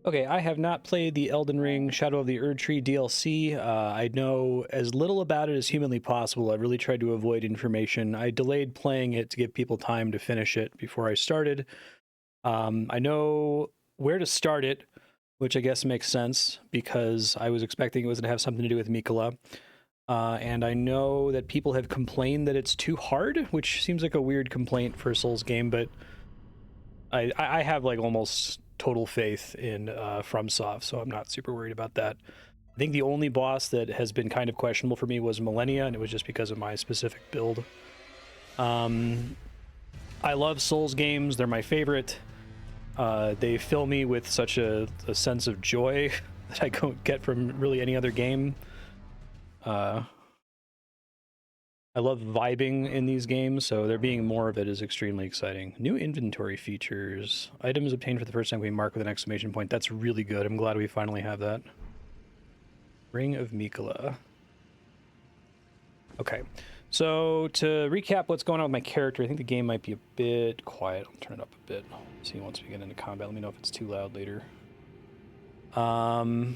Okay, I have not played the Elden Ring Shadow of the Erdtree DLC. I know as little about it as humanly possible. I really tried to avoid information. I delayed playing it to give people time to finish it before I started. I know where to start it, which I guess makes sense because I was expecting it was going to have something to do with Mikola. And I know that people have complained that it's too hard, which seems like a weird complaint for a Souls game, but I have like almost total faith in FromSoft, so I'm not super worried about that. I think the only boss that has been kind of questionable for me was Millennia, and it was just because of my specific build. I love Souls games. They're my favorite. They fill me with such a sense of joy that I don't get from really any other game. I love vibing in these games, so there being more of it is extremely exciting. New inventory features. Items obtained for the first time we mark with an exclamation point. That's really good. I'm glad we finally have that. Ring of Mikola. Okay, so to recap what's going on with my character, I think the game might be a bit quiet. I'll turn it up a bit. See once we get into combat. Let me know if it's too loud later. I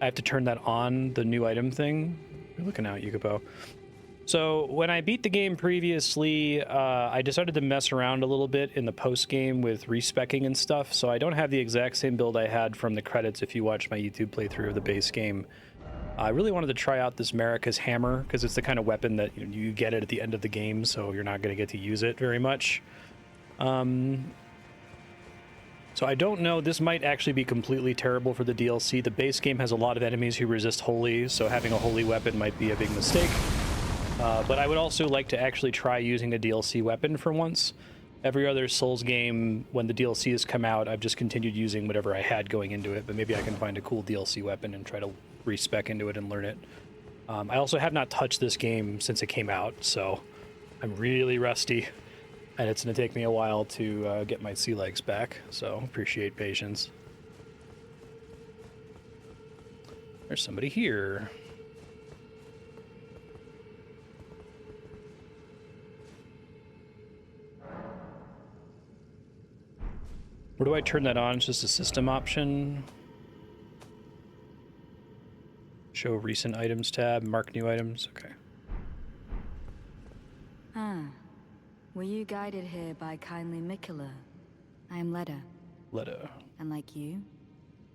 have to turn that on, the new item thing. You're looking out, Yukipo. So when I beat the game previously, I decided to mess around a little bit in the post-game with respecking and stuff, so I don't have the exact same build I had from the credits if you watch my YouTube playthrough of the base game. I really wanted to try out this Marika's hammer, because it's the kind of weapon that you get it at the end of the game, so you're not going to get to use it very much. So I don't know, this might actually be completely terrible for the DLC. The base game has a lot of enemies who resist holy, so having a holy weapon might be a big mistake. But I would also like to actually try using a DLC weapon for once. Every other Souls game, when the DLC has come out, I've just continued using whatever I had going into it, but maybe I can find a cool DLC weapon and try to respec into it and learn it. I also have not touched this game since it came out, so I'm really rusty. And it's going to take me a while to get my sea legs back, so appreciate patience. There's somebody here. Where do I turn that on? It's just a system option. Show recent items tab, mark new items. Okay. Were you guided here by kindly Mikola? I am Leda. Leda. And like you,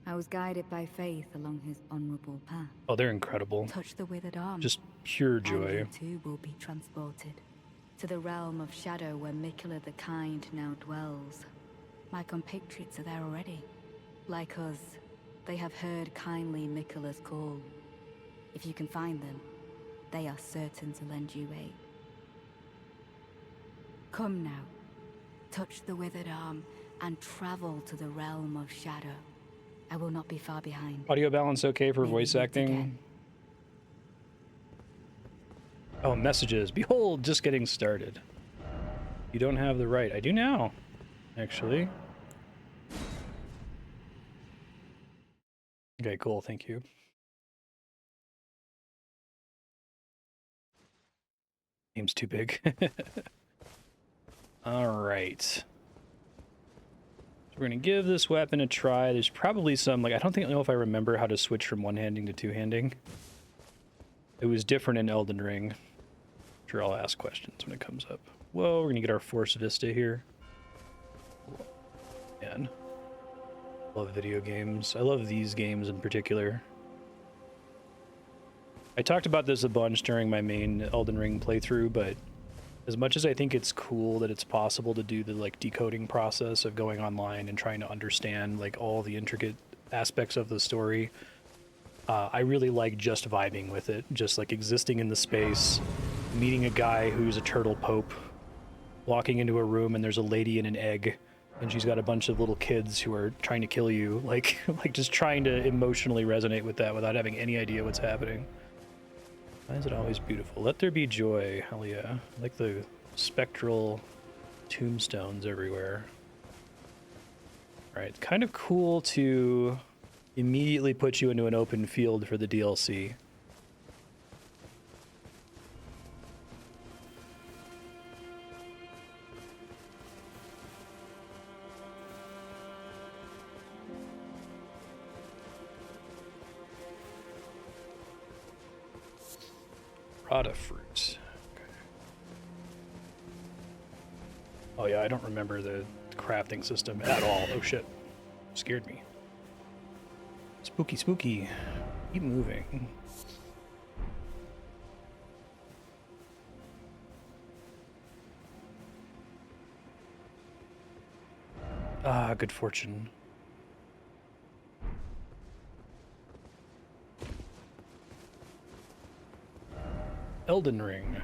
I was guided by faith along his honorable path. Oh, they're incredible. Touch the withered arm. Just pure joy. And you too will be transported to the realm of shadow where Mikola the Kind now dwells. My compatriots are there already. Like us, they have heard kindly Mikola's call. If you can find them, they are certain to lend you aid. Come now, touch the withered arm, and travel to the realm of shadow. I will not be far behind. Audio balance okay for voice acting? Oh, messages. Behold, just getting started. You don't have the right. I do now, actually. Okay, cool. Thank you. Game's too big. All right. So we're going to give this weapon a try. There's probably some, like, I don't know if I remember how to switch from one-handing to two-handing. It was different in Elden Ring. I'm sure I'll ask questions when it comes up. Whoa, we're going to get our Force Vista here. Man. Love video games. I love these games in particular. I talked about this a bunch during my main Elden Ring playthrough, but as much as I think it's cool that it's possible to do the like decoding process of going online and trying to understand like all the intricate aspects of the story, I really like just vibing with it, just like existing in the space, meeting a guy who's a turtle pope, walking into a room and there's a lady in an egg and she's got a bunch of little kids who are trying to kill you, like just trying to emotionally resonate with that without having any idea what's happening. Why is it always beautiful? Let there be joy. Hell yeah. I like the spectral tombstones everywhere. Alright, kind of cool to immediately put you into an open field for the DLC. Rada fruit. Okay. Oh yeah, I don't remember the crafting system at all. Oh shit. Scared me. Spooky, spooky. Keep moving. Ah, good fortune. Elden Ring.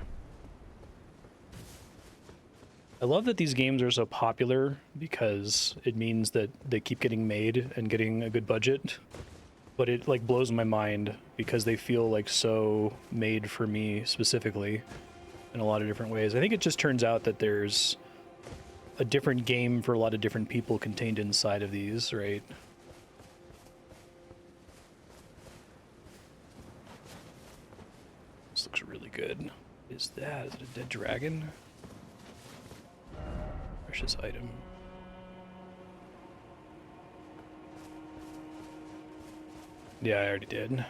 I love that these games are so popular because it means that they keep getting made and getting a good budget. But it like blows my mind because they feel like so made for me specifically in a lot of different ways. I think it just turns out that there's a different game for a lot of different people contained inside of these, right? This looks really good. Is that? Is it a dead dragon? Precious item. Yeah, I already did.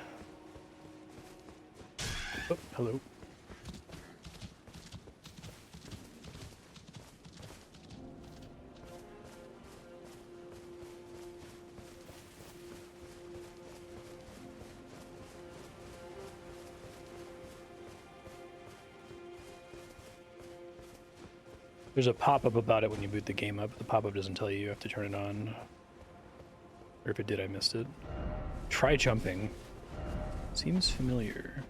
Oh, hello. There's a pop-up about it when you boot the game up. The pop-up doesn't tell you you have to turn it on. Or if it did, I missed it. Try jumping. Seems familiar.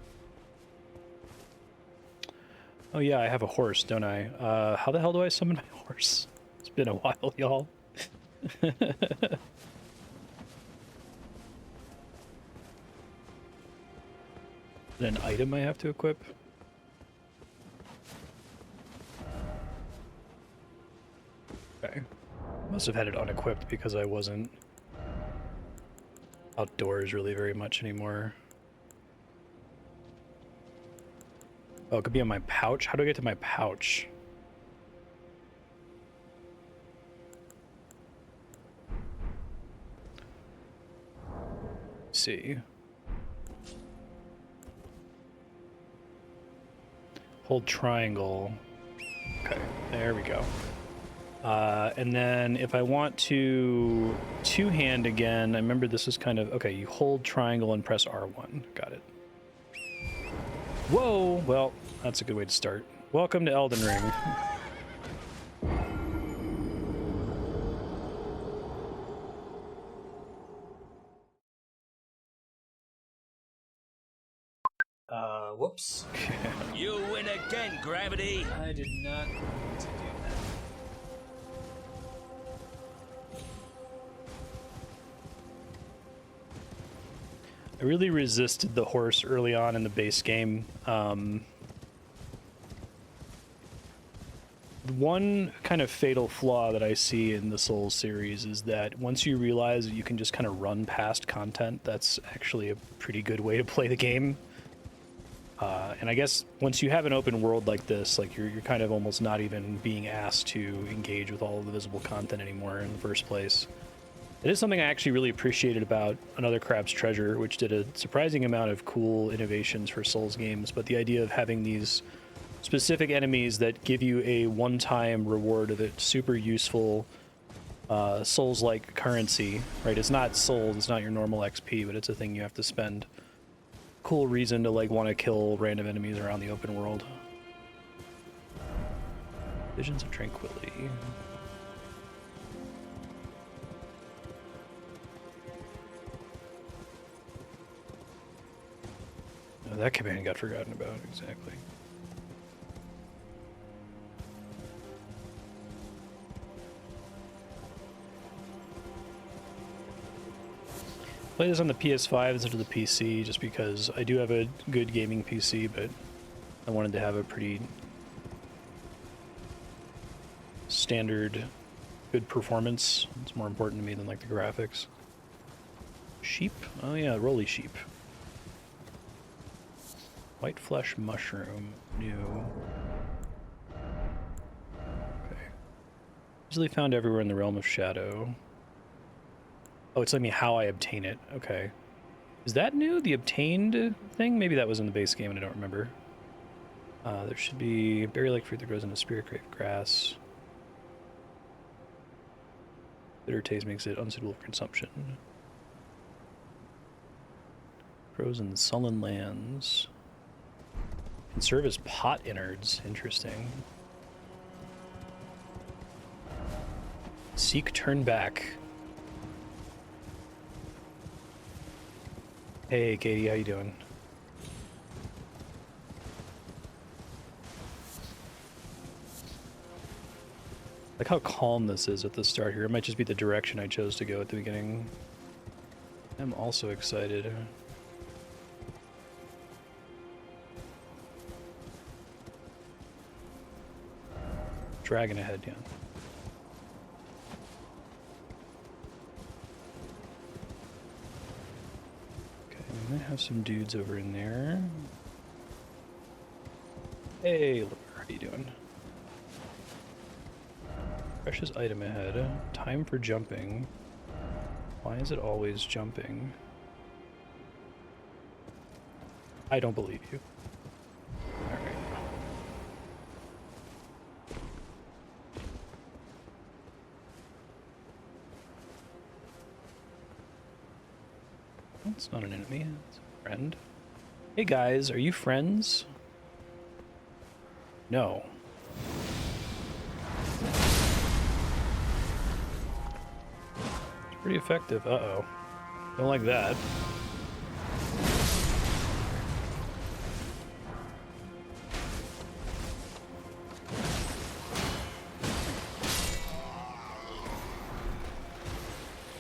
Oh yeah, I have a horse, don't I? How the hell do I summon my horse? It's been a while, y'all. Is it an item I have to equip? Okay. Must have had it unequipped because I wasn't outdoors really very much anymore. Oh, it could be on my pouch. How do I get to my pouch? Let's see. Hold triangle. Okay, there we go. And then if I want to two-hand again, I remember this is kind of... Okay, you hold triangle and press R1. Got it. Whoa! Well, that's a good way to start. Welcome to Elden Ring. Whoops. You win again, Gravity! I did not mean to do that. I really resisted the horse early on in the base game. One kind of fatal flaw that I see in the Souls series is that once you realize that you can just kind of run past content, that's actually a pretty good way to play the game. And I guess once you have an open world like this, like you're kind of almost not even being asked to engage with all of the visible content anymore in the first place. It is something I actually really appreciated about Another Crab's Treasure, which did a surprising amount of cool innovations for Souls games, but the idea of having these specific enemies that give you a one-time reward of it, super useful Souls-like currency, right? It's not Souls, it's not your normal XP, but it's a thing you have to spend. Cool reason to like want to kill random enemies around the open world. Visions of Tranquility. Oh, that command got forgotten about, exactly. Play this on the PS5 instead of the PC just because I do have a good gaming PC, but I wanted to have a pretty standard good performance. It's more important to me than like the graphics. Sheep? Oh yeah, roly sheep. White flesh mushroom. New. Okay. Easily found everywhere in the realm of shadow. Oh, it's telling me how I obtain it. Okay. Is that new? The obtained thing? Maybe that was in the base game and I don't remember. There should be berry-like fruit that grows in a spirit grave grass. Bitter taste makes it unsuitable for consumption. Grows in sullen lands. Can serve as pot innards. Interesting. Seek turn back. Hey, Katie, how you doing? Like how calm this is at the start here. It might just be the direction I chose to go at the beginning. I'm also excited. Dragon ahead, yeah. Okay, we might have some dudes over in there. Hey, Logur, how you doing? Precious item ahead. Time for jumping. Why is it always jumping? I don't believe you. Alright. It's not an enemy, it's a friend. Hey guys, are you friends? No. Pretty effective. Uh-oh. Don't like that.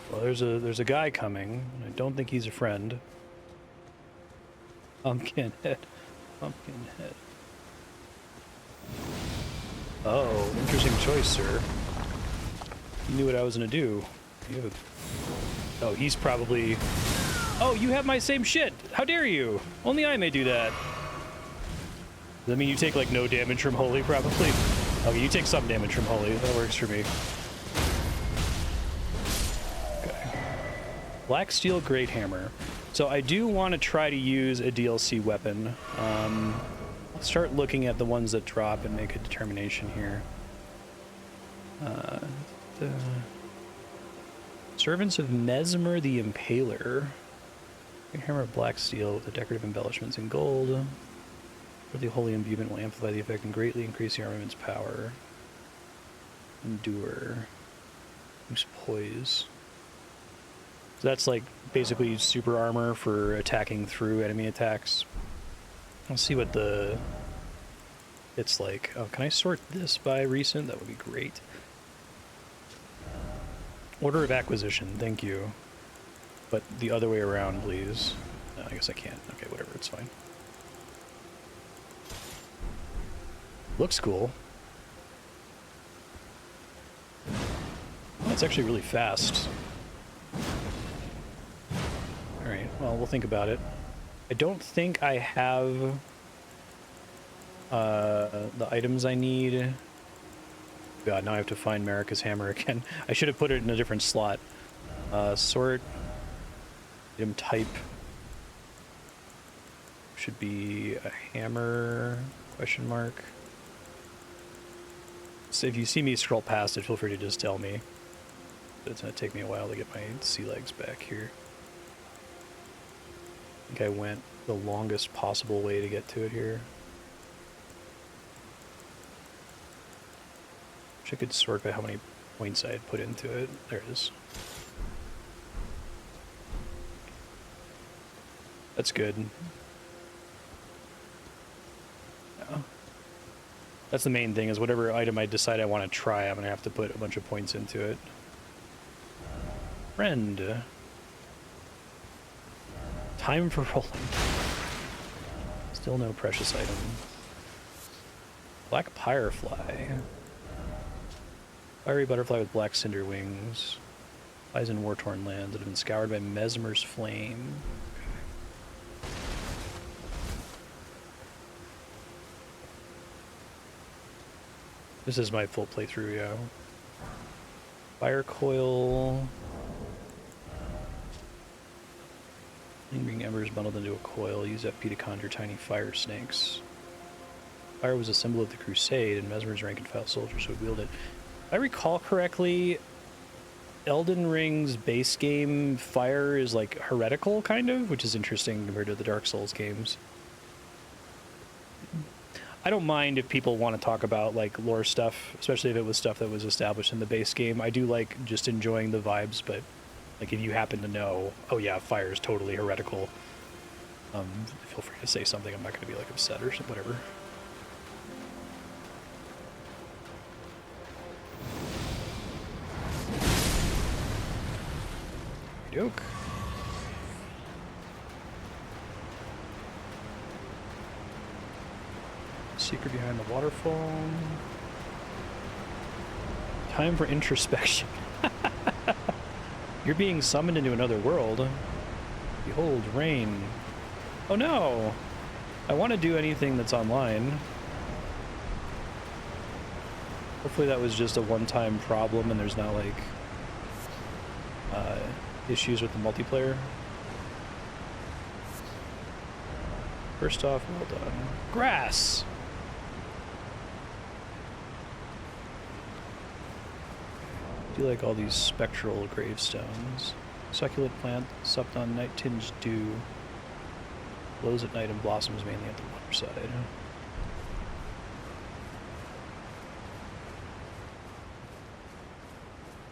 Well, there's a guy coming. I don't think he's a friend. Pumpkinhead. Pumpkinhead. Oh, interesting choice, sir. You knew what I was gonna do. You have a... Oh, he's probably... Oh, you have my same shit! How dare you! Only I may do that. Does that mean you take, like, no damage from Holy, probably? Okay, you take some damage from Holy. That works for me. Okay. Black Steel Great Hammer. So I do want to try to use a DLC weapon. I'll start looking at the ones that drop and make a determination here. Servants of Mesmer the Impaler. Great Hammer of Black Steel with the decorative embellishments in gold. For the holy imbuement will amplify the effect and greatly increase the armament's power. Endure. Use poise. So that's like basically super armor for attacking through enemy attacks. I'll see what it's like. Oh, can I sort this by recent? That would be great. Order of acquisition, thank you. But the other way around, please. No, I guess I can't. Okay, whatever, it's fine. Looks cool. That's actually really fast. Alright, well, we'll think about it. I don't think I have the items I need. God, now I have to find Marika's hammer again. I should have put it in a different slot. Sort. Item type. Should be a hammer, question mark. So if you see me scroll past it, feel free to just tell me. But it's going to take me a while to get my sea legs back here. I think I went the longest possible way to get to it here. I could sort by how many points I had put into it. There it is. That's good. Yeah. That's the main thing, is whatever item I decide I want to try, I'm going to have to put a bunch of points into it. Friend. Time for rolling. Still no precious item. Black Pyrefly. Fiery butterfly with black cinder wings. Flies in war-torn lands that have been scoured by Mesmer's flame. This is my full playthrough, yeah. Fire coil. Lingering embers bundled into a coil. Use FP to conjure tiny fire snakes. Fire was a symbol of the Crusade, and Mesmer's rank-and-file soldiers would wield it. If I recall correctly, Elden Ring's base game fire is like heretical, kind of, which is interesting compared to the Dark Souls games. I don't mind if people want to talk about like lore stuff, especially if it was stuff that was established in the base game. I do like just enjoying the vibes, but like if you happen to know, oh yeah, fire is totally heretical, feel free to say something. I'm not going to be like upset or whatever. Yoke. Secret behind the waterfall. Time for introspection. You're being summoned into another world. Behold, rain. Oh no! I want to do anything that's online. Hopefully that was just a one-time problem and there's not like issues with the multiplayer. First off, well done. Grass! I do like all these spectral gravestones. Succulent plant, supped on night-tinged dew. Blows at night and blossoms mainly at the waterside.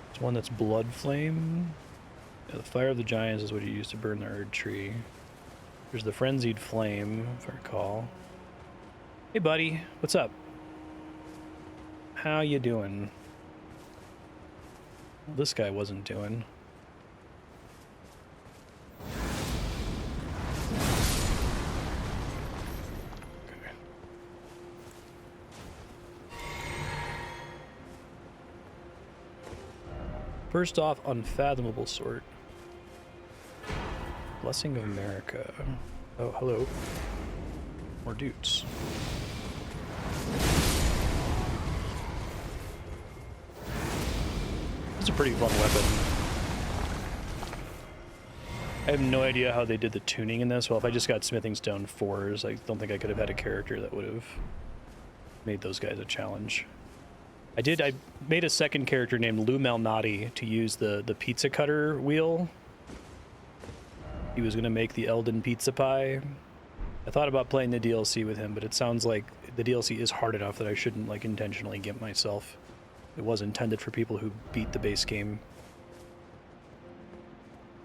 There's one that's blood flame. Yeah, the fire of the giants is what you use to burn the Erdtree. There's the frenzied flame, if I recall. Hey buddy, what's up? How you doing? Well, this guy wasn't doing. Okay. First off, unfathomable sort. Blessing of America. Oh, hello. More dudes. It's a pretty fun weapon. I have no idea how they did the tuning in this. Well, if I just got Smithing Stone 4s, I don't think I could have had a character that would have made those guys a challenge. I made a second character named Lou Malnati to use the pizza cutter wheel. He was going to make the Elden pizza pie. I thought about playing the DLC with him, but it sounds like the DLC is hard enough that I shouldn't like intentionally gimp myself. It was intended for people who beat the base game.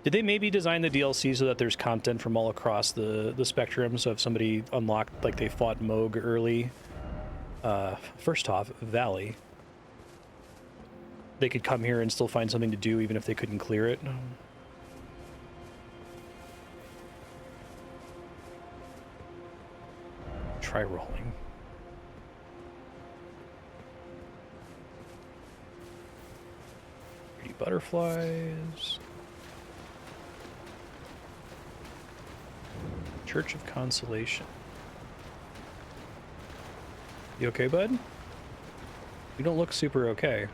Did they maybe design the DLC so that there's content from all across the spectrum? So if somebody unlocked, like they fought Moog early, first off, Valley, they could come here and still find something to do even if they couldn't clear it. Try rolling. Pretty butterflies. Church of Consolation. You okay, bud? You don't look super okay.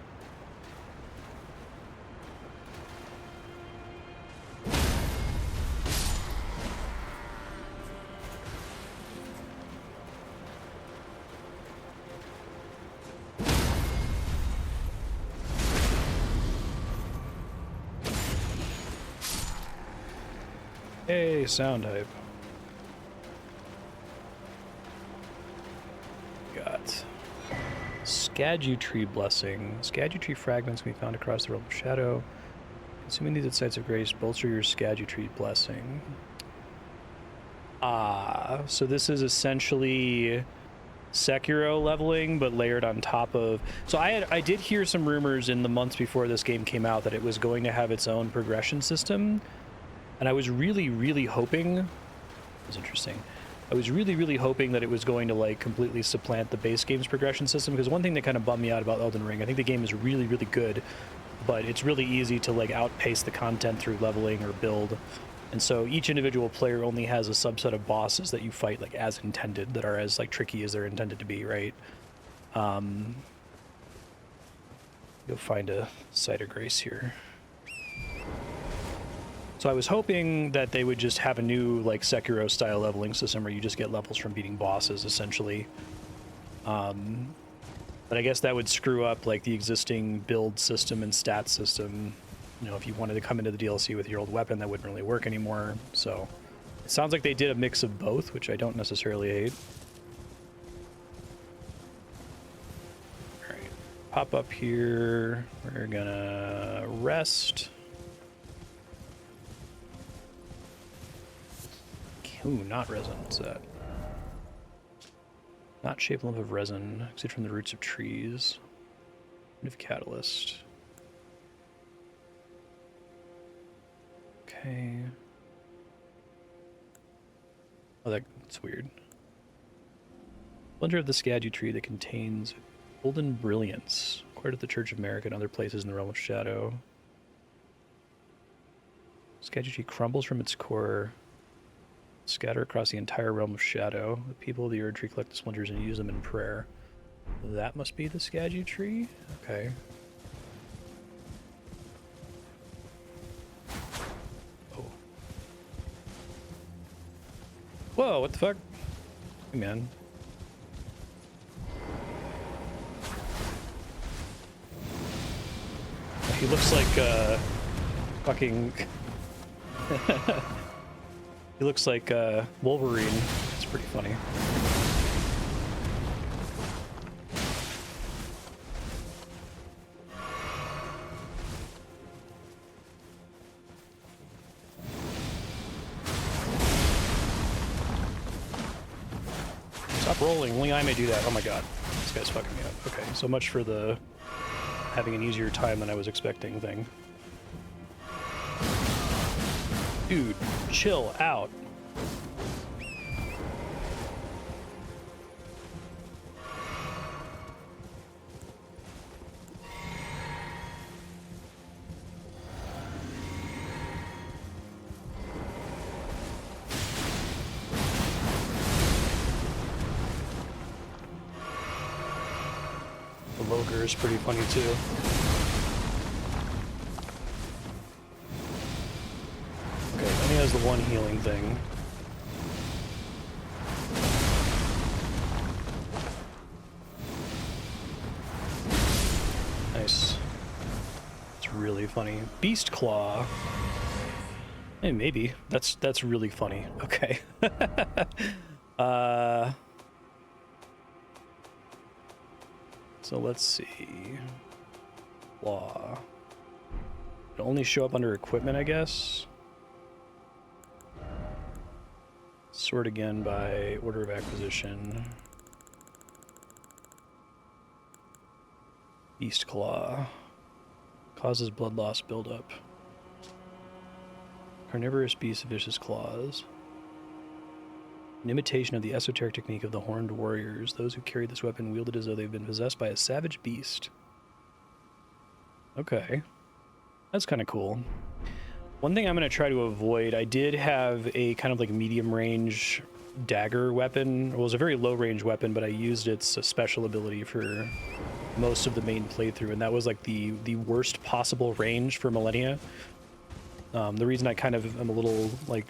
Hey, sound hype. Got Scadu Tree Blessing. Scadu Tree fragments can be found across the realm of shadow. Consuming these at sites of grace, bolster your Scadu Tree Blessing. Ah, so this is essentially Sekiro leveling, but layered on top of... So I did hear some rumors in the months before this game came out that it was going to have its own progression system. And I was really, really hoping... It was interesting. I was really, really hoping that it was going to like completely supplant the base game's progression system, because one thing that kind of bummed me out about Elden Ring, I think the game is really, really good, but it's really easy to like outpace the content through leveling or build. And so each individual player only has a subset of bosses that you fight like as intended, that are as like tricky as they're intended to be, right? You'll find a site of grace here. So I was hoping that they would just have a new like Sekiro style leveling system where you just get levels from beating bosses essentially. But I guess that would screw up like the existing build system and stat system. You know, if you wanted to come into the DLC with your old weapon, that wouldn't really work anymore. So it sounds like they did a mix of both, which I don't necessarily hate. All right, pop up here. We're gonna rest. Ooh, not resin. What's that? Not shape lump of resin. Exit from the roots of trees. Of catalyst. Okay. Oh, that's weird. Splinter of the Scadu tree that contains golden brilliance. Acquired at the Church of Merit and other places in the realm of shadow. Scadu tree crumbles from its core. Scatter across the entire realm of shadow. The people of the Erdtree collect the splinters and use them in prayer. That must be the Scadu tree? Okay. Oh. Whoa, what the fuck? Hey, man. He looks like, fucking... He looks like Wolverine. It's pretty funny. Stop rolling. Only I may do that. Oh my god. This guy's fucking me up. Okay, so much for the having an easier time than I was expecting thing. Dude, chill out. The Logur is pretty funny too. He has the one healing thing. Nice. It's really funny. Beast Claw. Hey, maybe. That's really funny. Okay. So let's see. Claw. It'll only show up under equipment, I guess. Sort again by order of acquisition. Beast Claw. Causes blood loss buildup. Carnivorous beast of vicious claws. An imitation of the esoteric technique of the horned warriors. Those who carry this weapon wield it as though they've been possessed by a savage beast. Okay. That's kind of cool. One thing I'm going to try to avoid, I did have a kind of like medium range dagger weapon. It was a very low range weapon, but I used its special ability for most of the main playthrough, and that was like the worst possible range for Millennia. The reason I kind of am a little like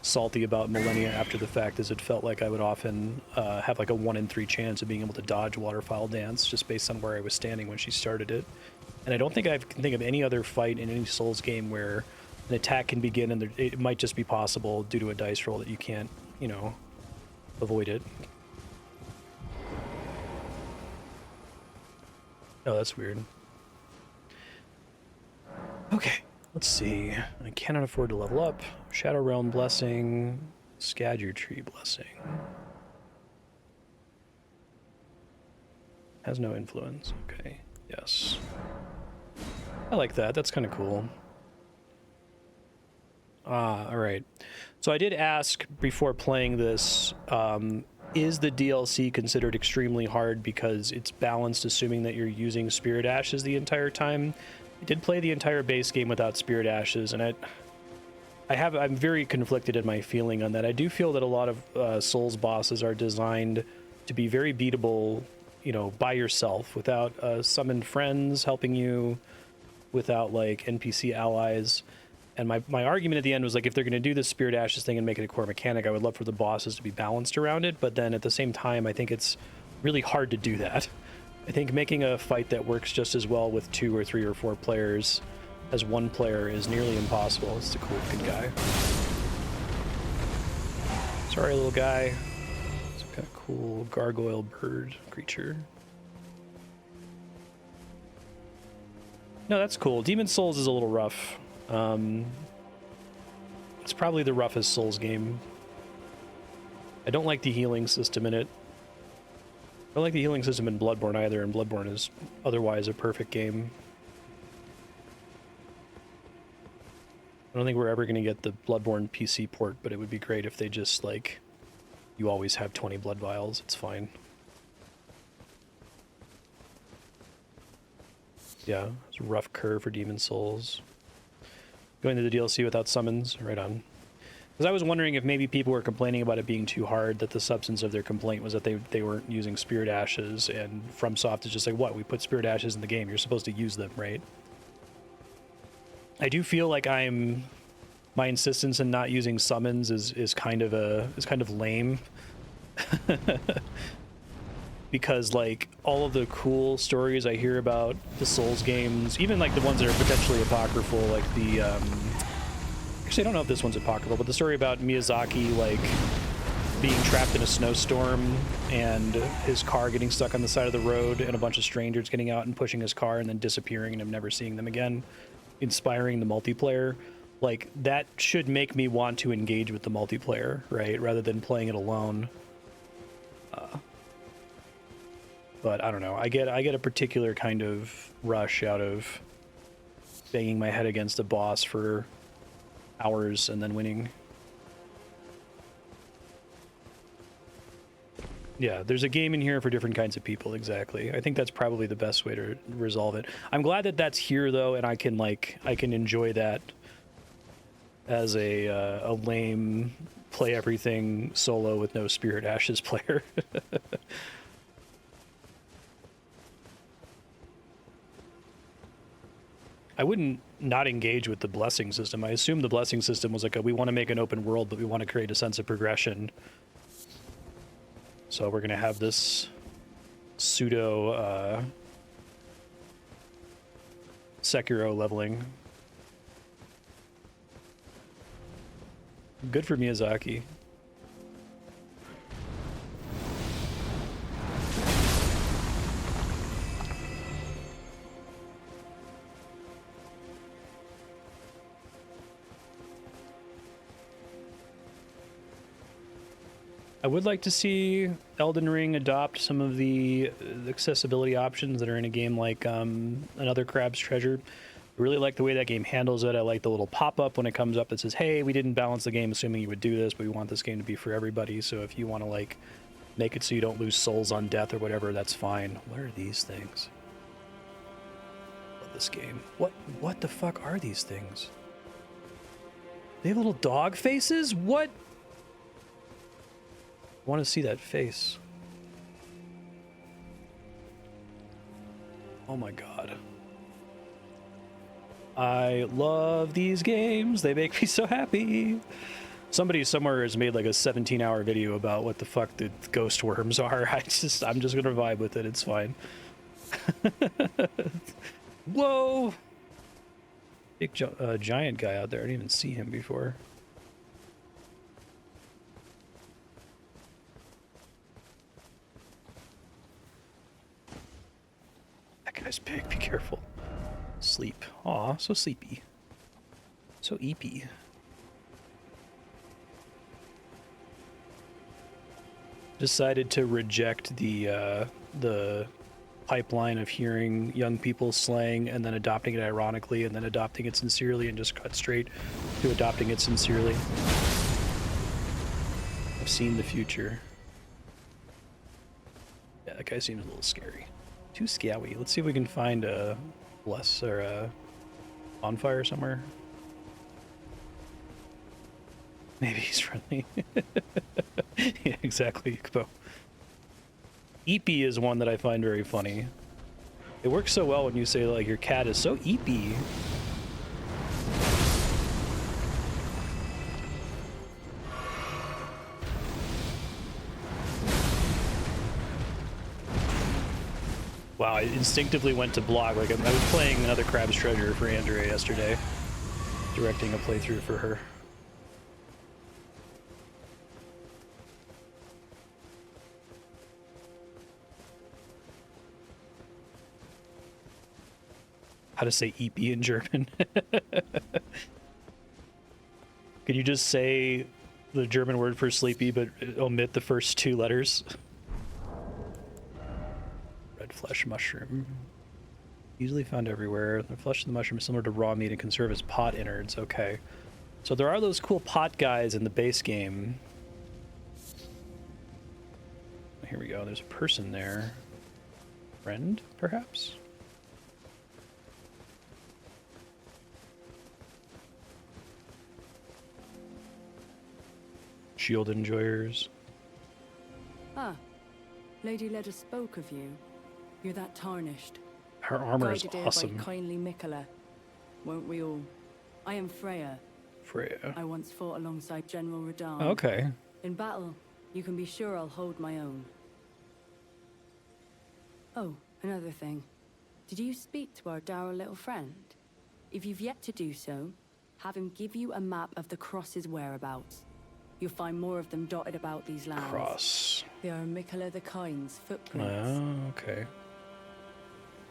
salty about Millennia after the fact is it felt like I would often have like a 1 in 3 chance of being able to dodge Waterfowl Dance just based on where I was standing when she started it. And I don't think I can think of any other fight in any Souls game where an attack can begin and it might just be possible due to a dice roll that you can't, you know, avoid it. Oh, that's weird. Okay, let's see. I cannot afford to level up. Shadow Realm Blessing, Scadu Tree Blessing. Has no influence. Okay, yes. I like that. That's kind of cool. All right. So I did ask before playing this, is the DLC considered extremely hard because it's balanced assuming that you're using Spirit Ashes the entire time? I did play the entire base game without Spirit Ashes, and I'm very conflicted in my feeling on that. I do feel that a lot of Souls bosses are designed to be very beatable, you know, by yourself, without summoned friends helping you, without like NPC allies. And my argument at the end was like, if they're going to do this Spirit Ashes thing and make it a core mechanic, I would love for the bosses to be balanced around it. But then at the same time, I think it's really hard to do that. I think making a fight that works just as well with 2 or 3 or 4 players as one player is nearly impossible. It's a cool good guy. Sorry, little guy. It's a kind of cool gargoyle bird creature. No, that's cool. Demon Souls is a little rough. It's probably the roughest Souls game. I don't like the healing system in it. I don't like the healing system in Bloodborne either, and Bloodborne is otherwise a perfect game. I don't think we're ever going to get the Bloodborne PC port, but it would be great if they just, like, you always have 20 blood vials. It's fine. Yeah, it's a rough curve for Demon Souls. Going to the DLC without summons, right on. Because I was wondering if maybe people were complaining about it being too hard, that the substance of their complaint was that they weren't using Spirit Ashes, and FromSoft is just like, what, we put Spirit Ashes in the game, you're supposed to use them, right? I do feel like my insistence in not using summons is kind of lame. Because, like, all of the cool stories I hear about the Souls games, even like the ones that are potentially apocryphal, like the actually I don't know if this one's apocryphal, but the story about Miyazaki, like, being trapped in a snowstorm and his car getting stuck on the side of the road and a bunch of strangers getting out and pushing his car and then disappearing and him never seeing them again, inspiring the multiplayer. Like, that should make me want to engage with the multiplayer, right, rather than playing it alone. But I don't know, I get a particular kind of rush out of banging my head against a boss for hours and then winning. Yeah, there's a game in here for different kinds of people, exactly. I think that's probably the best way to resolve it. I'm glad that that's here, though, and I can enjoy that as a lame play everything solo with no Spirit Ashes player. I wouldn't not engage with the blessing system. I assume the blessing system was like, we want to make an open world, but we want to create a sense of progression. So we're going to have this pseudo Sekiro leveling. Good for Miyazaki. I would like to see Elden Ring adopt some of the accessibility options that are in a game like Another Crab's Treasure. I really like the way that game handles it. I like the little pop-up when it comes up that says, hey, we didn't balance the game assuming you would do this, but we want this game to be for everybody. So if you want to, like, make it so you don't lose souls on death or whatever, that's fine. What are these things? Love this game. What the fuck are these things? They have little dog faces? What? I want to see that face. Oh my god. I love these games. They make me so happy. Somebody somewhere has made like a 17-hour video about what the fuck the ghost worms are. I'm just gonna vibe with it. It's fine. Whoa! Big giant guy out there. I didn't even see him before. Guy's big, be careful. Sleep. Aw, so sleepy. So eepy. Decided to reject the pipeline of hearing young people slang and then adopting it ironically and then adopting it sincerely and just cut straight to adopting it sincerely. I've seen the future. Yeah, that guy seems a little scary. Too scary. Let's see if we can find a bonfire somewhere. Maybe he's friendly. Yeah, exactly. Eepy is one that I find very funny. It works so well when you say, like, your cat is so eepy. Wow, I instinctively went to block. Like, I was playing another Crab's Treasure for Andrea yesterday, directing a playthrough for her. How to say EP in German. Could you just say the German word for sleepy, but omit the first 2 letters? Red flesh mushroom. Easily found everywhere. The flesh of the mushroom is similar to raw meat and can serve as pot innards. Okay. So there are those cool pot guys in the base game. Here we go. There's a person there. Friend, perhaps? Shield enjoyers. Ah, Lady Leda spoke of you. You're that tarnished. Her armor is Guided awesome. by kindly Miquella. Won't we all? I am Freyja. Freyja. I once fought alongside General Radahn. Okay. In battle, you can be sure I'll hold my own. Oh, another thing. Did you speak to our dour little friend? If you've yet to do so, have him give you a map of the Cross's whereabouts. You'll find more of them dotted about these lands. Cross. They are Miquella the Kind's footprints. Oh, okay.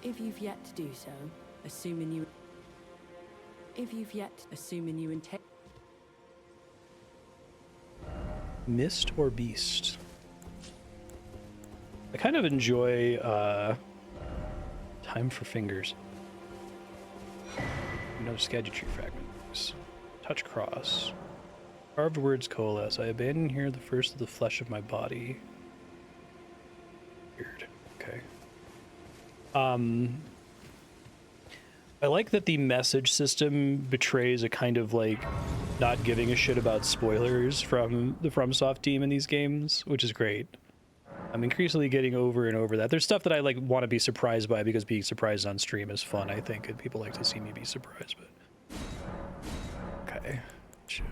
If you've yet to do so, assuming you intend. Mist or beast? I kind of enjoy time for fingers. Another Scadu tree fragments. Touch cross. Carved words coalesce. I abandon here the first of the flesh of my body. Weird. Okay. I like that the message system betrays a kind of like not giving a shit about spoilers from the FromSoft team in these games, which is great. I'm increasingly getting over and over that. There's stuff that I like want to be surprised by because being surprised on stream is fun, I think, and people like to see me be surprised, but okay. Sure.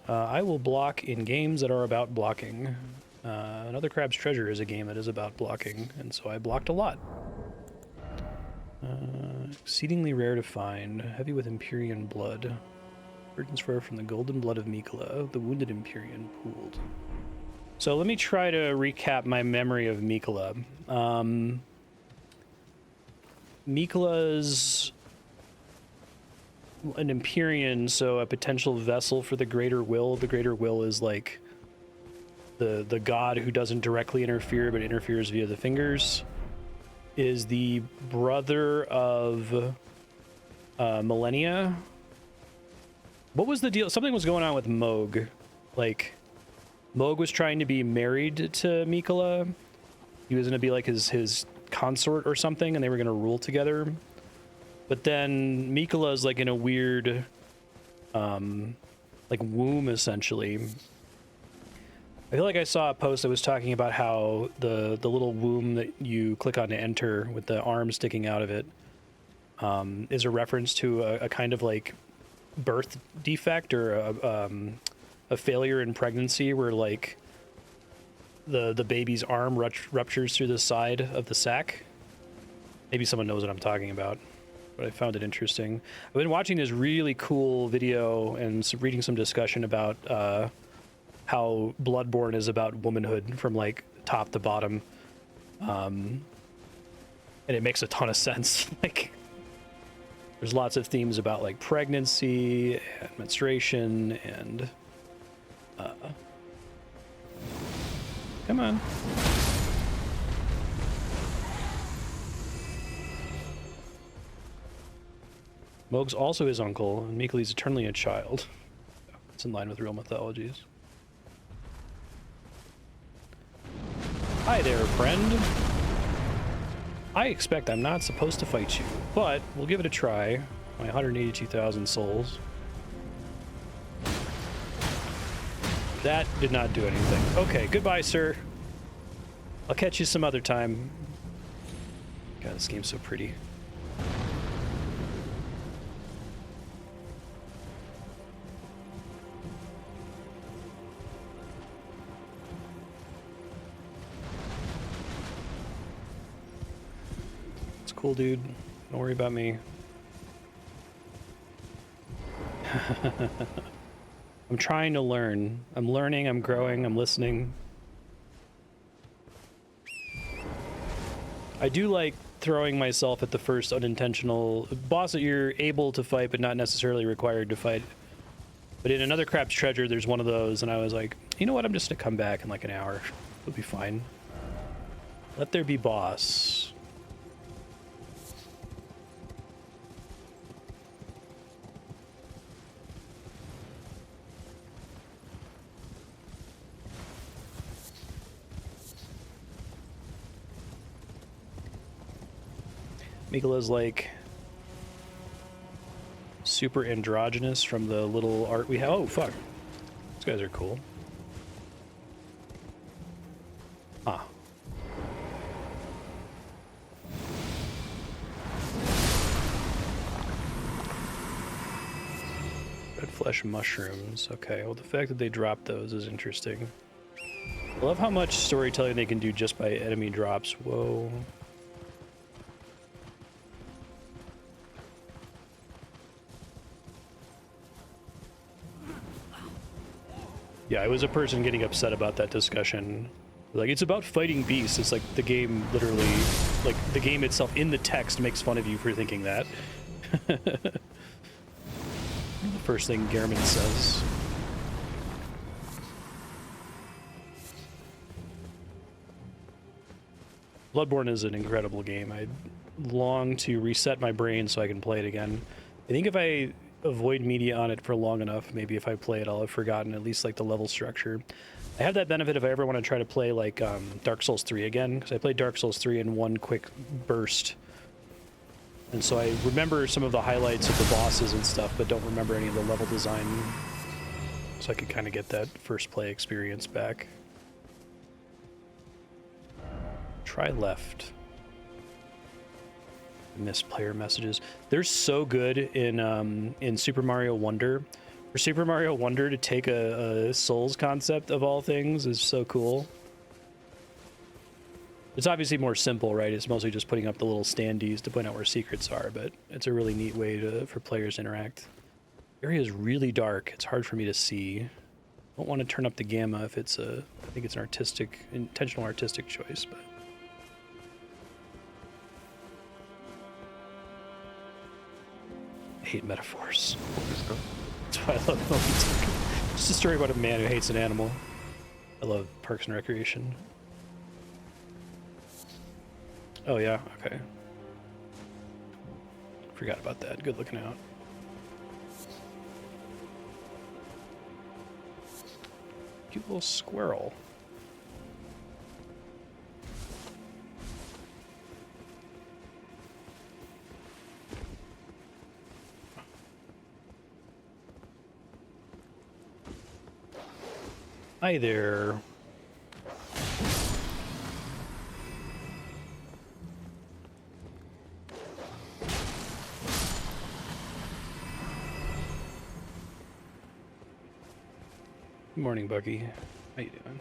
I will block in games that are about blocking. Another Crab's Treasure is a game that is about blocking, and so I blocked a lot. Exceedingly rare to find, heavy with Empyrean blood. Virgin's Fur from the golden blood of Miquella, the wounded Empyrean pooled. So let me try to recap my memory of Miquella. Miquella's an Empyrean, so a potential vessel for the Greater Will. The Greater Will is like the god who doesn't directly interfere but interferes via the fingers. Is the brother of Millennia. What was the deal? Something was going on with Mohg. Like, Mohg was trying to be married to Miquella. He was going to be like his consort or something, and they were going to rule together. But then Miquella is like in a weird, like womb essentially. I feel like I saw a post that was talking about how the little womb that you click on to enter with the arm sticking out of it is a reference to a kind of like birth defect or a failure in pregnancy where like the baby's arm ruptures through the side of the sac. Maybe someone knows what I'm talking about, but I found it interesting. I've been watching this really cool video and reading some discussion about how Bloodborne is about womanhood from like top to bottom, and it makes a ton of sense. Like, there's lots of themes about like pregnancy and menstruation and come on. Mohg's also his uncle, and Miquella's eternally a child. It's in line with real mythologies. Hi there, friend. I expect I'm not supposed to fight you, but we'll give it a try. My 182,000 souls. That did not do anything. Okay, goodbye, sir. I'll catch you some other time. God, this game's so pretty. It's cool, dude. Don't worry about me. I'm trying to learn. I'm learning, I'm growing, I'm listening. I do like throwing myself at the first unintentional boss that you're able to fight but not necessarily required to fight. But in Another Crap's Treasure, there's one of those, and I was like, you know what, I'm just gonna come back in like an hour. It'll be fine. Let there be boss. Mikola's like super androgynous from the little art we have. Oh, fuck. These guys are cool. Ah. Red flesh mushrooms. Okay, well, the fact that they dropped those is interesting. I love how much storytelling they can do just by enemy drops. Whoa. Yeah, I was a person getting upset about that discussion. Like, it's about fighting beasts. It's like the game literally, like the game itself in the text makes fun of you for thinking that. The first thing Gehrman says. Bloodborne is an incredible game. I long to reset my brain so I can play it again. I think if I avoid media on it for long enough, maybe if I play it, I'll have forgotten at least like the level structure. I have that benefit if I ever want to try to play like Dark Souls 3 again, because I played Dark Souls 3 in one quick burst. And so I remember some of the highlights of the bosses and stuff, but don't remember any of the level design. So I could kind of get that first play experience back. Try left. Miss player messages. They're so good in Super Mario Wonder. For Super Mario Wonder to take a Souls concept of all things is so cool. It's obviously more simple, right? It's mostly just putting up the little standees to point out where secrets are, but it's a really neat way for players to interact. The area is really dark. It's hard for me to see. I don't want to turn up the gamma if it's I think it's an intentional artistic choice, but. Hate metaphors. That's why I love Moonrithyll. It's a story about a man who hates an animal. I love Parks and Recreation. Oh yeah, okay. Forgot about that. Good looking out. Cute little squirrel. Hi there. Good morning, Bucky. How you doing?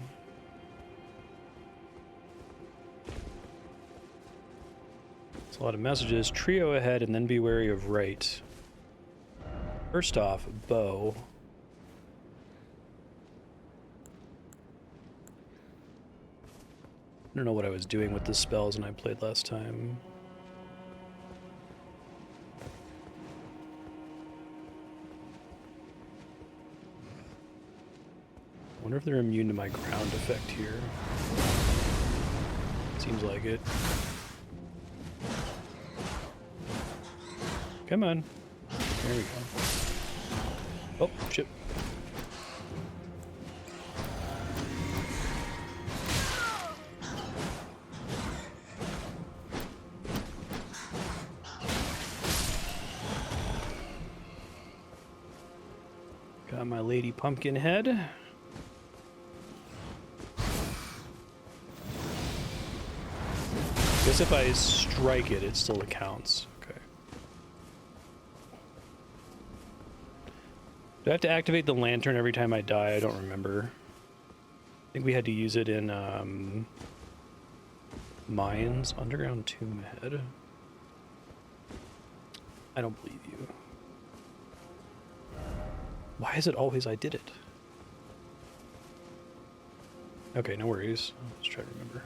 It's a lot of messages. Trio ahead and then be wary of right. First off, bow. I don't know what I was doing with the spells when I played last time. I wonder if they're immune to my ground effect here. Seems like it. Come on. There we go. Oh, shit. Got my Lady Pumpkinhead. Guess if I strike it, it still counts. Okay. Do I have to activate the lantern every time I die? I don't remember. I think we had to use it in Mines. Underground Tomb Head. I don't believe you. Why is it always I did it? Okay, no worries. Let's try to remember.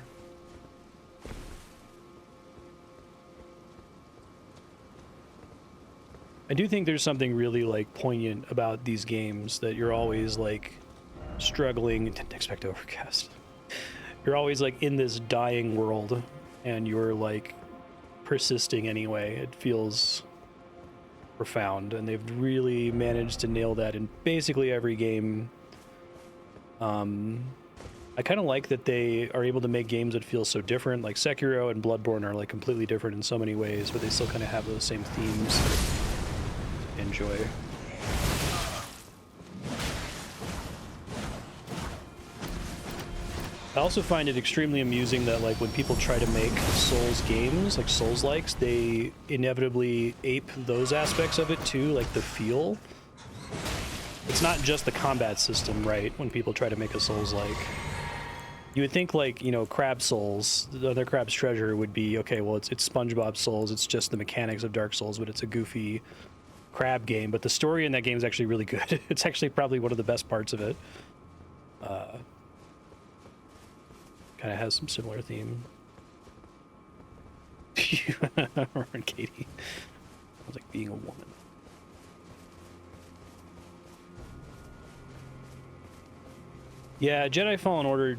I do think there's something really like poignant about these games, that you're always like struggling. Didn't expect overcast. You're always like in this dying world and you're like persisting anyway. It feels profound, and they've really managed to nail that in basically every game. I kind of like that they are able to make games that feel so different. Like Sekiro and Bloodborne are like completely different in so many ways, but they still kind of have those same themes to enjoy. I also find it extremely amusing that like when people try to make Souls games, like Souls-likes, they inevitably ape those aspects of it too, like the feel. It's not just the combat system, right? When people try to make a Souls-like. You would think like, you know, Crab Souls, the other Crab's Treasure would be, okay, well, it's SpongeBob Souls, it's just the mechanics of Dark Souls, but it's a goofy crab game. But the story in that game is actually really good. It's actually probably one of the best parts of it. Kind of has some similar theme. Katie. Sounds like being a woman. Yeah, Jedi Fallen Order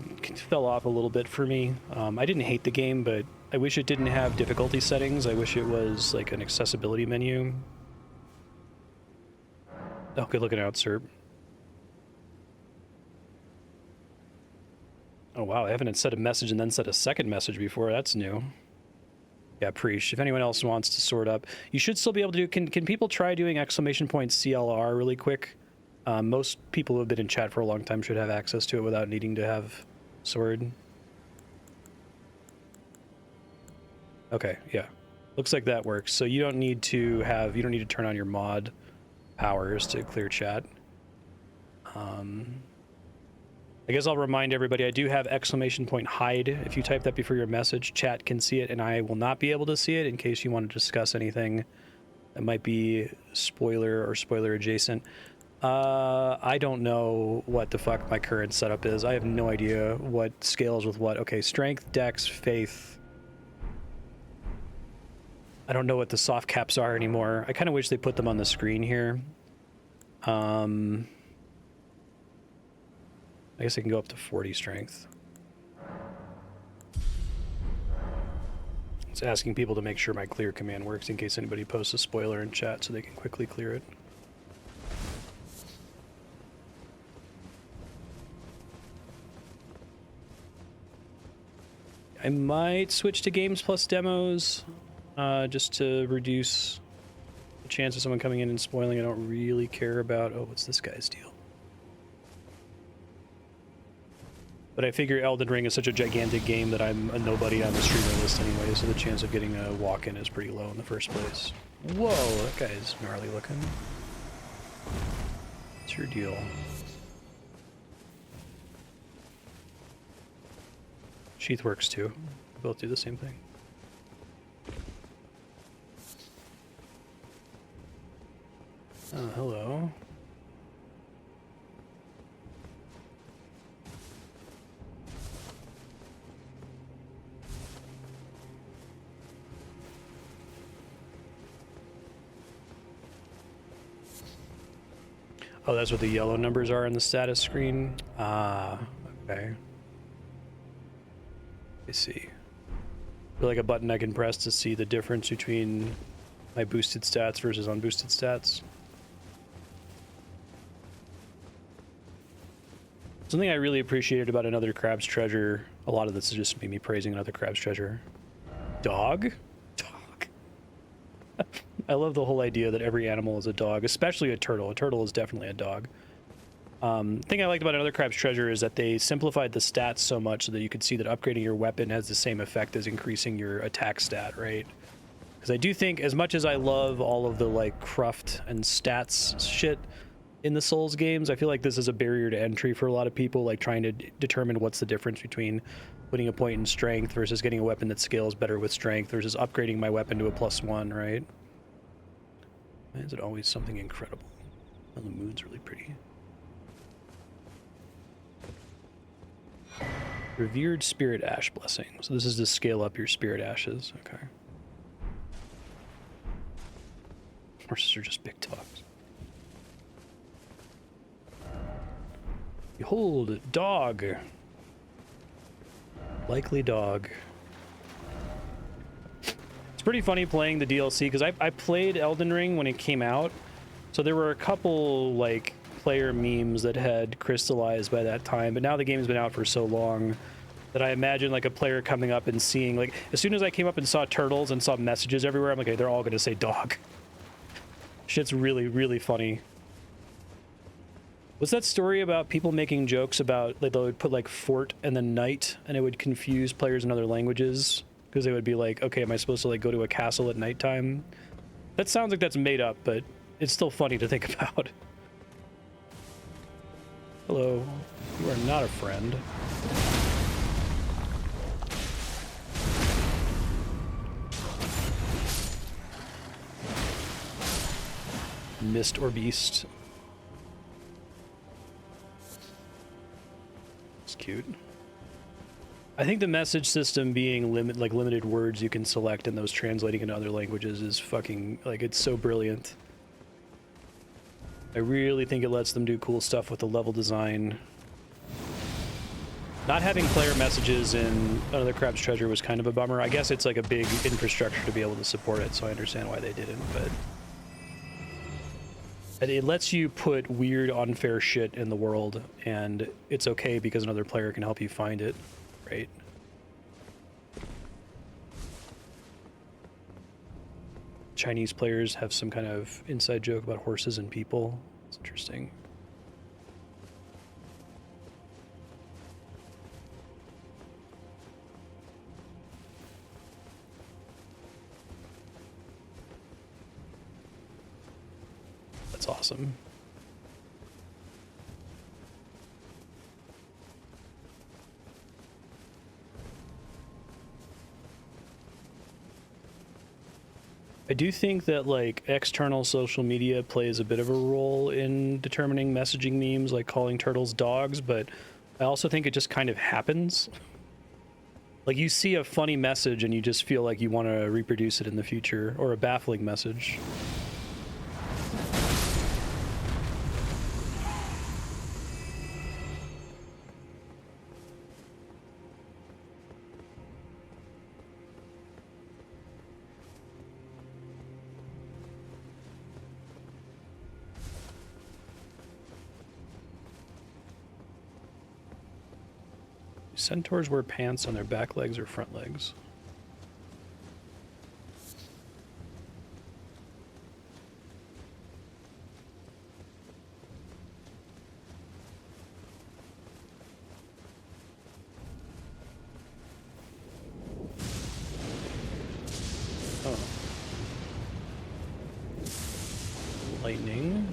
fell off a little bit for me. I didn't hate the game, but I wish it didn't have difficulty settings. I wish it was like an accessibility menu. Oh, good looking out, sir. Oh wow, I haven't said a message and then said a second message before. That's new. Yeah, Preach. If anyone else wants to sort up, you should still be able to do. Can people try doing !CLR really quick? Most people who have been in chat for a long time should have access to it without needing to have sword. Okay, yeah. Looks like that works. So you don't need to turn on your mod powers to clear chat. I guess I'll remind everybody, I do have !hide. If you type that before your message, chat can see it, and I will not be able to see it in case you want to discuss anything that might be spoiler or spoiler adjacent. I don't know what the fuck my current setup is. I have no idea what scales with what. Okay, strength, dex, faith. I don't know what the soft caps are anymore. I kind of wish they put them on the screen here. I guess I can go up to 40 strength. It's asking people to make sure my clear command works in case anybody posts a spoiler in chat so they can quickly clear it. I might switch to games plus demos just to reduce the chance of someone coming in and spoiling. I don't really care about... Oh, what's this guy's deal? But I figure Elden Ring is such a gigantic game that I'm a nobody on the streamer list anyway, so the chance of getting a walk-in is pretty low in the first place. Whoa, that guy's gnarly looking. What's your deal? Sheath works too. We both do the same thing. Oh, hello. Oh, that's what the yellow numbers are on the status screen? Ah, okay. I see. I feel like a button I can press to see the difference between my boosted stats versus unboosted stats. Something I really appreciated about Another Crab's Treasure, a lot of this is just me praising Another Crab's Treasure. Dog? Dog. I love the whole idea that every animal is a dog, especially a turtle. A turtle is definitely a dog. The thing I liked about Another Crab's Treasure is that they simplified the stats so much so that you could see that upgrading your weapon has the same effect as increasing your attack stat, right? Because I do think, as much as I love all of the like cruft and stats shit in the Souls games, I feel like this is a barrier to entry for a lot of people, like trying to determine what's the difference between putting a point in strength versus getting a weapon that scales better with strength versus upgrading my weapon to a +1, right? Why is it always something incredible? Oh, the moon's really pretty. Revered Spirit Ash Blessing. So this is to scale up your Spirit Ashes. Okay. Horses are just big dogs. Behold, dog. Likely dog. It's pretty funny playing the DLC because I played Elden Ring when it came out. So there were a couple like player memes that had crystallized by that time, but now the game's been out for so long that I imagine like a player coming up and seeing, like, as soon as I came up and saw turtles and saw messages everywhere, I'm like, okay, they're all gonna say dog. Shit's really, really funny. Was that story about people making jokes about, like, they would put like fort and then night and it would confuse players in other languages because they would be like, okay, am I supposed to like go to a castle at nighttime? That sounds like that's made up, but it's still funny to think about. Hello, you are not a friend. Mist or beast. It's cute. I think the message system being limited words you can select and those translating into other languages is fucking, like, it's so brilliant. I really think it lets them do cool stuff with the level design. Not having player messages in Another Crab's Treasure was kind of a bummer. I guess it's like a big infrastructure to be able to support it, so I understand why they didn't, but it lets you put weird, unfair shit in the world, and it's okay because another player can help you find it, right? Chinese players have some kind of inside joke about horses and people. It's interesting. That's awesome. I do think that like external social media plays a bit of a role in determining messaging memes, like calling turtles dogs, but I also think it just kind of happens. Like you see a funny message and you just feel like you want to reproduce it in the future, or a baffling message. Centaurs wear pants on their back legs or front legs? Oh. Lightning.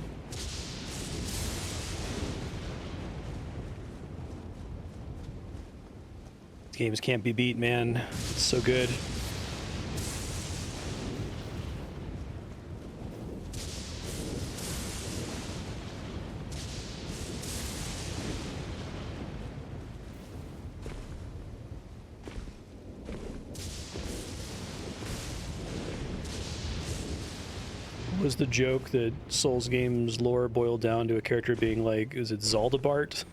Games can't be beat, man. It's so good. Was the joke that Souls games lore boiled down to a character being like, is it Zaldabart?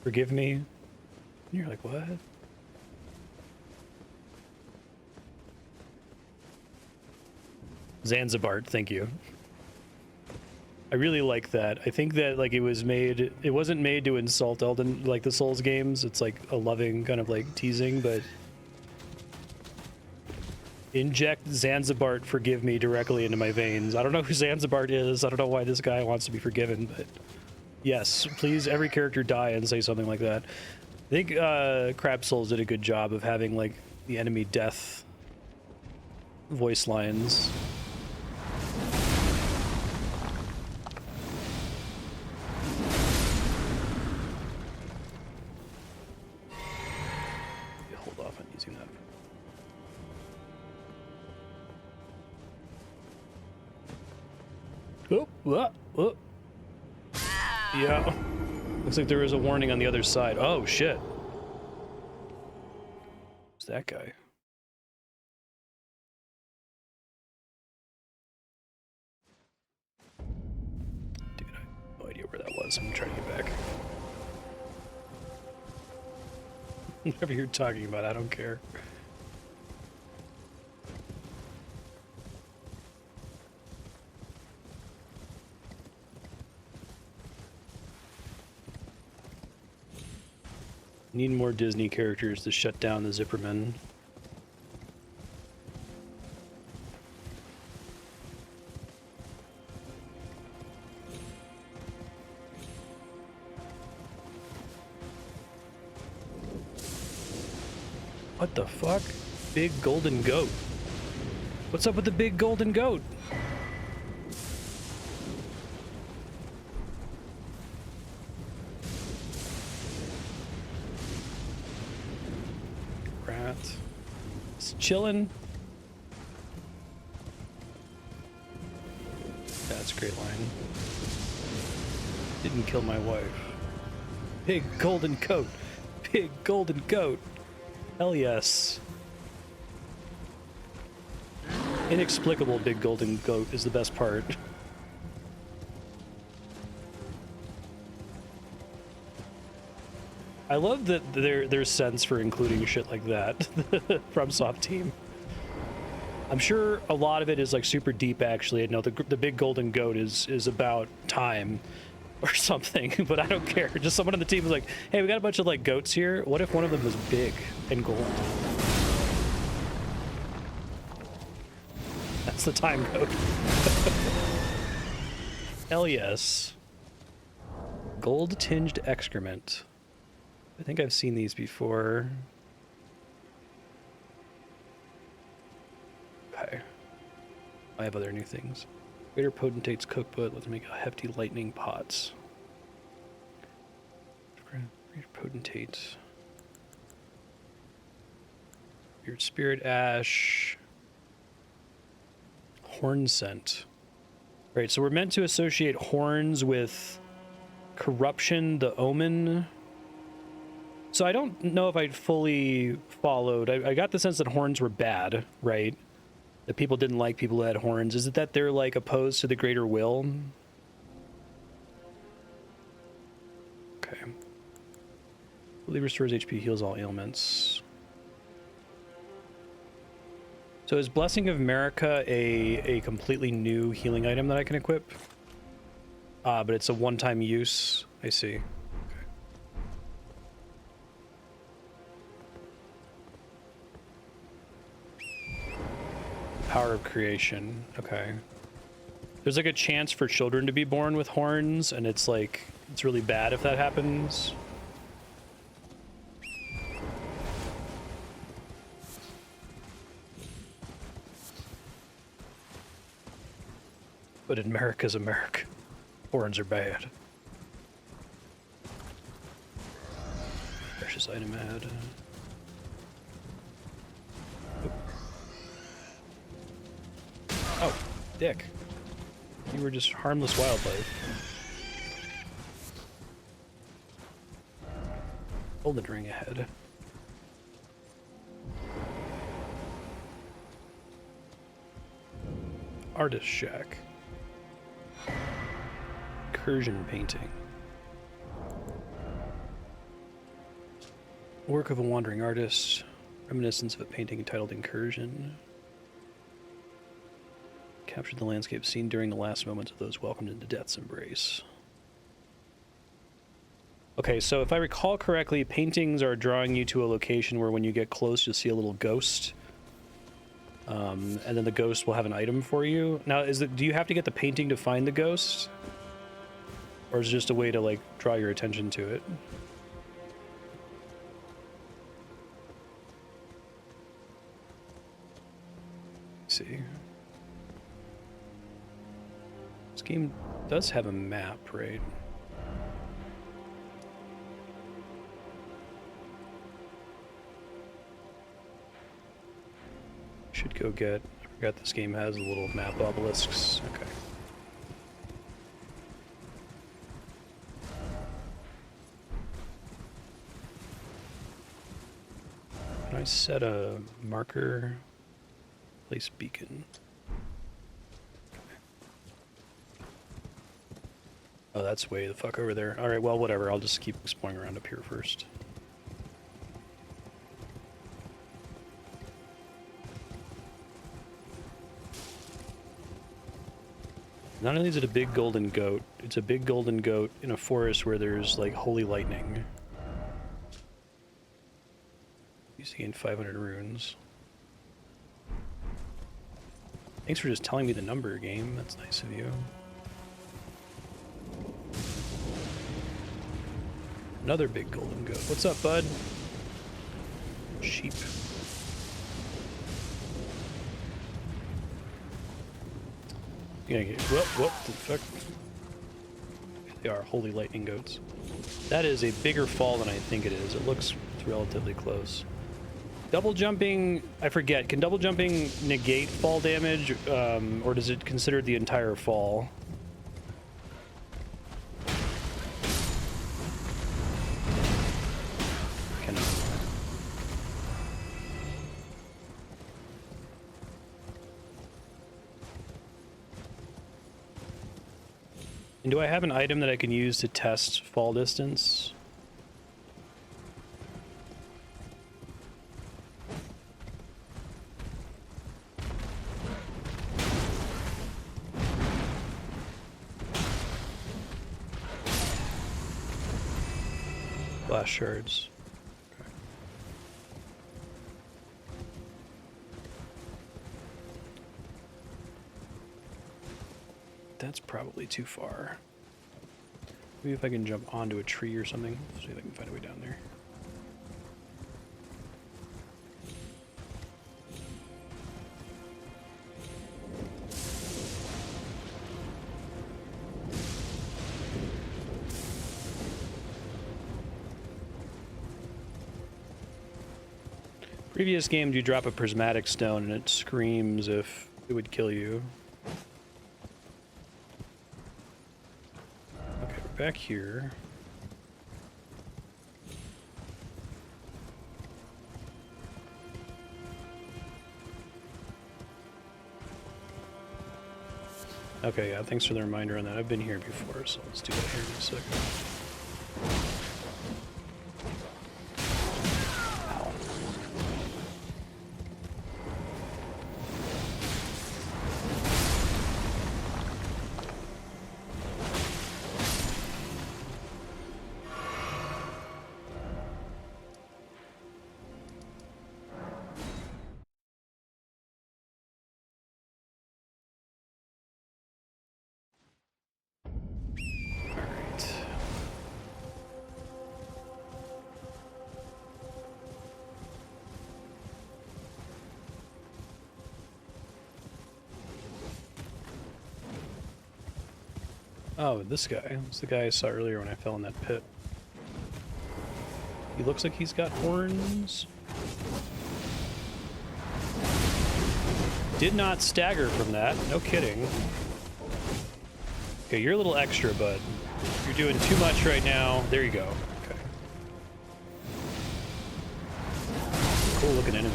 Forgive me? And you're like, what? Zanzibar, thank you. I really like that. I think that like it wasn't made to insult Elden, like the Souls games. It's like a loving kind of like teasing, but inject Zanzibar, forgive me, directly into my veins. I don't know who Zanzibar is. I don't know why this guy wants to be forgiven, but yes, please, every character die and say something like that. I think Crab Souls did a good job of having like the enemy death voice lines. Hold off on using that. Oh, oh, oh. Yeah. Looks like there was a warning on the other side. Oh, shit. Who's that guy? Dude, I have no idea where that was. I'm trying to get back. Whatever you're talking about, I don't care. Need more Disney characters to shut down the Zippermen. What the fuck? Big golden goat. What's up with the big golden goat? Rat. It's chillin'. That's a great line. Didn't kill my wife. Big golden goat. Big golden goat. Hell yes. Inexplicable big golden goat is the best part. I love that there's sense for including shit like that from Soft Team. I'm sure a lot of it is like super deep actually. I know the big golden goat is about time or something, but I don't care. Just someone on the team was like, hey, we got a bunch of like goats here. What if one of them was big and gold? That's the time goat. Hell yes. Gold tinged excrement. I think I've seen these before. Okay. I have other new things. Greater Potentate's cookbook. Let's make a hefty lightning pots. Greater Potentate. Weird Spirit Ash. Hornsent. Right, so we're meant to associate horns with corruption, the omen. So I don't know if I fully followed. I got the sense that horns were bad, right? That people didn't like people who had horns. Is it that they're like opposed to the greater will? Okay. Fully restores HP, heals all ailments. So is Blessing of America a completely new healing item that I can equip? But it's a one-time use. I see. Power of creation. Okay. There's like a chance for children to be born with horns, and it's like, it's really bad if that happens. But in America's America, horns are bad. Precious item add. Oh, dick. You were just harmless wildlife. Elden Ring ahead. Artist Shack. Incursion painting. Work of a wandering artist. Reminiscence of a painting entitled Incursion. Captured the landscape scene during the last moments of those welcomed into death's embrace. Okay, so if I recall correctly, paintings are drawing you to a location where when you get close, you'll see a little ghost. And then the ghost will have an item for you. Now, do you have to get the painting to find the ghost? Or is it just a way to, like, draw your attention to it? Let's see. This game does have a map, right? Should go get... I forgot this game has little map obelisks. Okay. I set a marker? Place beacon. Oh, that's way the fuck over there. Alright, well, whatever. I'll just keep exploring around up here first. Not only is it a big golden goat, it's a big golden goat in a forest where there's, like, holy lightning. You gain 500 runes. Thanks for just telling me the number, game. That's nice of you. Another big golden goat. What's up, bud? Sheep. Yeah, what the fuck? They are holy lightning goats. That is a bigger fall than I think it is. It looks relatively close. Double jumping, I forget. Can double jumping negate fall damage, or does it consider the entire fall? And do I have an item that I can use to test fall distance? Glass shards. Okay. That's probably too far. Maybe if I can jump onto a tree or something. See if I can find a way down there. Previous game, you drop a prismatic stone and it screams if it would kill you. Okay, we're back here. Okay, yeah, thanks for the reminder on that. I've been here before, so let's do that here in a second. Oh, this guy. It's the guy I saw earlier when I fell in that pit. He looks like he's got horns. Did not stagger from that. No kidding. Okay, you're a little extra, bud. You're doing too much right now. There you go. Okay. Cool looking enemy.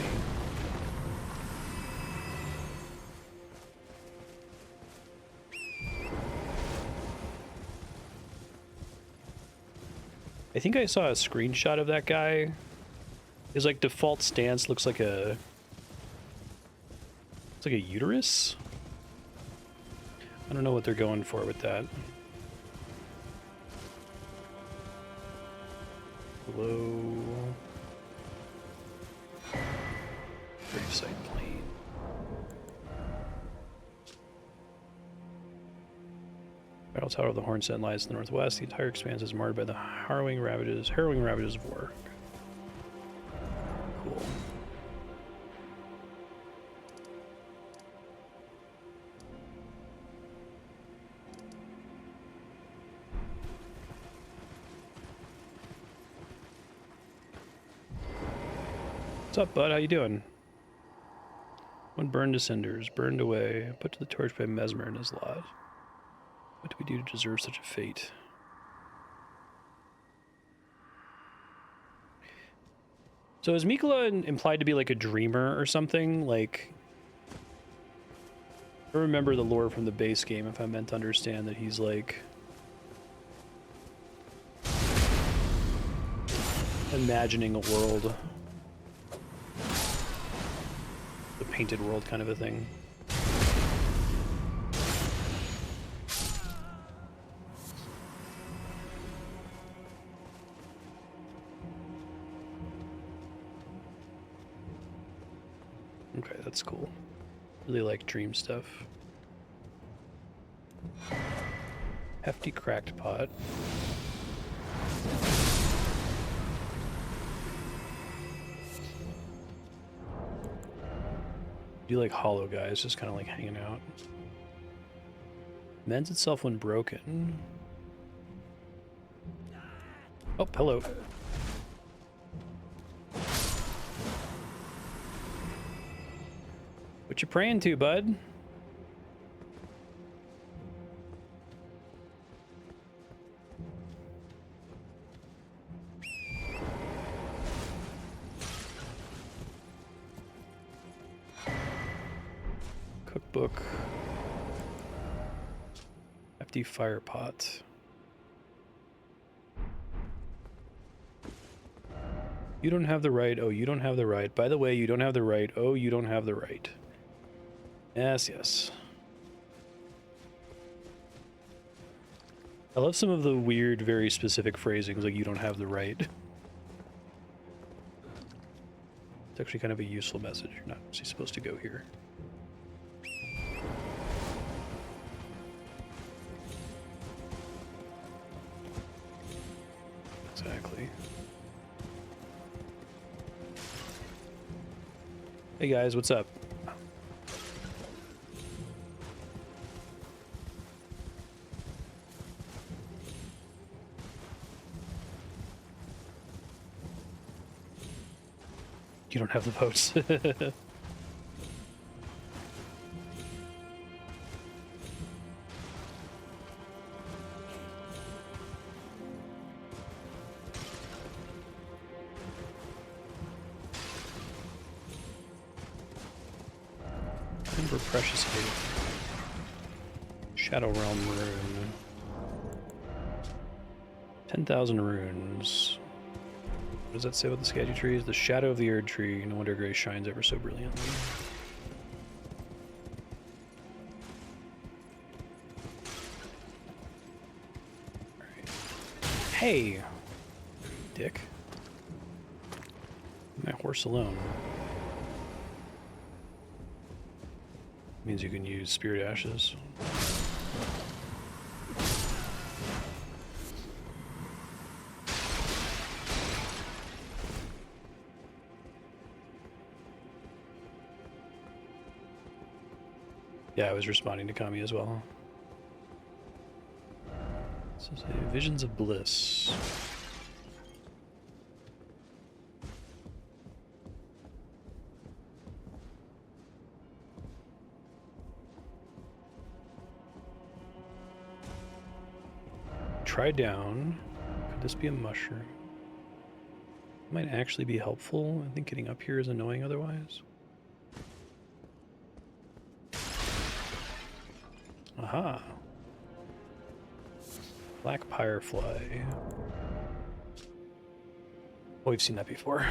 I think I saw a screenshot of that guy. His like default stance looks like a... It's like a uterus? I don't know what they're going for with that. Hello. Gravesite Plain. Battle Tower of the Hornsent lies in the northwest. The entire expanse is marred by the harrowing ravages of war. Cool. What's up, bud? How you doing? One burned to cinders, burned away, put to the torch by Mesmer and his lot. What do we do to deserve such a fate? So is Mikola implied to be like a dreamer or something? Like, I remember the lore from the base game if I meant to understand that he's like imagining a world. The painted world kind of a thing. Okay, that's cool. Really like dream stuff. Hefty cracked pot. Do you like hollow guys, just kind of like hanging out. Mends itself when broken. Oh, hello. What you praying to, bud? Cookbook. Hefty fire pot. You don't have the right. Oh, you don't have the right. By the way, you don't have the right. Oh, you don't have the right. Yes, yes. I love some of the weird, very specific phrasings, like you don't have the right. It's actually kind of a useful message. You're not actually supposed to go here. Exactly. Hey guys, what's up? You don't have the votes. For precious faith. Shadow Realm rune. 10,000 runes. What does that say about the Scadu trees? The shadow of the Erdtree. No wonder Gray shines ever so brilliantly. Right. Hey! Dick. Leave my horse alone. Means you can use spirit ashes. Yeah, I was responding to Kami as well. This is a Visions of Bliss. Try down. Could this be a mushroom? Might actually be helpful. I think getting up here is annoying otherwise. Aha. Black Firefly. Oh, we've seen that before.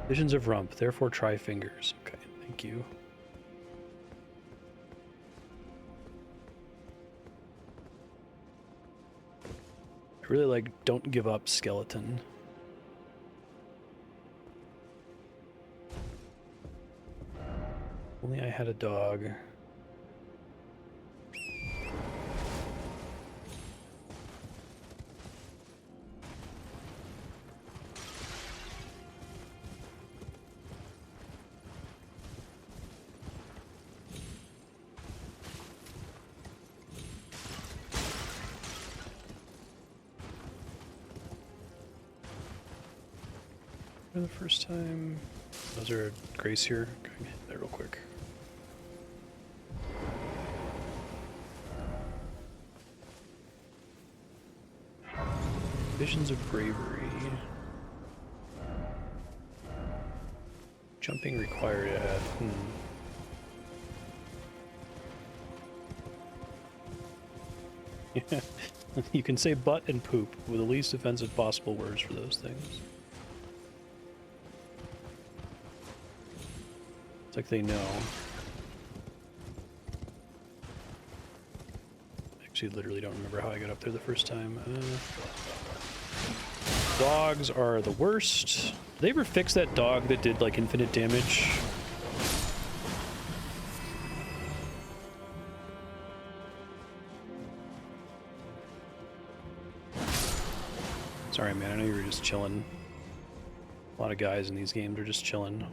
Visions of Rump, therefore try fingers. Okay, thank you. I really like Don't Give Up Skeleton. Only I had a dog. For the first time. Was there a grace here? Can I hit that real quick? Visions of Bravery. Jumping required ahead. Yeah. You can say butt and poop with the least offensive possible words for those things. It's like they know. Actually, literally don't remember how I got up there the first time. Dogs are the worst. Did they ever fix that dog that did like infinite damage? Sorry, man. I know you were just chilling. A lot of guys in these games are just chilling.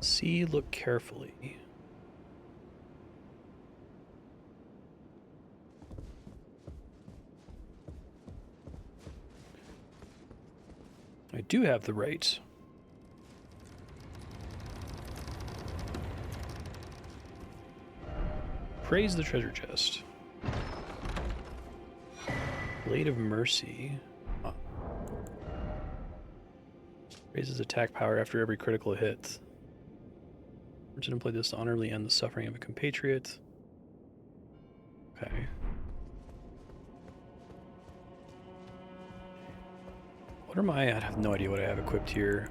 See, look carefully. I do have the right. Praise the treasure chest. Blade of Mercy. Huh. Raises attack power after every critical hit. Merchant employed this to honorably end the suffering of a compatriot. Okay. What are my... I have no idea what I have equipped here.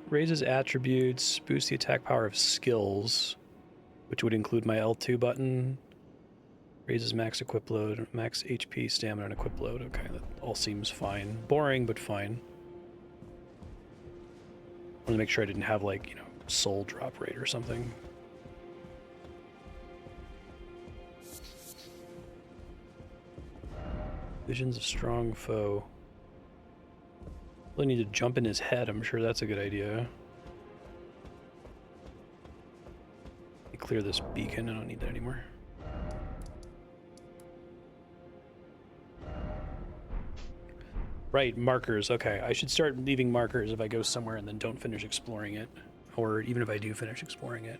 Raises attributes, boosts the attack power of skills, which would include my L2 button. Raises max equip load, max HP, stamina, and equip load. Okay, that all seems fine. Boring, but fine. I wanted to make sure I didn't have, like, you know, soul drop rate or something. Visions of strong foe. I need to jump in his head. I'm sure that's a good idea. Let me clear this beacon. I don't need that anymore. Right, markers. Okay, I should start leaving markers if I go somewhere and then don't finish exploring it. Or even if I do finish exploring it.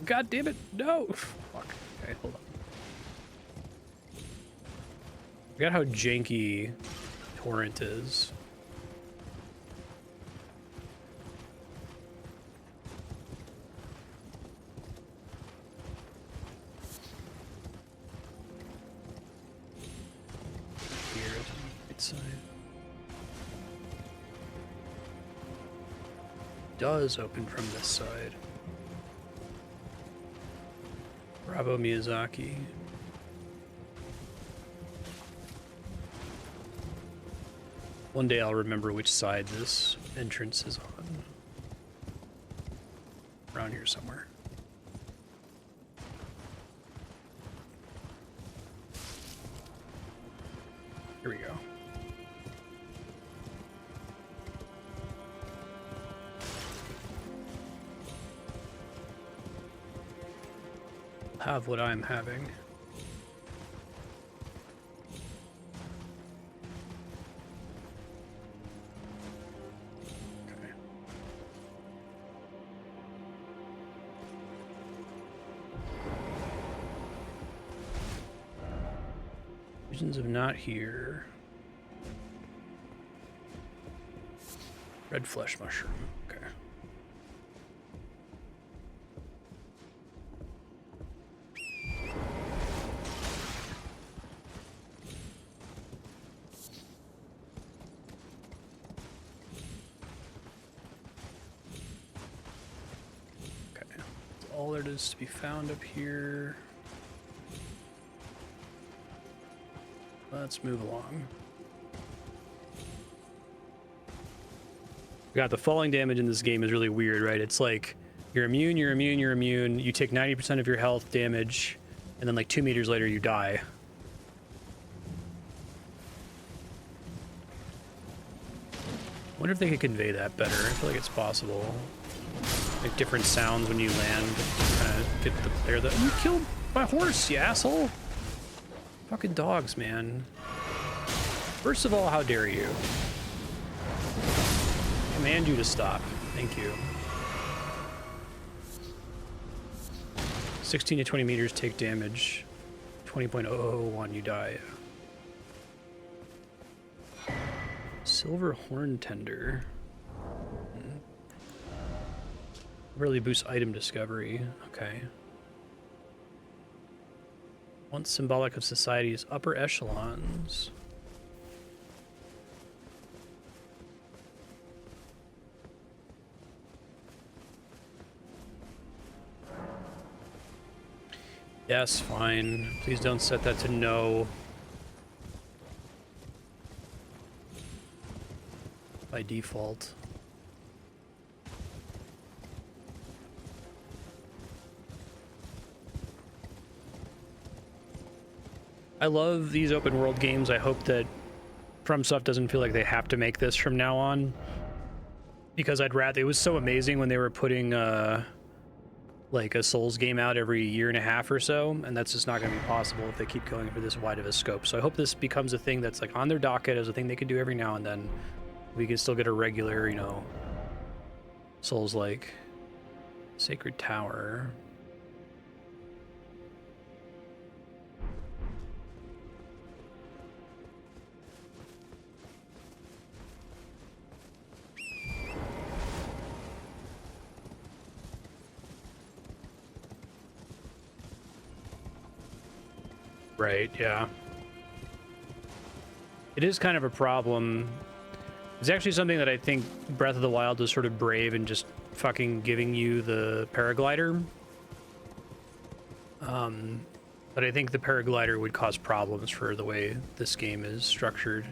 God damn it, no! Fuck. Okay, hold on. I forgot how janky Torrent is. Here, to the right side. Does open from this side. Bravo, Miyazaki. One day I'll remember which side this entrance is on. Around here somewhere. Here we go. Have what I'm having. Okay. Visions of not here. Red flesh mushroom. Okay. All there is to be found up here. Let's move along. God, the falling damage in this game is really weird, right? It's like you're immune, you're immune, you're immune. You take 90% of your health damage, and then like 2 meters later you die. wonder if they could convey that better. I feel like it's possible. Like different sounds when you land, kind of get the player that you killed my horse, you asshole. Fucking dogs, man. First of all, how dare you? I command you to stop. Thank you. 16 to 20 meters take damage. 20.001 you die. Silver Horn Tender. Really boosts item discovery. Okay. Once symbolic of society's upper echelons. Yes, fine. Please don't set that to no. By default. I love these open world games. I hope that FromSoft doesn't feel like they have to make this from now on. Because I'd rather, it was so amazing when they were putting like a Souls game out every year and a half or so, and that's just not going to be possible if they keep going for this wide of a scope. So I hope this becomes a thing that's like on their docket as a thing they can do every now and then. We can still get a regular, you know, Souls like Sacred Tower. Right, yeah. It is kind of a problem. It's actually something that I think Breath of the Wild is sort of brave in just fucking giving you the paraglider. But I think the paraglider would cause problems for the way this game is structured.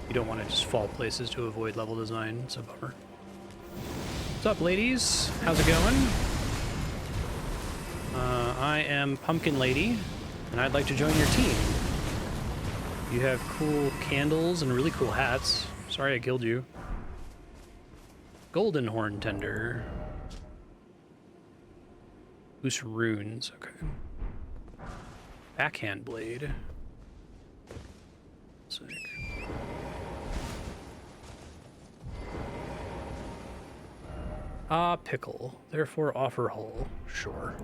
You don't want to just fall places to avoid level design. It's a bummer. What's up, ladies? How's it going? I am Pumpkin Lady, and I'd like to join your team. You have cool candles and really cool hats. Sorry I killed you. Golden Horn Tender. Loose runes, okay. Backhand blade. Sick. Ah, pickle. Therefore offer hull. Sure.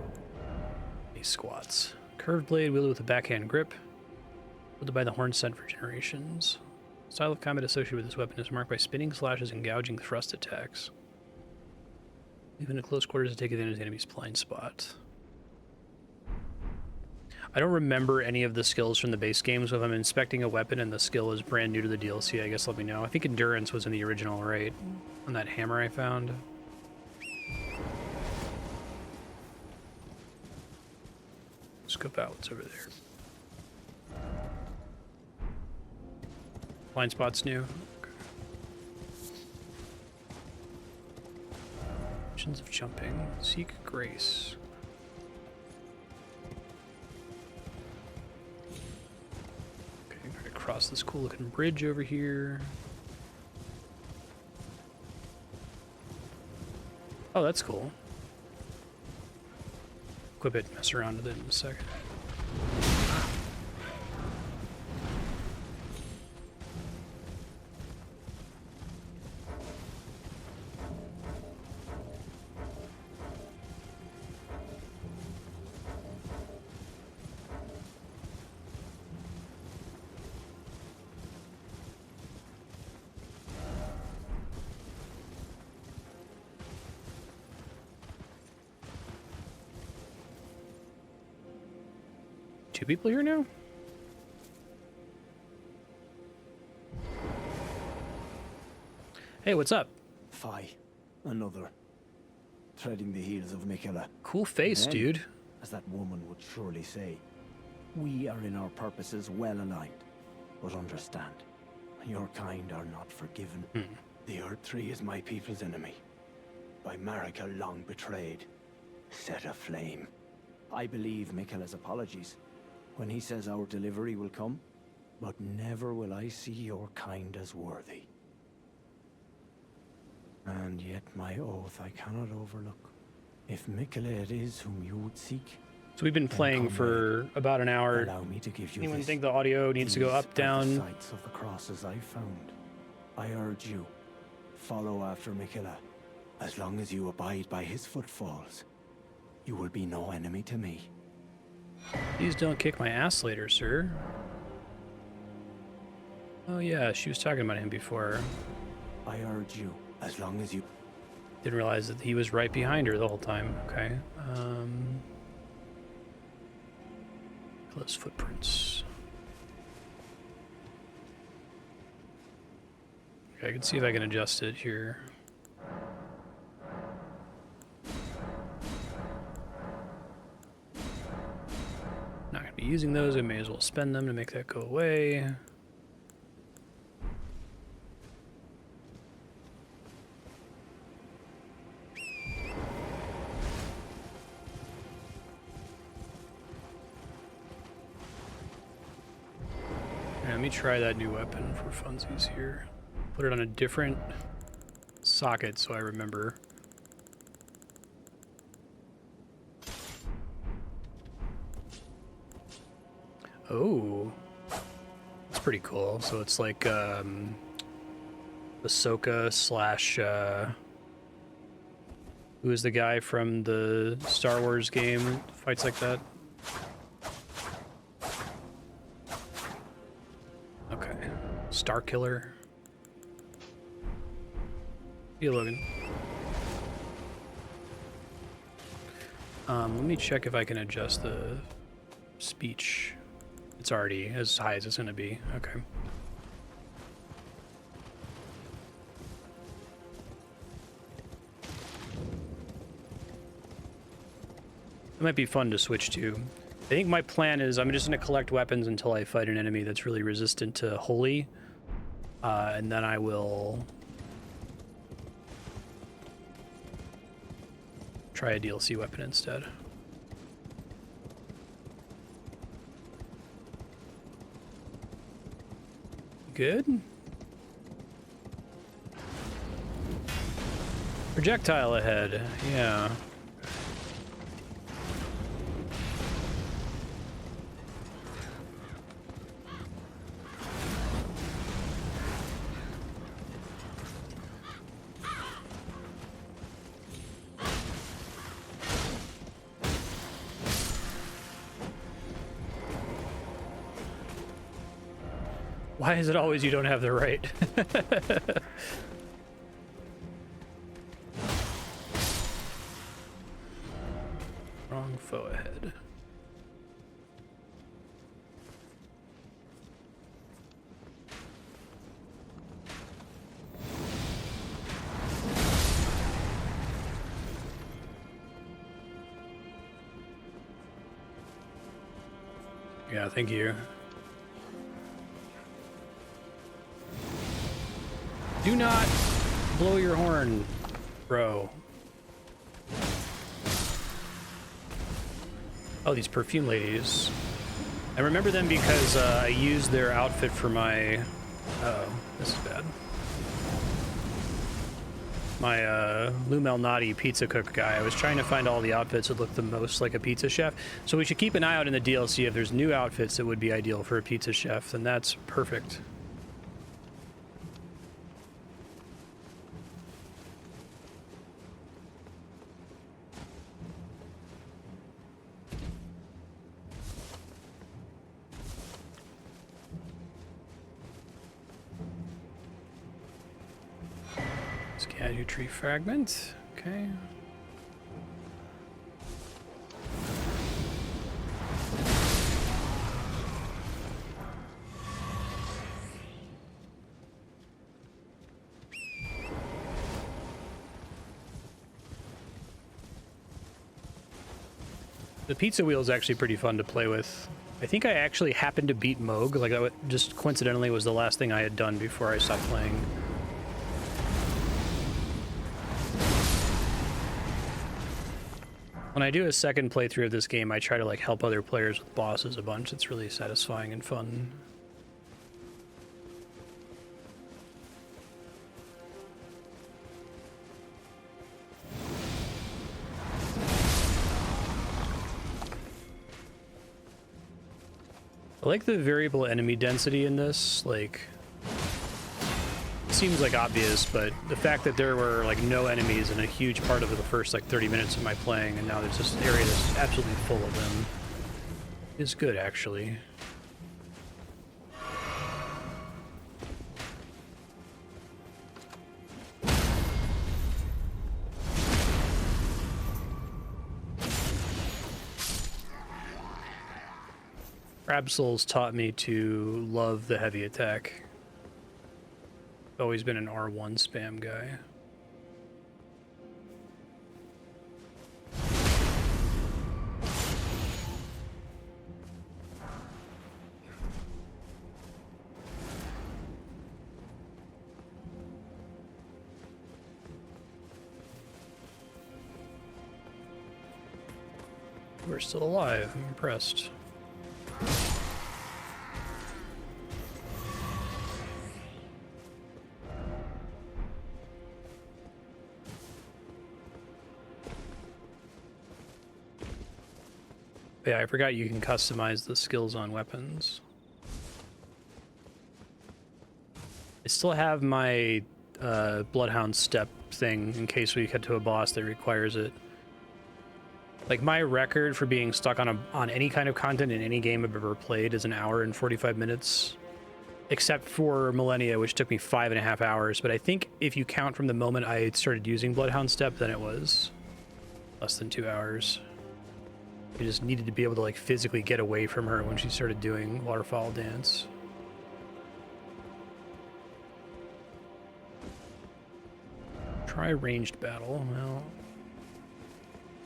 These squats. Curved blade wielded with a backhand grip. Wielded by the Hornsent for generations. Style of combat associated with this weapon is marked by spinning slashes and gouging thrust attacks. Even at close quarters to take advantage of the enemy's blind spot. I don't remember any of the skills from the base game, so if I'm inspecting a weapon and the skill is brand new to the DLC, I guess let me know. I think Endurance was in the original, right? On that hammer I found. Scope out what's over there. Blind spot's new. Okay. Missions of jumping. Seek grace. Okay, I'm gonna cross this cool looking bridge over here. Oh, that's cool. Equip it, mess around with it in a second. Two people here now? Hey, what's up? Fie, another. Treading the heels of Miquella. Cool face, Then, dude. as that woman would surely say, we are in our purposes well aligned. But understand, your kind are not forgiven. The Erdtree is my people's enemy. By Marika long betrayed. Set aflame. I believe Miquella's apologies when he says our delivery will come, but never will I see your kind as worthy. And yet my oath I cannot overlook. If Miquella it is whom you would seek, So we've been playing for about an hour. allow me to give you Anyone this. think the audio needs to go These up, are down? the sights of the crosses I found. I urge you, follow after Miquella. As long as you abide by his footfalls, you will be no enemy to me. Please don't kick my ass later, sir. Oh yeah, she was talking about him before. I urge you, as long as you... Didn't realize that he was right behind her the whole time. Okay. Close footprints. Okay, I can see if I can adjust it here. Not gonna be using those. I may as well spend them to make that go away. Let me try that new weapon for funsies here. Put it on a different socket so I remember. Oh, that's pretty cool. So it's like Ahsoka slash who is the guy from the Star Wars game? Fights like that. Okay, Star Killer. Yeah, Logan. Let me check if I can adjust the speech. It's already as high as it's going to be. Okay. It might be fun to switch to. I think my plan is I'm just going to collect weapons until I fight an enemy that's really resistant to Holy. And then I will try a DLC weapon instead. Good. Projectile ahead, yeah. Why is it always you don't have the right? Wrong foe ahead. Yeah, thank you. Do not blow your horn, bro. Oh, these perfume ladies. I remember them because I used their outfit for my... Uh-oh, this is bad. My Lumel Naughty pizza cook guy. I was trying to find all the outfits that look the most like a pizza chef. So we should keep an eye out in the DLC if there's new outfits that would be ideal for a pizza chef, then that's perfect. Scadu tree fragment, okay. The pizza wheel is actually pretty fun to play with. I think I actually happened to beat Moog, like that just coincidentally was the last thing I had done before I stopped playing. When I do a second playthrough of this game, I try to like help other players with bosses a bunch. It's really satisfying and fun. like the variable enemy density in this. Like, it seems like obvious, but the fact that there were like no enemies in a huge part of the first like 30 minutes of my playing, and now there's this area that's absolutely full of them, is good actually. Crabsoul's taught me to love the heavy attack. Always been an R1 spam guy. We're still alive. I'm impressed. Yeah, I forgot you can customize the skills on weapons. I still have my Bloodhound step thing in case we get to a boss that requires it. Like, my record for being stuck on any kind of content in any game I've ever played is 1 hour and 45 minutes. Except for Millennia, which took me 5.5 hours. But I think if you count from the moment I started using Bloodhound Step, then it was less than 2 hours. I just needed to be able to like physically get away from her when she started doing waterfowl dance. Try ranged battle. Well,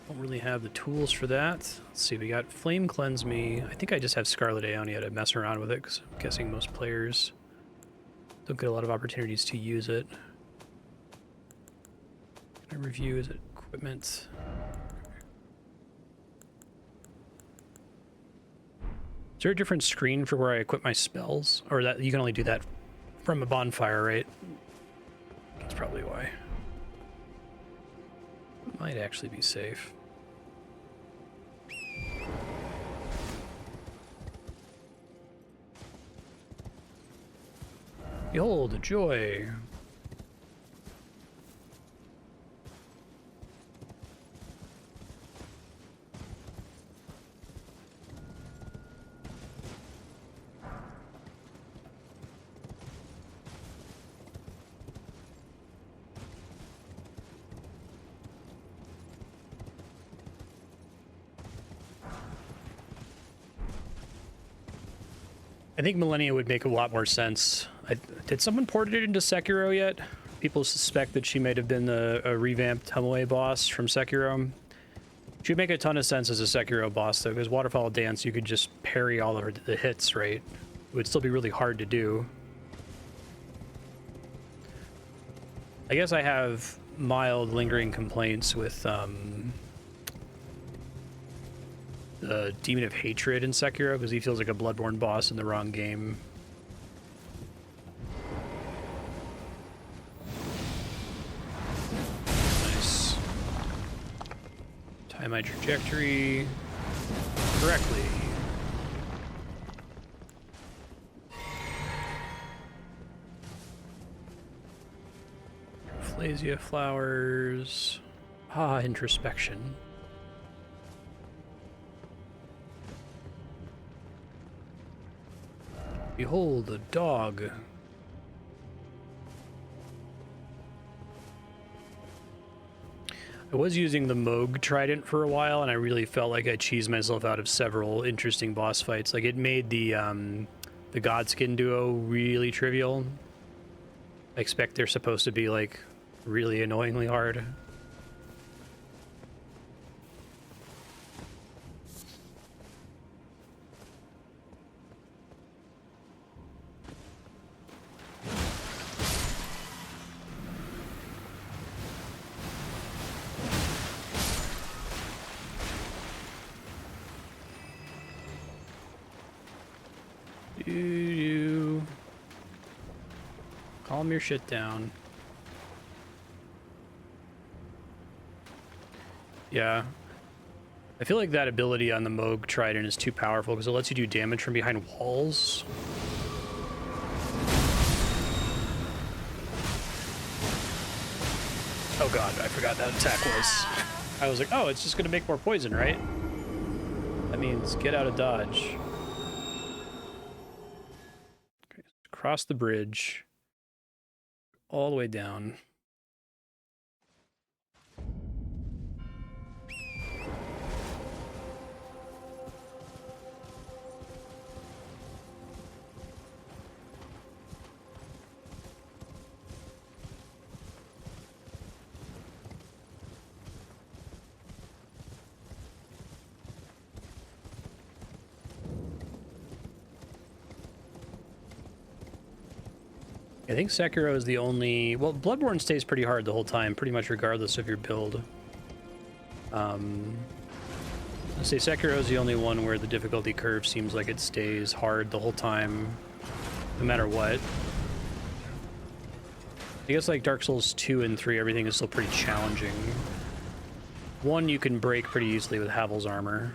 don't really have the tools for that. Let's see, we got Flame Cleanse Me. I think I just have Scarlet Aeonia to mess around with it, because I'm guessing most players don't get a lot of opportunities to use it. Can I review? Is it equipment? Is there a different screen for where I equip my spells? Or that you can only do that from a bonfire, right? That's probably why. Might actually be safe. Behold, joy. I think Millennia would make a lot more sense. Did someone port it into Sekiro yet? People suspect that she might have been a revamped Tomoe boss from Sekiro. She would make a ton of sense as a Sekiro boss, though, because Waterfall Dance, you could just parry all of the hits, right? It would still be really hard to do. I guess I have mild lingering complaints with the Demon of Hatred in Sekiro, because he feels like a Bloodborne boss in the wrong game. Nice. Time my trajectory correctly. Flasia flowers. Ah, introspection. Behold, a dog. I was using the Moog Trident for a while, and I really felt like I cheesed myself out of several interesting boss fights. Like, it made the Godskin duo really trivial. I expect they're supposed to be, like, really annoyingly hard. Calm your shit down. Yeah. I feel like that ability on the Moog Trident is too powerful because it lets you do damage from behind walls. Oh god, I forgot that attack was. I was like, oh, it's just gonna make more poison, right? That means get out of dodge. Okay, cross the bridge. All the way down. I think Sekiro is the only... Well, Bloodborne stays pretty hard the whole time, pretty much regardless of your build. I'd say Sekiro is the only one where the difficulty curve seems like it stays hard the whole time, no matter what. I guess like Dark Souls 2 and 3, everything is still pretty challenging. 1 you can break pretty easily with Havel's armor.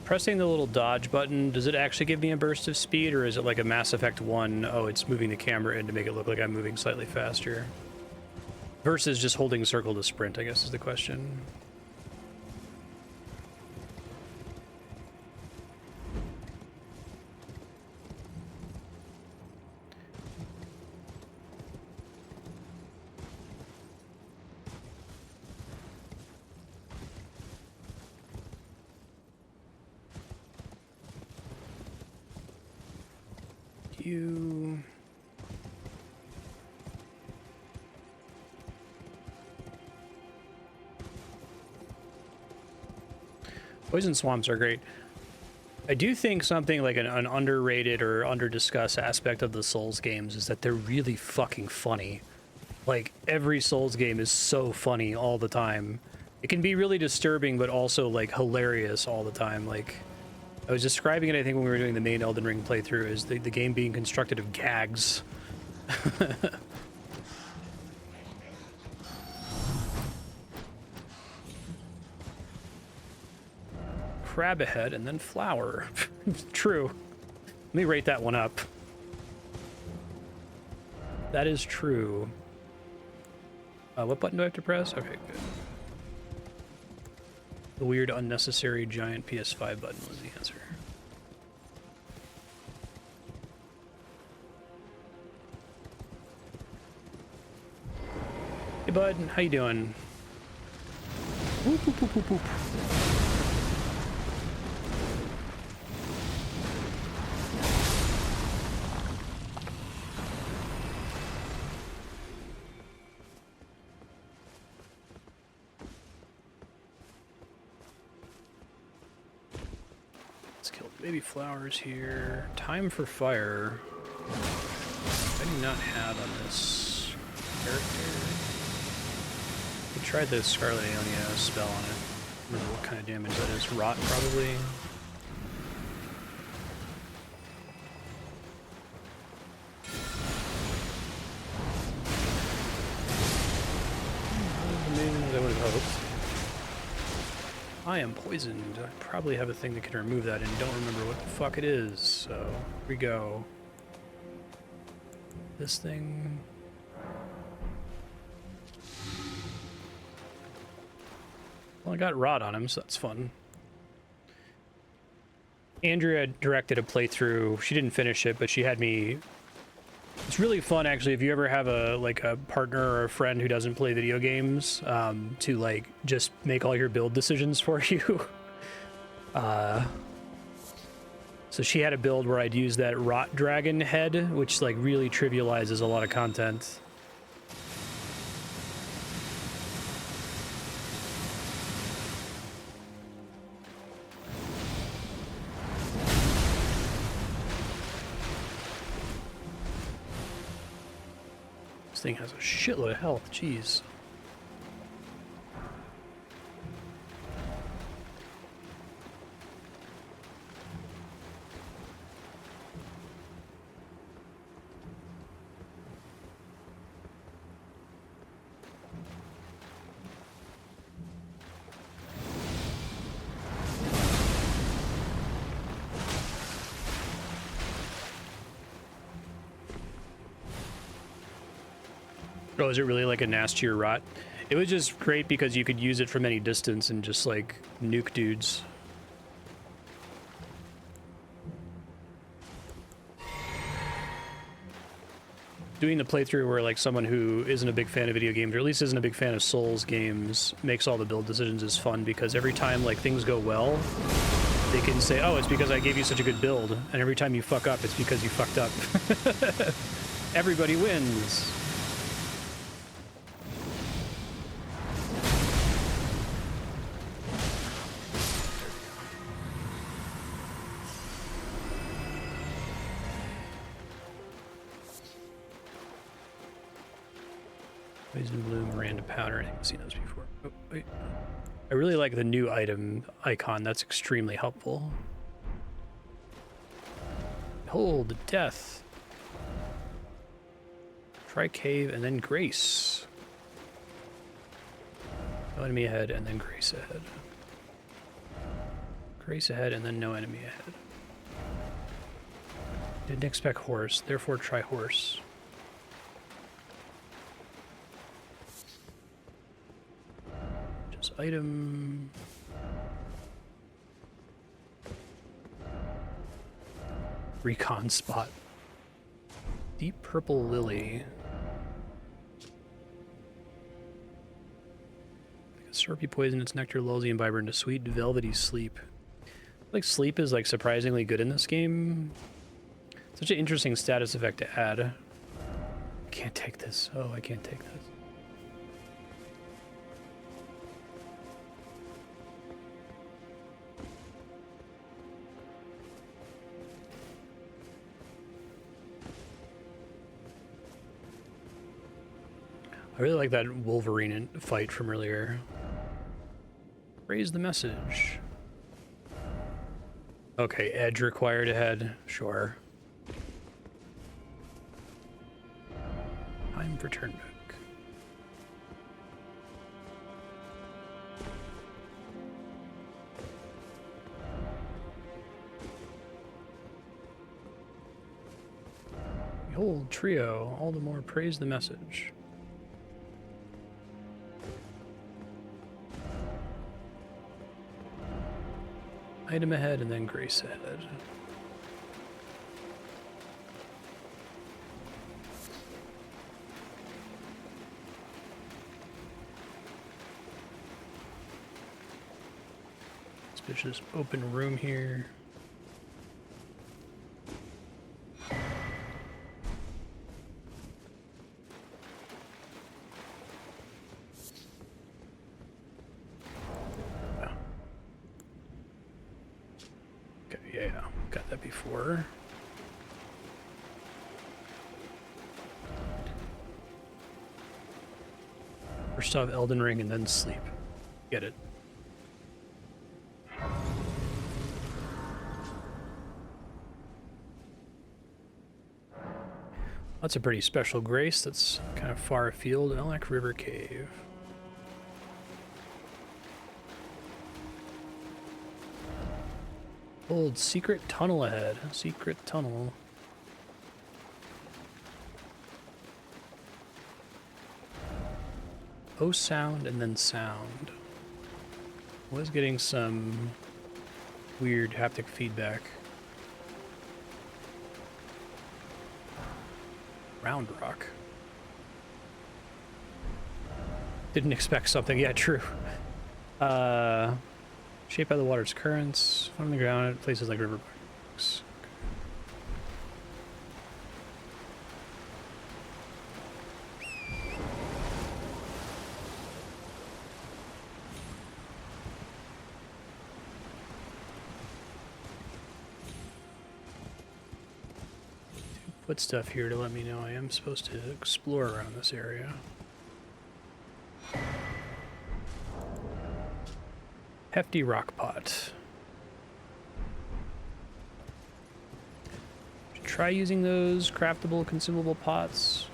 Pressing the little dodge button, does it actually give me a burst of speed, or is it like a Mass Effect 1, oh, it's moving the camera in to make it look like I'm moving slightly faster? Versus just holding circle to sprint, I guess is the question. Poison swamps are great. I do think something like an underrated or under-discussed aspect of the Souls games is that they're really fucking funny. Like, every Souls game is so funny all the time. It can be really disturbing, but also, like, hilarious all the time. Like, I was describing it, I think, when we were doing the main Elden Ring playthrough, as the game being constructed of gags. Crab ahead and then flower. True. Let me rate that one up. That is true. What button do I have to press? Okay, good. The weird, unnecessary giant PS5 button was the answer. Hey, bud. How you doing? Whoop, whoop, whoop, whoop, whoop. Baby flowers here. Time for fire. I do not have on this character. I tried the Scarlet Aeonia spell on it. I don't remember what kind of damage that is. Rot, probably. As amazing as I would have hoped. I am poisoned. I probably have a thing that can remove that and don't remember what the fuck it is, so here we go. This thing... Well, I got rot on him, so that's fun. Andrea directed a playthrough. She didn't finish it, but she had me... It's really fun, actually, if you ever have a partner or a friend who doesn't play video games, to, like, just make all your build decisions for you. So she had a build where I'd use that Rot Dragon head, which, like, really trivializes a lot of content. thing has a shitload of health, jeez. Oh, is it really like a nastier rot? It was just great because you could use it from any distance and just like nuke dudes. Doing the playthrough where like someone who isn't a big fan of video games, or at least isn't a big fan of Souls games, makes all the build decisions is fun because every time like things go well, they can say, oh, it's because I gave you such a good build. And every time you fuck up, it's because you fucked up. Everybody wins. Poison Bloom, Random Powder. I haven't seen those before. Oh, wait. I really like the new item icon. That's extremely helpful. Behold, death. Try cave and then grace. No enemy ahead and then grace ahead. Grace ahead and then no enemy ahead. Didn't expect horse, therefore try horse. Item. Recon spot. Deep purple lily. Like a syrupy poison, its nectar lulls the imbiber into sweet, velvety sleep. Like sleep is like surprisingly good in this game. Such an interesting status effect to add. I can't take this. Oh, I can't take this. I really like that Wolverine fight from earlier. Raise the message. Okay, edge required ahead. Sure. Time for turn back. Behold, trio, all the more praise the message. Item ahead and then grace ahead. Suspicious open room here. First off, Elden Ring and then sleep. Get it. That's a pretty special grace that's kind of far afield. Ellac River Cave. Old secret tunnel ahead. Secret tunnel. Oh, sound and then sound. Was getting some weird haptic feedback. Round rock. Didn't expect something. Yeah, true. Shaped by the water's currents, on the ground at places like river banks. put stuff here to let me know I am supposed to explore around this area. Hefty rock pot. Should try using those craftable consumable pots.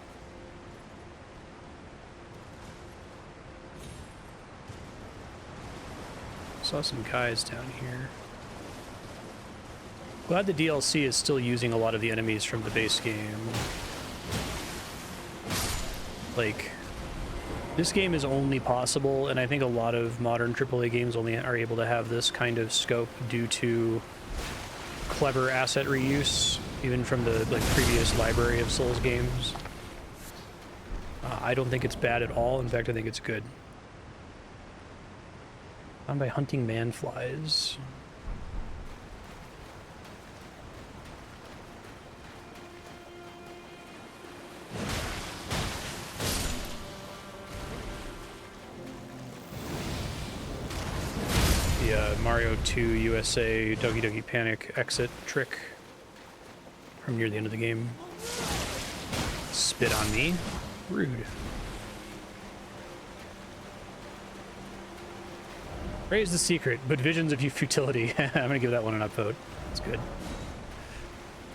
Saw some guys down here. Glad the DLC is still using a lot of the enemies from the base game. Like, this game is only possible, and I think a lot of modern AAA games only are able to have this kind of scope due to clever asset reuse, even from the previous library of Souls games. I don't think it's bad at all. In fact, I think it's good. Found by hunting manflies. The Mario 2 USA Doggy Doggy Panic exit trick from near the end of the game. Spit on me. Rude. Raise the secret, but visions of you futility. I'm gonna give that one an upvote. That's good.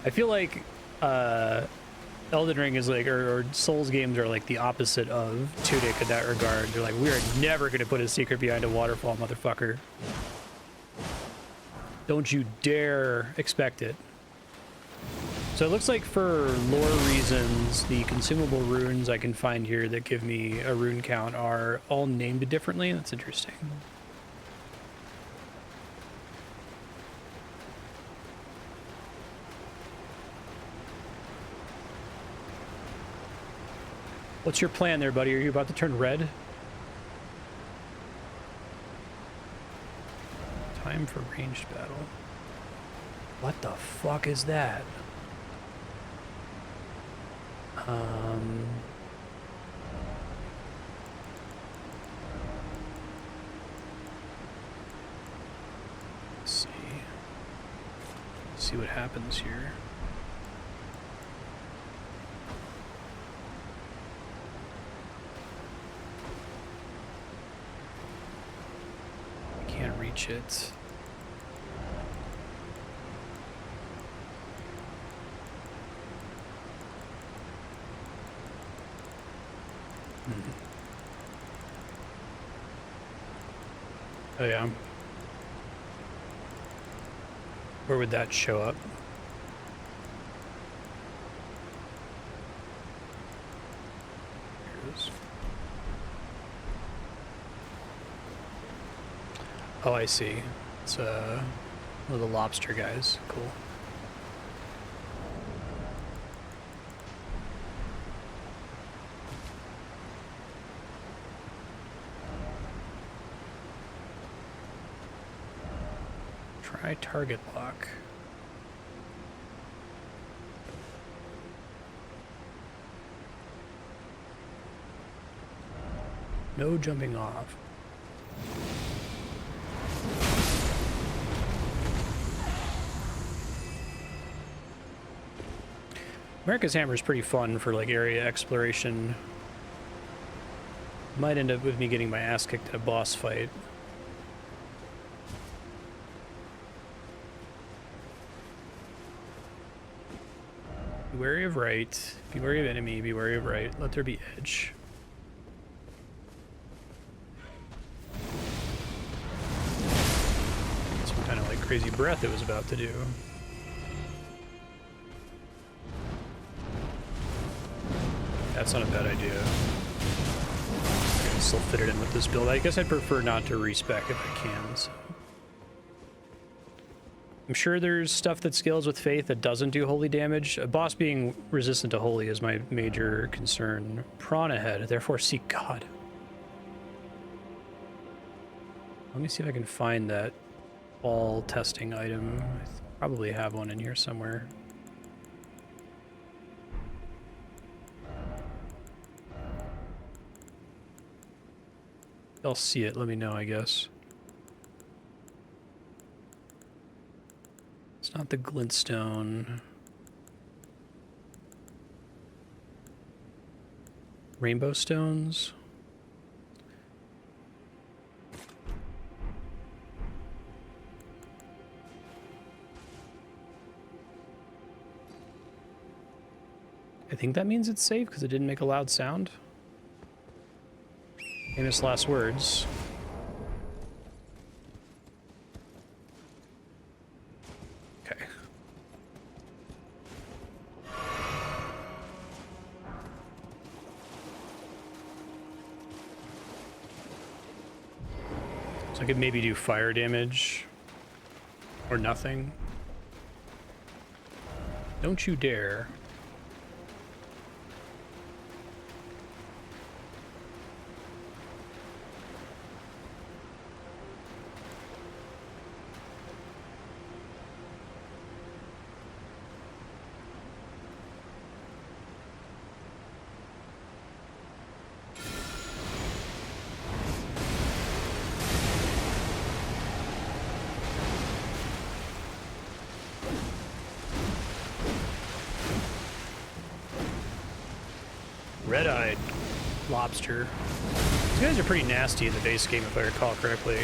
I feel like Elden Ring is like, or Souls games are like the opposite of Tunic in that regard. They're like, we are never gonna put a secret behind a waterfall, motherfucker. Don't you dare expect it. So it looks like for lore reasons, the consumable runes I can find here that give me a rune count are all named differently. That's interesting. What's your plan there, buddy? Are you about to turn red? Time for ranged battle. What the fuck is that? Let's see. See what happens here. Can't reach it. Oh yeah. Where would that show up? Here it is. Oh, I see. It's one of the lobster guys. Cool. Try target lock. No jumping off. America's Hammer is pretty fun for like area exploration. Might end up with me getting my ass kicked in a boss fight. Be wary of right, be wary of enemy, be wary of right, let there be edge. Some kind of like crazy breath it was about to do. That's not a bad idea. I can still fit it in with this build. I guess I'd prefer not to respec if I can. So. I'm sure there's stuff that scales with faith that doesn't do holy damage. A boss being resistant to holy is my major concern. Prawn ahead, therefore seek God. Let me see if I can find that ball testing item. I probably have one in here somewhere. I'll see it, let me know, I guess. It's not the glintstone. Rainbow stones. I think that means it's safe because it didn't make a loud sound. Famous last words. Okay. So I could maybe do fire damage or nothing. Don't you dare. Red-eyed lobster. These guys are pretty nasty in the base game, if I recall correctly.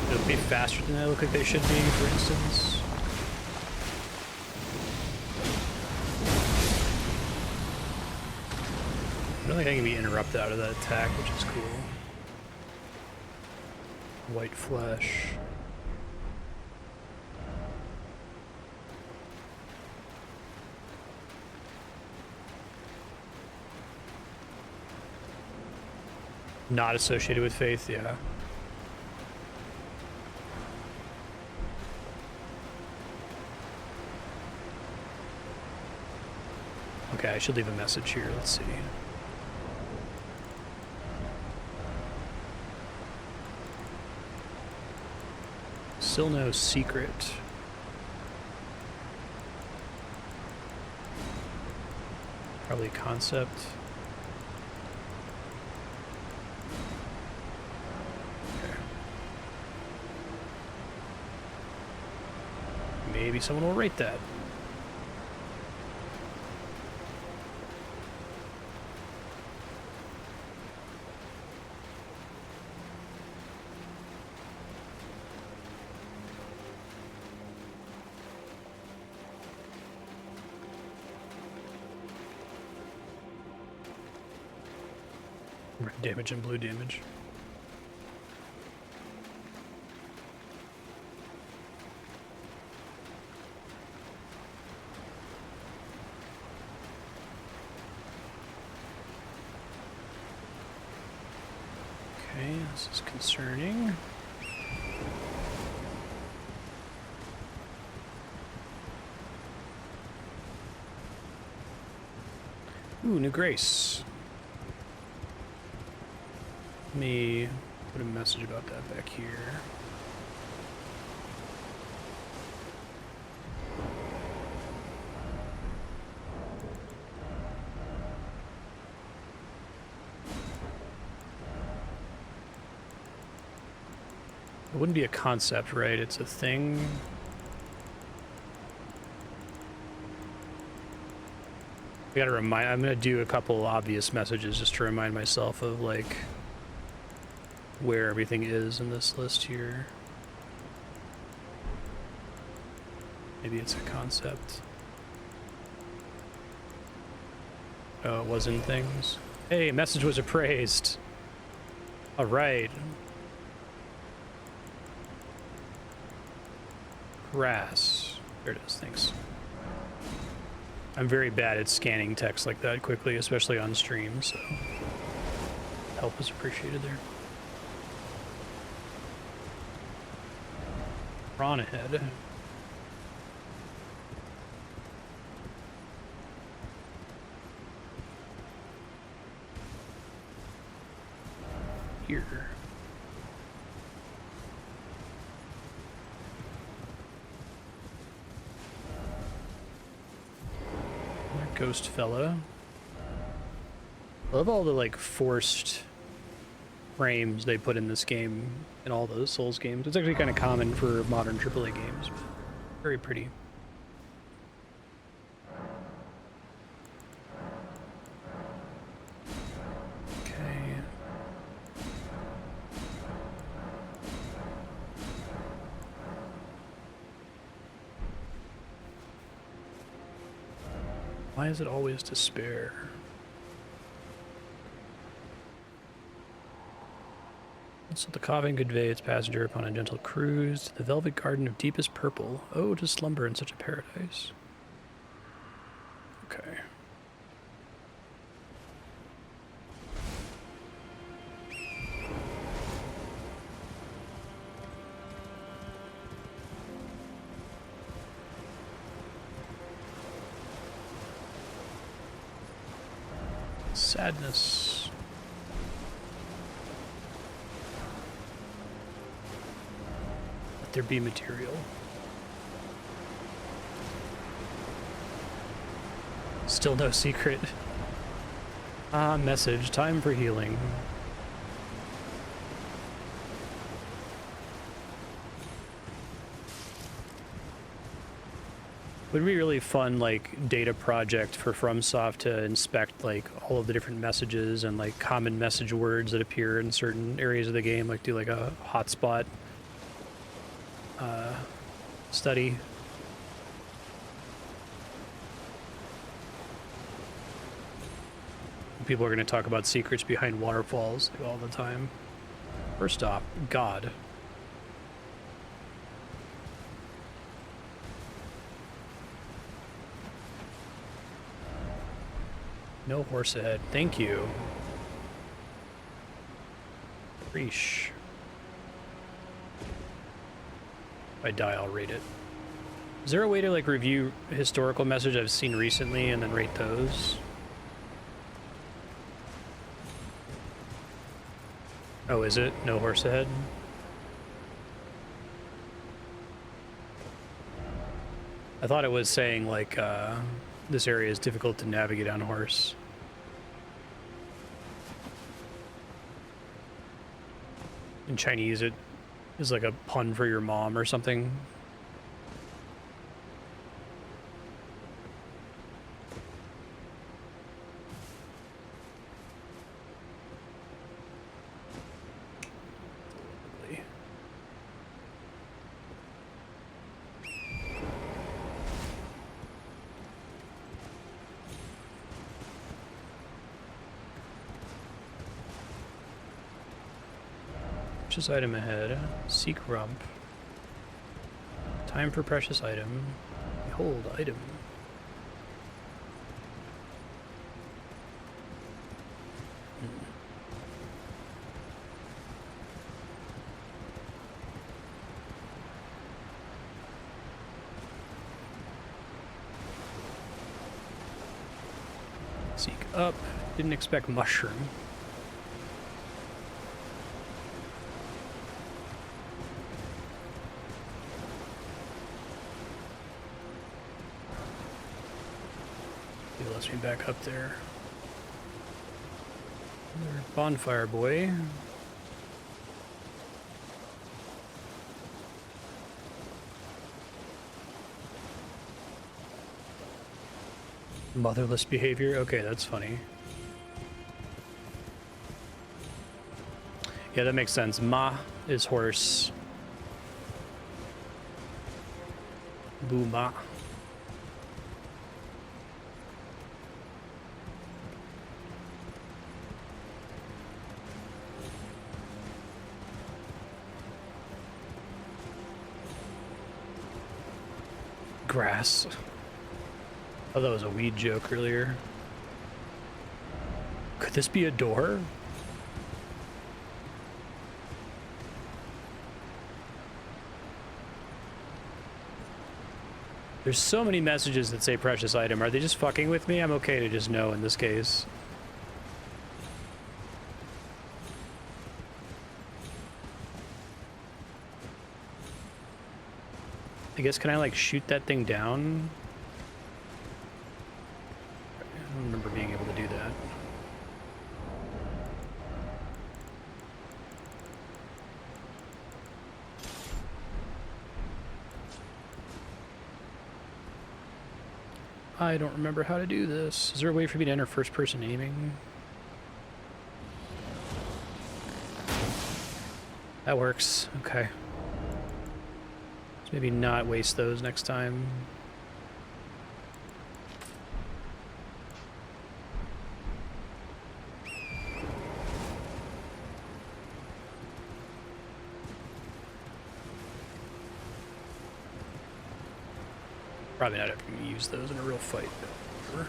They'll be faster than they look like they should be, for instance. I don't think I can be interrupted out of that attack, which is cool. White flesh. Not associated with faith, yeah. Okay, I should leave a message here. Let's see. Still no secret. Probably a concept. Maybe someone will rate that. Red damage and blue damage. This is concerning. Ooh, new grace. Let me put a message about that back here. It wouldn't be a concept, right? It's a thing. I gotta remind, I'm gonna do a couple obvious messages just to remind myself of like where everything is in this list here. Maybe it's a concept. Oh, it was in things. Hey, message was appraised. All right. Grass. There it is, thanks. I'm very bad at scanning text like that quickly, especially on stream, so help is appreciated there. Prawn ahead. Here. Ghost fella. I love all the like forced frames they put in this game in all those Souls games. It's actually kind of common for modern AAA games. Very pretty. Why is it always despair? So the coffin convey its passenger upon a gentle cruise to the velvet garden of deepest purple. Oh, to slumber in such a paradise. Okay. Sadness. Let there be material. Still no secret. Ah, message. Time for healing. Would be really fun, like, data project for FromSoft to inspect, like, all of the different messages and, like, common message words that appear in certain areas of the game, like do, like, a hotspot study. People are going to talk about secrets behind waterfalls all the time. First off, God. No horse ahead. Thank you. Reesh. If I die, I'll rate it. Is there a way to, like, review historical message I've seen recently and then rate those? Oh, is it? No horse ahead? I thought it was saying, like, this area is difficult to navigate on horse. In Chinese, it is like a pun for your mom or something. Precious item ahead. Seek rump. Time for precious item. Behold item. Seek up. Didn't expect mushroom. Me back up there. Another bonfire boy. Motherless behavior. Okay, that's funny. Yeah, that makes sense. Ma is horse. Buma. Grass. Oh, that was a weed joke earlier. Could this be a door? There's so many messages that say precious item. Are they just fucking with me? I'm okay to just know in this case. I guess, can I, like, shoot that thing down? I don't remember being able to do that. I don't remember how to do this. Is there a way for me to enter first-person aiming? That works. Okay. Maybe not waste those next time. Probably not ever going to use those in a real fight. But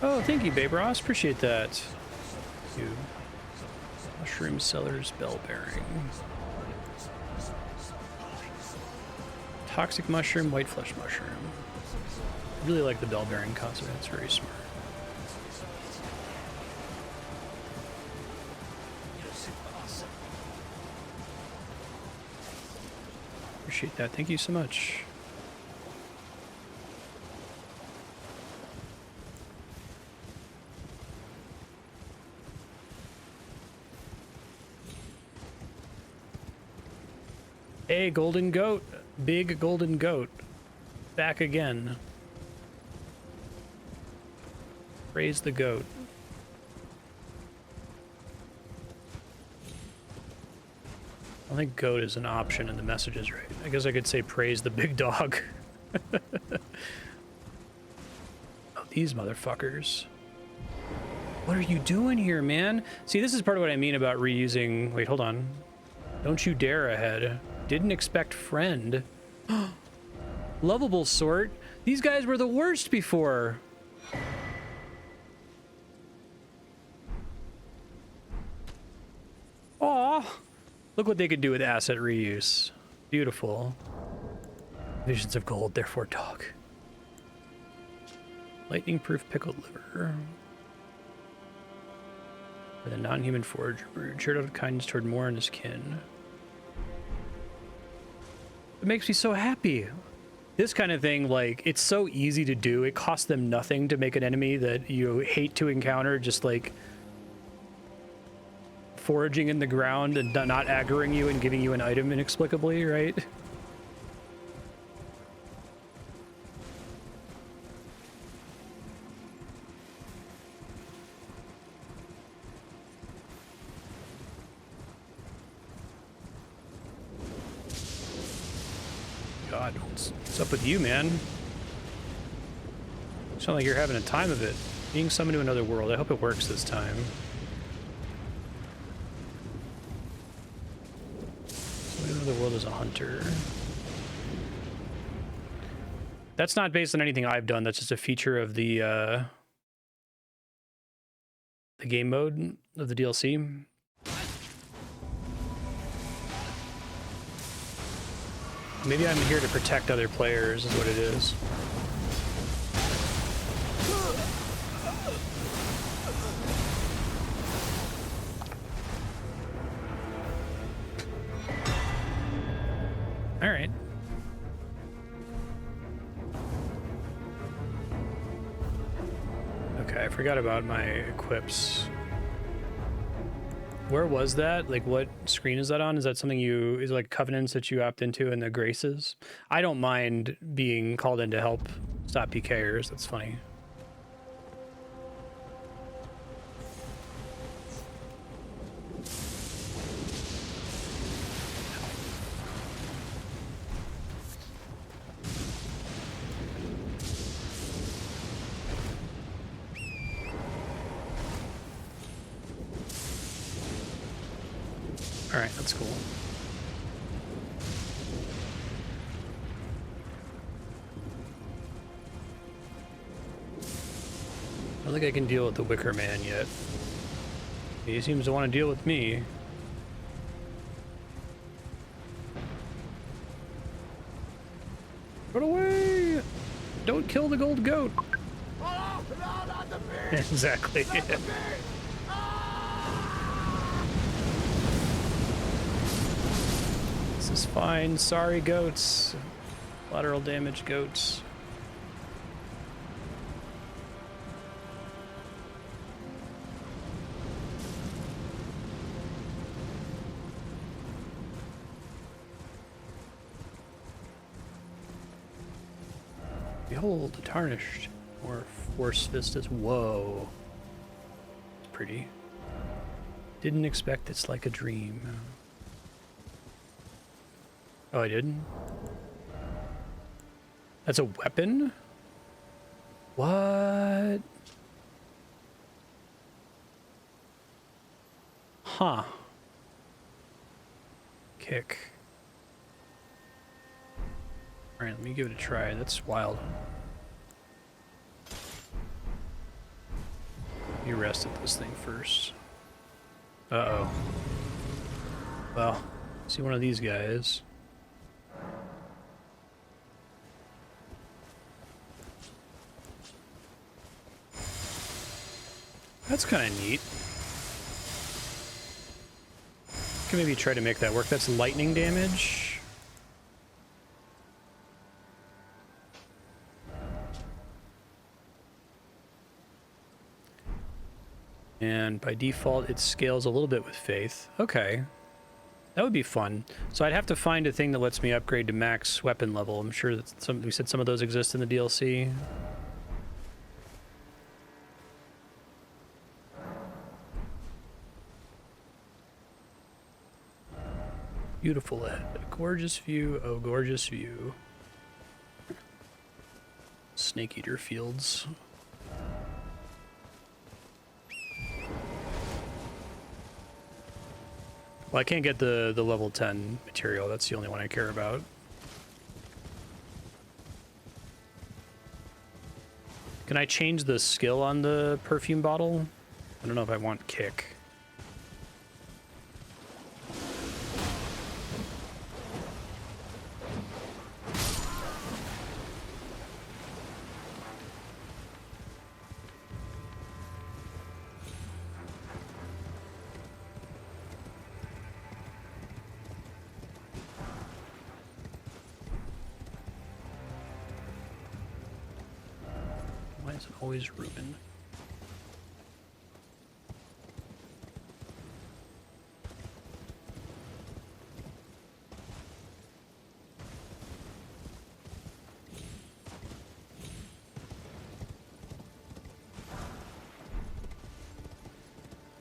oh, thank you, Babe Ross. Appreciate that. Thank you. Mushroom Seller's Bell Bearing. Toxic Mushroom, White Flesh Mushroom. I really like the Bell Bearing concept. It's very smart. Appreciate that. Thank you so much. Hey, golden goat. Big golden goat. Back again. Praise the goat. I don't think goat is an option in the messages, right? I guess I could say praise the big dog. Oh, these motherfuckers. What are you doing here, man? See, this is part of what I mean about reusing... Wait, hold on. Don't you dare ahead. Didn't expect friend. Lovable sort. These guys were the worst before. Aw. Look what they could do with asset reuse. Beautiful. Visions of gold, therefore dog. Lightning-proof pickled liver. With a non-human forager brood, shared out of kindness toward Moore and his kin. It makes me so happy. This kind of thing, like, it's so easy to do. It costs them nothing to make an enemy that you hate to encounter, just like foraging in the ground and not aggroing you and giving you an item inexplicably, right? God, what's up with you, man? Sound like you're having a time of it. Being summoned to another world. I hope it works this time. The world is a hunter. That's not based on anything I've done. That's just a feature of the game mode of the DLC. Maybe I'm here to protect other players is what it is. All right. Okay, I forgot about my equips. Where was that? Like, what screen is that on? Is that something is it like covenants that you opt into in the graces? I don't mind being called in to help stop PKers. That's funny. All right, that's cool. I don't think I can deal with the Wicker Man yet. He seems to want to deal with me. Run away! Don't kill the gold goat! Oh, no, not the beast! Exactly. Not the beast! This is fine. Sorry, goats. Collateral damage, goats. Behold, the tarnished or force vistas. Whoa. It's pretty. Didn't expect it's like a dream. Oh, I didn't? That's a weapon? What? Huh. Kick. Alright, let me give it a try. That's wild. Let me rest at this thing first. Uh-oh. Well, see one of these guys. That's kind of neat. Can maybe try to make that work. That's lightning damage. And by default, it scales a little bit with faith. Okay. That would be fun. So I'd have to find a thing that lets me upgrade to max weapon level. I'm sure that we said some of those exist in the DLC. Beautiful ahead. Gorgeous view. Oh, gorgeous view. Snake Eater Fields. Well, I can't get the level 10 material. That's the only one I care about. Can I change the skill on the perfume bottle? I don't know if I want kick. Always Ruben.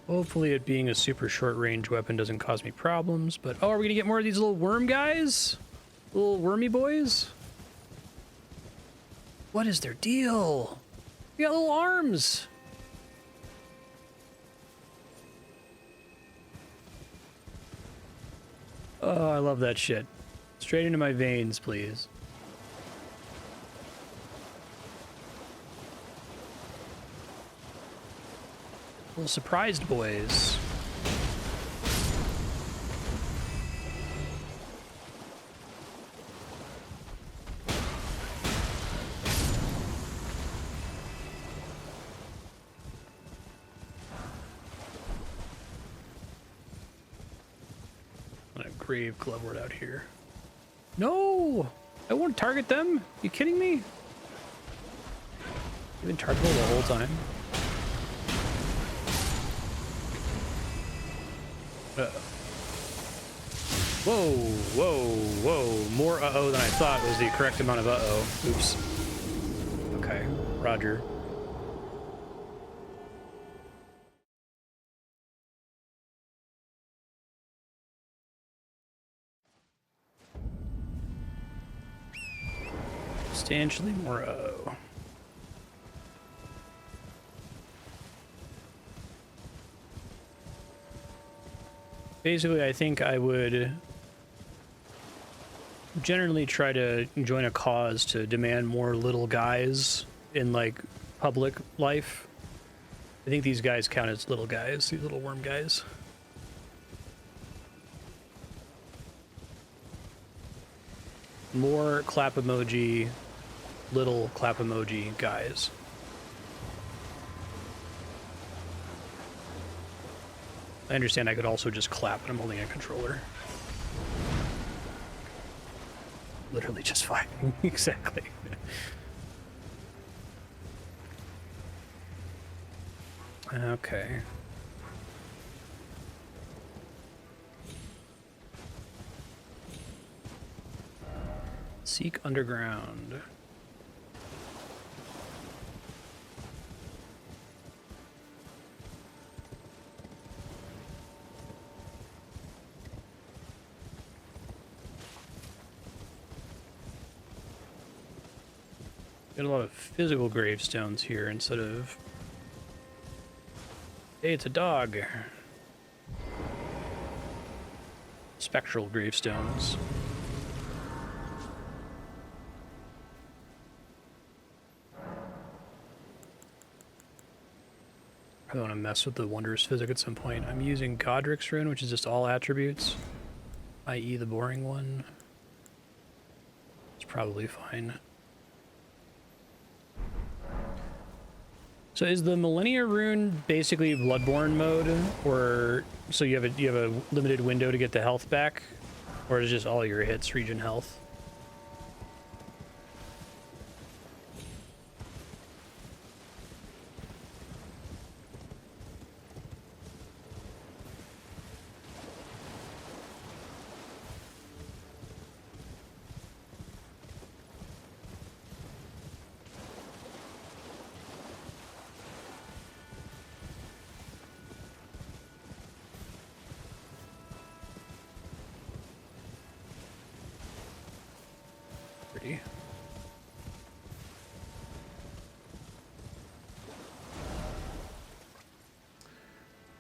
Hopefully it being a super short range weapon doesn't cause me problems, but oh, are we gonna get more of these little worm guys? Little wormy boys? What is their deal? You got little arms. Oh, I love that shit. Straight into my veins, please. Little surprised boys. Grave Glovewort out here. No! I won't target them? You kidding me? You've been targetable the whole time. Whoa, whoa, whoa. More uh-oh than I thought was the correct amount of uh-oh. Oops. Okay, roger. Substantially more uh-oh. Basically, I think I would generally try to join a cause to demand more little guys in, like, public life. I think these guys count as little guys, these little worm guys. More clap emoji, little clap emoji guys. I understand I could also just clap, but I'm holding a controller. Literally just fine. Exactly. Okay. Seek underground. Got a lot of physical gravestones here instead of... Hey, it's a dog. Spectral gravestones. I want to mess with the Wondrous Physic at some point. I'm using Godric's Rune, which is just all attributes, i.e. the boring one. It's probably fine. So is the Millennia Rune basically Bloodborne mode, or so you have a limited window to get the health back, or is it just all your hits regen health?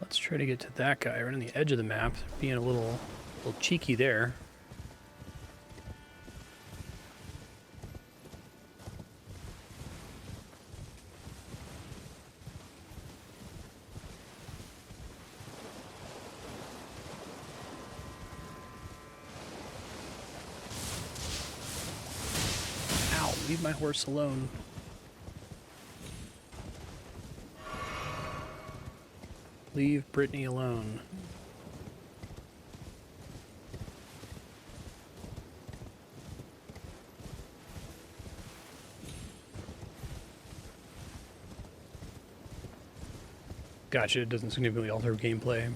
Let's try to get to that guy right on the edge of the map, being a little cheeky there. Ow, leave my horse alone. Leave Brittany alone. Gotcha, it doesn't significantly alter gameplay.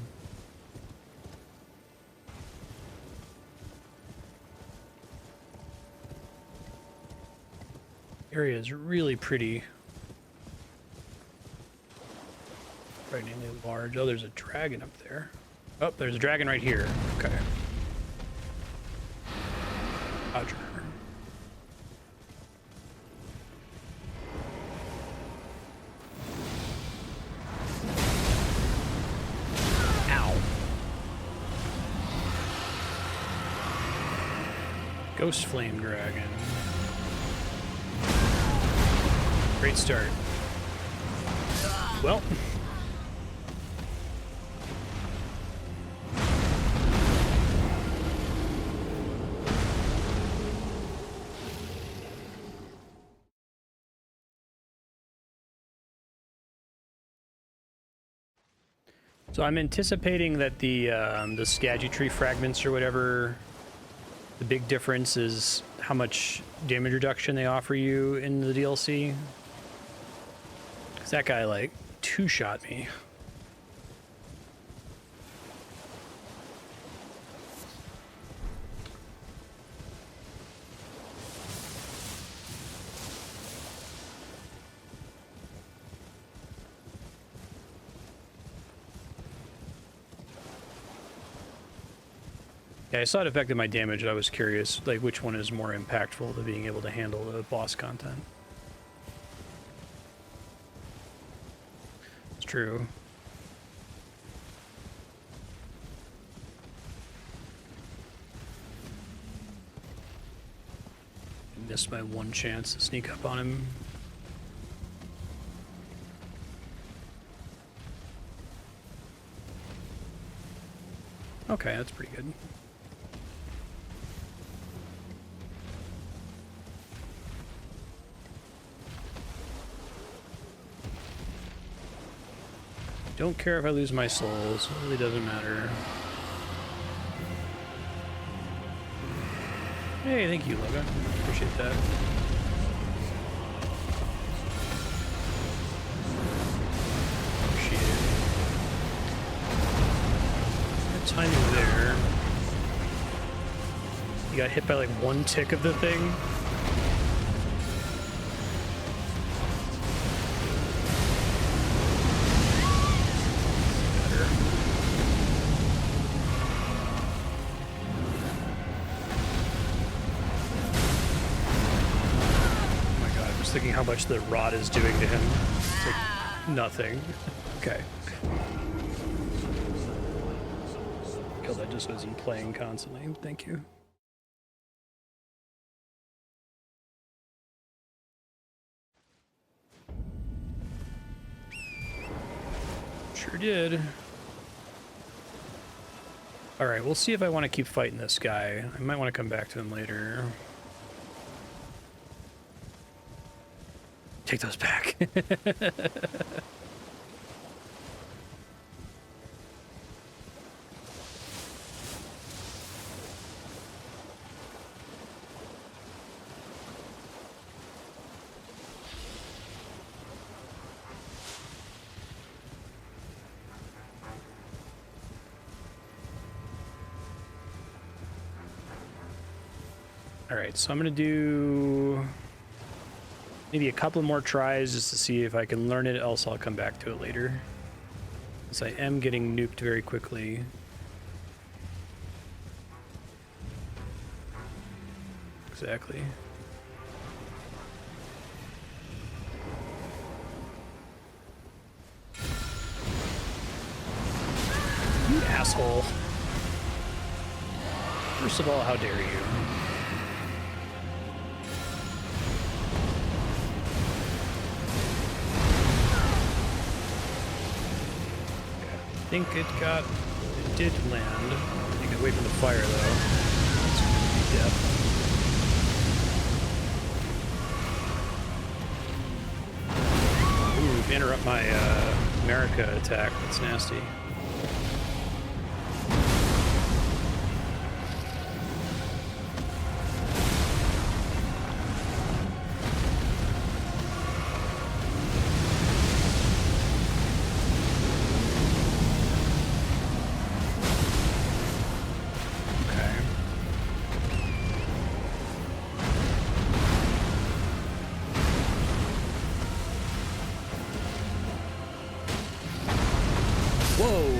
Area is really pretty. Frighteningly large. Oh, there's a dragon up there. Oh, there's a dragon right here. Okay. Roger. Ow. Ghostflame dragon. Great start. Well. So I'm anticipating that the Scadu tree fragments or whatever, the big difference is how much damage reduction they offer you in the DLC. Because that guy, like, two-shot me. Yeah, I saw it affected my damage. I was curious, like, which one is more impactful to being able to handle the boss content. It's true. Missed my one chance to sneak up on him. Okay, that's pretty good. Don't care if I lose my souls, it really doesn't matter. Hey, thank you, Logur. Appreciate that. Appreciate it. Good timing there. You got hit by like one tick of the thing. How much the rod is doing to him. It's like nothing. Okay. Kill that just isn't playing constantly. Thank you. Sure did. Alright, we'll see if I want to keep fighting this guy. I might want to come back to him later. Take those back. Alright, so I'm going to do maybe a couple more tries just to see if I can learn it, else I'll come back to it later. Because I am getting nuked very quickly. Exactly. You asshole. First of all, how dare you? I think it did land. You can wait for the fire though. That's gonna be death. Ooh, interrupt my America attack. That's nasty.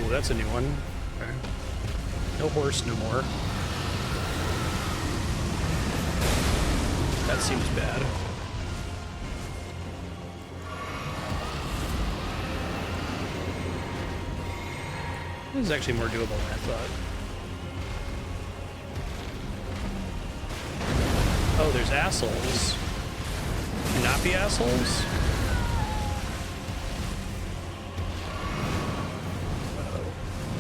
That's a new one. Okay. No horse, no more. That seems bad. This is actually more doable than I thought. Oh, there's assholes. Can not be assholes?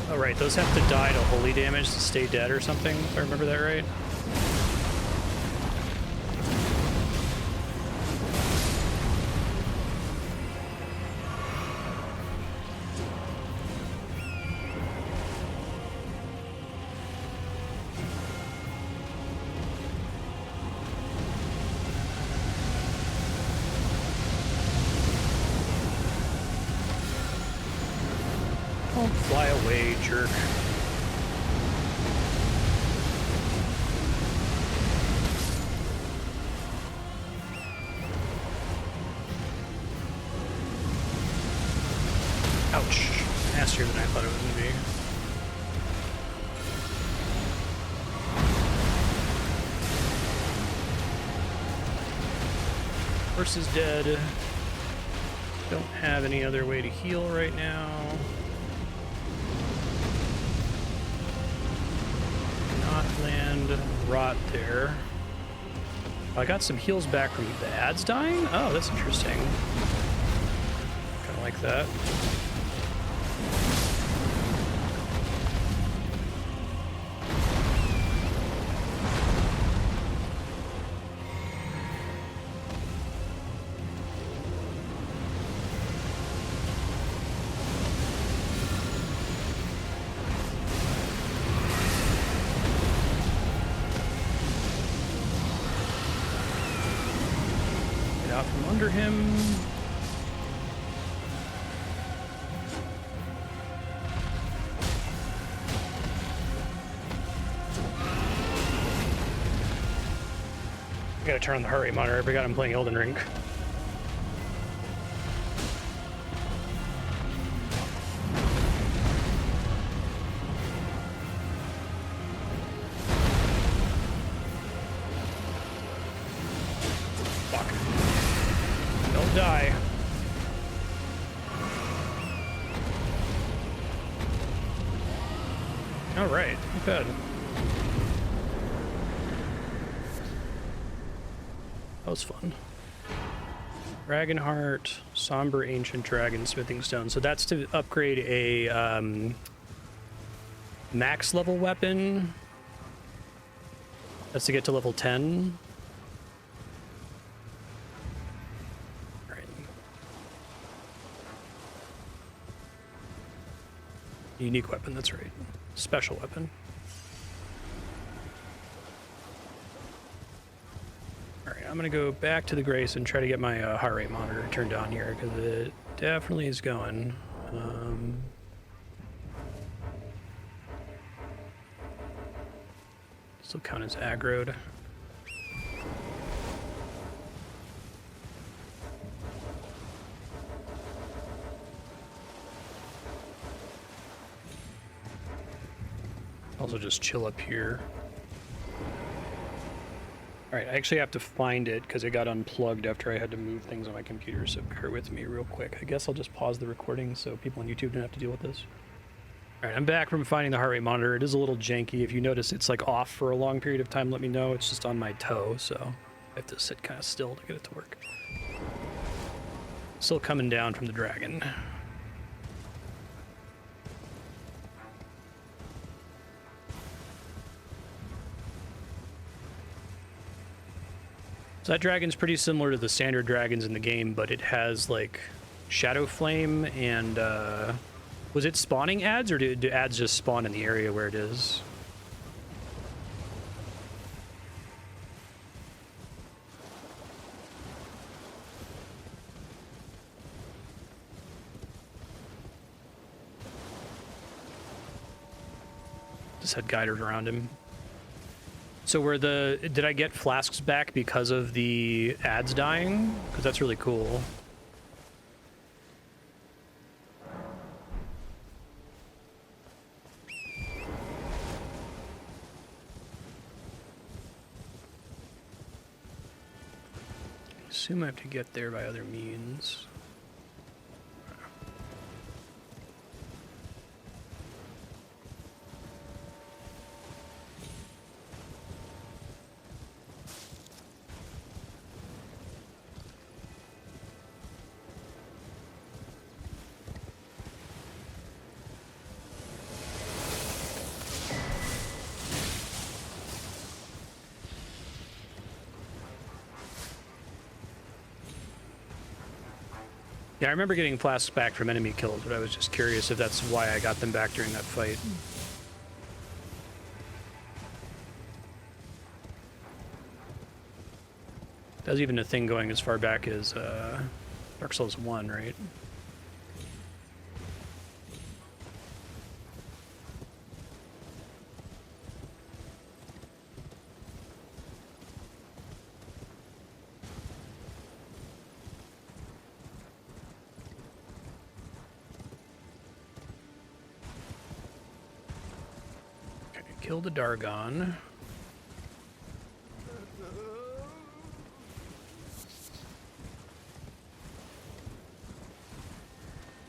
Oh, right, those have to die to holy damage to stay dead or something, if I remember that right. Don't fly away, jerk. Ouch. Nastier than I thought it was going to be. Horse is dead. Don't have any other way to heal right now. Land rot there. I got some heals back from the ads dying. Oh, that's interesting. Kind of like that. Under him. I gotta turn on the heart rate monitor. I forgot I'm playing Elden Ring. Die. All right, not bad. That was fun. Dragonheart, Somber Ancient Dragon Smithing Stone. So that's to upgrade a max level weapon. That's to get to level 10. All right. Unique weapon, that's right. Special weapon. Alright, I'm gonna go back to the Grace and try to get my heart rate monitor turned on here, because it definitely is going. Still count as aggroed. Also just chill up here. Alright, I actually have to find it because it got unplugged after I had to move things on my computer, so bear with me real quick. I guess I'll just pause the recording so people on YouTube don't have to deal with this. Alright, I'm back from finding the heart rate monitor. It is a little janky. If you notice it's like off for a long period of time, let me know. It's just on my toe, so I have to sit kind of still to get it to work. Still coming down from the dragon. So that dragon's pretty similar to the standard dragons in the game, but it has like Shadow Flame and was it spawning ads, or do ads just spawn in the area where it is? Just had guiders around him. So did I get flasks back because of the ads dying? Because that's really cool. I assume I have to get there by other means. Yeah, I remember getting flasks back from enemy kills, but I was just curious if that's why I got them back during that fight. There's even a thing going as far back as Dark Souls 1, right? Kill the Dargon.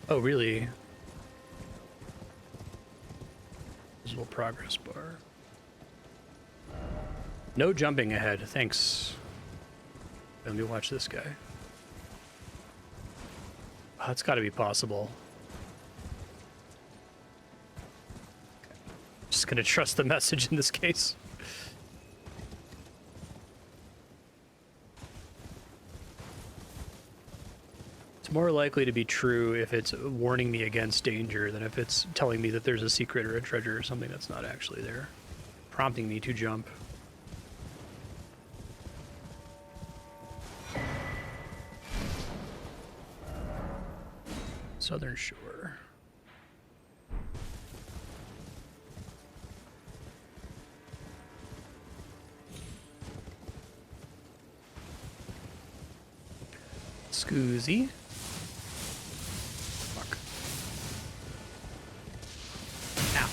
Oh, really? Visible progress bar. No jumping ahead, thanks. Let me watch this guy. Oh, that's gotta be possible. Just gonna trust the message in this case. It's more likely to be true if it's warning me against danger than if it's telling me that there's a secret or a treasure or something that's not actually there, prompting me to jump. Southern Shore. Scoozy. Fuck. Ow.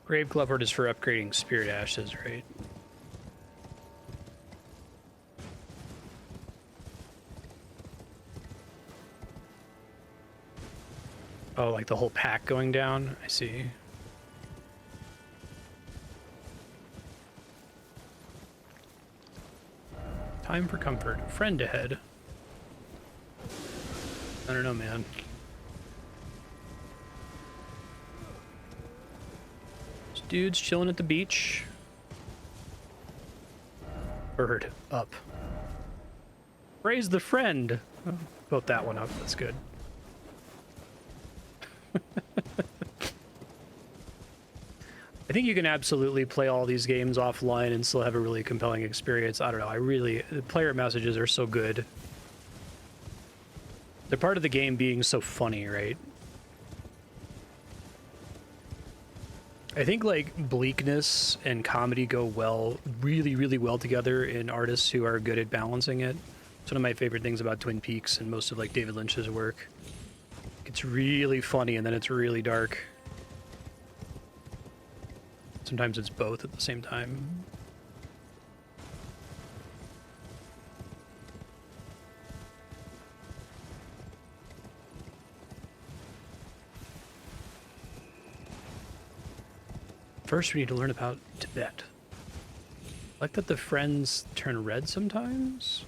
Grave Glovewort is for upgrading Spirit Ashes, right? Oh, like the whole pack going down? I see. Time for comfort. Friend ahead. I don't know, man. This dude's chilling at the beach. Bird up. Raise the friend. Oh, built that one up. That's good. I think you can absolutely play all these games offline and still have a really compelling experience. I don't know. The player messages are so good. They're part of the game being so funny, right? I think like bleakness and comedy go really, really well together in artists who are good at balancing it. It's one of my favorite things about Twin Peaks and most of like David Lynch's work. It's really funny and then it's really dark. Sometimes it's both at the same time. First, we need to learn about Tibet. Like that the friends turn red sometimes?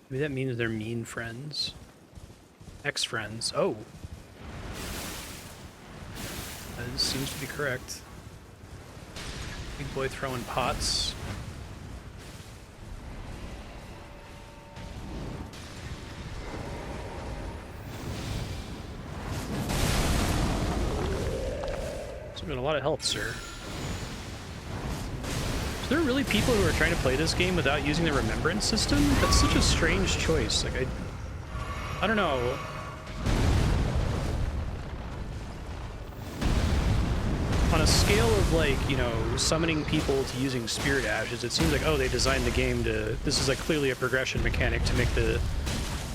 Maybe that means they're mean friends. Ex-friends. Oh. That seems to be correct. Big boy throwing pots. Got a lot of health, sir. Is there really people who are trying to play this game without using the remembrance system? That's such a strange choice. Like, I don't know. On a scale of, like, you know, summoning people to using spirit ashes, it seems like, oh, they designed the game to... This is, like, clearly a progression mechanic to make the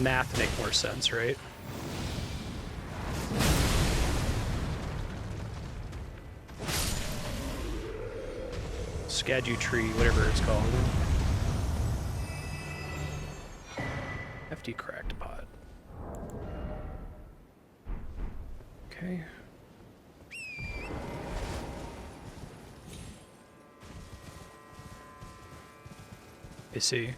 math make more sense, right? Scadu tree, whatever it's called. Hefty cracked pot. Okay. I see.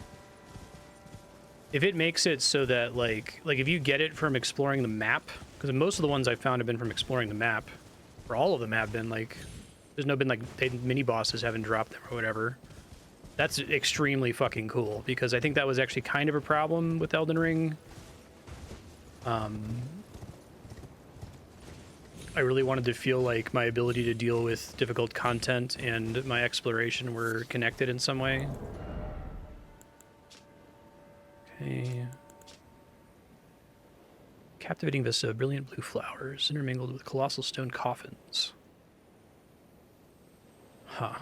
If it makes it so that like if you get it from exploring the map, because most of the ones I've found have been from exploring the map, or all of them have been like. There's no been like mini bosses haven't dropped them or whatever. That's extremely fucking cool because I think that was actually kind of a problem with Elden Ring. I really wanted to feel like my ability to deal with difficult content and my exploration were connected in some way. Okay. Captivating vista of brilliant blue flowers intermingled with colossal stone coffins. Huh.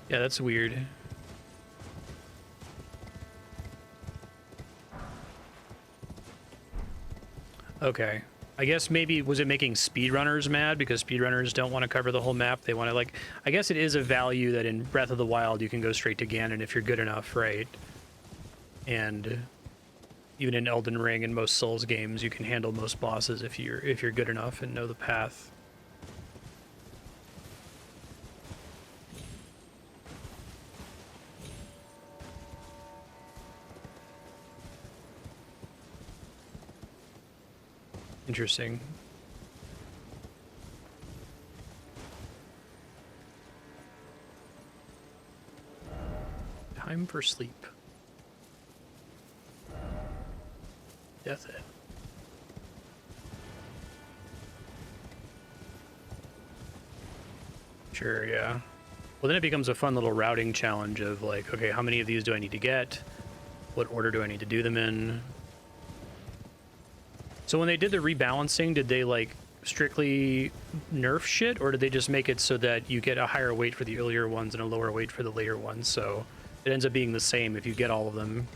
Yeah, that's weird. Okay. I guess maybe, was it making speedrunners mad? Because speedrunners don't want to cover the whole map. They want to, like... I guess it is a value that in Breath of the Wild you can go straight to Ganon if you're good enough, right? And... even in Elden Ring and most Souls games, you can handle most bosses if you're good enough and know the path. Interesting. Time for sleep. Death Head. Sure, yeah. Well, then it becomes a fun little routing challenge of like, okay, how many of these do I need to get? What order do I need to do them in? So when they did the rebalancing, did they like strictly nerf shit, or did they just make it so that you get a higher weight for the earlier ones and a lower weight for the later ones? So it ends up being the same if you get all of them.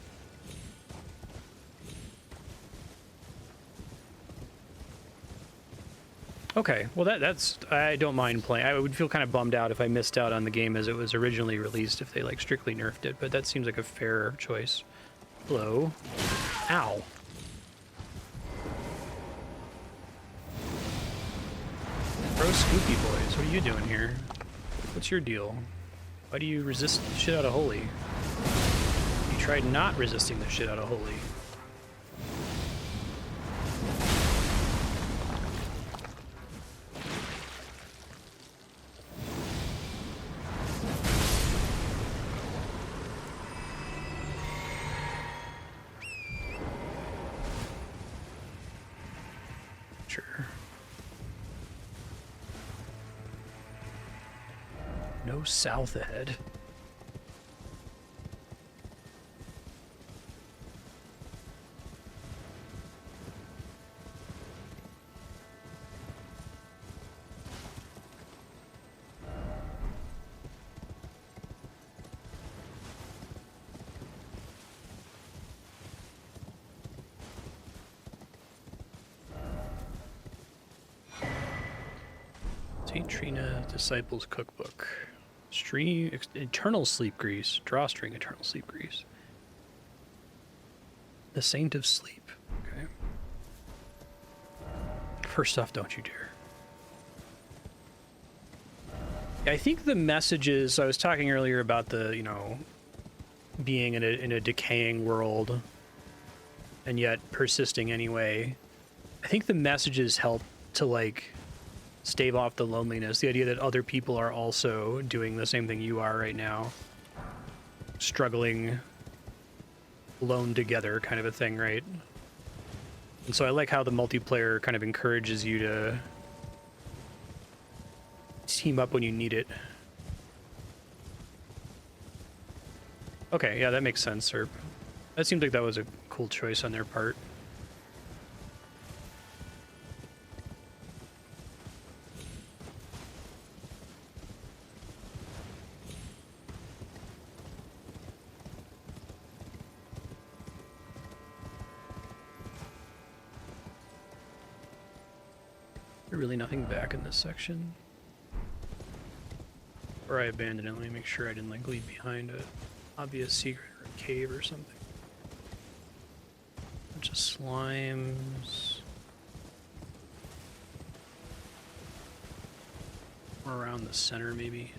Okay, well that's I don't mind playing. I would feel kind of bummed out if I missed out on the game as it was originally released if they like strictly nerfed it, but that seems like a fair choice. Hello. Ow. Bro, Spooky Boys, what are you doing here? What's your deal? Why do you resist the shit out of Holy? You tried not resisting the shit out of Holy. Sure. No south ahead. St. Trina Disciples Cookbook. Eternal Sleep Grease. Drawstring Eternal Sleep Grease. The Saint of Sleep. Okay. First off, don't you dare. I think the messages, I was talking earlier about the, you know, being in a decaying world and yet persisting anyway. I think the messages help to, like, stave off the loneliness. The idea that other people are also doing the same thing you are right now. Struggling alone together kind of a thing, right? And so I like how the multiplayer kind of encourages you to team up when you need it. Okay, yeah, that makes sense, Serp. That seemed like that was a cool choice on their part. Really nothing back in this section. Or I abandoned it. Let me make sure I didn't like leave behind a obvious secret or a cave or something. Bunch of slimes. Or around the center maybe.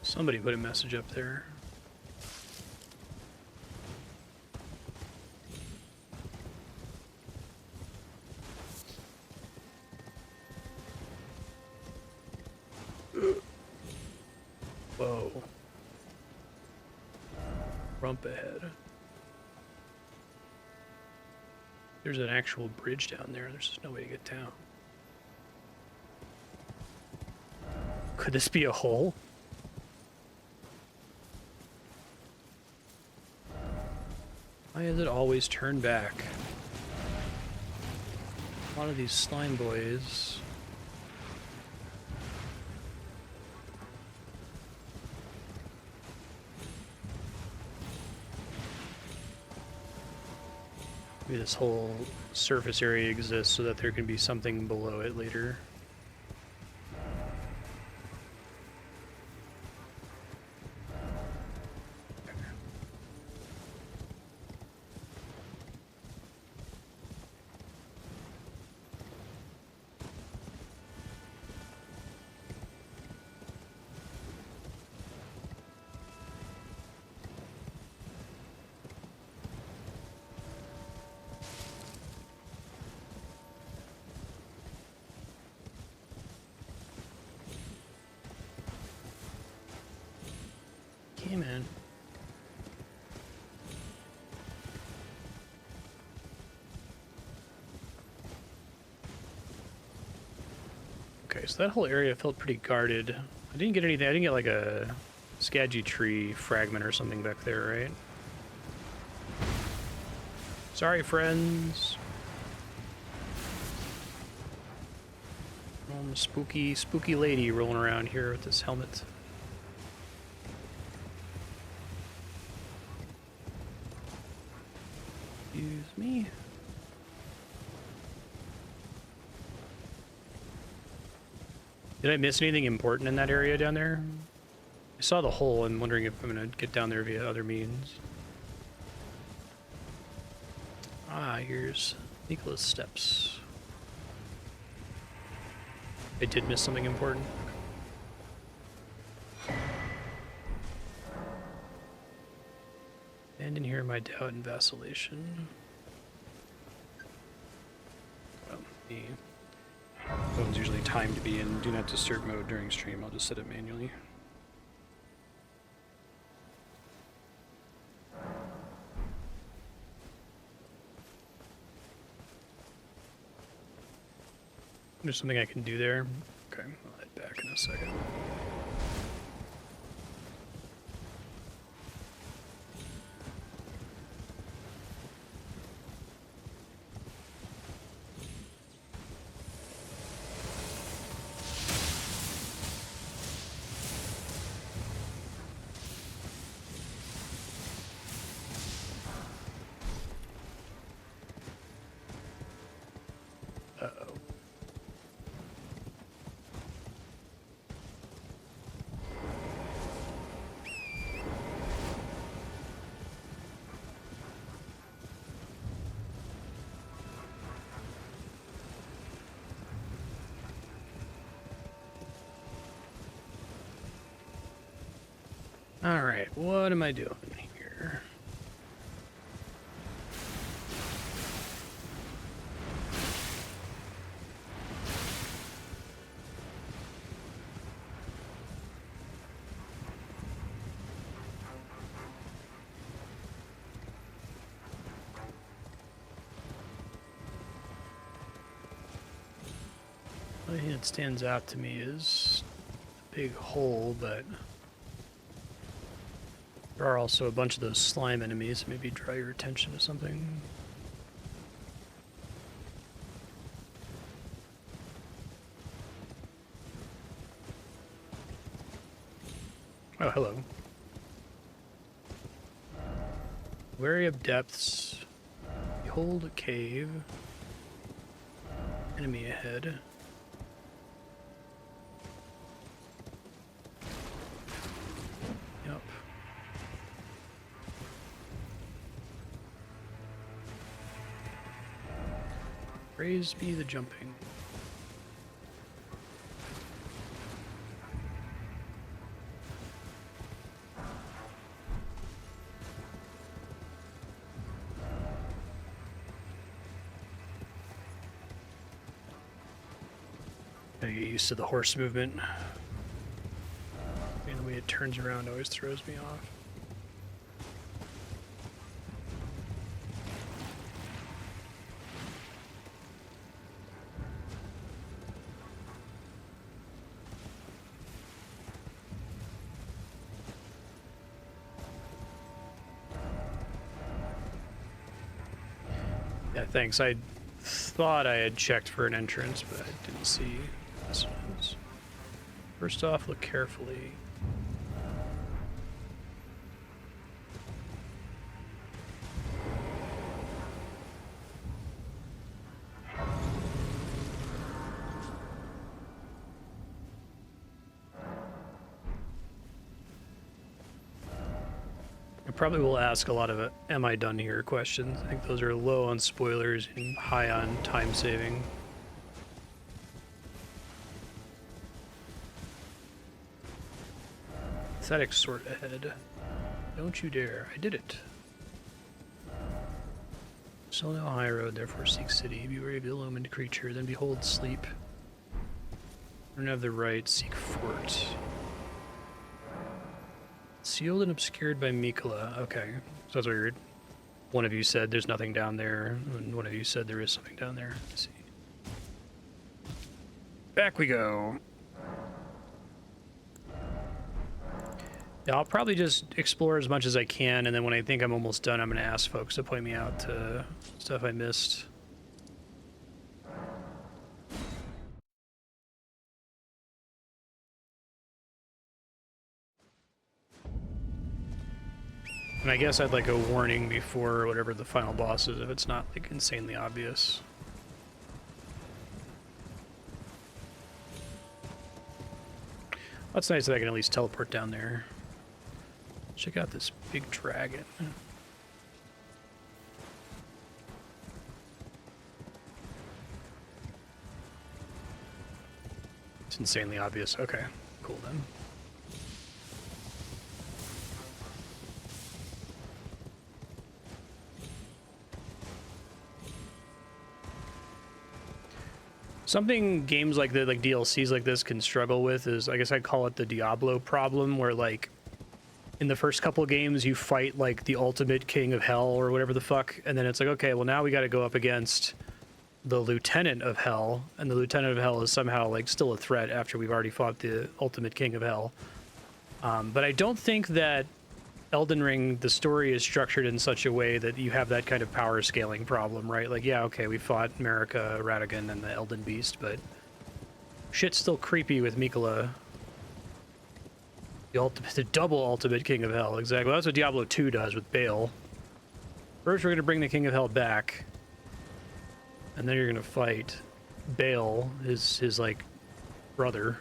Somebody put a message up there. Whoa. Rump ahead. There's an actual bridge down there. There's just no way to get down. Could this be a hole? Why is it always turned back? A lot of these slime boys. Maybe this whole surface area exists so that there can be something below it later. Okay, man. Okay, so that whole area felt pretty guarded. I didn't get anything. I didn't get like a Scadu tree fragment or something back there, right? Sorry, friends. Spooky lady rolling around here with this helmet. Excuse me. Did I miss anything important in that area down there? I saw the hole. I'm wondering if I'm going to get down there via other means. Ah, here's Nicholas Steps. I did miss something important. And in here, my doubt and vacillation. Well, the phone's usually timed to be in do not disturb mode during stream. I'll just set it manually. There's something I can do there. Okay, I'll head back in a second. Uh-oh. All right, what am I doing here? The only thing that stands out to me is a big hole, but there are also a bunch of those slime enemies that maybe draw your attention to something. Oh, hello. Wary of depths. Behold a cave. Enemy ahead. Yep. Praise be the jumping. I get used to the horse movement. And the way it turns around always throws me off. Yeah, thanks. I thought I had checked for an entrance, but I didn't see this one's. First off, look carefully. I probably will ask a lot of am I done here questions. I think those are low on spoilers and high on time saving. Pathetic sort ahead. Don't you dare. I did it. Still no high road, therefore seek city. Be wary of the illumined creature, then behold sleep. Turn of the right, seek fort. Sealed and obscured by Mikola. Okay, so that's weird. One of you said there's nothing down there, and one of you said there is something down there. Let's see. Back we go. Yeah, I'll probably just explore as much as I can, and then when I think I'm almost done, I'm going to ask folks to point me out to stuff I missed. And I guess I'd like a warning before whatever the final boss is if it's not like insanely obvious. That's nice that I can at least teleport down there. Check out this big dragon. It's insanely obvious. Okay, cool then. Something games like the DLCs like this can struggle with is, I guess I'd call it the Diablo problem, where like in the first couple of games you fight like the ultimate king of hell or whatever the fuck, and then it's like, okay, well now we got to go up against the lieutenant of hell, and the lieutenant of hell is somehow like still a threat after we've already fought the ultimate king of hell. But I don't think that Elden Ring, the story is structured in such a way that you have that kind of power scaling problem, right? Like, yeah, okay, we fought Marika, Radagon, and the Elden Beast, but shit's still creepy with Mikola. The double ultimate king of hell, exactly. Well, that's what Diablo 2 does with Baal. First, we're going to bring the king of hell back, and then you're going to fight Baal, his like, brother.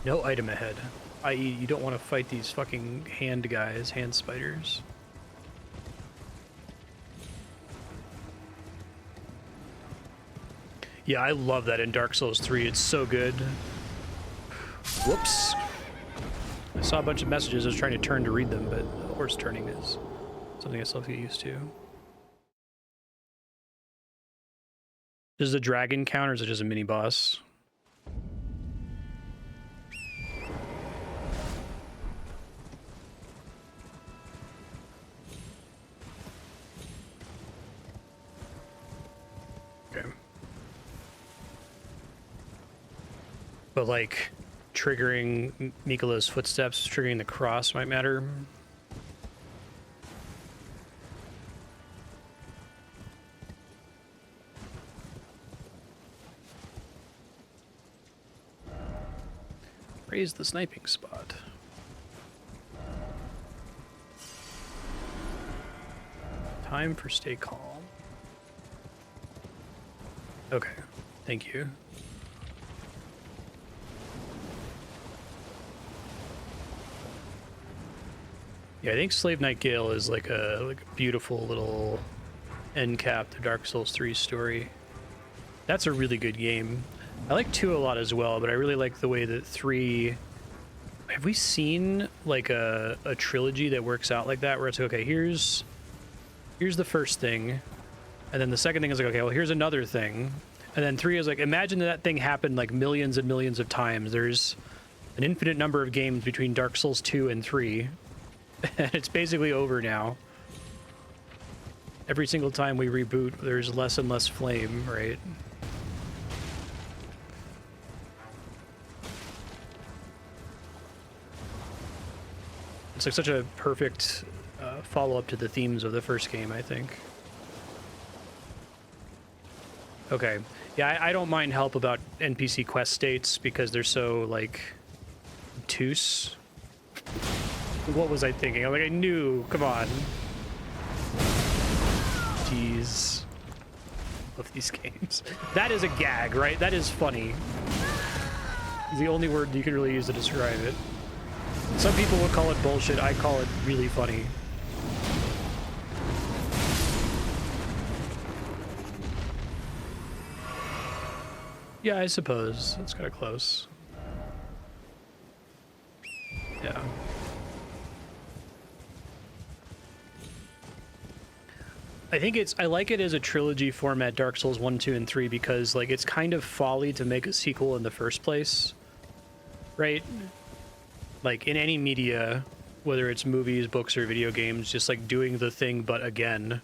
No item ahead. I.e., you don't want to fight these fucking hand guys, hand spiders. Yeah, I love that in Dark Souls 3. It's so good. Whoops. I saw a bunch of messages. I was trying to turn to read them, but horse turning is something I still have to get used to. Does the dragon count, or is it just a mini boss? But like triggering Mikola's footsteps, triggering the cross might matter. Raise the sniping spot. Time for stay calm. Okay, thank you. Yeah, I think Slave Knight Gaol is like a beautiful little end cap to Dark Souls 3 story. That's a really good game. I like 2 a lot as well, but I really like the way that 3... Have we seen like a trilogy that works out like that, where it's like, okay, here's the first thing, and then the second thing is like, okay, well, here's another thing, and then 3 is like, imagine that thing happened like millions and millions of times. There's an infinite number of games between Dark Souls 2 and 3. It's basically over now. Every single time we reboot, there's less and less flame, right? It's like such a perfect follow-up to the themes of the first game, I think. Okay. Yeah, I don't mind help about NPC quest states because they're so, like, obtuse. What was I thinking? Like, I knew. Come on. Jeez. Love these games. That is a gag, right? That is funny. It's the only word you can really use to describe it. Some people would call it bullshit. I call it really funny. Yeah, I suppose. It's kind of close. Yeah. I think I like it as a trilogy format, Dark Souls 1, 2, and 3, because like it's kind of folly to make a sequel in the first place, right? Like in any media, whether it's movies, books, or video games, just like doing the thing but again,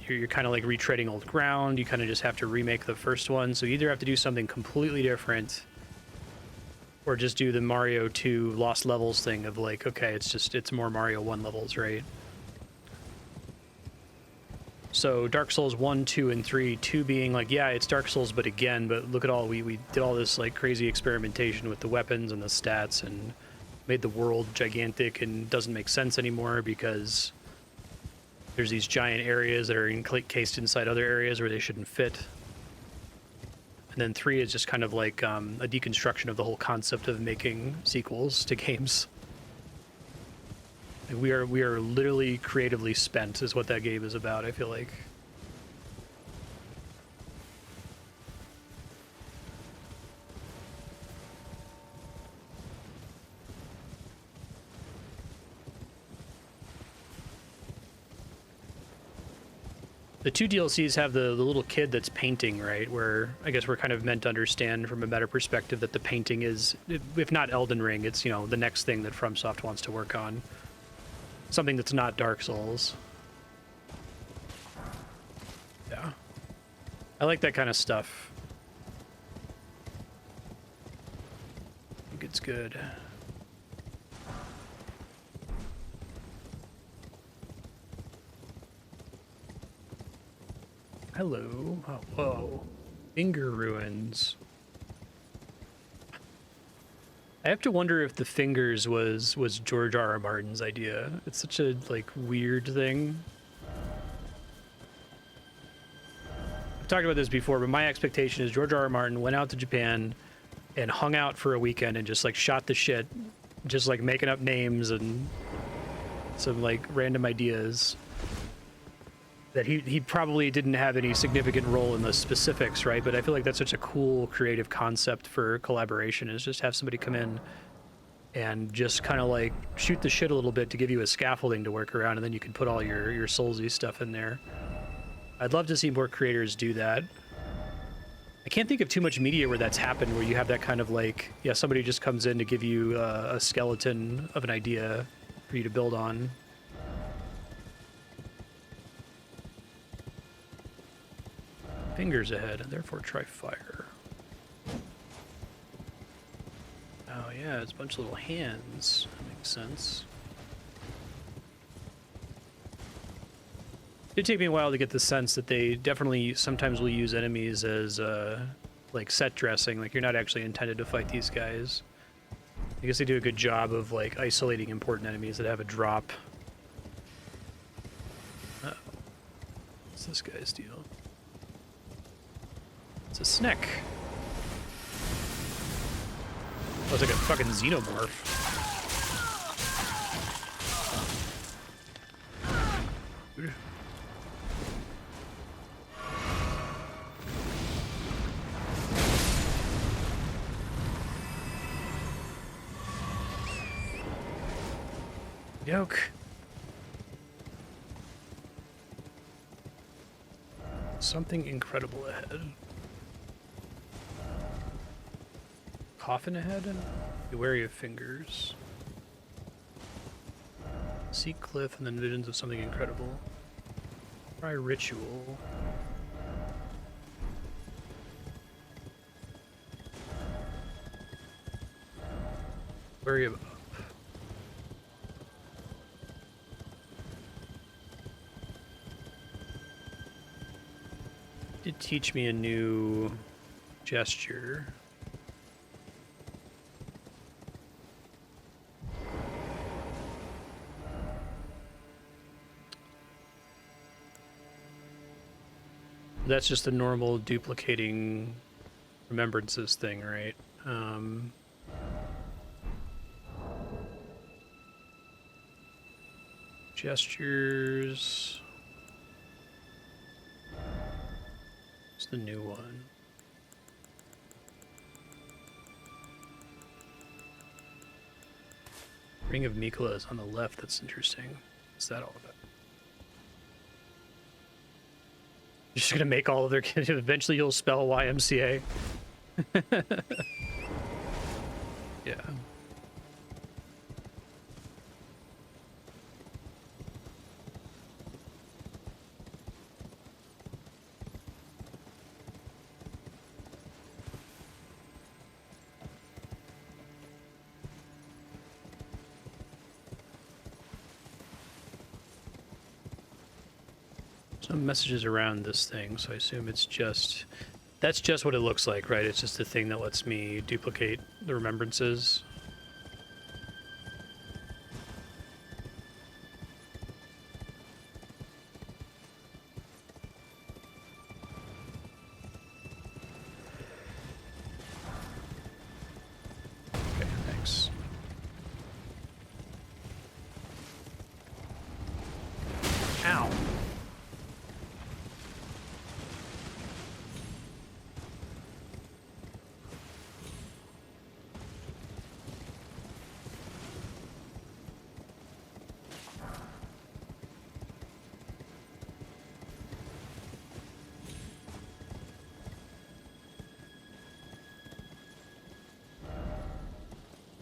you're kind of like retreading old ground. You kind of just have to remake the first one, so you either have to do something completely different or just do the Mario 2 Lost Levels thing of like, okay, it's more Mario 1 levels, right? So Dark Souls 1, 2, and 3, 2 being like, yeah, it's Dark Souls, but again, but look at all, we did all this like crazy experimentation with the weapons and the stats and made the world gigantic and doesn't make sense anymore because there's these giant areas that are encased inside other areas where they shouldn't fit. And then 3 is just kind of like a deconstruction of the whole concept of making sequels to games. Like we are literally creatively spent is what that game is about, I feel like. The 2 DLCs have the little kid that's painting, right? Where I guess we're kind of meant to understand from a meta perspective that the painting is, if not Elden Ring, it's, you know, the next thing that FromSoft wants to work on. Something that's not Dark Souls. Yeah. I like that kind of stuff. I think it's good. Hello. Oh, whoa. Finger ruins. I have to wonder if the fingers was George R.R. Martin's idea. It's such a like weird thing. I've talked about this before, but my expectation is George R.R. Martin went out to Japan and hung out for a weekend and just like shot the shit, just like making up names and some like random ideas. That he probably didn't have any significant role in the specifics, right? But I feel like that's such a cool creative concept for collaboration, is just have somebody come in and just kind of like shoot the shit a little bit to give you a scaffolding to work around, and then you can put all your Soulsy stuff in there. I'd love to see more creators do that. I can't think of too much media where that's happened, where you have that kind of like, yeah, somebody just comes in to give you a skeleton of an idea for you to build on. Fingers ahead, and therefore try fire. Oh yeah, it's a bunch of little hands. That makes sense. It did take me a while to get the sense that they definitely sometimes will use enemies as like set dressing. Like you're not actually intended to fight these guys. I guess they do a good job of like isolating important enemies that have a drop. Uh-oh. What's this guy's deal? It's a snack. Oh, it's like a fucking xenomorph. Yoke. Something incredible ahead. Coffin ahead? Be wary of fingers. Seek cliff and then visions of something incredible. Try ritual. Wary of up. Did teach me a new gesture. That's just a normal duplicating remembrances thing, right? Gestures. It's the new one. Ring of Mikola is on the left. That's interesting. What's that all about? You're just gonna make all of their kids. Eventually, you'll spell YMCA. Yeah. Some messages around this thing, so I assume it's just... That's just what it looks like, right? It's just the thing that lets me duplicate the remembrances.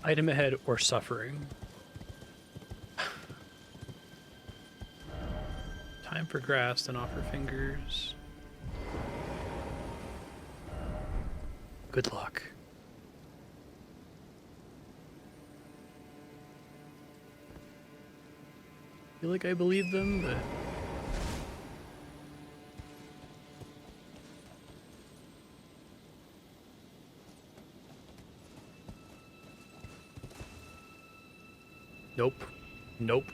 Item ahead or suffering. Time for grass, then offer fingers. Good luck. I feel like I believe them, but... Nope. Nope.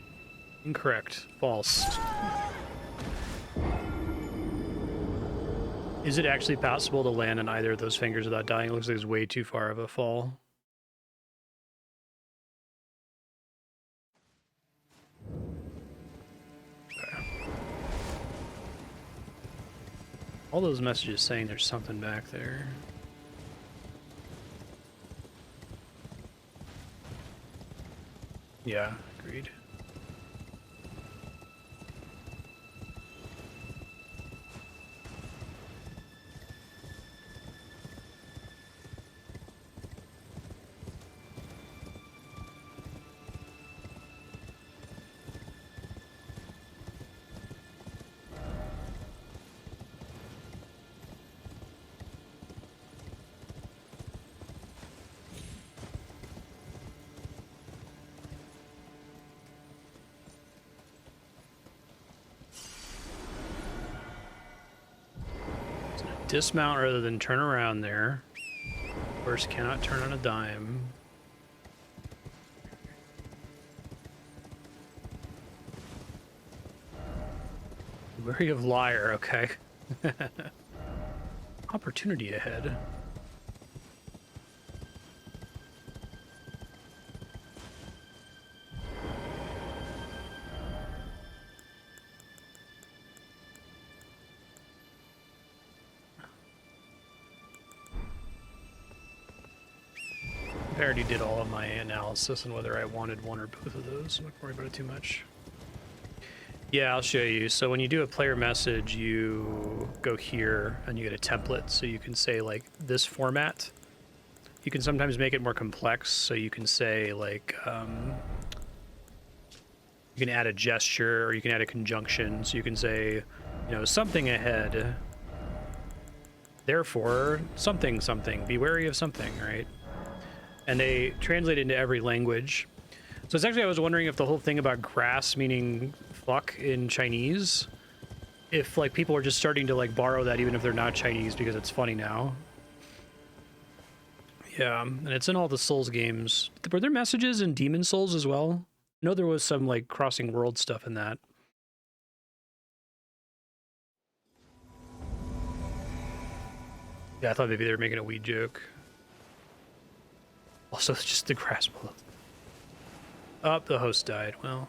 Incorrect. False. Is it actually possible to land on either of those fingers without dying? It looks like it's way too far of a fall. Okay. All those messages saying there's something back there. Yeah, agreed. Dismount rather than turn around there. Horse cannot turn on a dime. Wary of liar, okay. Opportunity ahead. I already did all of my analysis on whether I wanted one or both of those. I'm not worried about it too much. Yeah, I'll show you. So when you do a player message, you go here and you get a template. So you can say like this format. You can sometimes make it more complex. So you can say like, you can add a gesture or you can add a conjunction. So you can say, you know, something ahead. Therefore, something, something. Be wary of something, right? And they translate into every language. So it's actually, I was wondering if the whole thing about grass meaning fuck in Chinese, if like people are just starting to like borrow that even if they're not Chinese because it's funny now. Yeah, and it's in all the Souls games. Were there messages in Demon Souls as well? I know there was some like crossing world stuff in that. Yeah, I thought maybe they were making a weed joke. Also, it's just the grass below. Oh, the host died. Well,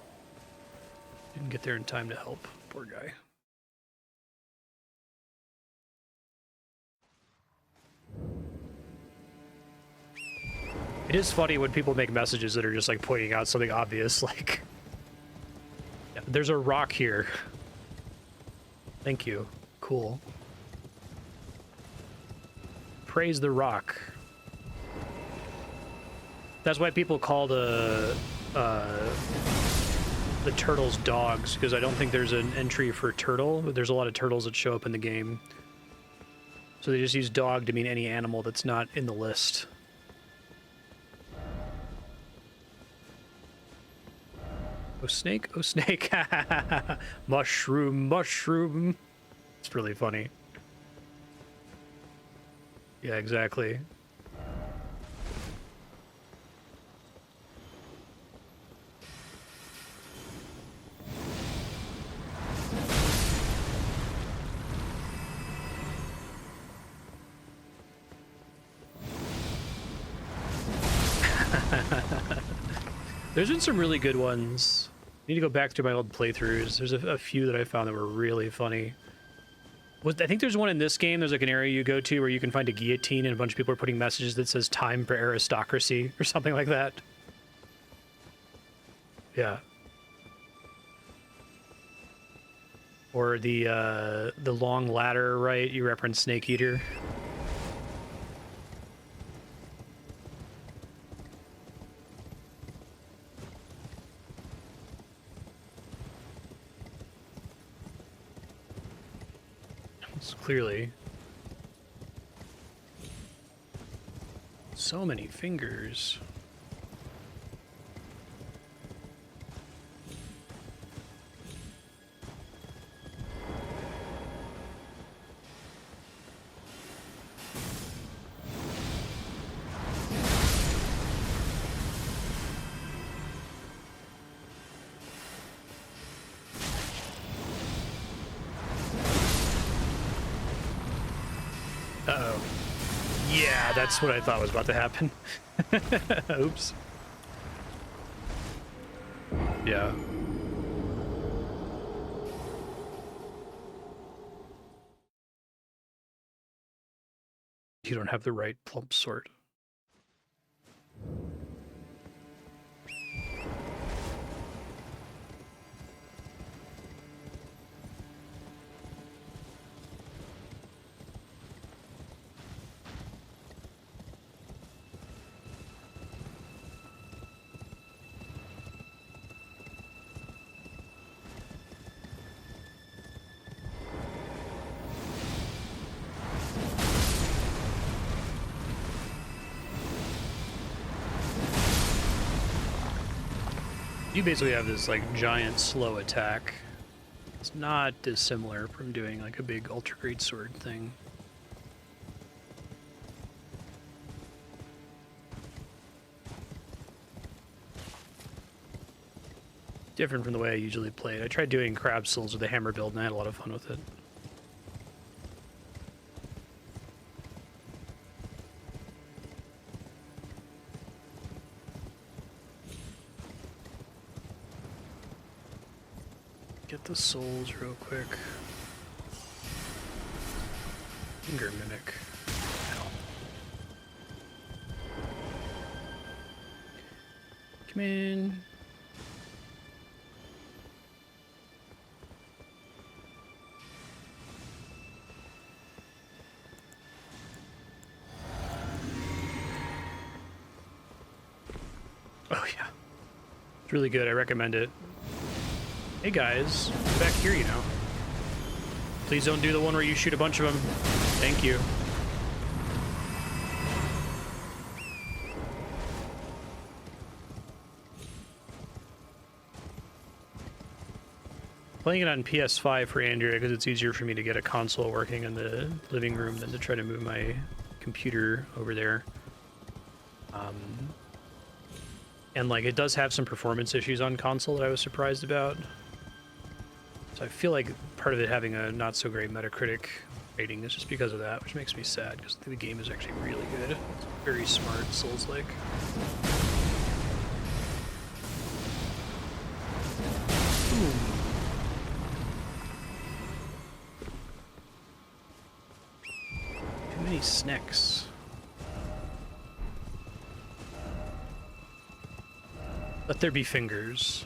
didn't get there in time to help. Poor guy. It is funny when people make messages that are just like pointing out something obvious, like, yeah, there's a rock here. Thank you. Cool. Praise the rock. That's why people call the turtles dogs, because I don't think there's an entry for turtle, but there's a lot of turtles that show up in the game. So they just use dog to mean any animal that's not in the list. Oh snake, oh snake. Mushroom, mushroom. It's really funny. Yeah, exactly. There's been some really good ones. I need to go back through my old playthroughs. There's a few that I found that were really funny. I think there's one in this game. There's like an area you go to where you can find a guillotine and a bunch of people are putting messages that says time for aristocracy or something like that. Yeah. Or the long ladder, right? You reference Snake Eater. It's clearly so many fingers. Uh-oh. Yeah, that's what I thought was about to happen. Oops. Yeah. You don't have the right plump sword. You basically have this like giant slow attack. It's not dissimilar from doing like a big ultra great sword thing. Different from the way I usually play it. I tried doing crab souls with a hammer build and I had a lot of fun with it. Get the souls real quick. Finger mimic. Ow. Come in. Oh yeah. It's really good. I recommend it. Hey guys, get back here, you know. Please don't do the one where you shoot a bunch of them. Thank you. Playing it on PS5 for Andrea because it's easier for me to get a console working in the living room than to try to move my computer over there. And like it does have some performance issues on console that I was surprised about. So I feel like part of it having a not so great Metacritic rating is just because of that, which makes me sad because the game is actually really good. It's very smart, Souls-like. Too many snacks. Let there be fingers.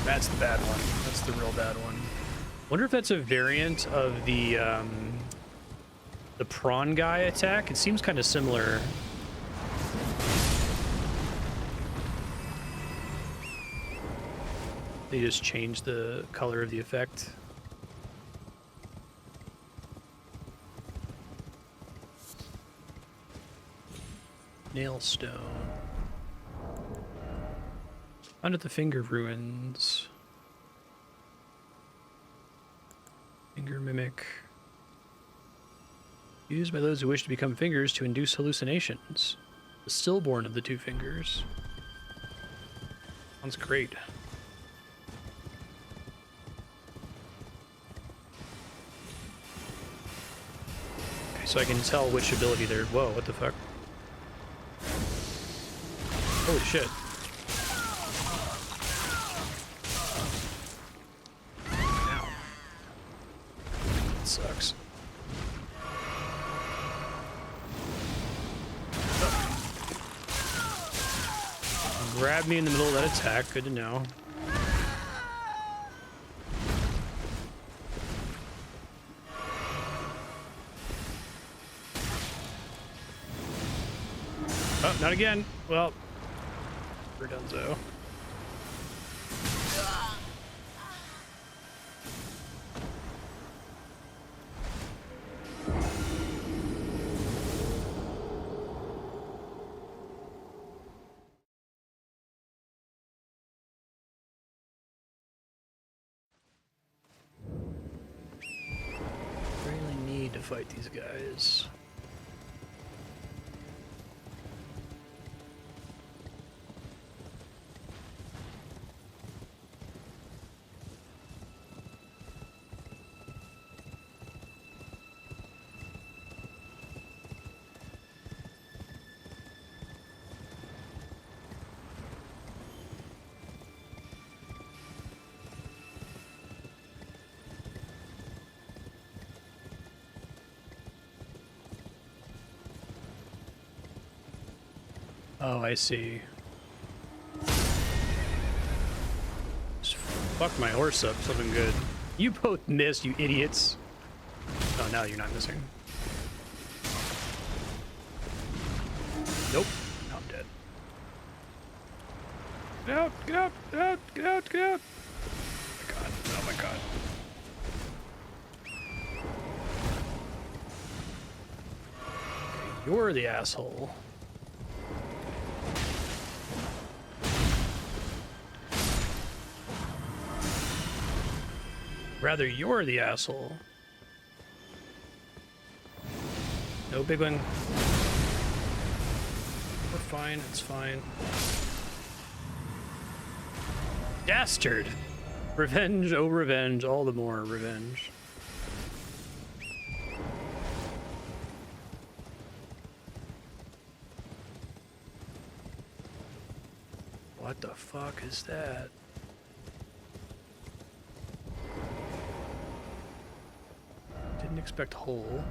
That's the bad one. That's the real bad one. Wonder if that's a variant of the prawn guy attack. It seems kind of similar. They just changed the color of the effect. Nailstone. Under the finger ruins. Finger mimic. Used by those who wish to become fingers to induce hallucinations. The stillborn of the two fingers. Sounds great. Okay, so I can tell which ability they're... Whoa, what the fuck? Holy shit. Ow. That sucks. Grab me in the middle of that attack. Good to know. Oh, not again. Well, we're done, so. Really need to fight these guys. Oh, I see. Just fuck my horse up, something good. You both missed, you idiots. Oh, now you're not missing. Nope. No, I'm dead. Get out, get out, get out, get out, get out. Oh my god, oh my god. Okay, you're the asshole. Rather, you're the asshole. No, big one. We're fine, it's fine. Dastard! Revenge, oh revenge, all the more revenge. What the fuck is that? Didn't expect whole.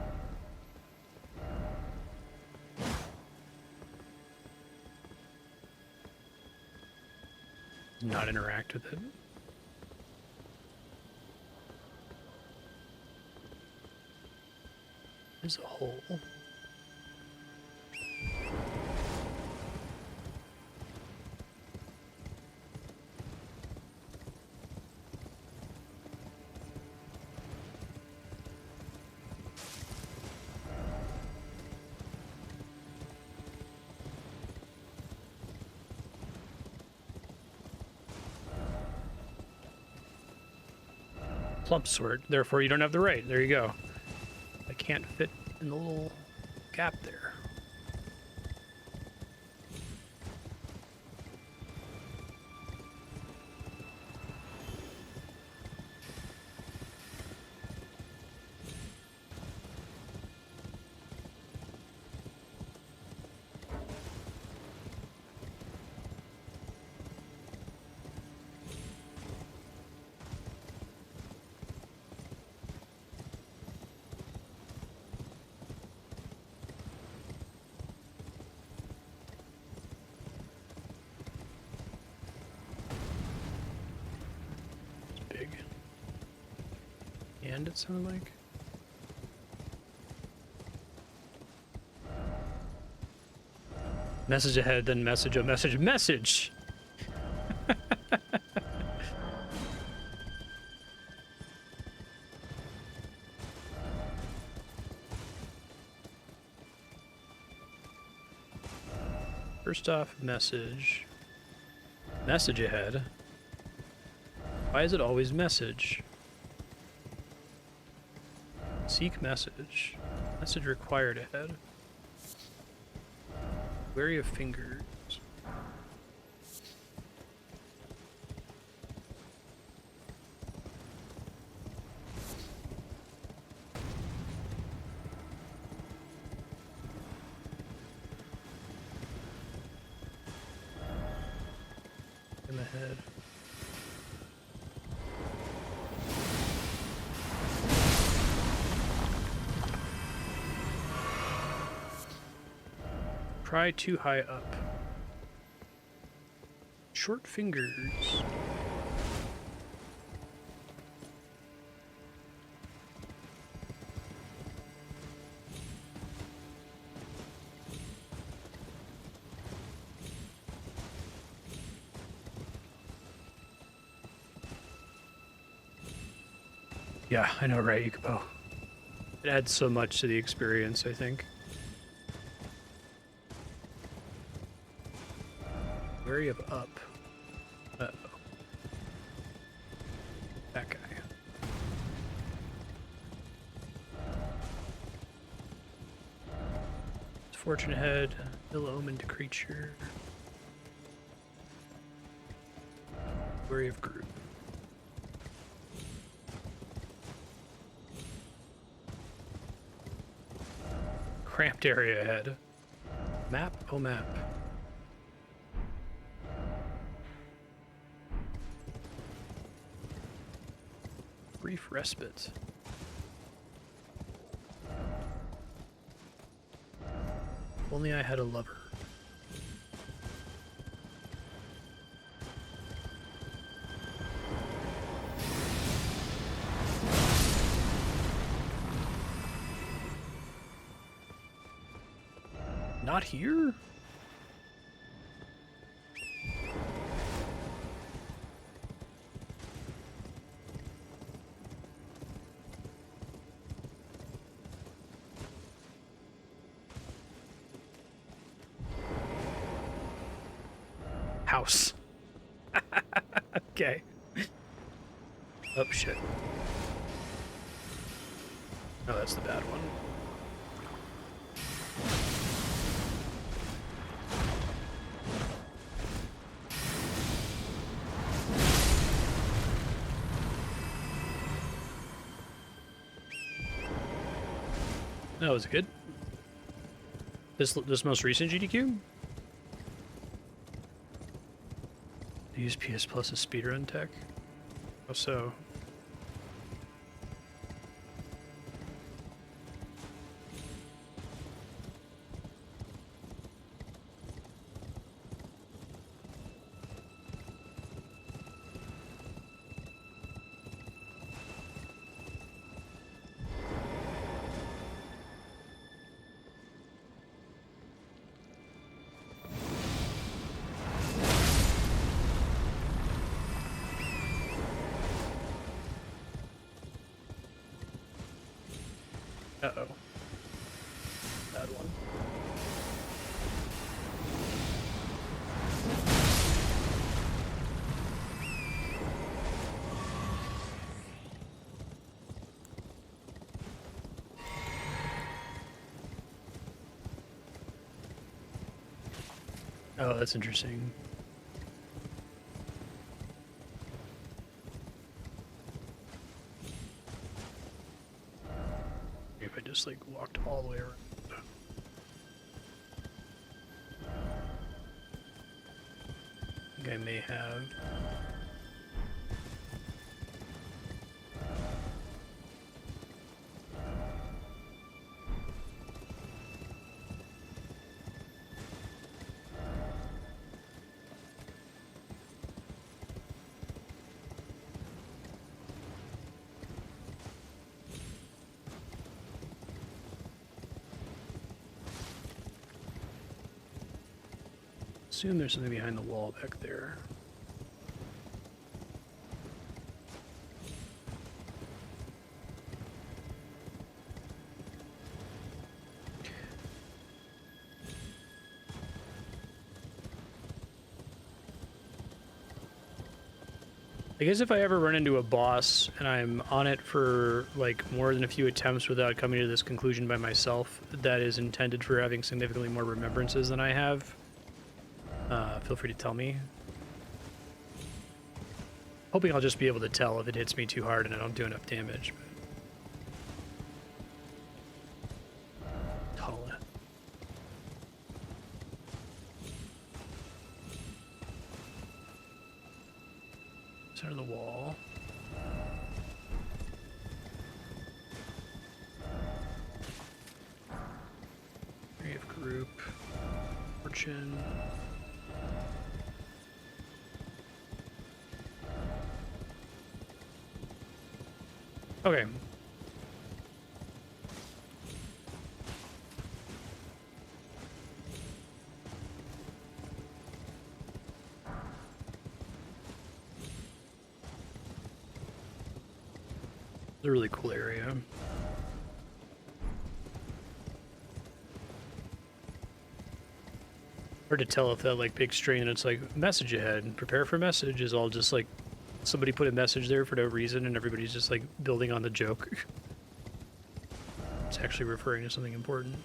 Not interact with it. There's a hole. Plump sword, therefore you don't have the right. There you go. I can't fit in the little gap there. And it sounded like. Message ahead, then message a message. Message! First off, message. Message ahead. Why is it always message? Seek message. Message required ahead. Wary of fingers. In the head. Pry too high up. Short fingers. Yeah, I know, right, Yukapo? It adds so much to the experience, I think. Wary of up. Uh-oh. That guy. Fortune head, ill-omened creature. Wary of group. Cramped area ahead. Map? Oh, map. Brief respite. If only I had a lover. Not here? House. Okay. Oh, shit. Oh, that's the bad one. That was good. This most recent GDQ? Use PS Plus as speedrun tech? How so? Uh-oh. Bad one. Oh, that's interesting. If I just like walked all the way around. I think I may have. Assume there's something behind the wall back there. I guess if I ever run into a boss and I'm on it for like more than a few attempts without coming to this conclusion by myself, that is intended for having significantly more remembrances than I have, feel free to tell me. Hoping I'll just be able to tell if it hits me too hard and I don't do enough damage. But... Tunnel it. Center of the wall. Area of group. Fortune. Okay. The a really cool area. Hard to tell if that like big string and it's like message ahead, prepare for message is all just like somebody put a message there for no reason and everybody's just like building on the joke. It's actually referring to something important.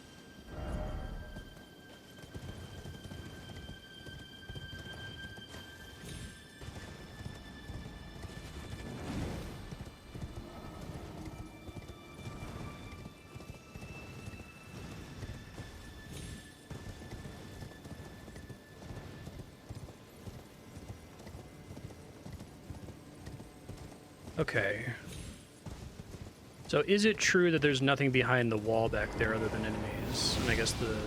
Okay. So is it true that there's nothing behind the wall back there other than enemies? And I guess the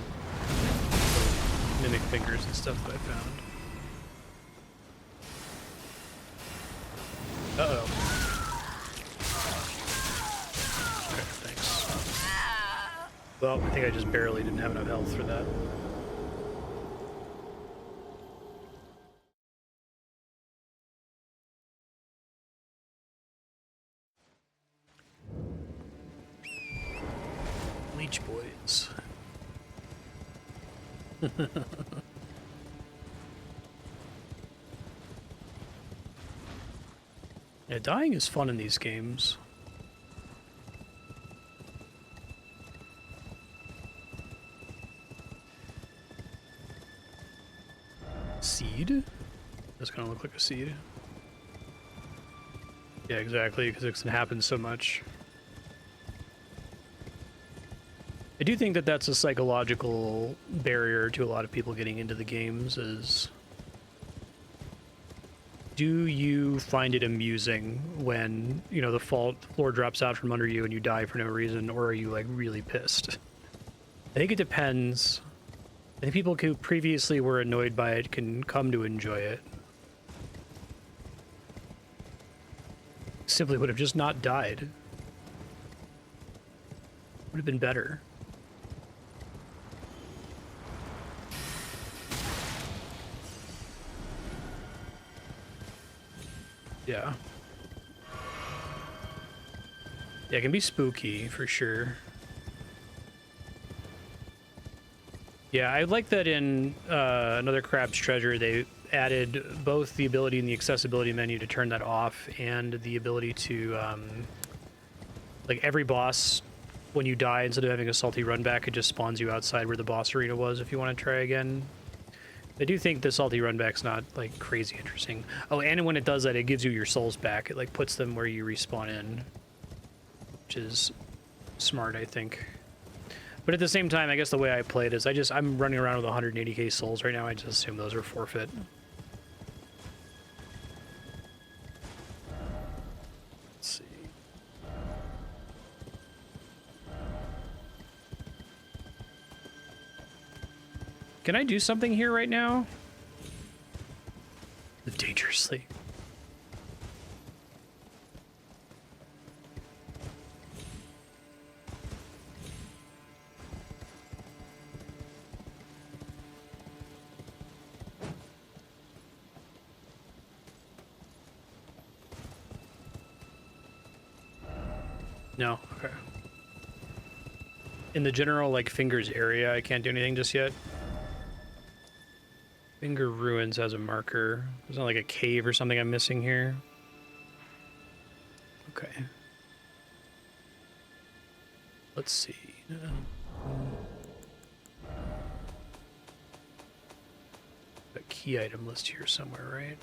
mimic fingers and stuff that I found. Uh-oh. Okay, thanks. Well, I think I just barely didn't have enough health for that. Leech boys. Yeah, dying is fun in these games. Seed? That's gonna look like a seed. Yeah, exactly, because it can happen so much. I do think that that's a psychological barrier to a lot of people getting into the games is, do you find it amusing when, you know, the floor drops out from under you and you die for no reason, or are you like really pissed? I think it depends. I think people who previously were annoyed by it can come to enjoy it. Simply would have just not died. Would have been better. Yeah. Yeah, it can be spooky, for sure. Yeah, I like that in Another Crab's Treasure, they added both the ability in the accessibility menu to turn that off and the ability to, like, every boss, when you die, instead of having a salty run back, it just spawns you outside where the boss arena was if you want to try again. I do think the salty run back's not, like, crazy interesting. Oh, and when it does that, it gives you your souls back. It, like, puts them where you respawn in, which is smart, I think. But at the same time, I guess the way I play it is I'm running around with 180k souls right now. I just assume those are forfeit. Let's see. Can I do something here right now? Live dangerously. No? Okay. In the general, like, Fingers area, I can't do anything just yet. Finger Ruins has a marker. There's not like a cave or something I'm missing here. Okay. Let's see. A key item list here somewhere, right?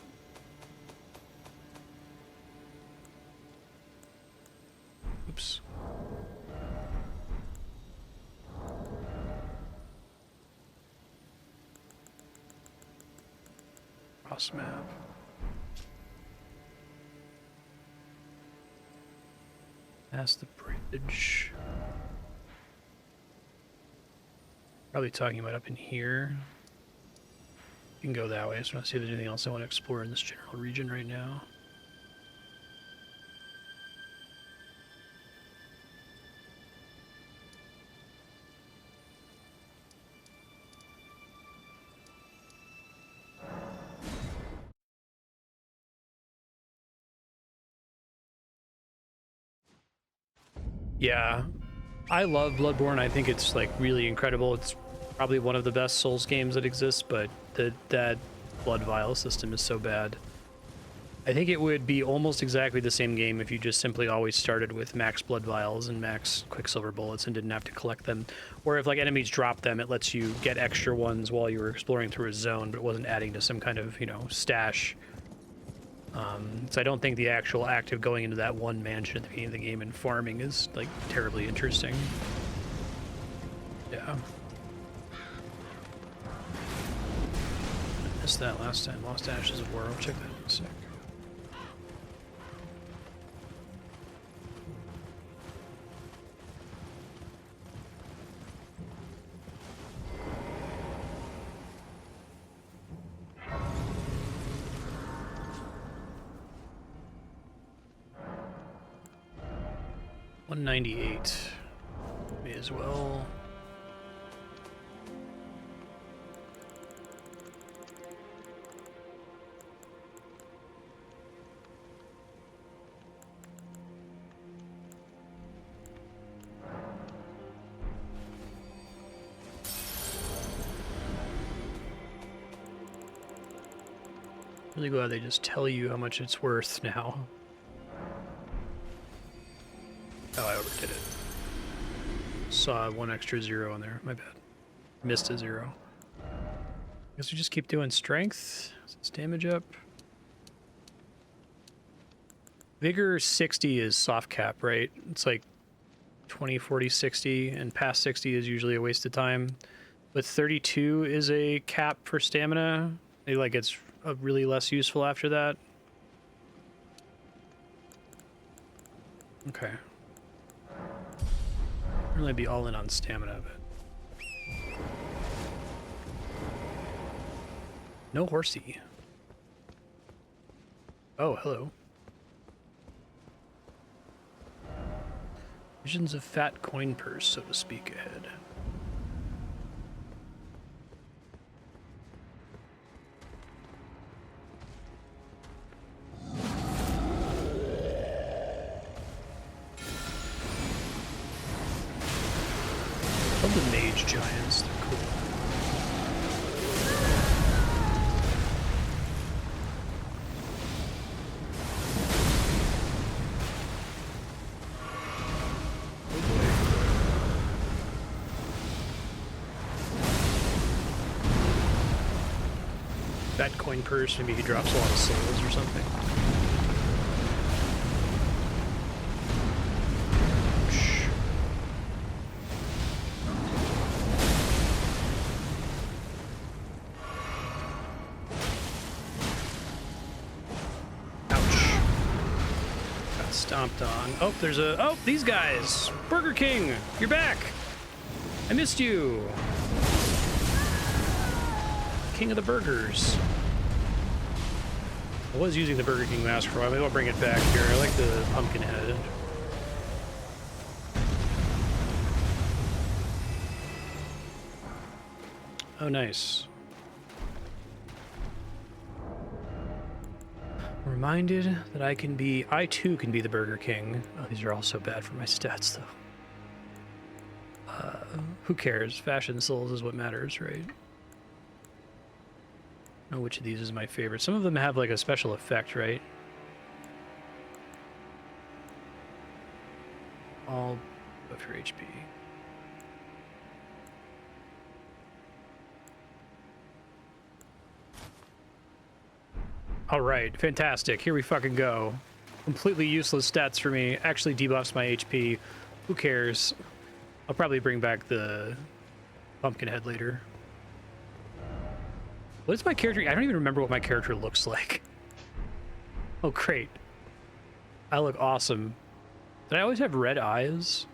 Oops. Cross map. Past the bridge. Probably talking about up in here. You can go that way. I just want to see if there's anything else I want to explore in this general region right now. Yeah, I love Bloodborne. I think it's like really incredible. It's probably one of the best Souls games that exists, but that blood vial system is so bad. I think it would be almost exactly the same game if you just simply always started with max blood vials and max quicksilver bullets and didn't have to collect them. Or if like enemies drop them, it lets you get extra ones while you were exploring through a zone, but it wasn't adding to some kind of, you know, stash. So I don't think the actual act of going into that one mansion at the beginning of the game and farming is like terribly interesting. Yeah. I missed that last time. Lost Ashes of War. I'll check that in a sec. $198. May as well. Really glad they just tell you how much it's worth now. Oh, I overdid it. Saw one extra zero in there. My bad. Missed a zero. Guess we just keep doing strength. Is its damage up? Vigor 60 is soft cap, right? It's like 20, 40, 60, and past 60 is usually a waste of time. But 32 is a cap for stamina. It like it's really less useful after that. Okay. I'd really be all in on stamina, but no horsey. Oh, hello. Visions of fat coin purse, so to speak, ahead. I love the mage giants, they're cool. That coin purse, maybe he drops a lot of souls or something. Stomped on. Oh, there's a... Oh, these guys! Burger King! You're back! I missed you! King of the burgers. I was using the Burger King mask for a while. Maybe I'll bring it back here. I like the pumpkin head. Oh, nice. Reminded that I too can be the Burger King. Oh, these are all so bad for my stats, though. Who cares? Fashion souls is what matters, right? I don't know which of these is my favorite. Some of them have like a special effect, right? All of your HP. All right, fantastic. Here we fucking go. Completely useless stats for me. Actually debuffs my HP. Who cares? I'll probably bring back the pumpkin head later. What is my character? I don't even remember what my character looks like. Oh, great. I look awesome. Did I always have red eyes?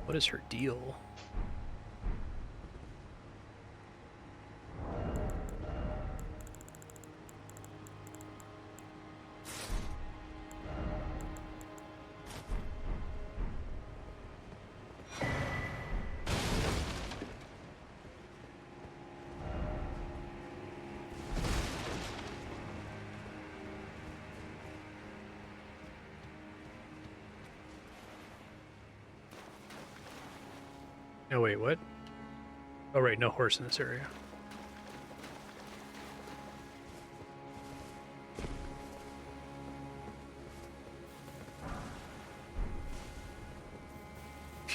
What is her deal? Oh wait, what? Oh right, no horse in this area.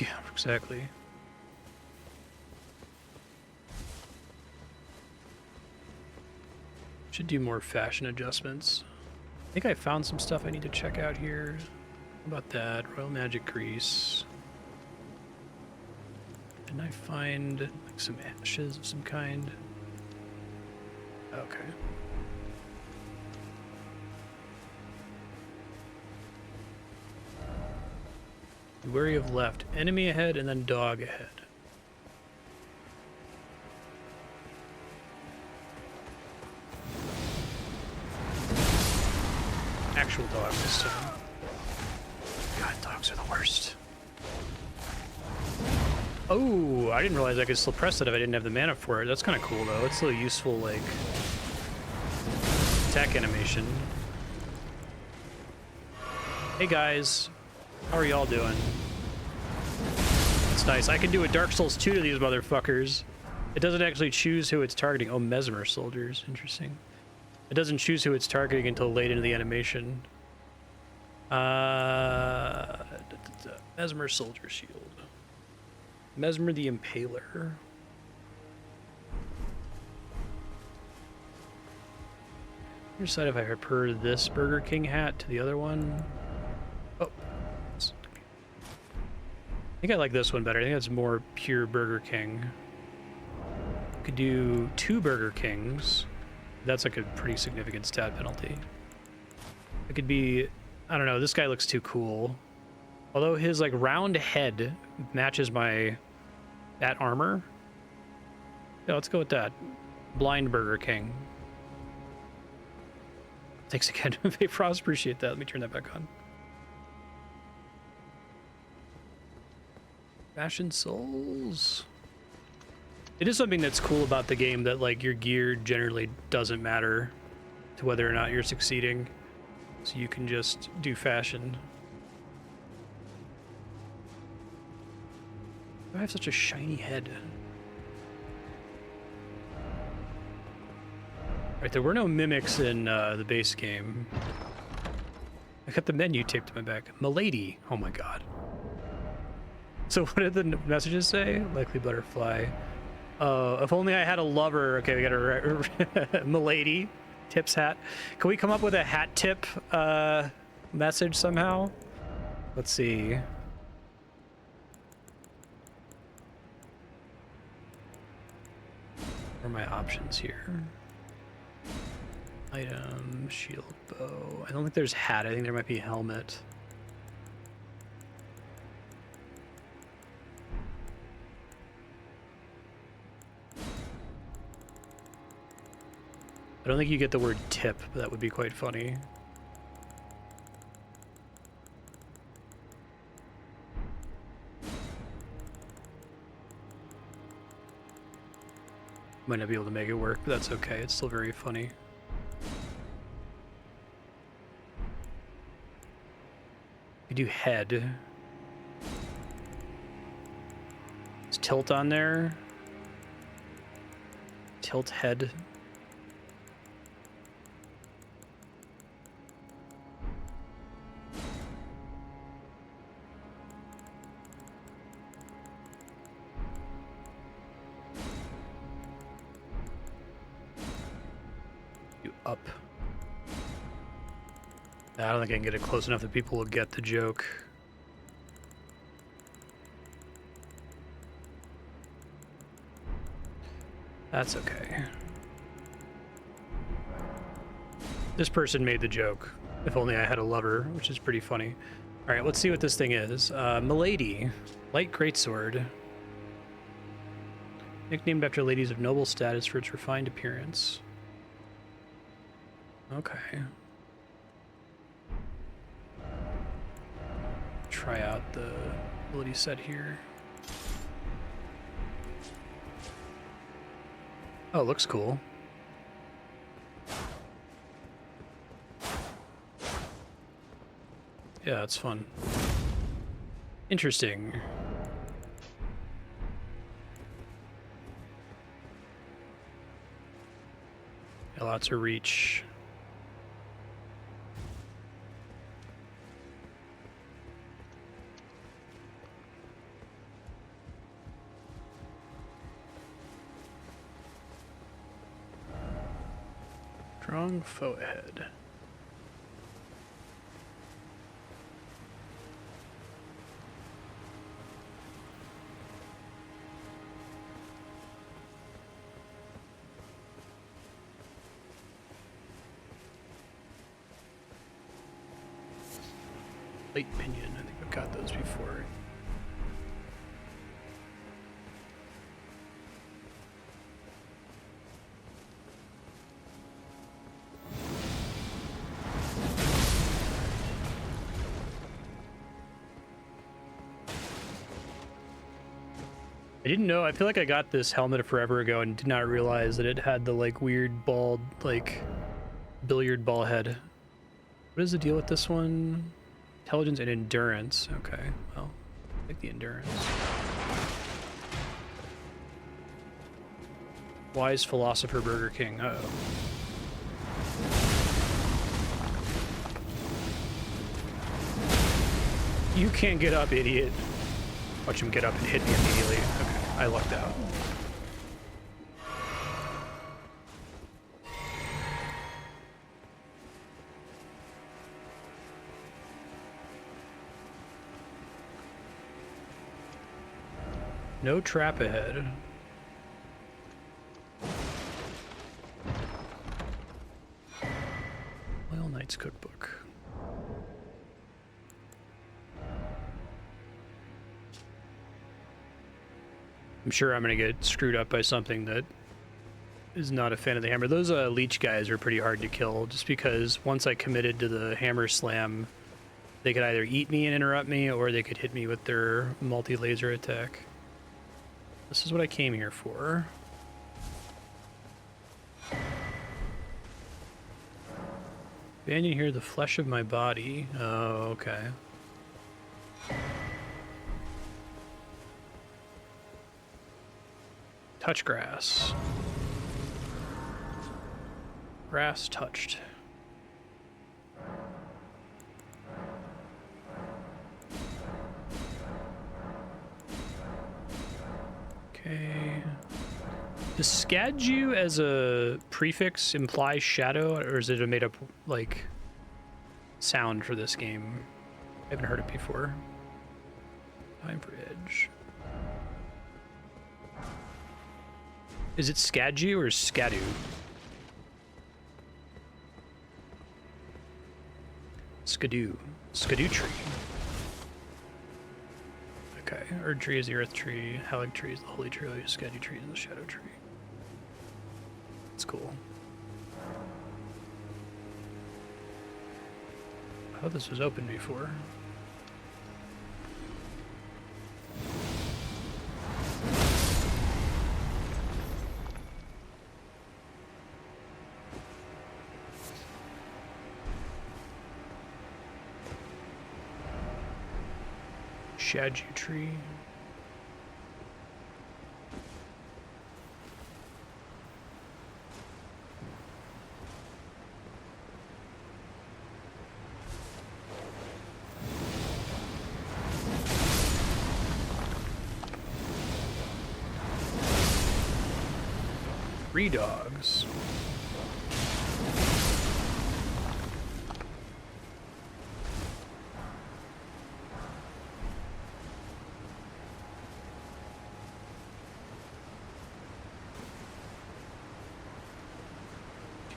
Yeah, exactly. Should do more fashion adjustments. I think I found some stuff I need to check out here. How about that? Royal Magic Grease. Didn't I find like some ashes of some kind? Okay. Be wary of left. Enemy ahead and then dog ahead. Actual dog this time. God, dogs are the worst. Oh, I didn't realize I could still press it if I didn't have the mana for it. That's kind of cool, though. It's still a useful, like, attack animation. Hey, guys. How are y'all doing? That's nice. I can do a Dark Souls 2 to these motherfuckers. It doesn't actually choose who it's targeting. Oh, Mesmer soldiers. Interesting. It doesn't choose who it's targeting until late into the animation. Mesmer soldier shield. Mesmer the Impaler. Decide if I prefer this Burger King hat to the other one. Oh. I think I like this one better. I think that's more pure Burger King. Could do 2 Burger Kings. That's like a pretty significant stat penalty. It could be, I don't know, this guy looks too cool. Although his like round head matches that armor. Yeah, let's go with that. Blind Burger King. Thanks again, Frost. Appreciate that. Let me turn that back on. Fashion Souls. It is something that's cool about the game that like your gear generally doesn't matter to whether or not you're succeeding. So you can just do fashion. I have such a shiny head. Right, there were no mimics in the base game. I got the menu taped to my back. Milady. Oh my god. So what did the messages say? Likely butterfly. If only I had a lover. Okay, we got a Milady tips hat. Can we come up with a hat tip message somehow? Let's see. What are my options here? Item, shield, bow. I don't think there's hat. I think there might be helmet. I don't think you get the word tip, but that would be quite funny. Might not be able to make it work, but that's okay. It's still very funny. You do head. Is tilt on there? Tilt head. Up. I don't think I can get it close enough that people will get the joke. That's okay. This person made the joke. If only I had a lover, which is pretty funny. All right, let's see what this thing is. Milady, light greatsword. Nicknamed after ladies of noble status for its refined appearance. Okay. Try out the ability set here. Oh, looks cool. Yeah, it's fun. Interesting. Got lots of reach. Strong foe ahead. Light pinion, I think I've got those before. I didn't know, I feel like I got this helmet forever ago and did not realize that it had the like weird bald, like billiard ball head. What is the deal with this one? Intelligence and endurance. Okay, well, I like the endurance. Wise philosopher Burger King. Uh-oh. You can't get up, idiot. Watch him get up and hit me immediately. Okay, I lucked out. No trap ahead. Loyal Knight's Cookbook. I'm sure I'm going to get screwed up by something that is not a fan of the hammer. Those leech guys are pretty hard to kill, just because once I committed to the hammer slam, they could either eat me and interrupt me, or they could hit me with their multi-laser attack. This is what I came here for. Banyan here, the flesh of my body. Oh, okay. Touch grass. Grass touched. Okay. Does Scadu as a prefix imply shadow, or is it a made up like sound for this game? I haven't heard it before. Time for edge. Is it Scadu or Scadu? Scadu. Scadu-tree. Okay. Erdtree is the earth tree. Ellac is the holy tree. Scadu-tree is the shadow tree. That's cool. I thought this was open before. Shadu tree. Three dogs.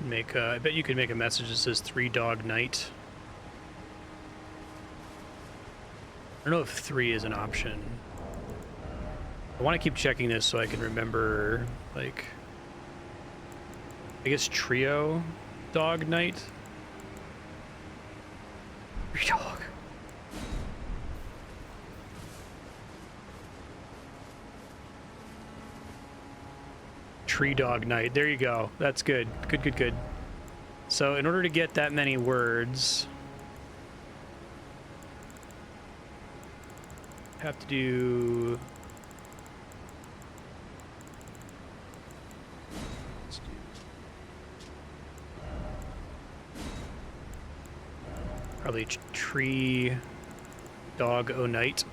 Make I bet you could make a message that says 3-dog night. I don't know if 3 is an option. I want to keep checking this so I can remember, like, I guess trio dog night. 3-dog. Tree dog night. There you go. That's good. Good, good, good. So in order to get that many words, I have to do... Probably tree, dog, o night.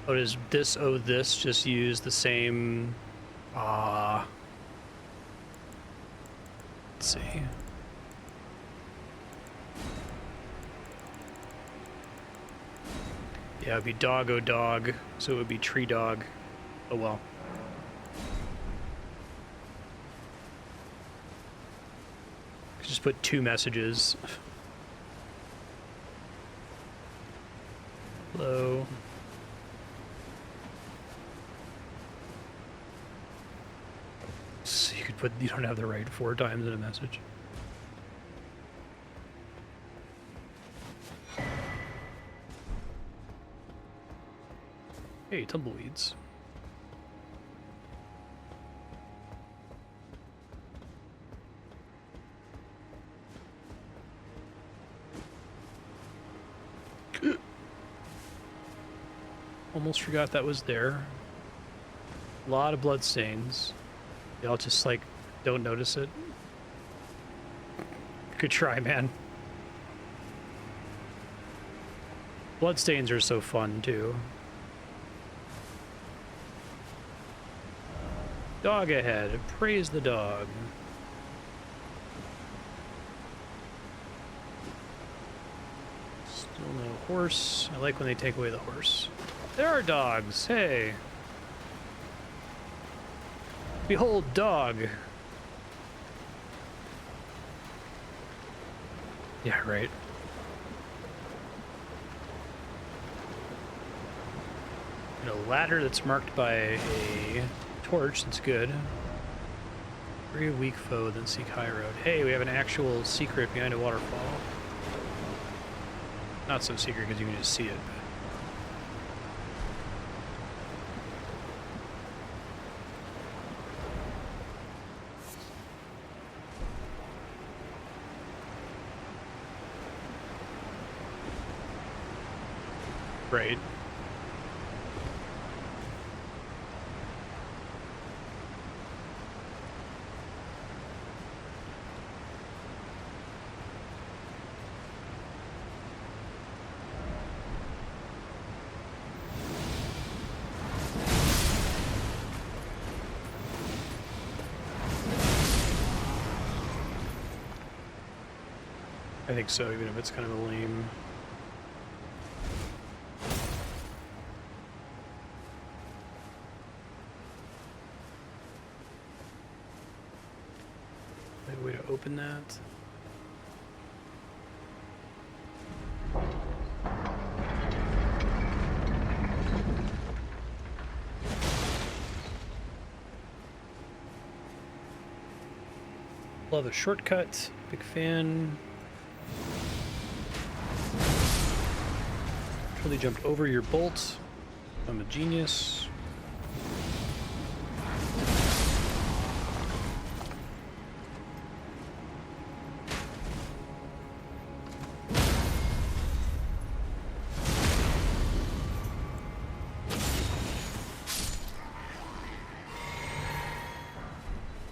Oh, does this this just use the same? Let's see. Yeah, it'd be dog o dog, so it would be tree dog. Oh well. Just put 2 messages. Hello. So you could put, you don't have the right 4 times in a message. Hey, tumbleweeds. Almost forgot that was there. A lot of blood stains. Y'all just like don't notice it. Good try, man. Blood stains are so fun too. Dog ahead. Praise the dog. Still no horse. I like when they take away the horse. There are dogs. Hey. Behold, dog. Yeah, right. And a ladder that's marked by a torch. That's good. Very weak foe, then seek high road. Hey, we have an actual secret behind a waterfall. Not so secret because you can just see it. Right. I think so, even if it's kind of a lame. Way to open that. Love a shortcut. Big fan. Totally jumped over your bolt. I'm a genius.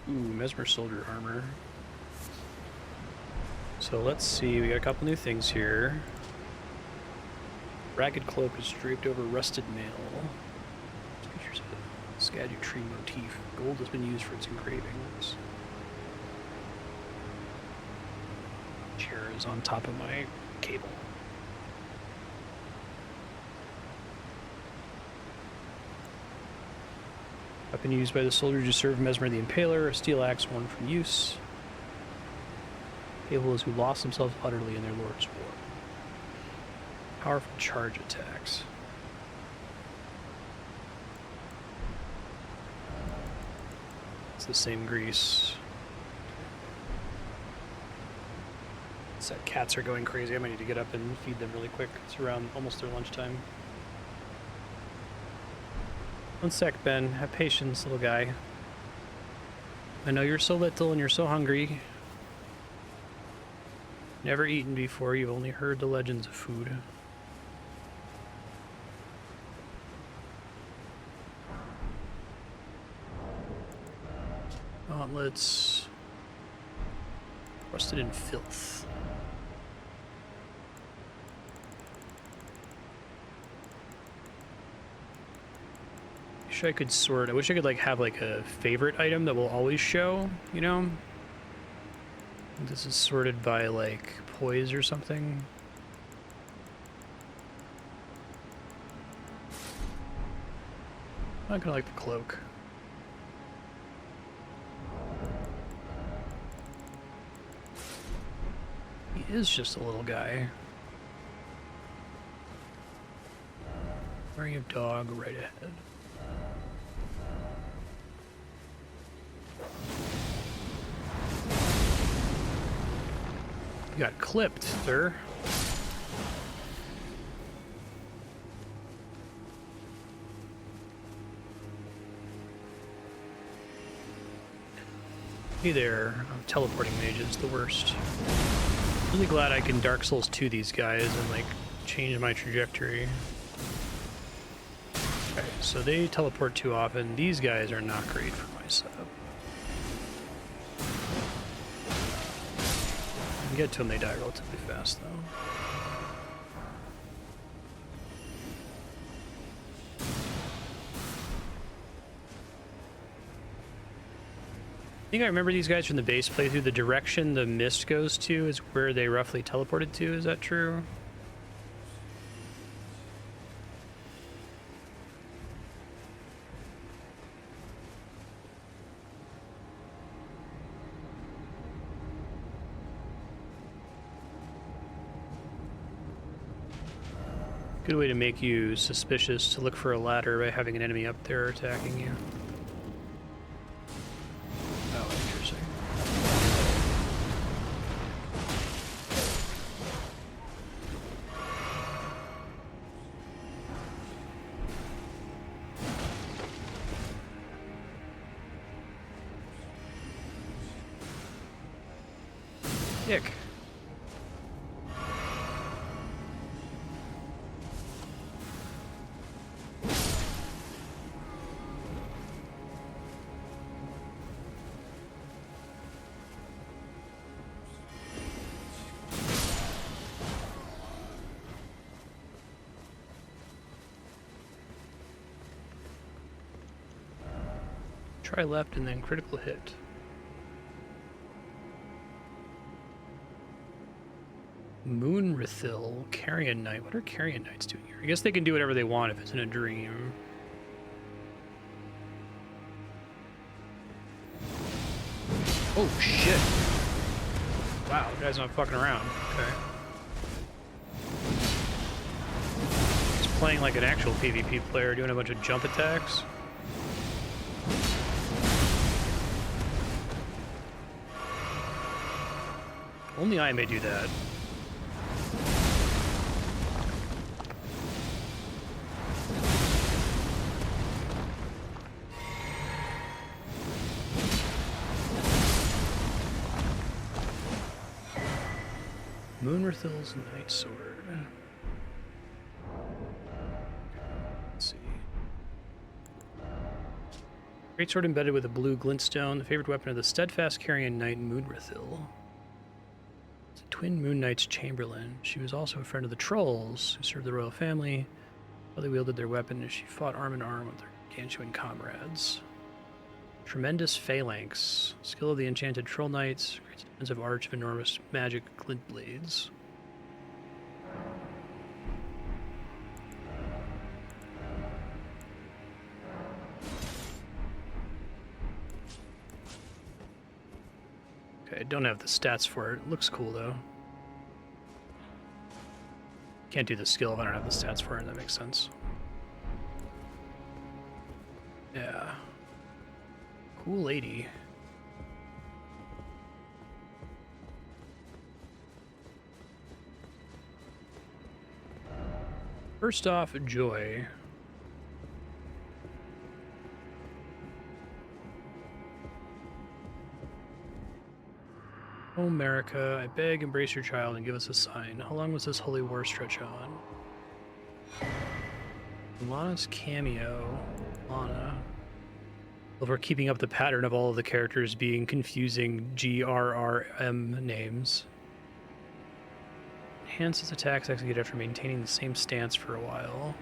Mesmer soldier armor. So let's see, we got a couple new things here. Ragged cloak is draped over rusted mail. Features a Scadu tree motif. Gold has been used for its engravings. Chair is on top of my cable. Weapon used by the soldiers who serve Mesmer the Impaler, a steel axe, one for use. Able is who lost themselves utterly in their lord's war. Powerful charge attacks. It's the same grease. That cats are going crazy. I might need to get up and feed them really quick. It's around almost their lunchtime. One sec, Ben. Have patience, little guy. I know you're so little and you're so hungry. Never eaten before. You've only heard the legends of food. let's... Rusted in filth. Wish I could sort. I wish I could like have like a favorite item that will always show, you know? This is sorted by like poise or something. I'm gonna like the cloak. He is just a little guy. Wearing a dog right ahead. You got clipped, sir. Hey there. Teleporting mage is the worst. Really glad I can Dark Souls 2 these guys and like change my trajectory. Okay, so they teleport too often. These guys are not great for my setup. I can get to them, they die relatively fast though. I think I remember these guys from the base playthrough. The direction the mist goes to is where they roughly teleported to. Is that true? Good way to make you suspicious to look for a ladder by having an enemy up there attacking you. Oh, interesting. Dick. Try left and then critical hit. Moonrithyll, Carian Knight. What are Carian Knights doing here? I guess they can do whatever they want if it's in a dream. Oh shit. Wow, the guy's not fucking around. Okay. He's playing like an actual PvP player, doing a bunch of jump attacks. Only I may do that. Moonrithill's Night Sword. Let's see. Great sword embedded with a blue glintstone, the favorite weapon of the steadfast Carian Knight Moonrithyll. Twin Moon Knight's Chamberlain. She was also a friend of the Trolls, who served the royal family while they wielded their weapon as she fought arm in arm with their gargantuan comrades. Tremendous Phalanx. Skill of the enchanted Troll Knights. Great defensive arch of enormous magic glint blades. Okay, I don't have the stats for it. Looks cool though. Can't do the skill if I don't have the stats for it, that makes sense. Yeah. Cool lady. First off, Joy. Oh, America, I beg, embrace your child and give us a sign. How long was this holy war stretch on? Lana's cameo. Lana. If we're keeping up the pattern of all of the characters being confusing GRRM names. Enhances attacks executed after maintaining the same stance for a while.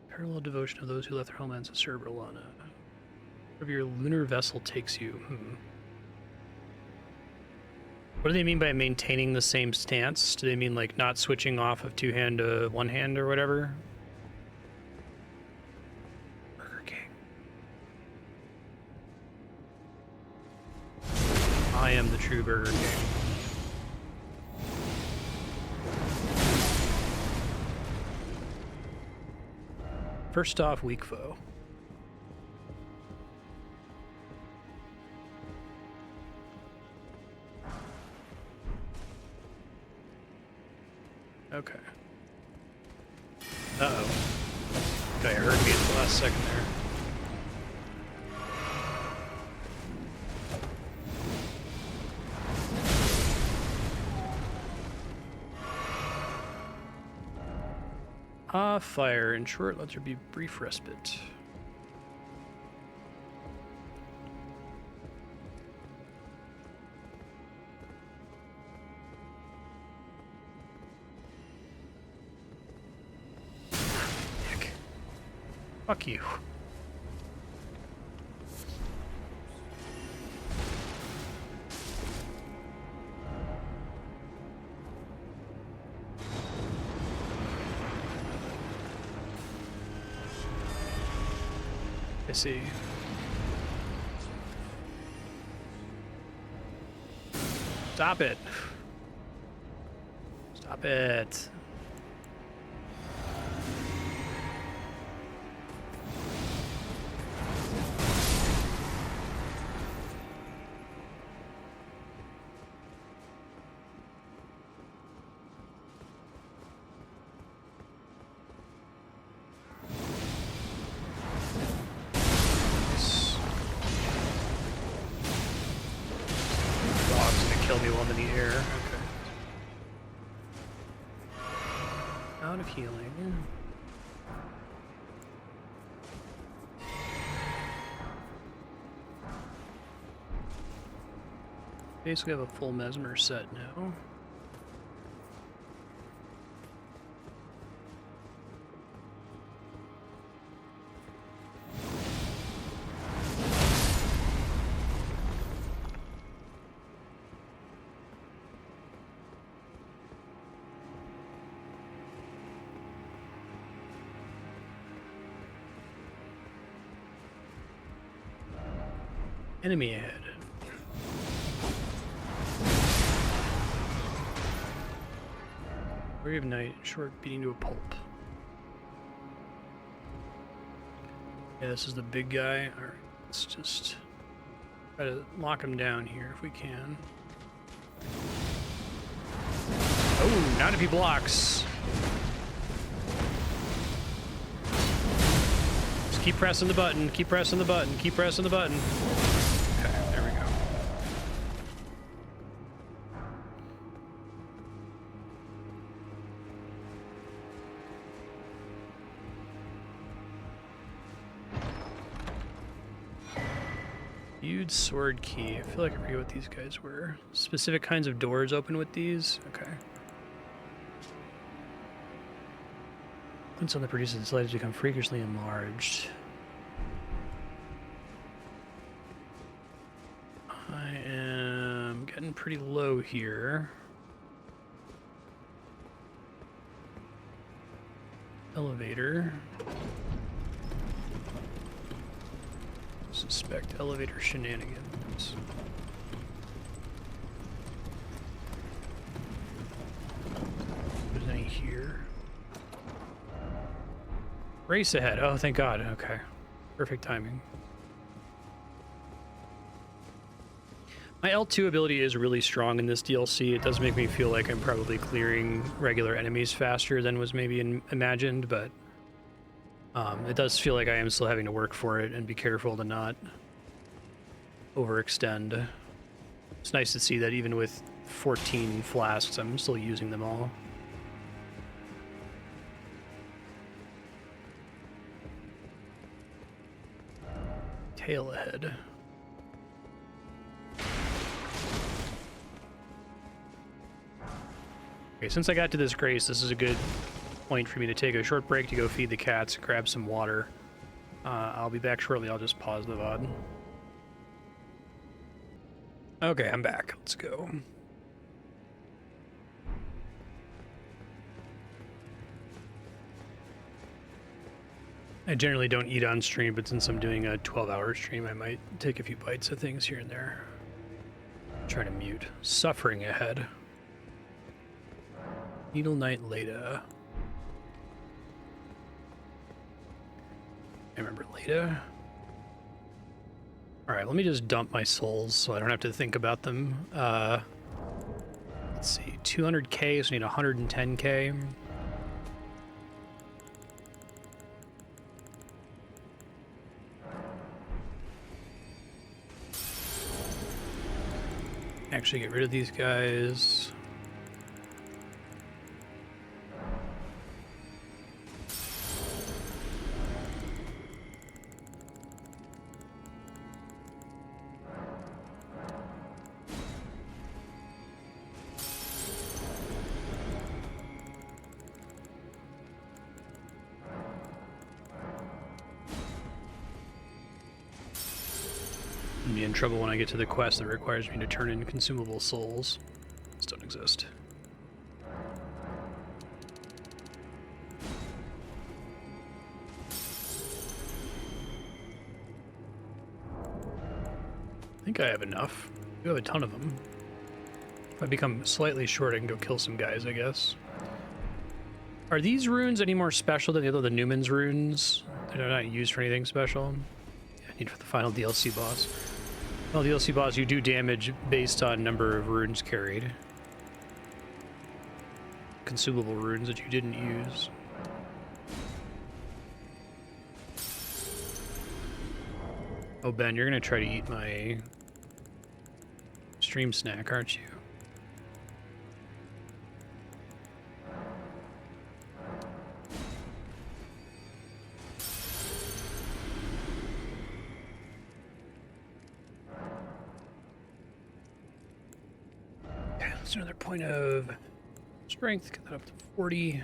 Parallel devotion of those who left their homelands to serve Rellana. Wherever your lunar vessel takes you. What do they mean by maintaining the same stance? Do they mean like not switching off of two hand to one hand or whatever? Burger King. I am the true Burger King. First off, weak foe. Okay. Uh-oh. Okay, I heard me at the last second there. Fire. In short, let there be brief respite. Dick. Fuck you. I see. Stop it. Stop it. Kill me while I'm in the air. Okay. Out of healing. Basically have a full Mesmer set now. Enemy ahead. Weary of night, short beating to a pulp. Yeah, this is the big guy. Alright, let's just try to lock him down here if we can. Oh, not if he blocks. Just keep pressing the button, keep pressing the button, keep pressing the button. Okay, there we go. Viewed sword key. I feel like I forget what these guys were. Specific kinds of doors open with these? Okay. Once on the producer, it's likely to become freakishly enlarged. I am getting pretty low here. Elevator. Suspect elevator shenanigans. There's any here? Race ahead. Oh, thank God. Okay. Perfect timing. My L2 ability is really strong in this DLC. It does make me feel like I'm probably clearing regular enemies faster than was maybe imagined, but it does feel like I am still having to work for it and be careful to not overextend. It's nice to see that even with 14 flasks. I'm still using them all. Tail ahead. Okay, since I got to this grace, this is a good point for me to take a short break to go feed the cats, grab some water. I'll be back shortly. I'll just pause the VOD. Okay, I'm back. Let's go. I generally don't eat on stream, but since I'm doing a 12-hour stream, I might take a few bites of things here and there. Try to mute. Suffering ahead. Needle Knight Leda. I remember Leda. Alright, let me just dump my souls so I don't have to think about them. Let's see, 200k, so I need 110k. Actually get rid of these guys. Be in trouble when I get to the quest that requires me to turn in consumable souls. Those don't exist. I think I have enough. I have a ton of them. If I become slightly short, I can go kill some guys, I guess. Are these runes any more special than the other Newman's runes? They're not used for anything special. Yeah, I need for the final DLC boss. Well, DLC boss, you do damage based on number of runes carried. Consumable runes that you didn't use. Oh, Ben, you're gonna try to eat my stream snack, aren't you? That's another point of strength. Get that up to 40.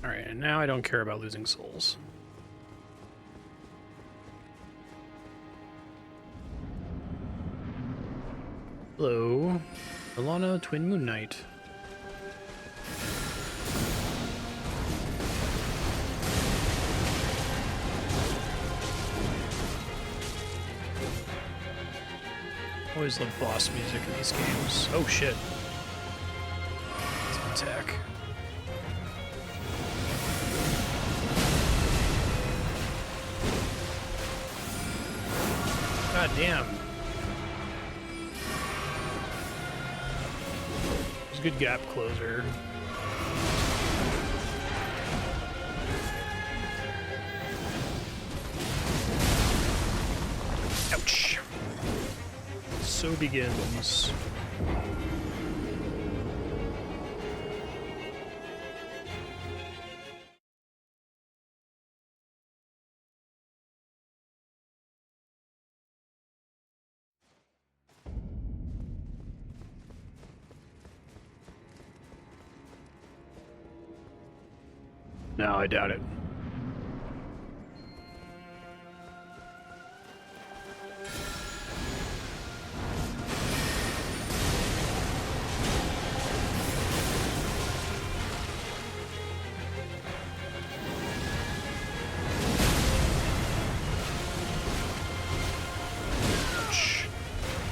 Alright, and now I don't care about losing souls. Hello, Rellana, Twin Moon Knight. Always love boss music in these games. Oh shit. It's an attack. God damn. It's a good gap closer. Ouch. So begins. No, I doubt it.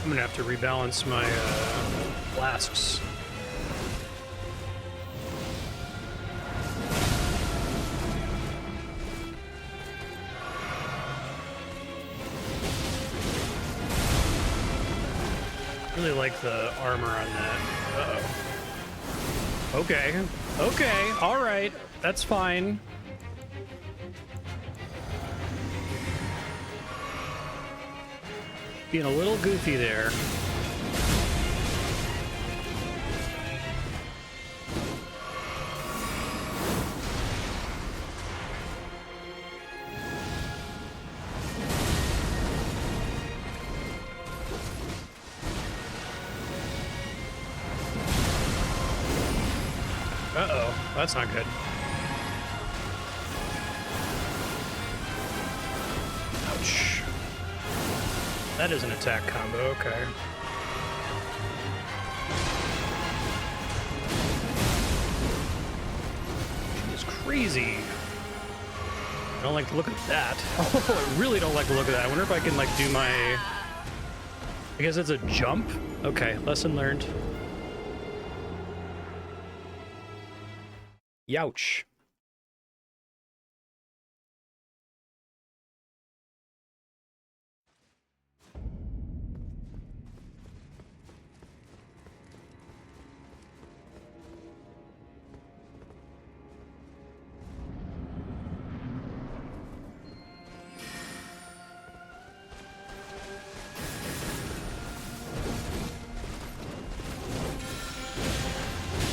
I'm gonna have to rebalance my flasks. Really like the armor on that. Uh-oh. Okay. Okay. All right. That's fine. Being a little goofy there. Uh-oh, that's not good. Ouch. That is an attack combo, okay. She is crazy. I don't like the look of that. Oh, I really don't like the look of that. I wonder if I can, like, do my... I guess it's a jump? Okay, lesson learned. Youch.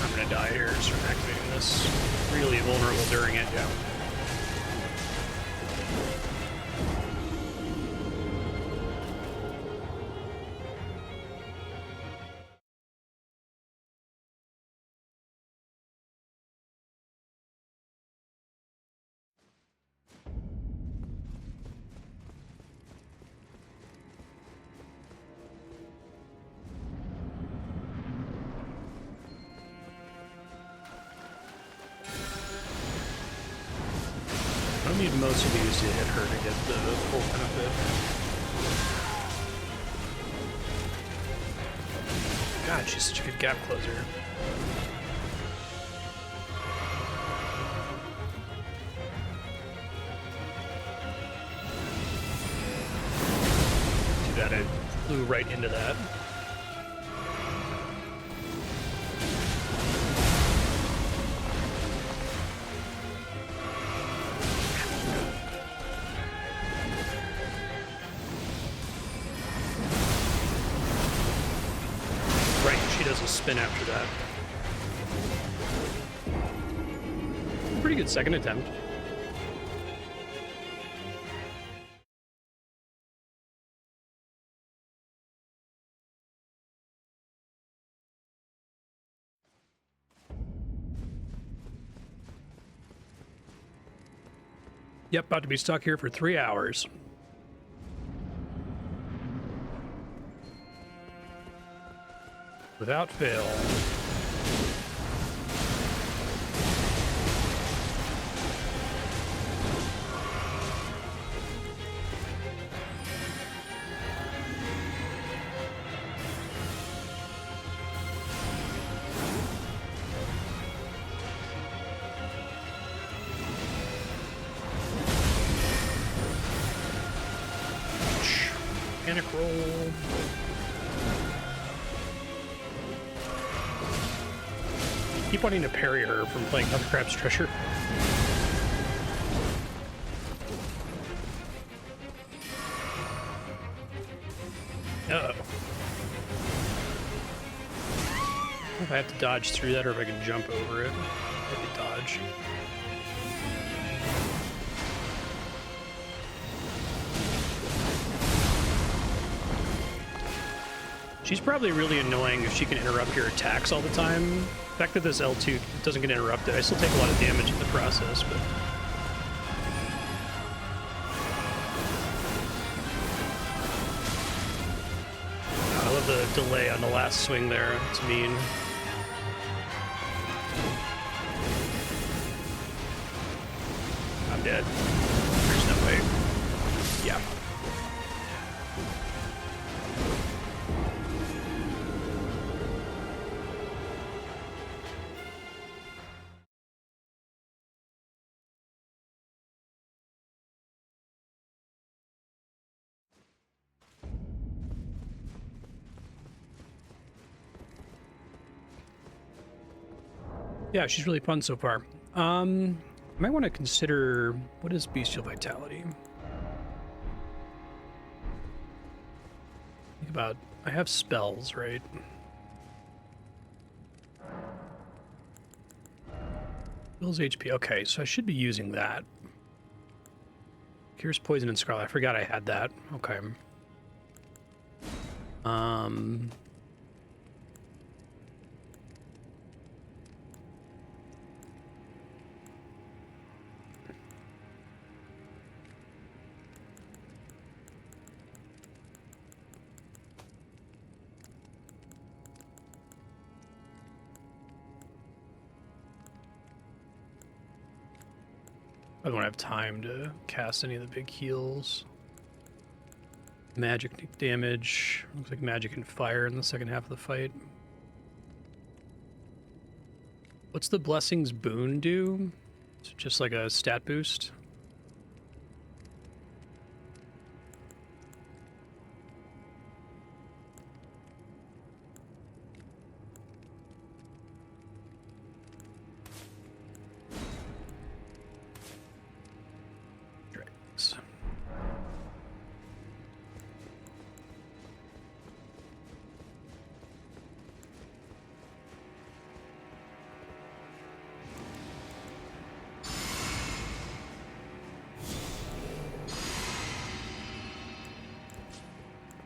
I'm gonna die here just from activating this. Really vulnerable during it, yeah. I'll need most of these to hit her to get the full benefit. God, she's such a good gap closer. Too bad I flew right into that. Spin after that. Pretty good second attempt. Yep, about to be stuck here for 3 hours. Without fail. Panic roll. Keep wanting to parry her from playing Mothercraft's Treasure. Uh-oh. If I have to dodge through that or if I can jump over it. Maybe dodge. She's probably really annoying if she can interrupt your attacks all the time. The fact that this L2 doesn't get interrupted, I still take a lot of damage in the process, but... I love the delay on the last swing there. It's mean. I'm dead. There's no way. Yeah. Yeah, she's really fun so far. I might want to consider, what is Bestial Vitality? think about... I have spells, right? Heals HP. Okay, so I should be using that. Cures Poison and Scarlet. I forgot I had that. Okay. I don't have time to cast any of the big heals. Magic damage. Looks like magic and fire in the second half of the fight. What's the Blessings boon do? Is it just like a stat boost?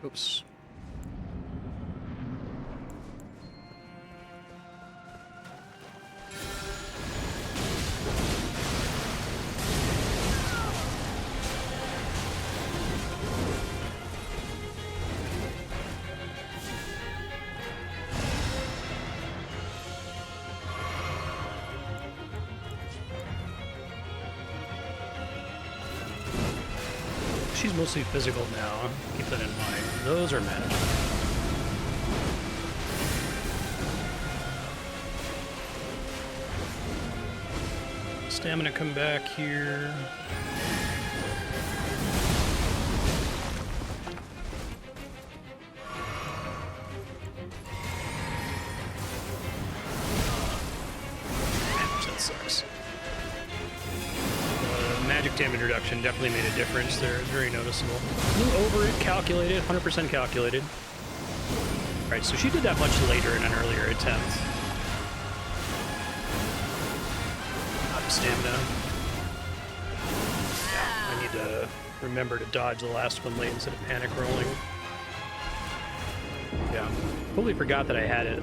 Oops. She's mostly physical now. Keep that in mind. Those are magic. Stamina come back here. Ouch, that sucks. Magic damage reduction definitely made a difference there. It's very noticeable. Flew over it, calculated, 100% calculated. Alright, so she did that much later in an earlier attempt. Up stamina. Yeah, I need to remember to dodge the last one late instead of panic rolling. Yeah, totally forgot that I had it.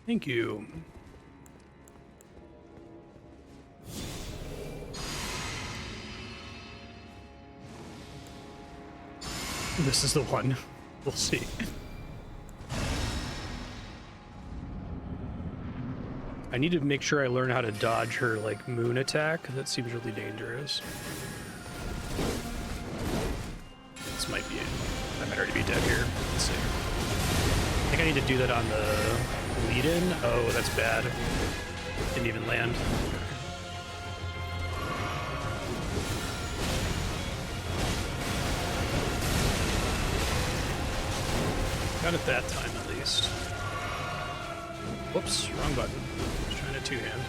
Thank you. This is the one. We'll see. I need to make sure I learn how to dodge her, like, moon attack. That seems really dangerous. This might be it. I might already be dead here. Let's see. I think I need to do that on the lead-in. Oh, that's bad. Didn't even land. Got it that time, at least. Whoops, wrong button. I was trying to two-hand.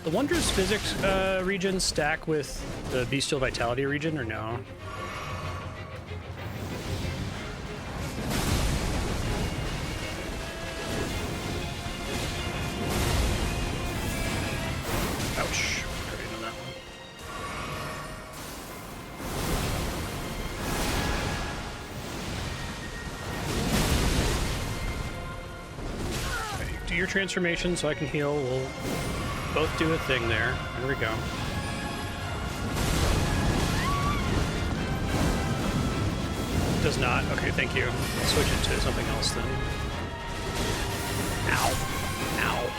The Wondrous Physics region stack with the Bestial Vitality region, or no? Ouch. Already know that one. Okay, do your transformation so I can heal. We'll both do a thing there. There we go. Does not. Okay, thank you. I'll switch it to something else then. Ow. Ow.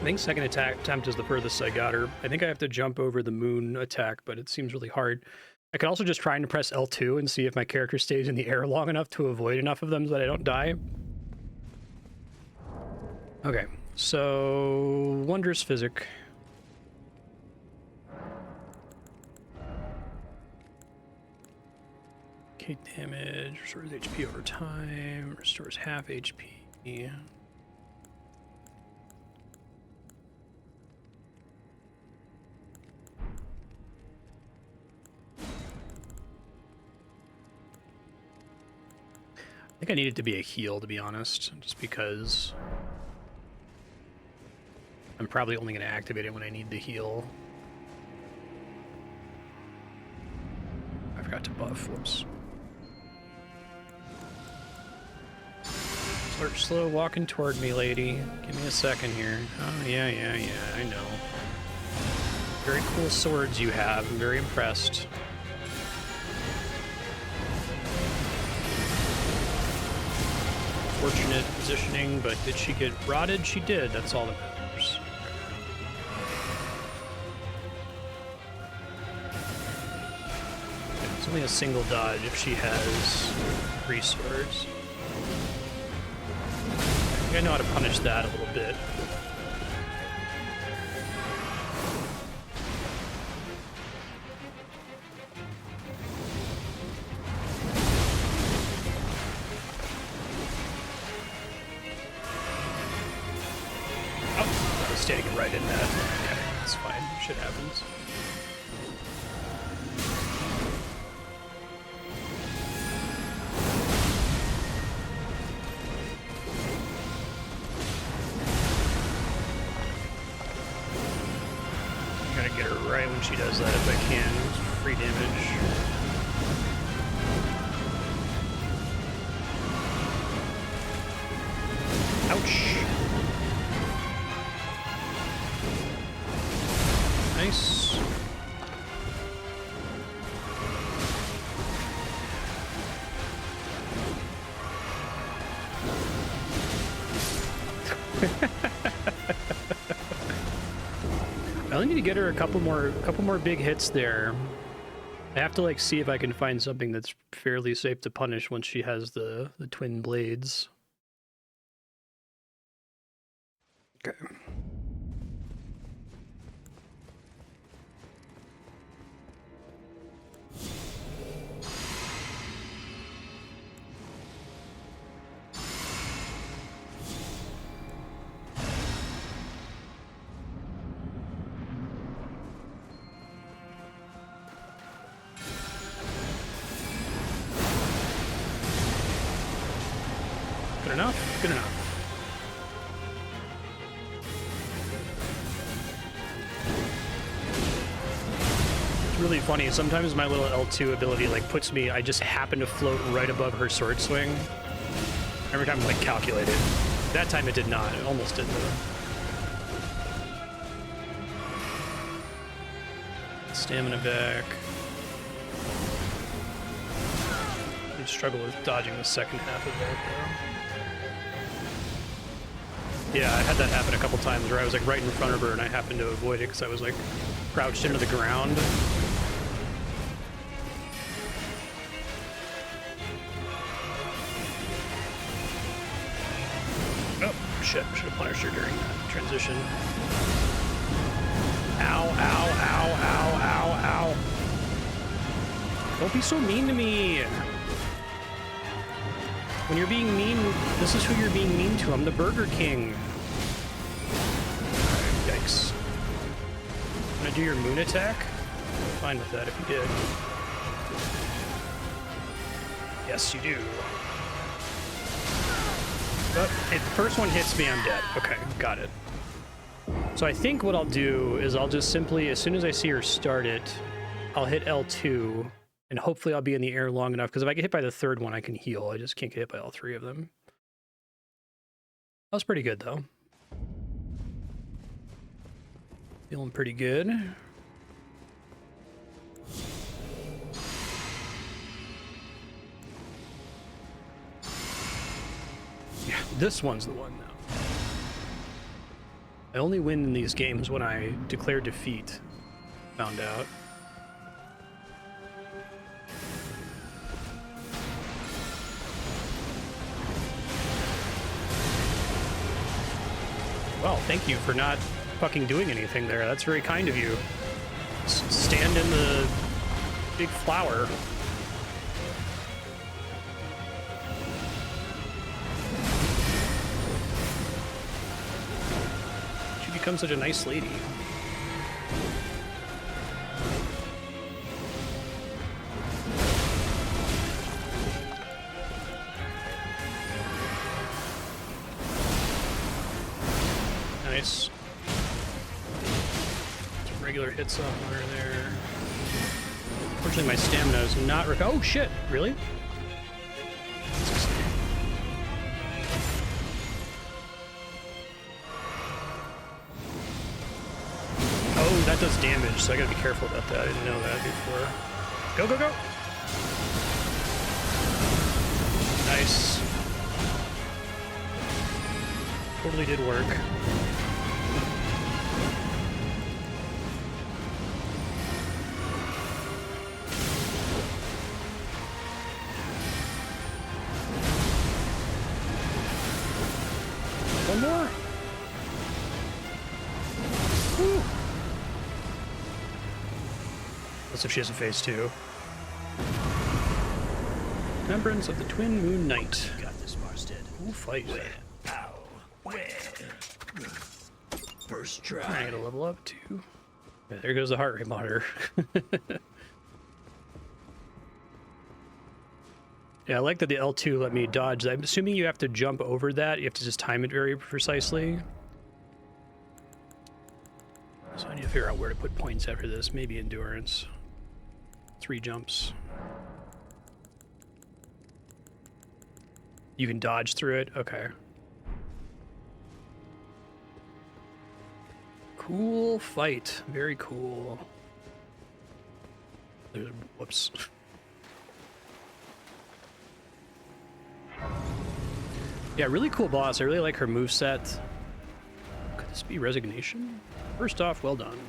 I think second attempt is the furthest I got her. I think I have to jump over the moon attack, but it seems really hard. I could also just try and press L2 and see if my character stays in the air long enough to avoid enough of them so that I don't die. Okay, so Wondrous Physic. Okay, damage, restores HP over time, restores half HP. I think I need it to be a heal, to be honest, just because I'm probably only going to activate it when I need the heal. I forgot to buff, whoops. Start slow walking toward me, lady. Give me a second here. Oh, yeah, I know. Very cool swords you have. I'm very impressed. Fortunate positioning, but did she get rotted? She did. That's all that matters. It's only a single dodge if she has 3 swords. I think I know how to punish that a little bit. Standing right in that. Okay, that's fine. Shit happens. I gotta get her right when she does that if I can. Free damage. Ouch. Nice. I only need to get her a couple more big hits there. I have to like see if I can find something that's fairly safe to punish once she has the twin blades. Okay. Good enough? Good enough. It's really funny. Sometimes my little L2 ability like puts me, I just happen to float right above her sword swing. Every time I'm like calculated. That time it did not. It almost did though. Stamina back. I struggle with dodging the second half of that though. Yeah, I had that happen a couple times where I was like right in front of her and I happened to avoid it because I was like crouched into the ground. Oh, shit. Should have punished her during that transition. Ow, ow, ow, ow, ow, ow. Don't be so mean to me. When you're being mean, this is who you're being mean to. I'm the Burger King. Yikes. Wanna do your moon attack? I'm fine with that if you did. Yes, you do. But if the first one hits me, I'm dead. Okay, got it. So I think what I'll do is I'll just simply, as soon as I see her start it, I'll hit L2. And hopefully I'll be in the air long enough, because if I get hit by the third one, I can heal. I just can't get hit by all 3 of them. That was pretty good, though. Feeling pretty good. Yeah, this one's the one, now. I only win in these games when I declare defeat. Found out. Well, thank you for not fucking doing anything there. That's very kind of you. Stand in the big flower. She becomes such a nice lady. Nice. Some regular hits on her there. Unfortunately, my stamina is not. Oh shit! Really? Oh, that does damage, so I gotta be careful about that. I didn't know that before. Go, go, go! Nice. Totally did work. One more. Woo. Let's see if she has a phase 2. Remembrance of the Twin Moon Knight. Got this, Marstead. Ooh, fight. Ow. Where? First try. I gotta level up too. Yeah, there goes the heart rate monitor. Yeah, I like that the L2 let me dodge. I'm assuming you have to jump over that. You have to just time it very precisely. So I need to figure out where to put points after this. Maybe endurance. 3 jumps. You can dodge through it? Okay. Cool fight. Very cool. Whoops. Yeah, really cool boss. I really like her moveset. Could this be Resignation? First off, well done.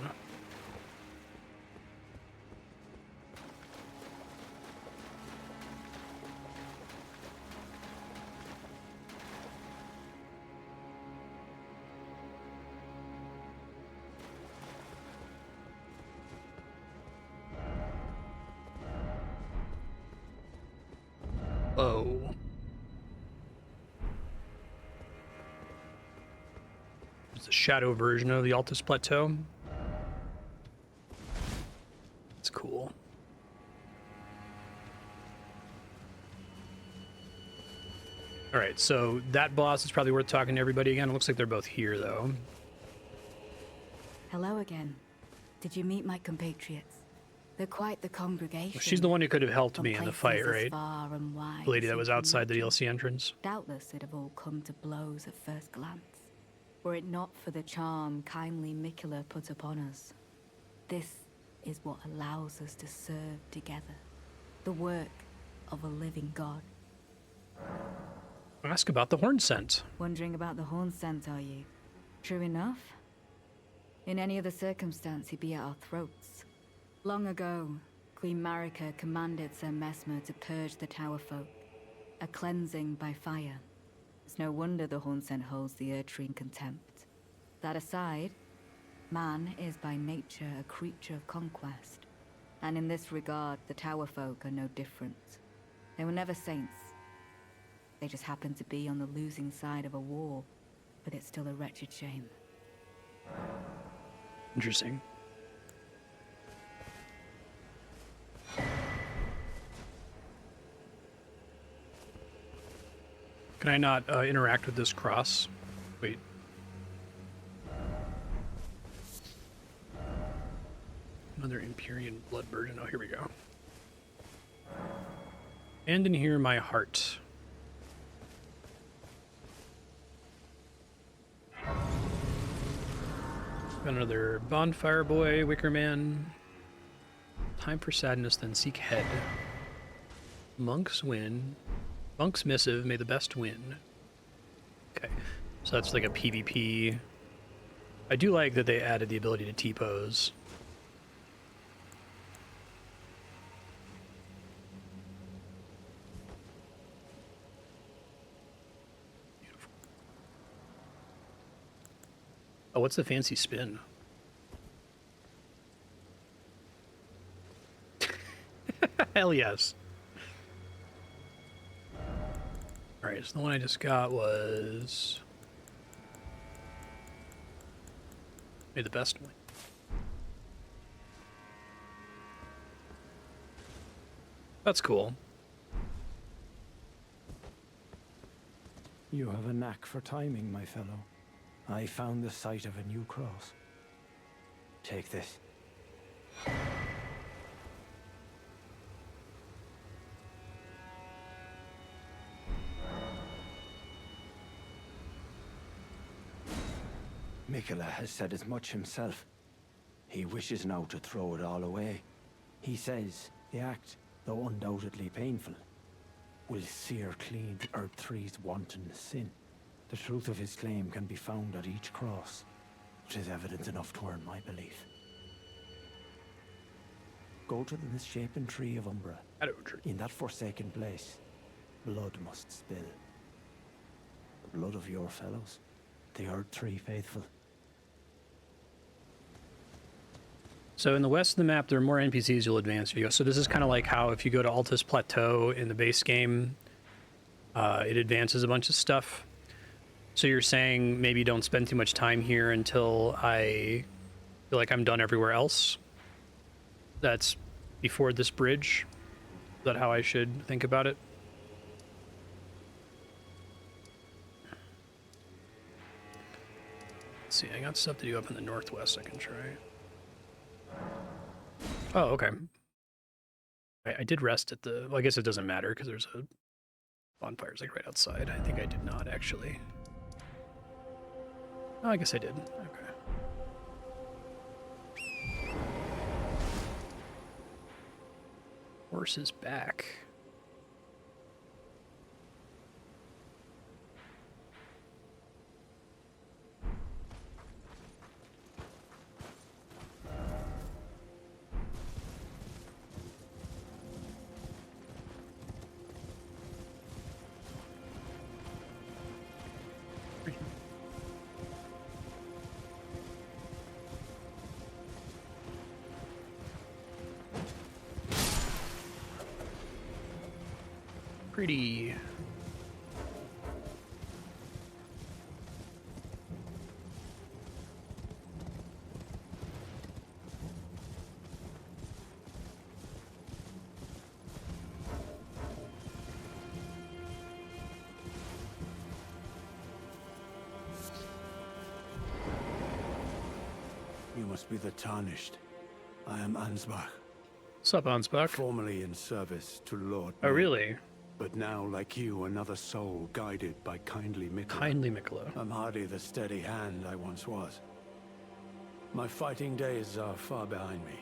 Oh. It's a shadow version of the Altus Plateau. It's cool. Alright, so that boss is probably worth talking to everybody again. It looks like they're both here, though. Hello again. Did you meet my compatriots? They're quite the congregation. Well, she's the one who could have helped from me in the places fight, as right? far and wide The lady that was seeking outside the mutual. DLC entrance. Doubtless it'd have all come to blows at first glance, were it not for the charm kindly Miquella put upon us. This is what allows us to serve together. The work of a living god. Ask about the Hornsent. Wondering about the Hornsent, are you? True enough. In any other circumstance, he'd be at our throats. Long ago, Queen Marika commanded Sir Messmer to purge the Tower folk, a cleansing by fire. It's no wonder the Hornsent holds the Erdtree in contempt. That aside, man is by nature a creature of conquest, and in this regard, the Tower folk are no different. They were never saints. They just happened to be on the losing side of a war, but it's still a wretched shame. Interesting. Can I not interact with this cross? Wait. Another Empyrean blood burden. Oh, here we go. And in here, my heart. Got another bonfire boy, Wicker Man. Time for sadness, then seek head. Monks win. Monk's missive, may the best win. Okay, so that's like a PvP. I do like that they added the ability to T-pose. Oh, what's the fancy spin? Hell yes. Alright, so the one I just got was... maybe the best one. That's cool. You have a knack for timing, my fellow. I found the site of a new cross. Take this. Mikela has said as much himself. He wishes now to throw it all away. He says the act, though undoubtedly painful, will sear clean Erdtree's wanton sin. The truth of his claim can be found at each cross, which is evidence enough to earn my belief. Go to the misshapen tree of Umbra. In that forsaken place, blood must spill. The blood of your fellows, the Erdtree faithful. So in the west of the map, there are more NPCs you'll advance if you go. So this is kind of like how if you go to Altus Plateau in the base game, it advances a bunch of stuff. So you're saying maybe don't spend too much time here until I feel like I'm done everywhere else? That's before this bridge? Is that how I should think about it? Let's see, I got stuff to do up in the northwest I can try. Oh, okay. I did rest at the... well, I guess it doesn't matter because there's a bonfire's like right outside. I think I did not actually. Oh, I guess I did. Okay. Horse is back. Pretty. You must be the Tarnished. I am Ansbach, What's up, Ansbach? formerly in service to Lord Oh, Moore, really? but now, like you, another soul guided by kindly Mikela. Kindly Mikela. I'm hardly the steady hand I once was. My fighting days are far behind me,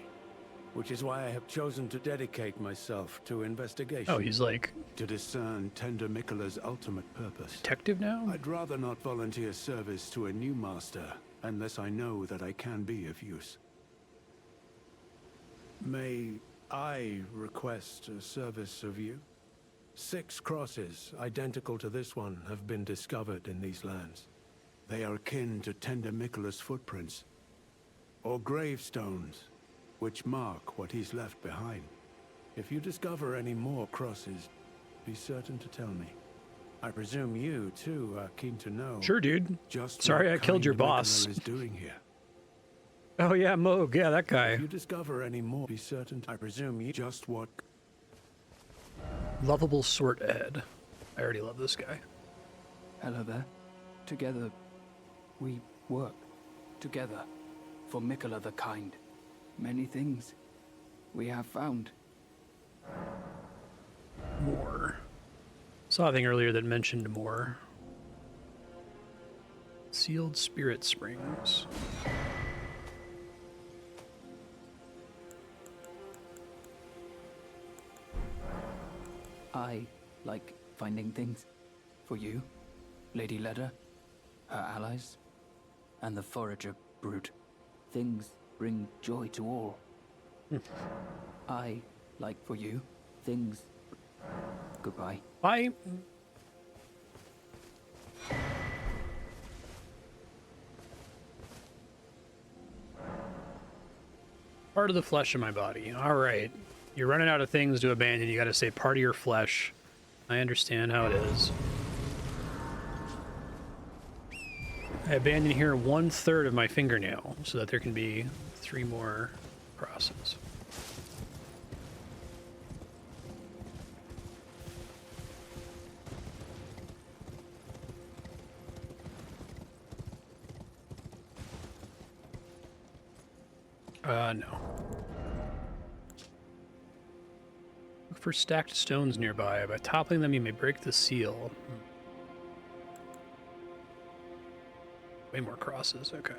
which is why I have chosen to dedicate myself to investigation. Oh, he's like to discern tender Mikela's ultimate purpose. detective now? I'd rather not volunteer service to a new master unless I know that I can be of use. May I request a service of you? 6 crosses, identical to this one, have been discovered in these lands. They are akin to tender Mikela's footprints, or gravestones, which mark what he's left behind. If you discover any more crosses, be certain to tell me. I presume you, too, are keen to know. Sure, dude. Just Sorry what I killed your kind boss. Mikela is doing here. Oh, yeah, Moog. Yeah, that guy. If you discover any more, be certain. I presume you just what. Lovable Sort Ed. I already love this guy. Hello there. Together, we work. Together, for Mikela the Kind. Many things we have found. Moore. Saw a thing earlier that mentioned Moore. Sealed Spirit Springs. I like finding things. For you, Lady Leda, her allies, and the Forager Brute. Things bring joy to all. I like for you, things... Goodbye. Bye. Part of the flesh in my body. All right. You're running out of things to abandon. You got to say part of your flesh. I understand how it is. I abandon here 1/3 of my fingernail so that there can be 3 more crosses. No. Look for stacked stones nearby. By toppling them, you may break the seal. Way more crosses, okay.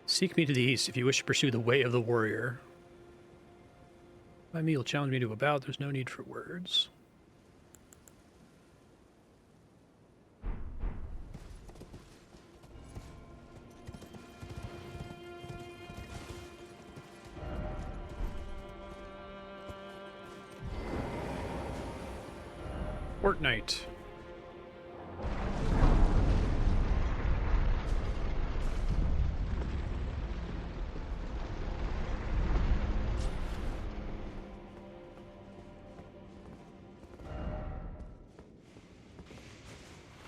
Seek me to the east if you wish to pursue the way of the warrior. By me, you'll challenge me to a bout. There's no need for words. Fortnite.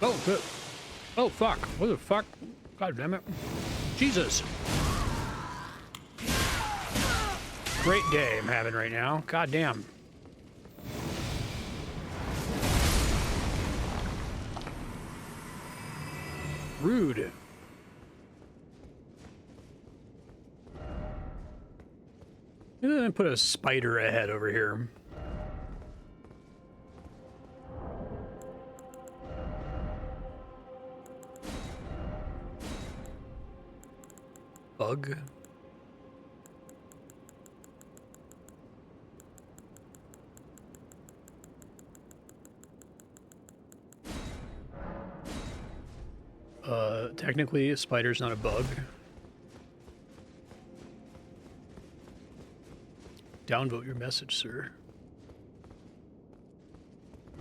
Oh, good. Oh, fuck. What the fuck? God damn it. Jesus. Great day I'm having right now. God damn. Rude. Maybe I'm gonna put a spider ahead over here. Bug. Technically, a spider's not a bug. Downvote your message, sir.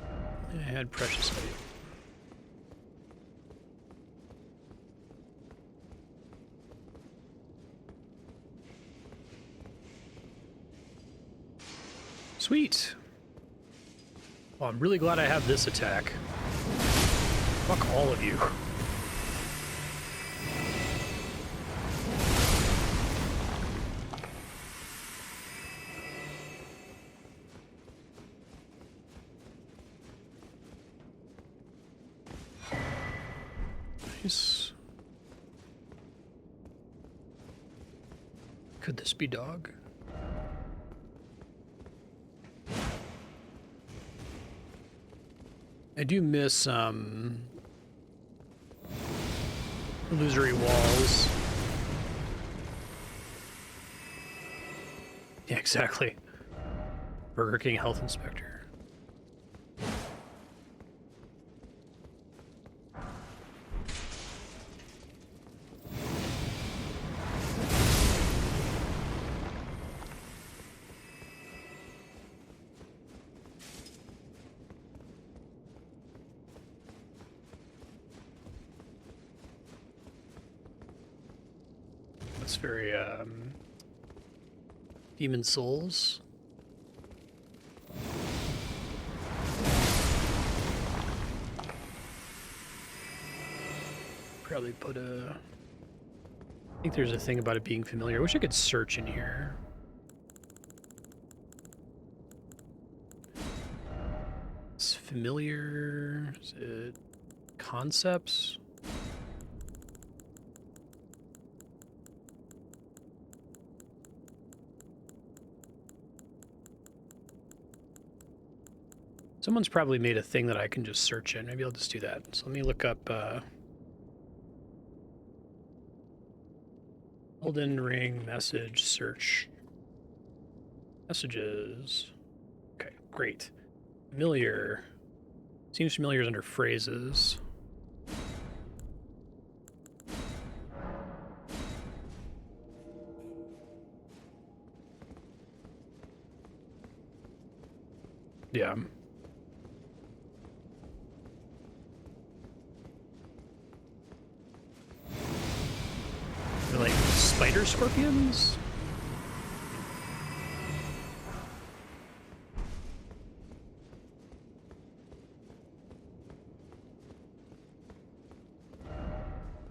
I had precious item. Sweet. Well, I'm really glad I have this attack. Fuck all of you. Nice. Could this be dog? I do miss illusory walls. Yeah, exactly. Burger King Health Inspector. That's very Demon Souls. Probably put a... I think there's a thing about it being familiar. I wish I could search in here. It's familiar. Is it concepts? Someone's probably made a thing that I can just search in. Maybe I'll just do that. So let me look up Elden Ring message search. Messages. Okay, great. Familiar. Seems familiar is under phrases. Yeah. spider scorpions?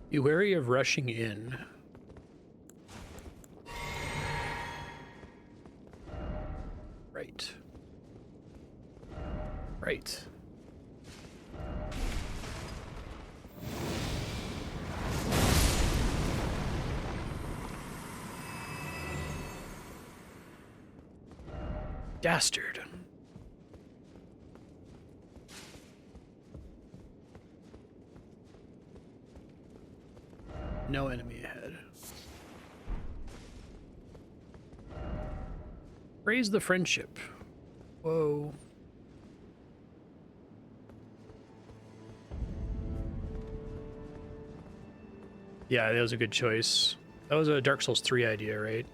Be wary of rushing in. Right. Right. Dastard. No enemy ahead. Raise the friendship. Whoa. Yeah, that was a good choice. That was a Dark Souls 3 idea, right?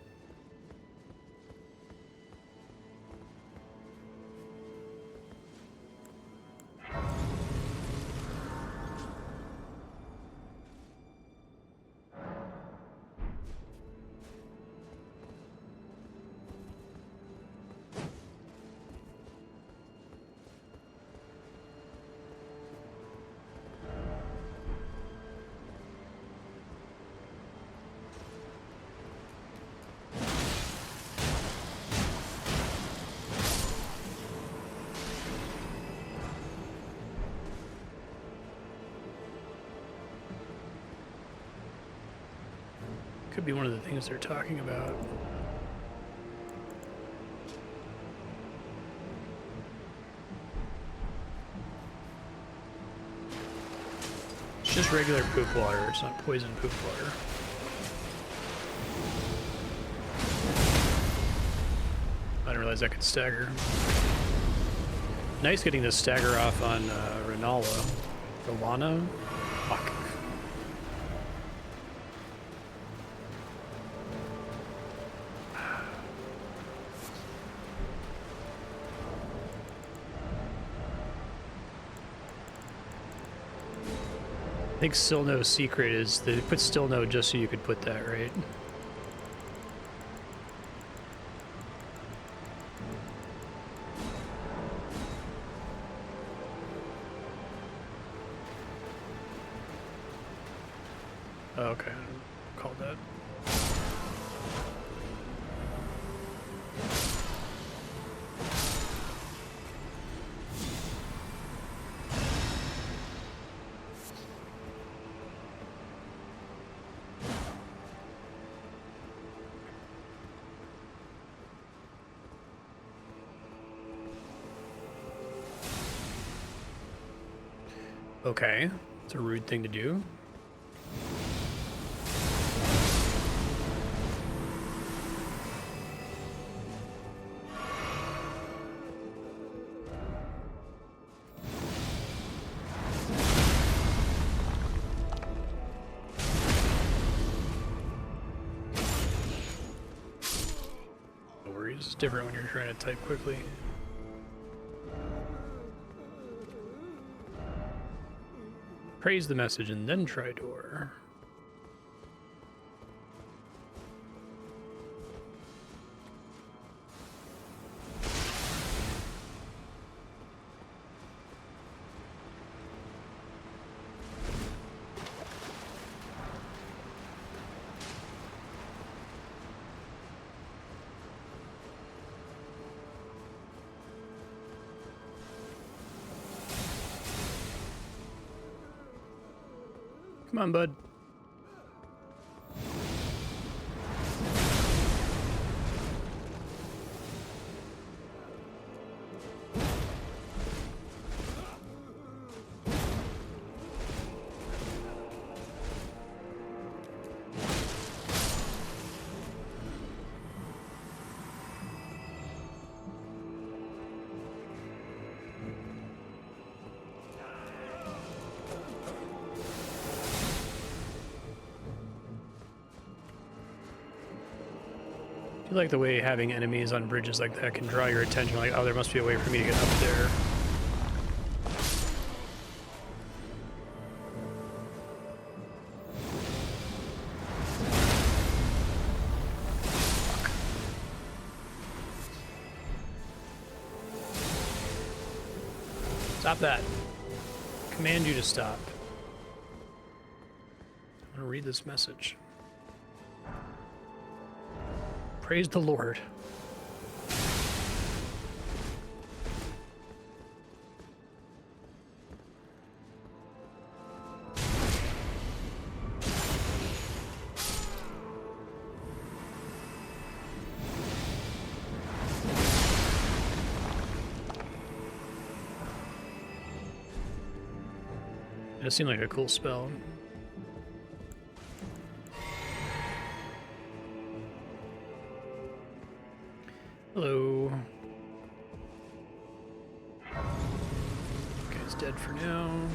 Could be one of the things they're talking about. It's just regular poop water, it's not poison poop water. I didn't realize I could stagger. Nice getting the stagger off on Rellana. Fuck. I think Still No's secret is they put Still No just so you could put that, right? Oh, okay, I called that. Okay, it's a rude thing to do. No worries, it's different when you're trying to type quickly. Praise the message and then try door. Come on, bud. I like the way having enemies on bridges like that can draw your attention, like, oh, there must be a way for me to get up there. Stop that. Command you to stop. I'm gonna read this message. Praise the Lord. It seemed like a cool spell. Hello. Guy's dead for now.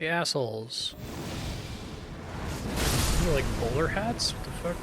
The assholes. They're like bowler hats? What the fuck?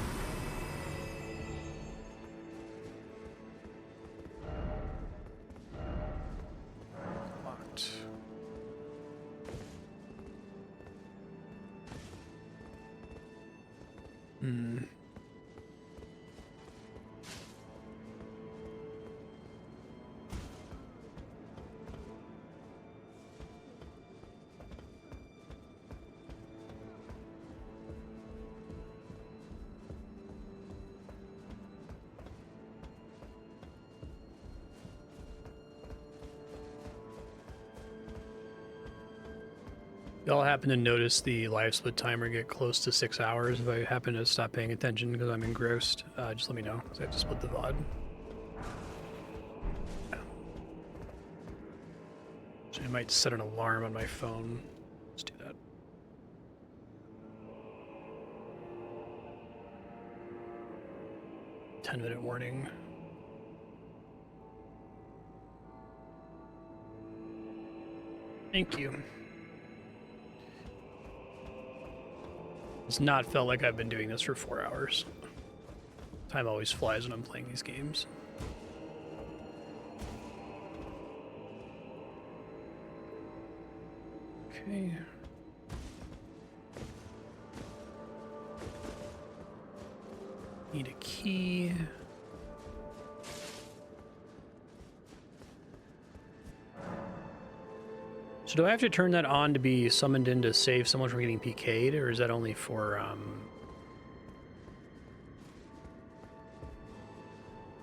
Y'all happen to notice the live split timer get close to 6 hours? If I happen to stop paying attention because I'm engrossed, just let me know, because I have to split the VOD. So I might set an alarm on my phone. Let's do that. "10-minute warning." Thank you. It's not felt like I've been doing this for 4 hours. Time always flies when I'm playing these games. Okay. Need a key. So do I have to turn that on to be summoned in to save someone from getting PK'd, or is that only for,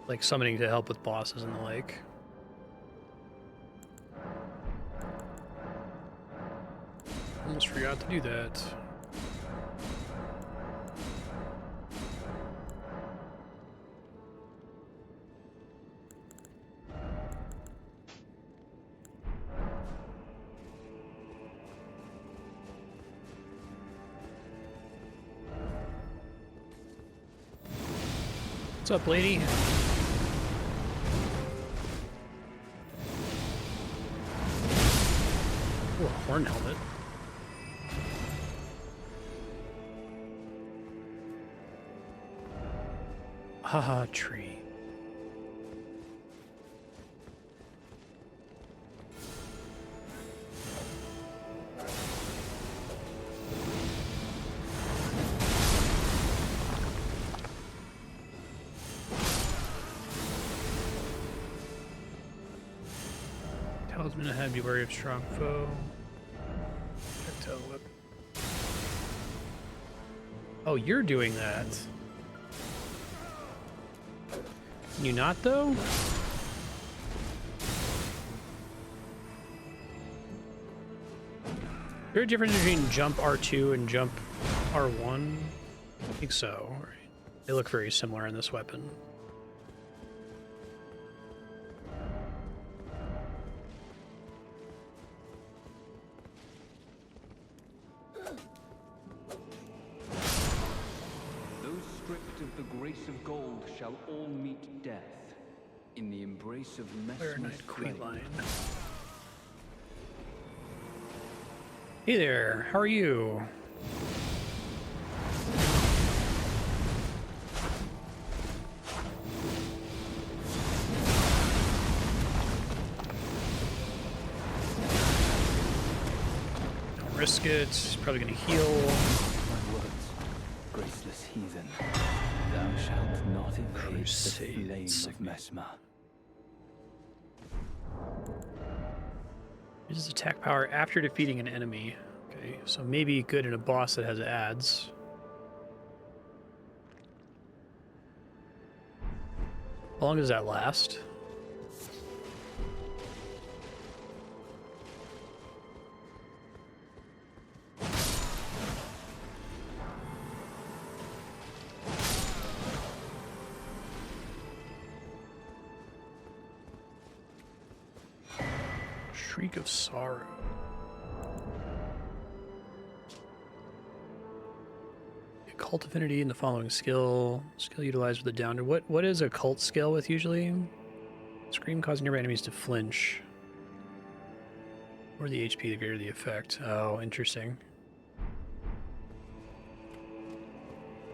like summoning to help with bosses and the like? Almost forgot to do that. What's up, lady? Ooh, a horn helmet. Haha, tree. Talisman ahead, be wary of strong foe. Tactile whip. Oh, you're doing that. Can you not, though? Is there a difference between jump R2 and jump R1? I think so. Right. They look very similar in this weapon. Of gold shall all meet death in the embrace of Mesmer's Queelign. Hey there, how are you? Risk it. He's probably gonna heal. My words, graceless heathen. flame of Sigma. Mesmer. Uses attack power after defeating an enemy. Okay, so maybe good in a boss that has ads. How long does that last? Shriek of Sorrow. Cult affinity in the following skill. Skill utilized with the downer. What is a cult skill with usually? Scream causing nearby enemies to flinch. Or the HP, the greater the effect. Oh, interesting.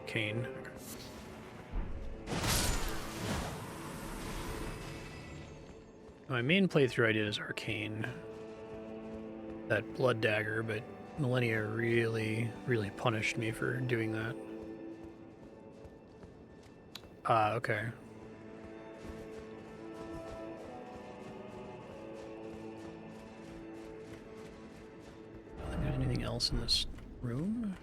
Cane. Okay. My main playthrough I did is Arcane. That blood dagger, but Millennia really punished me for doing that. Ah, okay. I don't think there's anything else in this room.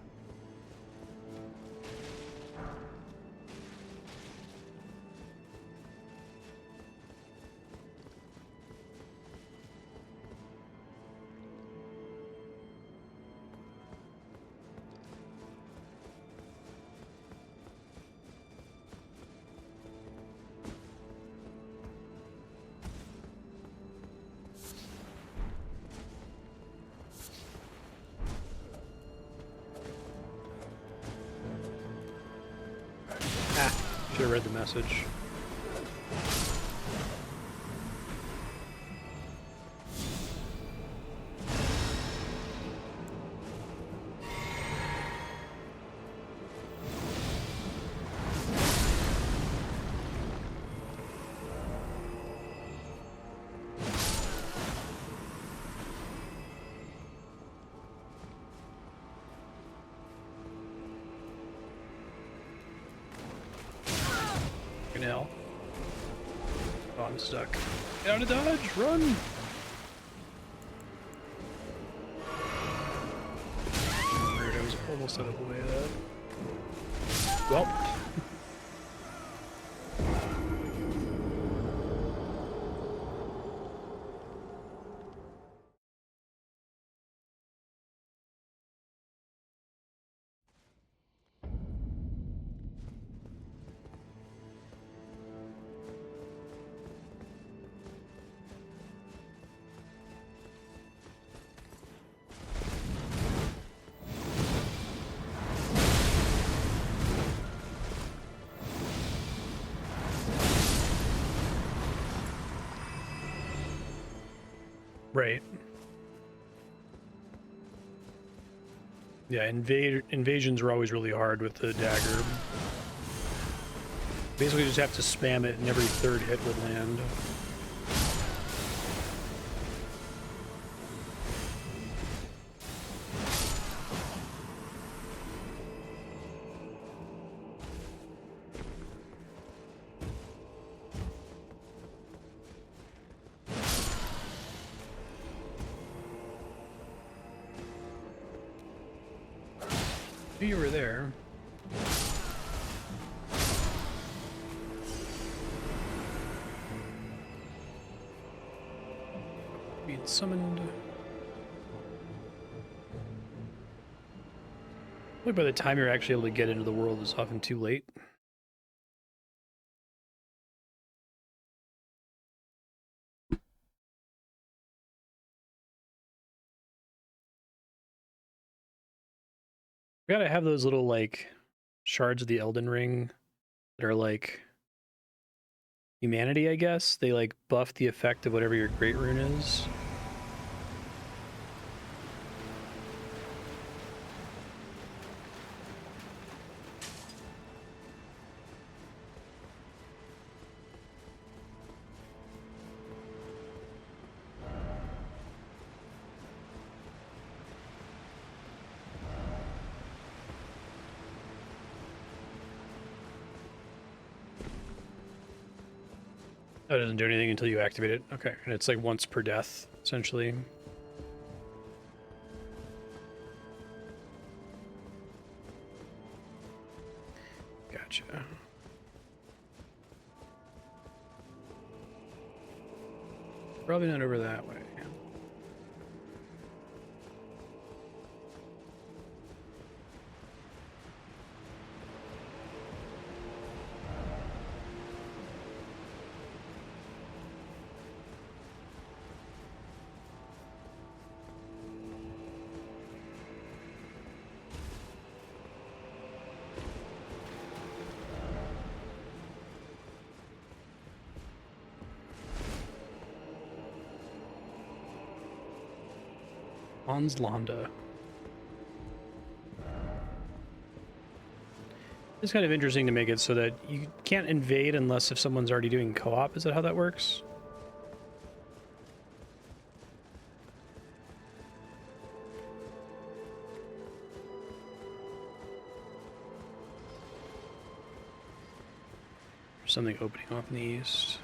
Should have read the message. Hell. Oh, I'm stuck. Get out of dodge! Run! Weird, I was almost out of the way of that. Well. Right. Yeah, invasions are always really hard with the dagger. Basically, you just have to spam it and every third hit would land. You were there. Being summoned. By the time you're actually able to get into the world, it's often too late. We gotta have those little, like, shards of the Elden Ring that are, like, humanity, I guess. They, like, buff the effect of whatever your Great Rune is. Oh, it doesn't do anything until you activate it. Okay, and it's like once per death, essentially. Gotcha. Probably not over that way. Leda. It's kind of interesting to make it so that you can't invade unless if someone's already doing co-op. Is that how that works? There's something opening off in the east.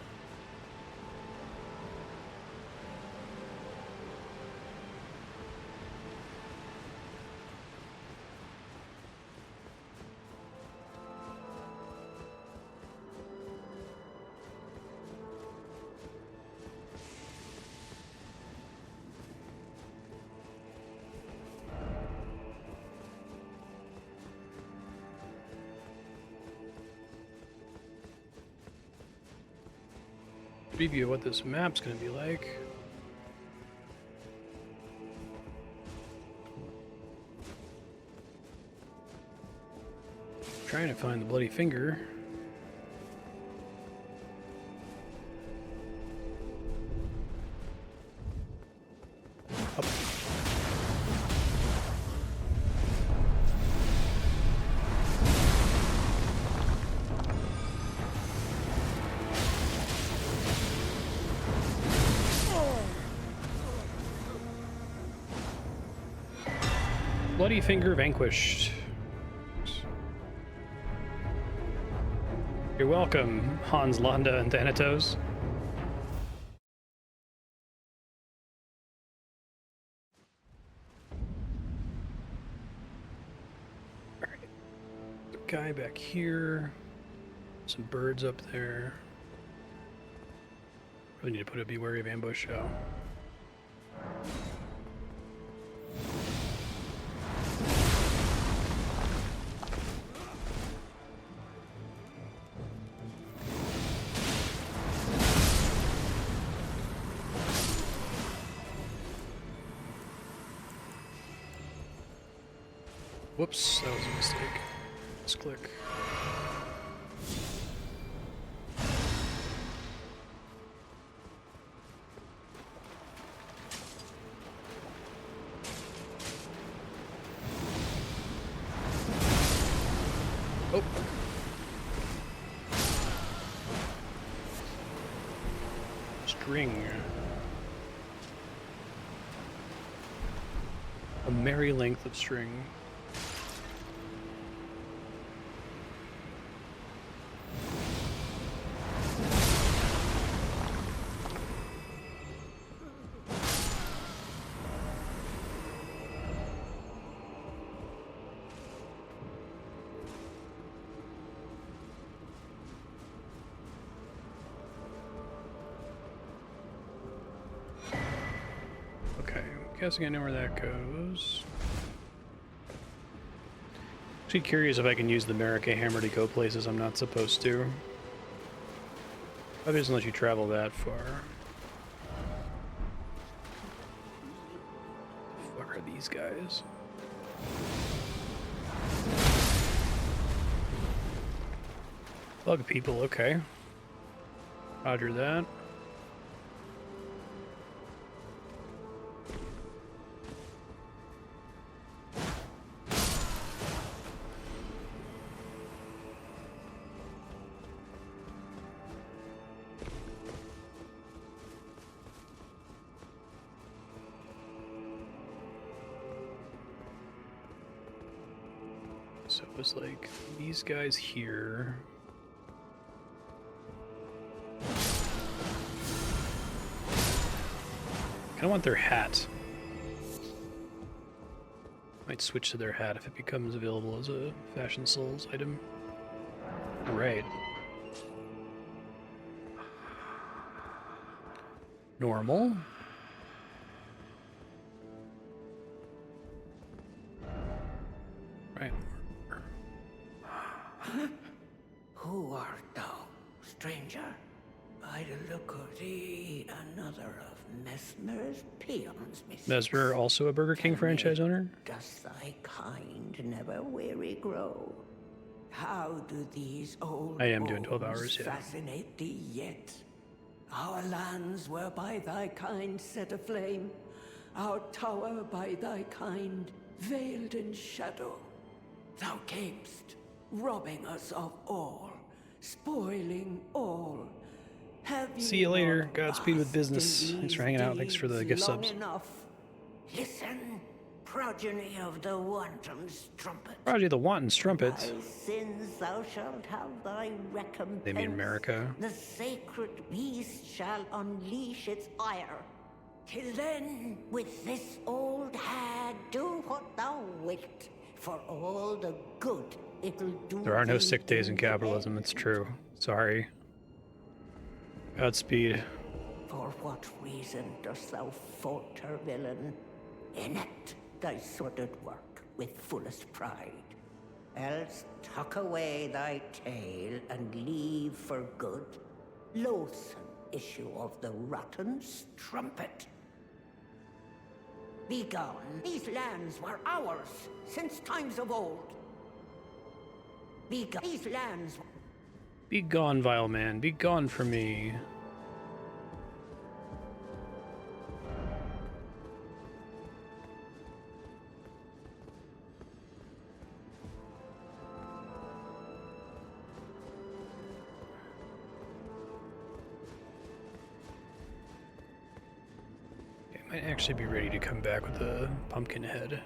Preview of what this map's gonna be like. Trying to find the bloody finger. Up. Bloody finger vanquished. You're welcome, Leda and Thanatos. Alright. The guy back here. Some birds up there. Really need to put a be wary of ambush out. Whoops, that was a mistake. Let's click. Oh. String. A merry length of string. Guessing I know where that goes. Actually curious if I can use the Marika hammer to go places I'm not supposed to. Probably doesn't let you travel that far. The fuck are these guys? Bug people, okay. Roger that. So it was like these guys here. I want their hat. Might switch to their hat if it becomes available as a Fashion Souls item. Right. Normal. Right. Who art thou, stranger? By the look of thee, another of Mesmer's peons, mistress. Mesmer, also a Burger King franchise owner? Does thy kind never weary grow? How do these old I am doing 12 hours, yeah. fascinate thee yet? Our lands were by thy kind set aflame, our tower by thy kind veiled in shadow. Thou camest, robbing us of all, spoiling all. See you later. Godspeed with business. Thanks for hanging out. Thanks for the gift subs. Listen, progeny of the wanton strumpet. Progeny of the wanton strumpet. Thy sins thou shalt have thy recompense. They mean America. The sacred beast shall unleash its ire. Till then, with this old hag, do what thou wilt, for all the good it'll do. There are no sick days in capitalism, it's true. Sorry. Godspeed. For what reason dost thou falter, villain? Enact thy sordid work with fullest pride. Else tuck away thy tail and leave for good loathsome issue of the rotten strumpet. Begone, these lands were ours since times of old. Begone, these lands. Be gone, vile man. Be gone from me. I might actually be ready to come back with a pumpkin head.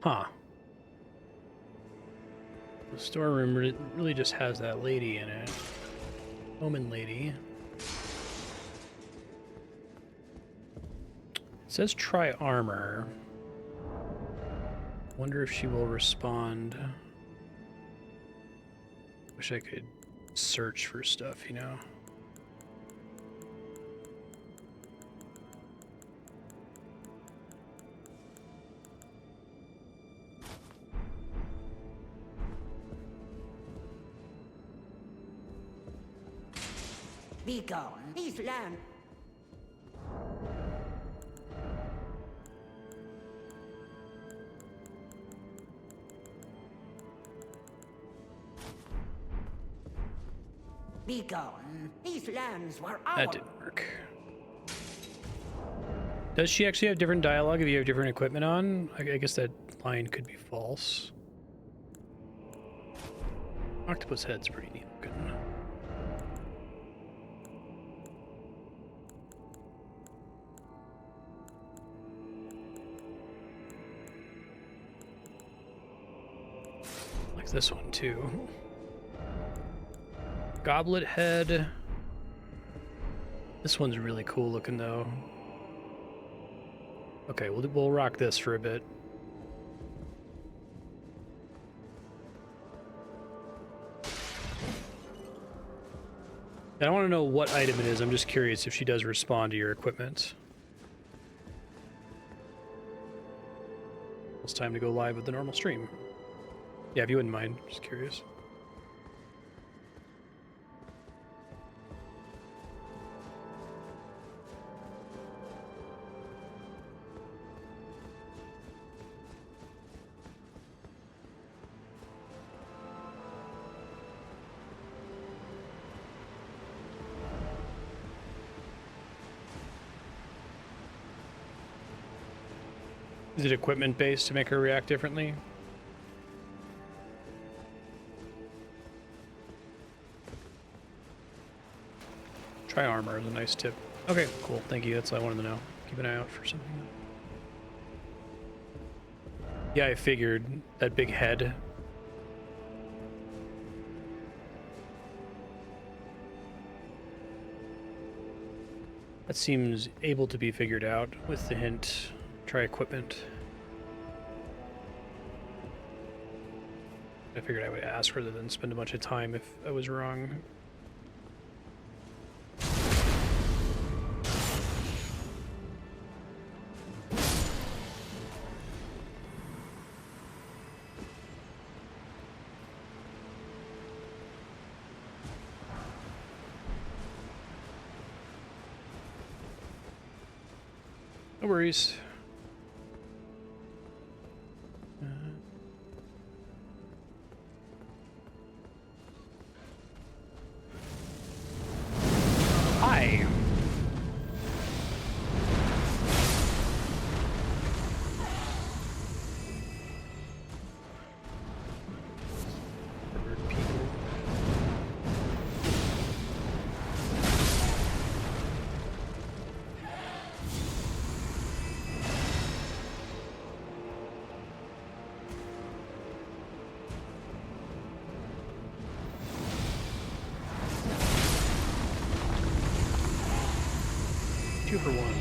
Huh. The storeroom really just has that lady in it. Omen lady. It says try armor. Wonder if she will respond. Wish I could search for stuff, you know? Begone, these lands. Begone, these lands were ours. That didn't work. Does she actually have different dialogue if you have different equipment on? I guess that line could be false. Octopus head's pretty neat looking. Like this one too. Goblet head. This one's really cool looking though. Okay, we'll rock this for a bit. I don't want to know what item it is. I'm just curious if she does respond to your equipment. It's time to go live with the normal stream. Yeah, if you wouldn't mind, just curious. Is it equipment based to make her react differently? Try armor is a nice tip. Okay, cool. Thank you. That's all I wanted to know. Keep an eye out for something. Yeah, I figured that big head. That seems able to be figured out with the hint. Try equipment. I figured I would ask rather than spend a bunch of time if I was wrong. No worries. Hi. Bird people. Two for one.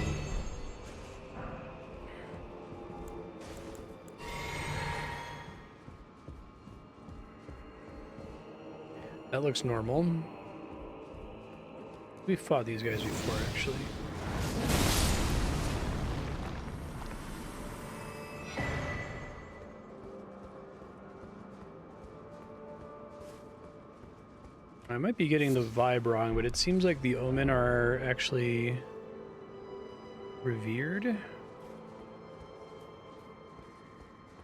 That looks normal. We fought these guys before, actually. I might be getting the vibe wrong, but it seems like the Omen are actually revered,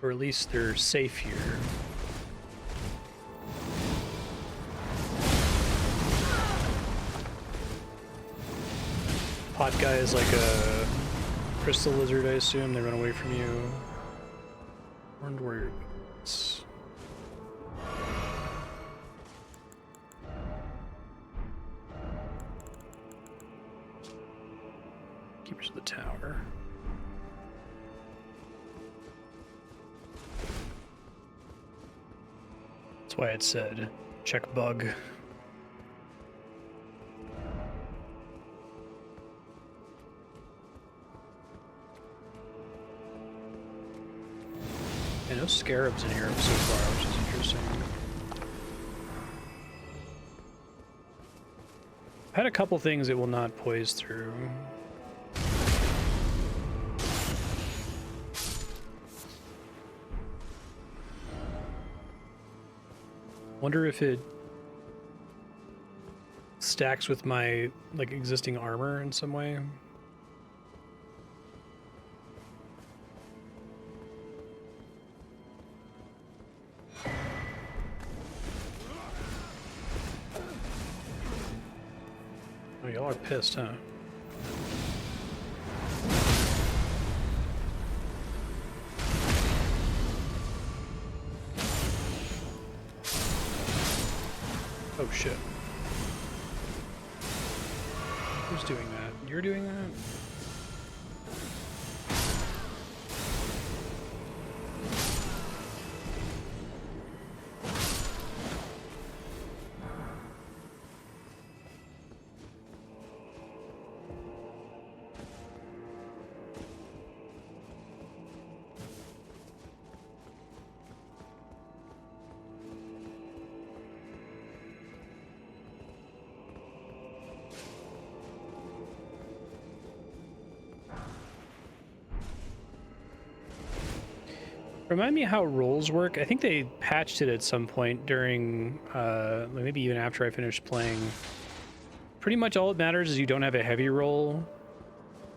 or at least they're safe here. Pot guy is like a crystal lizard, I assume. They run away from you. Horned warrior boots. Keepers of the tower. That's why it said check bug. Yeah, no scarabs in here so far, which is interesting. I've had a couple things it will not poise through. Wonder if it stacks with my like existing armor in some way. Oh, y'all are pissed, huh? Oh shit. Who's doing that? You're doing that? Remind me how rolls work. I think they patched it at some point during, maybe even after I finished playing. Pretty much all that matters is you don't have a heavy roll.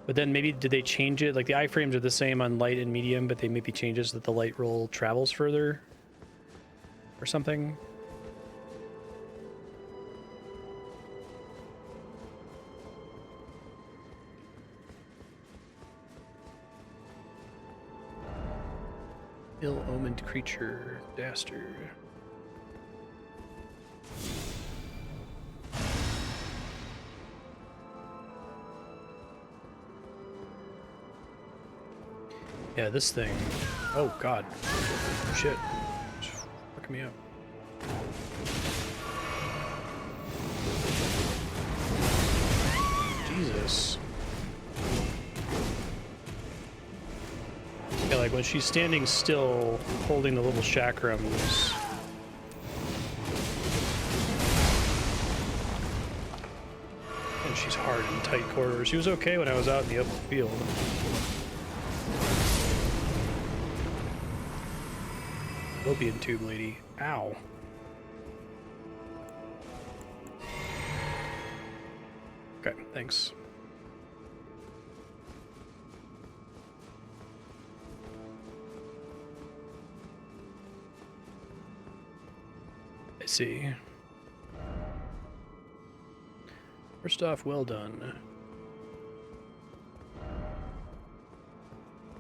But then maybe did they change it? Like the iframes are the same on light and medium, but they maybe changes that the light roll travels further or something. Ill-omened creature, dastard. Yeah, this thing. Oh god. Shit. It's fucking me up. Jesus. Yeah, like when she's standing still, holding the little chakrams. And she's hard in tight corridors. She was okay when I was out in the open field. Opium tube lady. Ow. Okay, thanks. I see. First off, well done.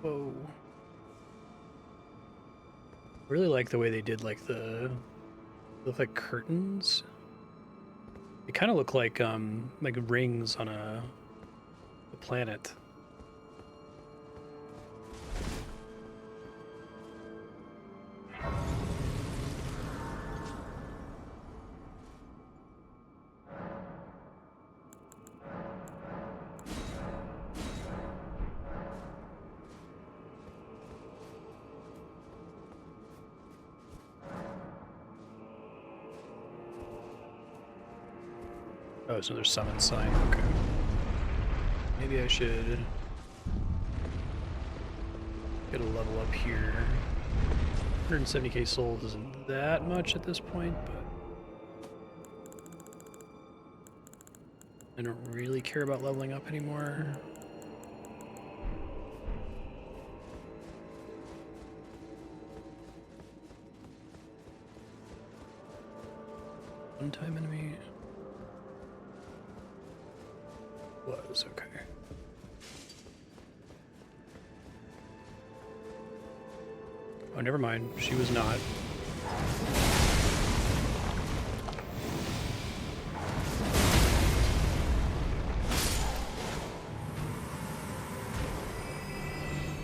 Whoa. Really like the way they did like the look like curtains. They kind of look like rings on a planet. Oh, so there's summon sign, okay. Maybe I should get a level up here. 170k souls isn't that much at this point, but I don't really care about leveling up anymore. One-time enemy. Was okay. Oh, never mind. She was not.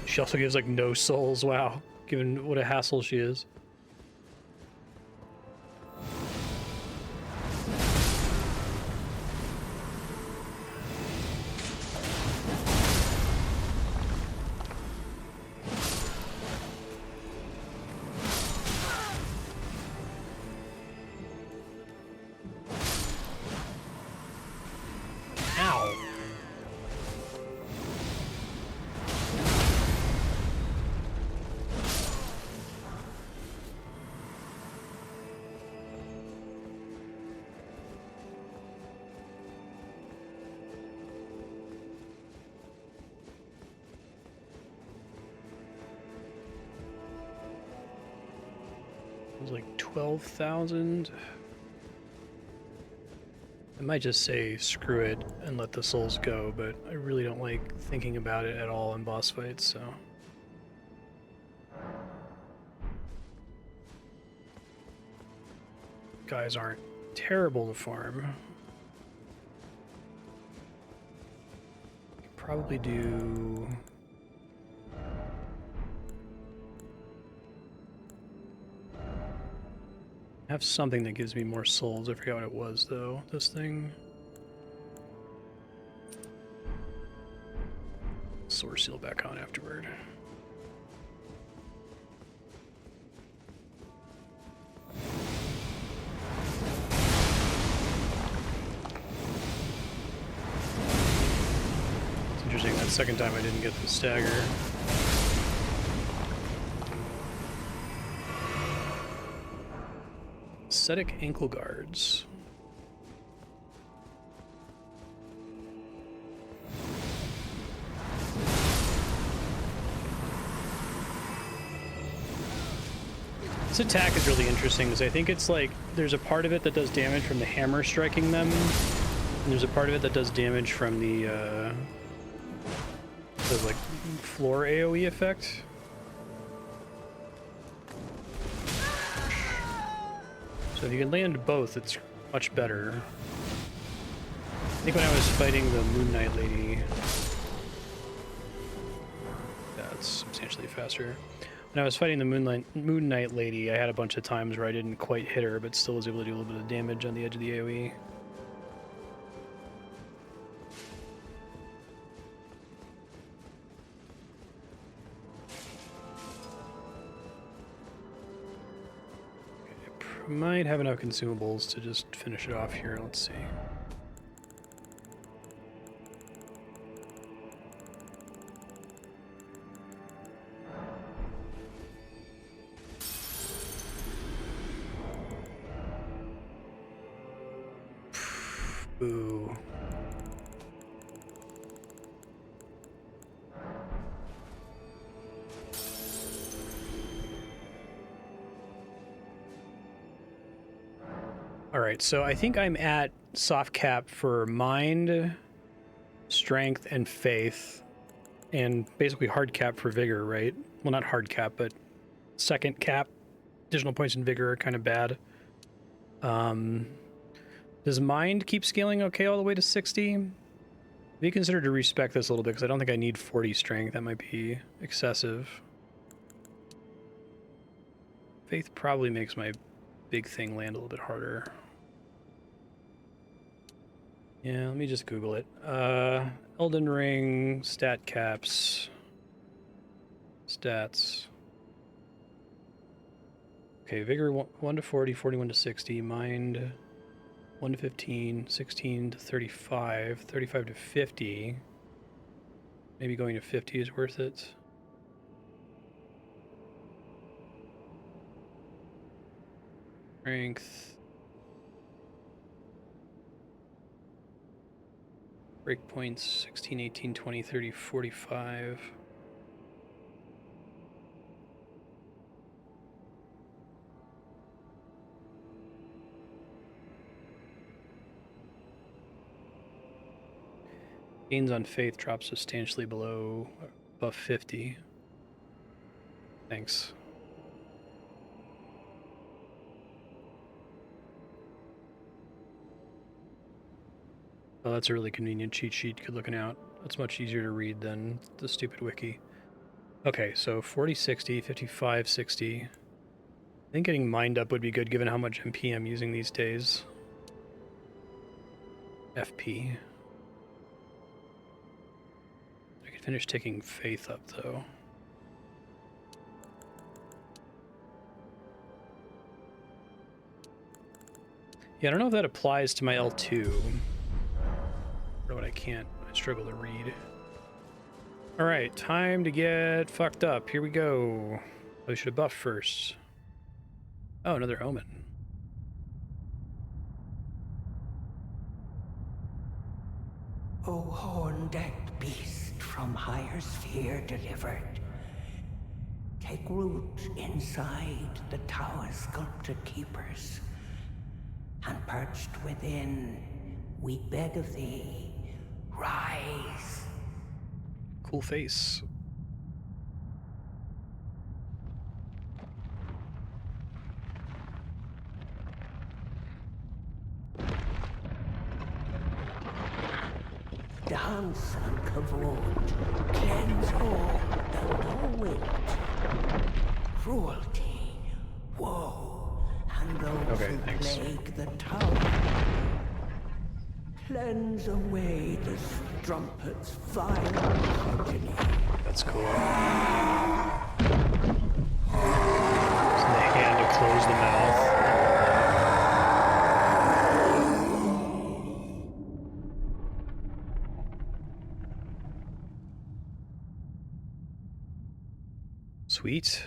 She also gives like no souls. Wow, given what a hassle she is. It was like 12,000. I might just say screw it and let the souls go, but I really don't like thinking about it at all in boss fights, so. Guys aren't terrible to farm. Could probably do... I have something that gives me more souls. I forgot what it was, though. This thing. Sword seal back on afterward. It's interesting, that second time I didn't get the stagger. Ascetic ankle guards. This attack is really interesting because I think it's like there's a part of it that does damage from the hammer striking them, and there's a part of it that does damage from the like floor AoE effect. So if you can land both, it's much better. I think when I was fighting the Moon Knight lady, yeah, that's substantially faster. When I was fighting the Moon Knight lady, I had a bunch of times where I didn't quite hit her, but still was able to do a little bit of damage on the edge of the AoE. Might have enough consumables to just finish it off here. Let's see. Ooh. All right, so I think I'm at soft cap for mind, strength, and faith, and basically hard cap for vigor, right? Well, not hard cap, but second cap. Additional points in vigor are kind of bad. Does mind keep scaling okay all the way to 60? Be considered to respec this a little bit, because I don't think I need 40 strength. That might be excessive. Faith probably makes my big thing land a little bit harder. Yeah, let me just Google it. Elden Ring, stat caps, stats. Okay, vigor 1 to 40, 41 to 60, mind 1 to 15, 16 to 35, 35 to 50. Maybe going to 50 is worth it. Strength. Breakpoints 16, 18, 20, 30, 45. Gains on faith drop substantially above 50. Thanks. Oh, that's a really convenient cheat sheet. Good looking out. That's much easier to read than the stupid wiki. Okay, so 40, 60, 55, 60. I think getting mind up would be good given how much MP I'm using these days. FP. I could finish taking faith up though. Yeah, I don't know if that applies to my L2. Or what I can't. I struggle to read. Alright, time to get fucked up. Here we go. Oh, we should have buffed first. Oh, another omen. O horn-decked beast from higher sphere delivered, take root inside the tower's sculpted keepers, and perched within, we beg of thee, rise. Cool face. Dance and kavod, cleanse all the low wit, cruelty, woe, and those who plague the tower. Cleanse away the strumpet's vile progeny. That's cool. Using the hand to close the mouth. Sweet.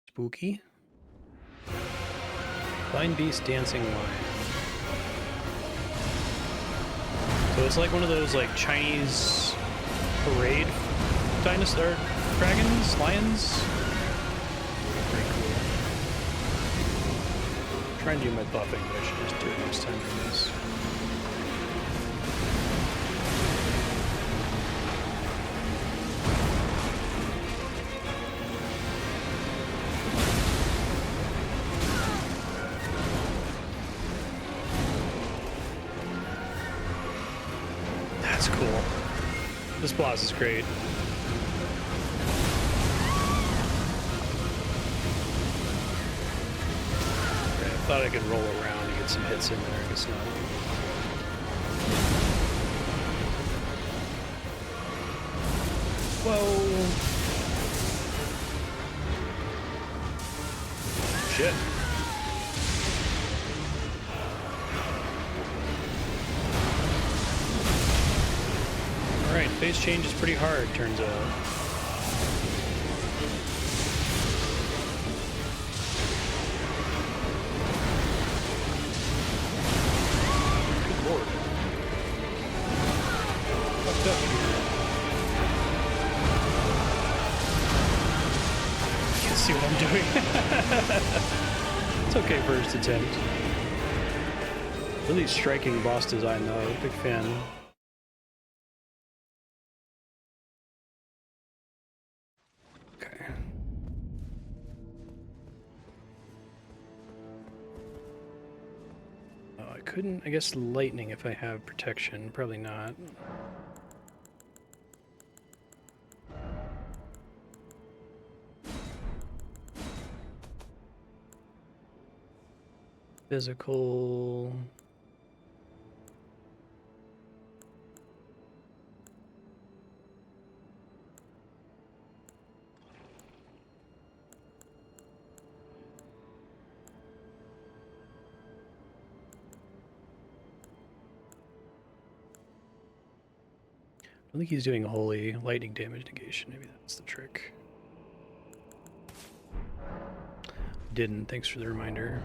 Spooky. Blind Beast Dancing Lion. So it's like one of those like Chinese parade dinosaur dragons, lions. Pretty cool. I'm trying to do my buffing, but I should just do it next time for this. This boss is great. thought I could roll around and get some hits in there. I guess not. Whoa. Shit. Alright, phase change is pretty hard, turns out. Good lord. Fucked up here. Can't see what I'm doing. It's okay, first attempt. Really striking boss design though, big fan. Okay. Oh, I couldn't, I guess lightning if I have protection, probably not. Physical. I don't think he's doing holy lightning damage negation. Maybe that's the trick. Didn't. Thanks for the reminder.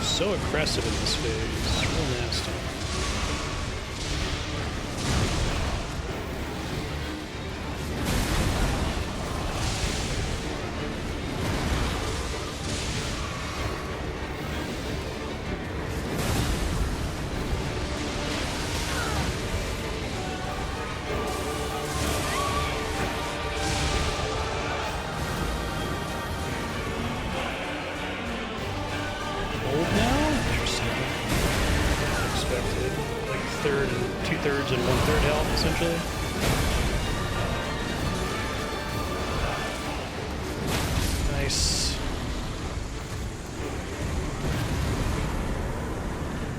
So aggressive in this phase, real nasty.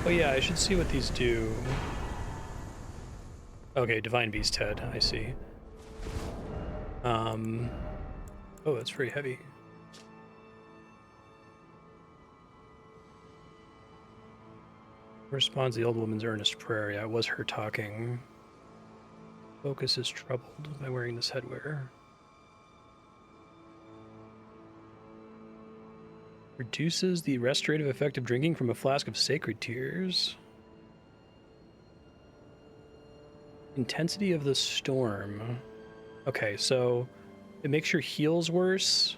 Yeah, I should see what these do. Okay, Divine Beast Head, I see. Oh, that's very heavy. Responds the old woman's earnest prayer. Yeah, it was her talking. Focus is troubled by wearing this headwear. Reduces the restorative effect of drinking from a flask of sacred tears. Intensity of the storm. Okay, so it makes your heals worse.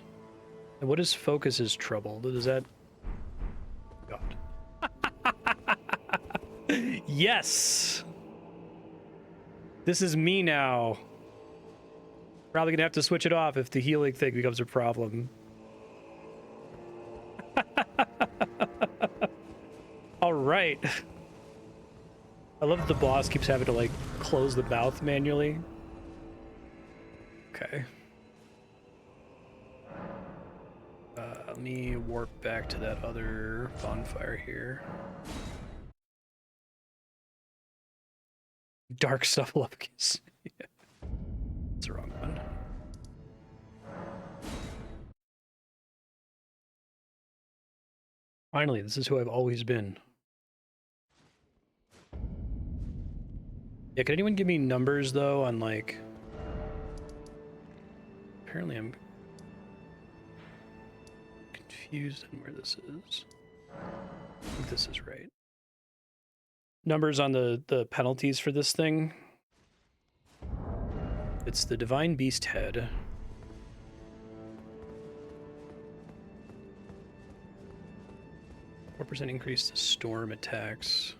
And what is focus is troubled? Does that... God. Yes! This is me now. Probably gonna have to switch it off if the healing thing becomes a problem. All right. I love that the boss keeps having to like close the mouth manually. Okay. let me warp back to that other bonfire here. Dark Snuffleupagus. Yeah. That's the wrong one. Finally, this is who I've always been. Yeah, can anyone give me numbers, though, on, like... Apparently I'm confused on where this is. I think this is right. Numbers on the penalties for this thing. It's the Divine Beast Head. %4 increase to storm attacks.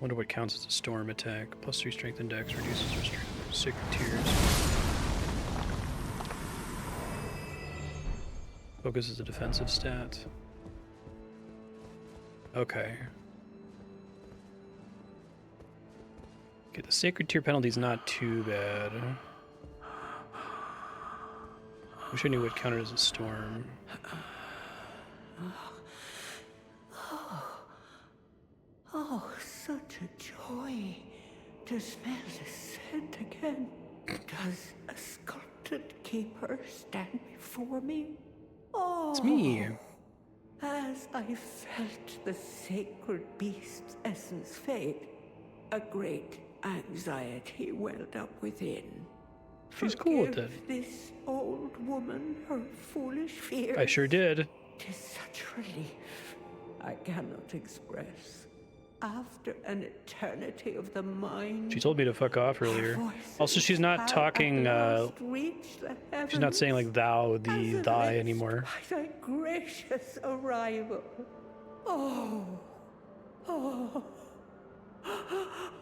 Wonder what counts as a storm attack. +3 strength and dex reduces restraint of sacred tears. Focus is a defensive stat. Okay. Okay, the sacred tier penalty is not too bad. Wish I knew what counted as a storm. Oh, such a joy to smell the scent again. Does a sculpted keeper stand before me? Oh, It's me. As I felt the sacred beast's essence fade, a great anxiety welled up within. She's cool with it. Forgive this old woman her foolish fears. I sure did. 'Tis such relief I cannot express. After an eternity of the mind. She told me to fuck off earlier. Also, she's not talking, she's not saying like thou, thee, thy anymore. By thy gracious arrival. Oh. Oh.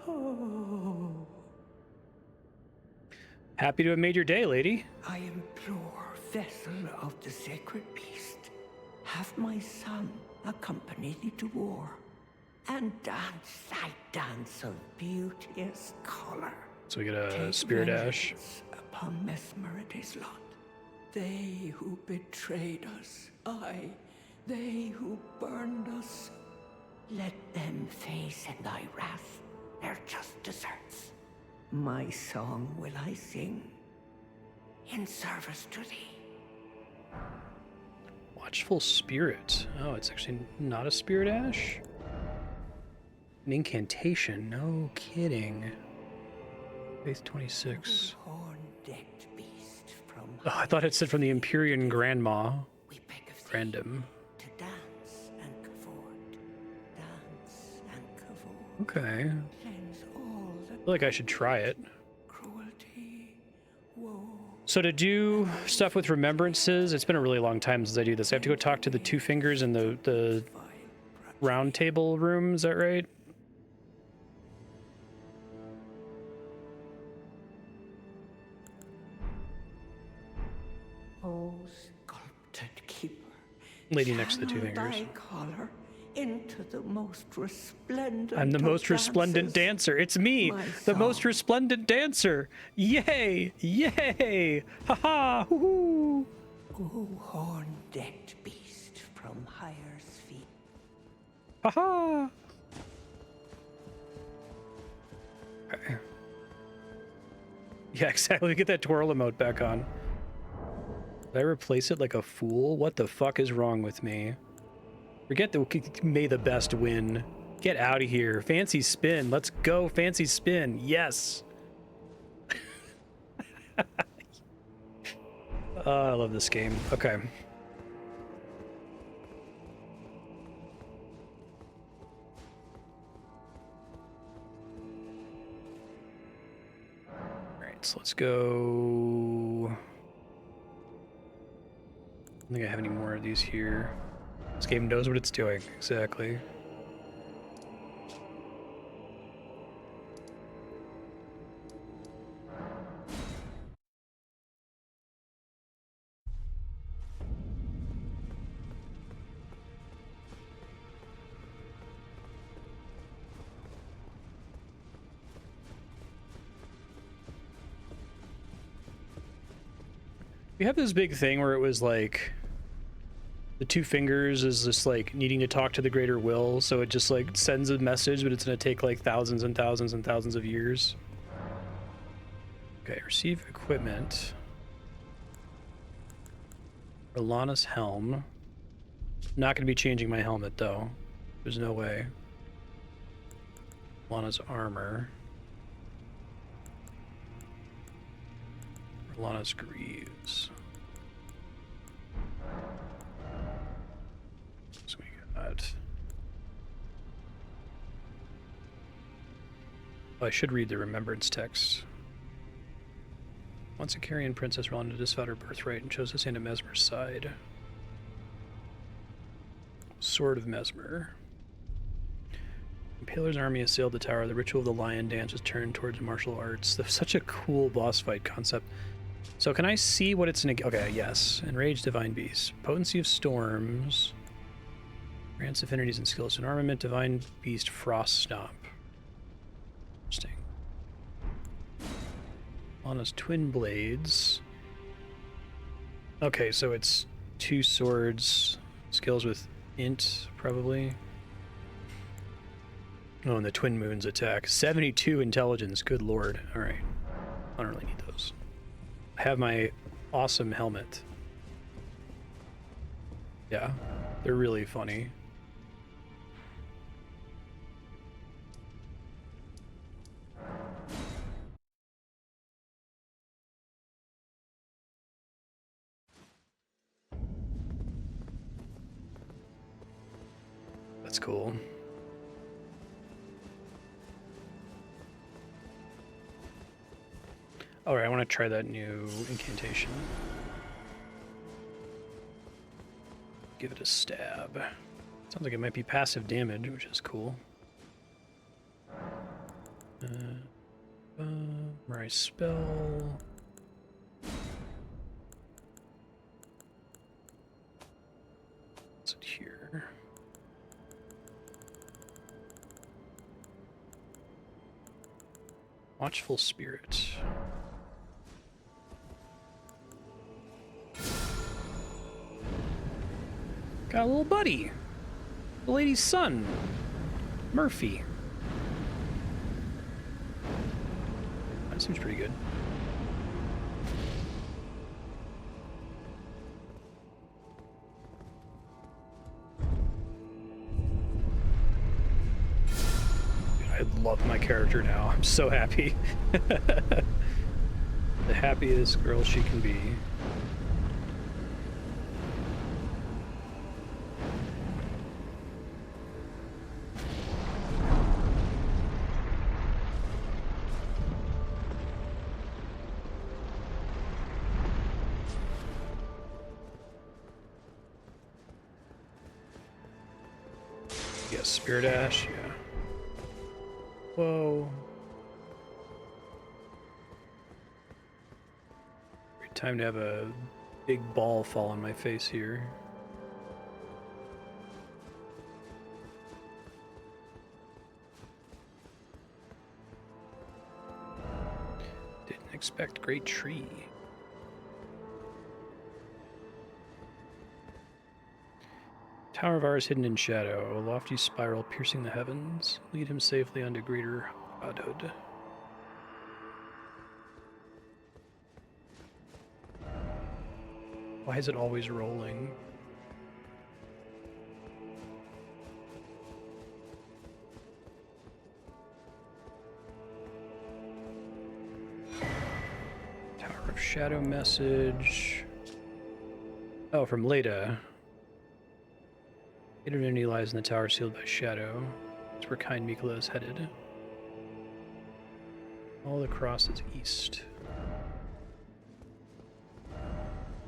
Oh. Happy to have made your day, lady. I implore, vessel of the sacred beast, have my son accompany thee to war, and dance thy dance of beauteous color. So we get a Take spirit ash. vengeance upon Mesmerity's lot. They who betrayed us, aye, they who burned us, let them face in thy wrath their just deserts. My song will I sing in service to thee. Watchful Spirit. Oh, it's actually not a spirit ash? An incantation. No kidding. Faith 26. Horn-decked beast from Oh, I thought it said from the Empyrean Grandma. we beg of thee Random. to dance and cavort, dance and cavort. Okay. Cleanse all the I feel like I should try it. cruelty, woe. So to do stuff with remembrances, it's been a really long time since I do this. I have to go talk to the Two Fingers in the round table room, is that right? O sculpted keeper, Lady next to the Two channel Fingers. thy color into the most resplendent. I'm the of most resplendent dances. dancer. It's me, My the most song. resplendent dancer. Yay! Yay! Ha ha! Hoo-hoo! O horn-decked beast from higher feet. Ha ha! Okay. Yeah, exactly. Get that twirl emote back on. Did I replace it like a fool? What the fuck is wrong with me? Forget the may the best win. Get out of here. Fancy spin. Let's go. Fancy spin. Yes. Oh, I love this game. Okay. All right, so let's go. I don't think I have any more of these here. This game knows what it's doing, exactly. We have this big thing where it was like The 2 fingers is just like needing to talk to the greater will, so it just like sends a message, but it's gonna take like thousands and thousands and thousands of years. Okay, receive equipment. Rellana's helm. Not gonna be changing my helmet though. There's no way. Rellana's armor. Rellana's greaves. So we got... Oh, I should read the remembrance text. Once a Carian princess, Rellana disavowed her birthright and chose to stand at Mesmer's side. Sword of Mesmer. Impaler's army assailed the tower. The ritual of the lion dance was turned towards martial arts. That's such a cool boss fight concept. So can I see what it's... Okay, yes. Enraged Divine Beast. Potency of Storms. Grants affinities and skills. An armament, Divine Beast, Frost Stomp. Interesting. Lana's Twin Blades. Okay, so it's 2 swords. Skills with Int, probably. Oh, and the Twin Moons attack. 72 intelligence, good lord. Alright. I don't really need those. I have my awesome helmet. Yeah, they're really funny. That's cool. Alright, I want to try that new incantation. Give it a stab. Sounds like it might be passive damage, which is cool. Right spell. What's it here? Watchful Spirit. Got a little buddy. The lady's son. Murphy. That seems pretty good. I love my character now. I'm so happy. The happiest girl she can be. Yeah, Spirit Ash, yeah. Whoa. Great time to have a big ball fall on my face here. Didn't expect great tree. Tower of ours hidden in shadow, a lofty spiral piercing the heavens. Lead him safely unto greater godhood. Why is it always rolling? Tower of Shadow message. Oh, from Leda. Eternity lies in the tower sealed by shadow. That's where kind Mikola is headed. All the cross is east.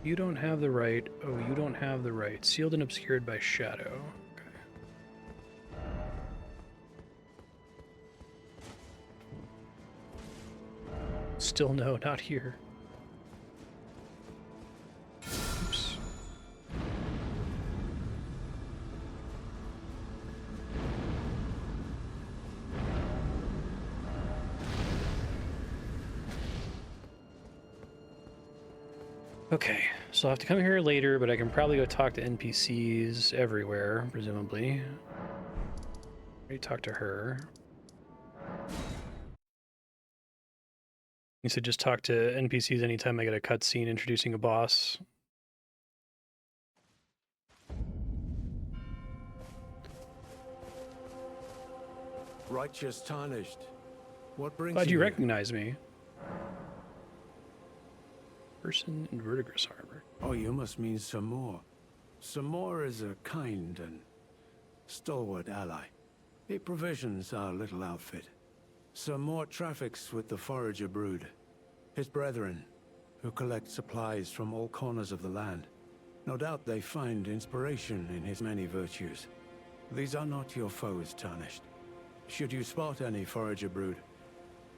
You don't have the right. Oh, you don't have the right. Sealed and obscured by shadow. Okay. Still no, not here. Oops. Okay, so I'll have to come here later, but I can probably go talk to NPCs everywhere, presumably. Already talk to her. You said just talk to NPCs anytime I get a cutscene introducing a boss. Righteous Tarnished. What brings Glad you here? recognize me. Person in verdigris armor. Oh, you must mean some more. Some more is a kind and stalwart ally. He provisions our little outfit. Some more traffics with the Forager brood, his brethren, who collect supplies from all corners of the land. No doubt they find inspiration in his many virtues. These are not your foes, Tarnished. Should you spot any Forager brood,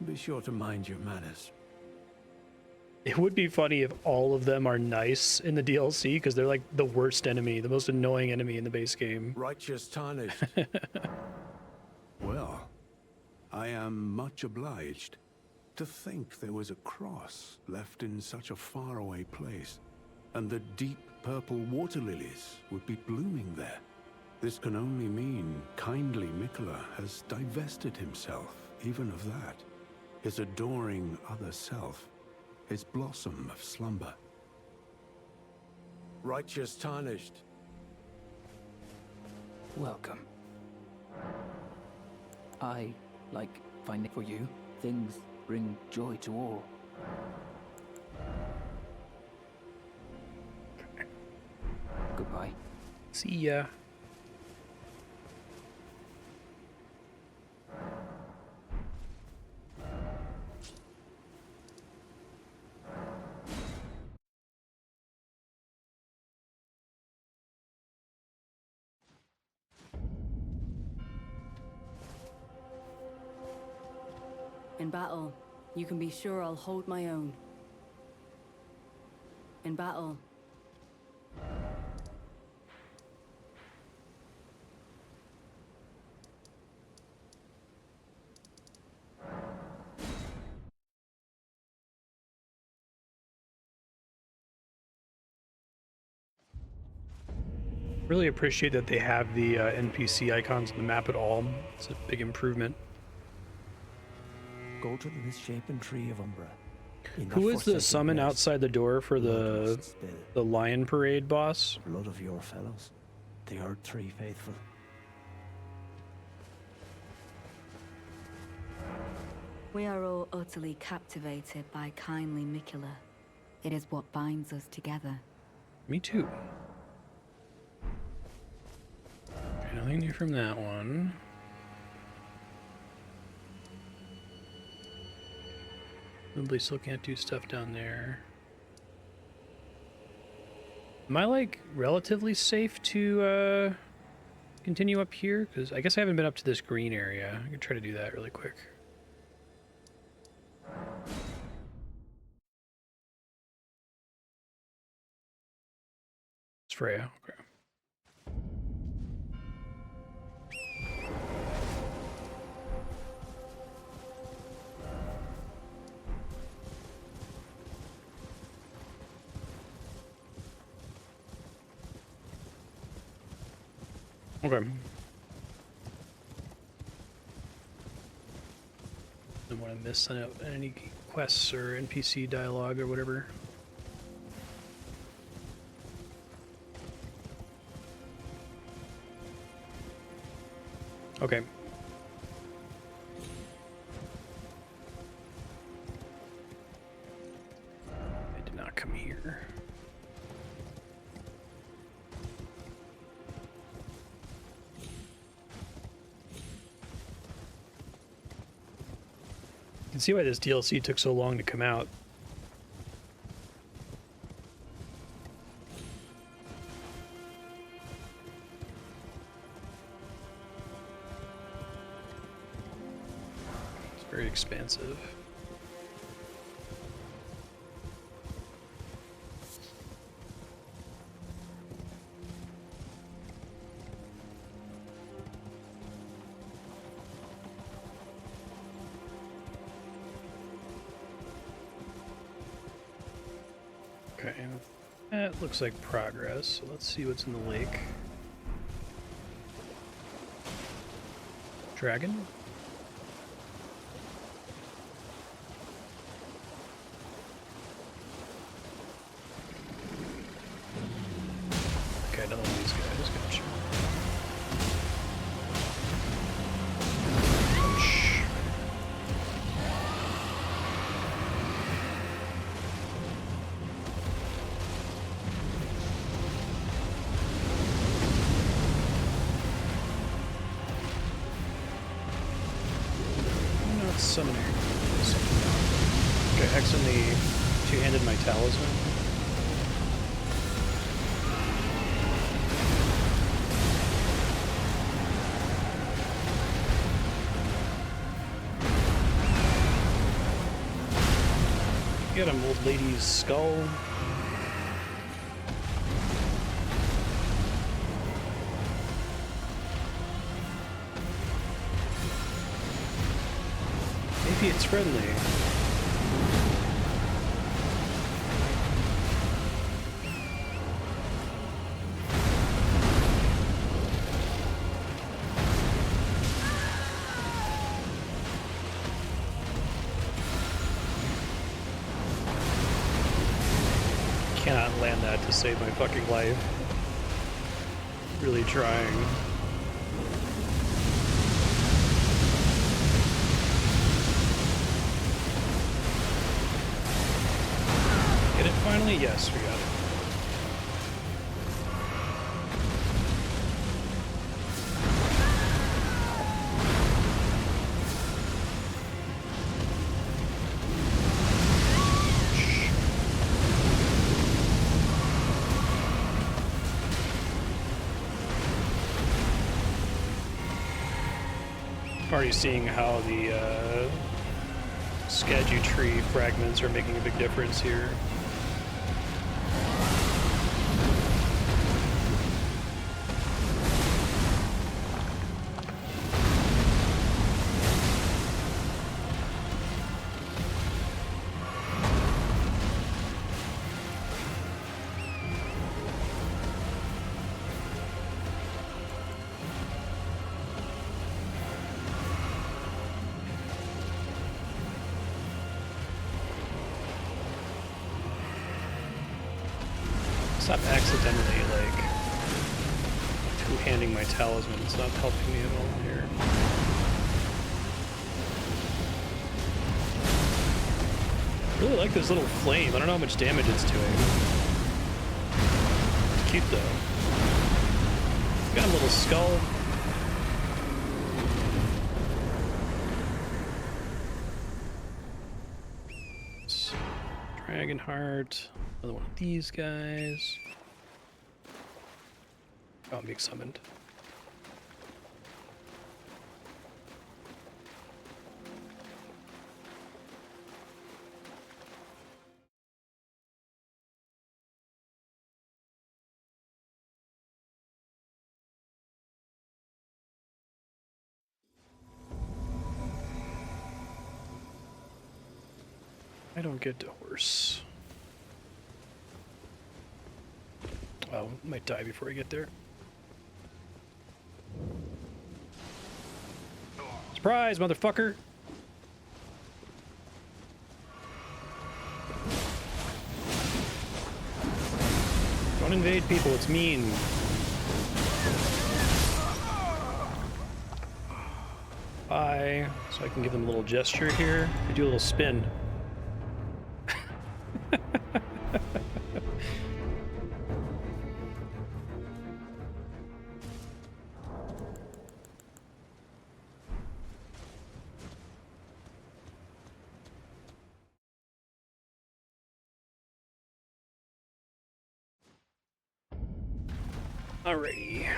be sure to mind your manners. It would be funny if all of them are nice in the DLC, because they're like the worst enemy, the most annoying enemy in the base game. Righteous Tarnished. Well, I am much obliged. To think there was a cross left in such a faraway place, and the deep purple water lilies would be blooming there. This can only mean kindly Miquella has divested himself even of that. His adoring other self, his blossom of slumber. Righteous Tarnished. Welcome. I like finding for you. Things bring joy to all. Goodbye. See ya. In battle, you can be sure I'll hold my own. In battle. Really appreciate that they have the NPC icons on the map at all. It's a big improvement. Go to the misshapen tree of Umbra. Who is the summon outside the door for the Lion Parade boss? Blood of your fellows, the Erdtree faithful. We are all utterly captivated by kindly Miquella. It is what binds us together. Me too. Okay, nothing new from that one. Probably still can't do stuff down there. Am I like relatively safe to continue up here? Because I guess I haven't been up to this green area. I could try to do that really quick. It's Freyja, okay. Okay. Don't want to miss out any quests or NPC dialogue or whatever. Okay. I did not come here. You can see why this DLC took so long to come out. It's very expansive. Okay, That looks like progress. So let's see what's in the lake. Dragon? Okay, another one of these guys. Gotcha. Punch. I'm not summoning. Okay, X in the two-handed my talisman. Get him, old lady's skull. Maybe it's friendly. Cannot land that to save my fucking life. Really trying. Get it finally? Yes, we got it. Already seeing how the Scadu tree fragments are making a big difference here. Stop accidentally, like, two-handing my talisman. It's not helping me at all here. I really like this little flame. I don't know how much damage it's doing. It's cute, though. Got a little skull. Dragon heart. Another one of these guys. Oh, I'm being summoned. I don't get to horse. Oh, might die before I get there. Surprise, motherfucker! Don't invade people, it's mean. Bye. So I can give them a little gesture here. I do a little spin. Alrighty.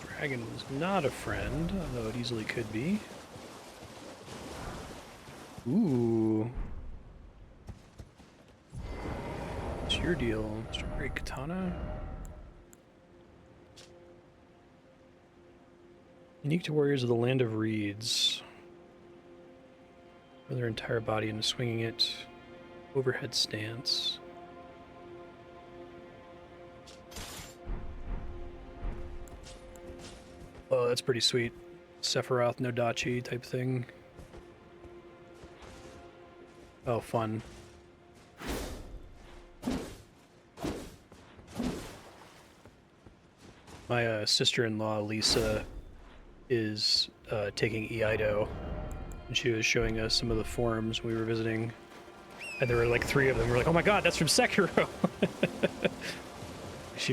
Dragon was not a friend, although it easily could be. Ooh. What's your deal, Mr. Great Katana? Unique to warriors of the Land of Reeds. Throw their entire body into swinging it. Overhead stance. Oh, that's pretty sweet. Sephiroth no Dachi type thing. Oh, fun. My sister-in-law, Lisa, is taking Eido, and she was showing us some of the forums we were visiting. And there were like 3 of them. We're like, oh my god, that's from Sekiro!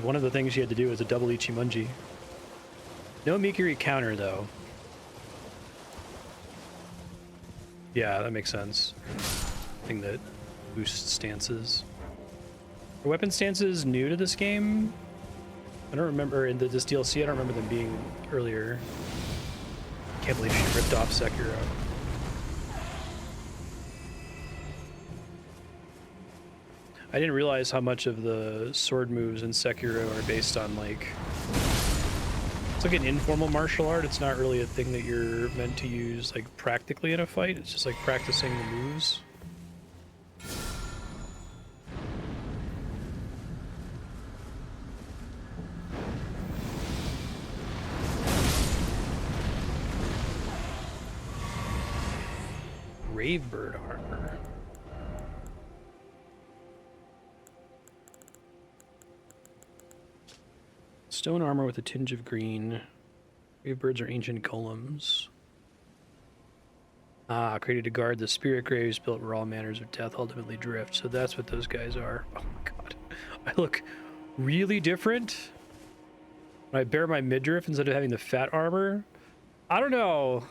One of the things she had to do was a double Ichimonji. No Mikiri counter, though. Yeah, that makes sense. Thing that boosts stances. Are weapon stances new to this game? I don't remember in this DLC. I don't remember them being earlier. Can't believe she ripped off Sekiro. I didn't realize how much of the sword moves in Sekiro are based on like... It's like an informal martial art. It's not really a thing that you're meant to use like practically in a fight. It's just like practicing the moves. Gravebird armor. Stone armor with a tinge of green. Gravebirds are ancient golems. Ah, created to guard the spirit graves built where all manners of death ultimately drift. So that's what those guys are. Oh my god. I look really different when I bear my midriff instead of having the fat armor. I don't know.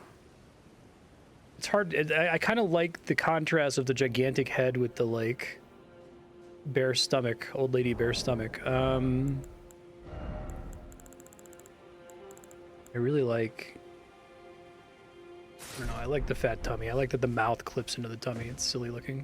It's hard. I kind of like the contrast of the gigantic head with the, like, bare stomach. Old lady bare stomach. I really like... I don't know. I like the fat tummy. I like that the mouth clips into the tummy. It's silly looking.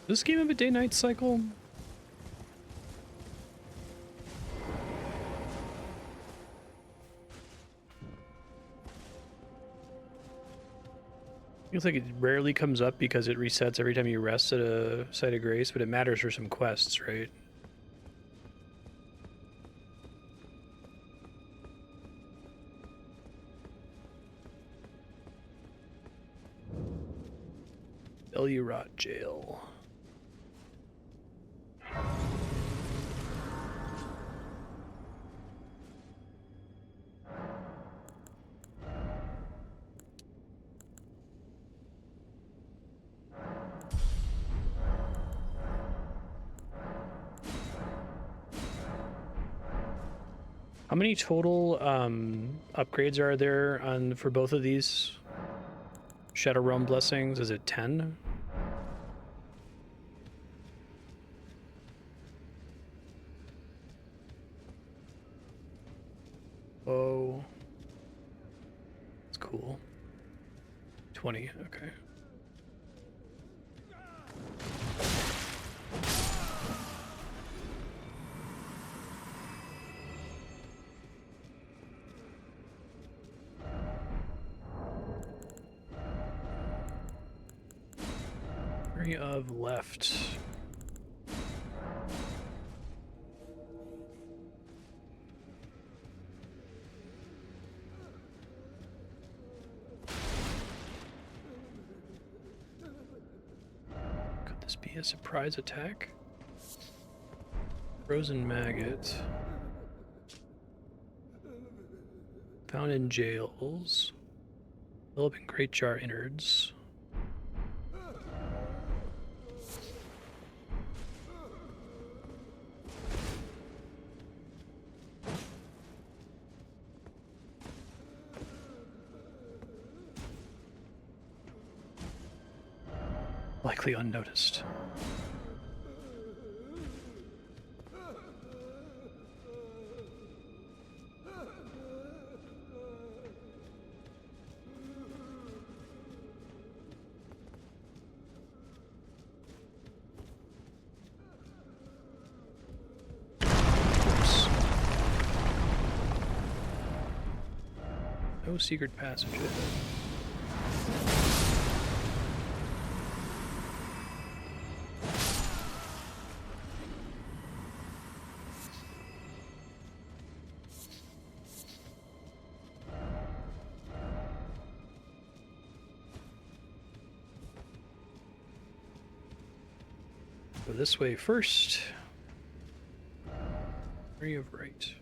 Does this game have a day-night cycle? Feels like it rarely comes up because it resets every time you rest at a site of grace, but it matters for some quests, right? Belurat jail. How many total upgrades are there on for both of these Shadow Realm blessings? Is it 10? Oh, that's cool. 20, okay. Of left. Could this be a surprise attack? Frozen maggot. Found in jails. Developing great jar innards. Likely unnoticed. No secret passage ahead. Go this way first. Tree of right.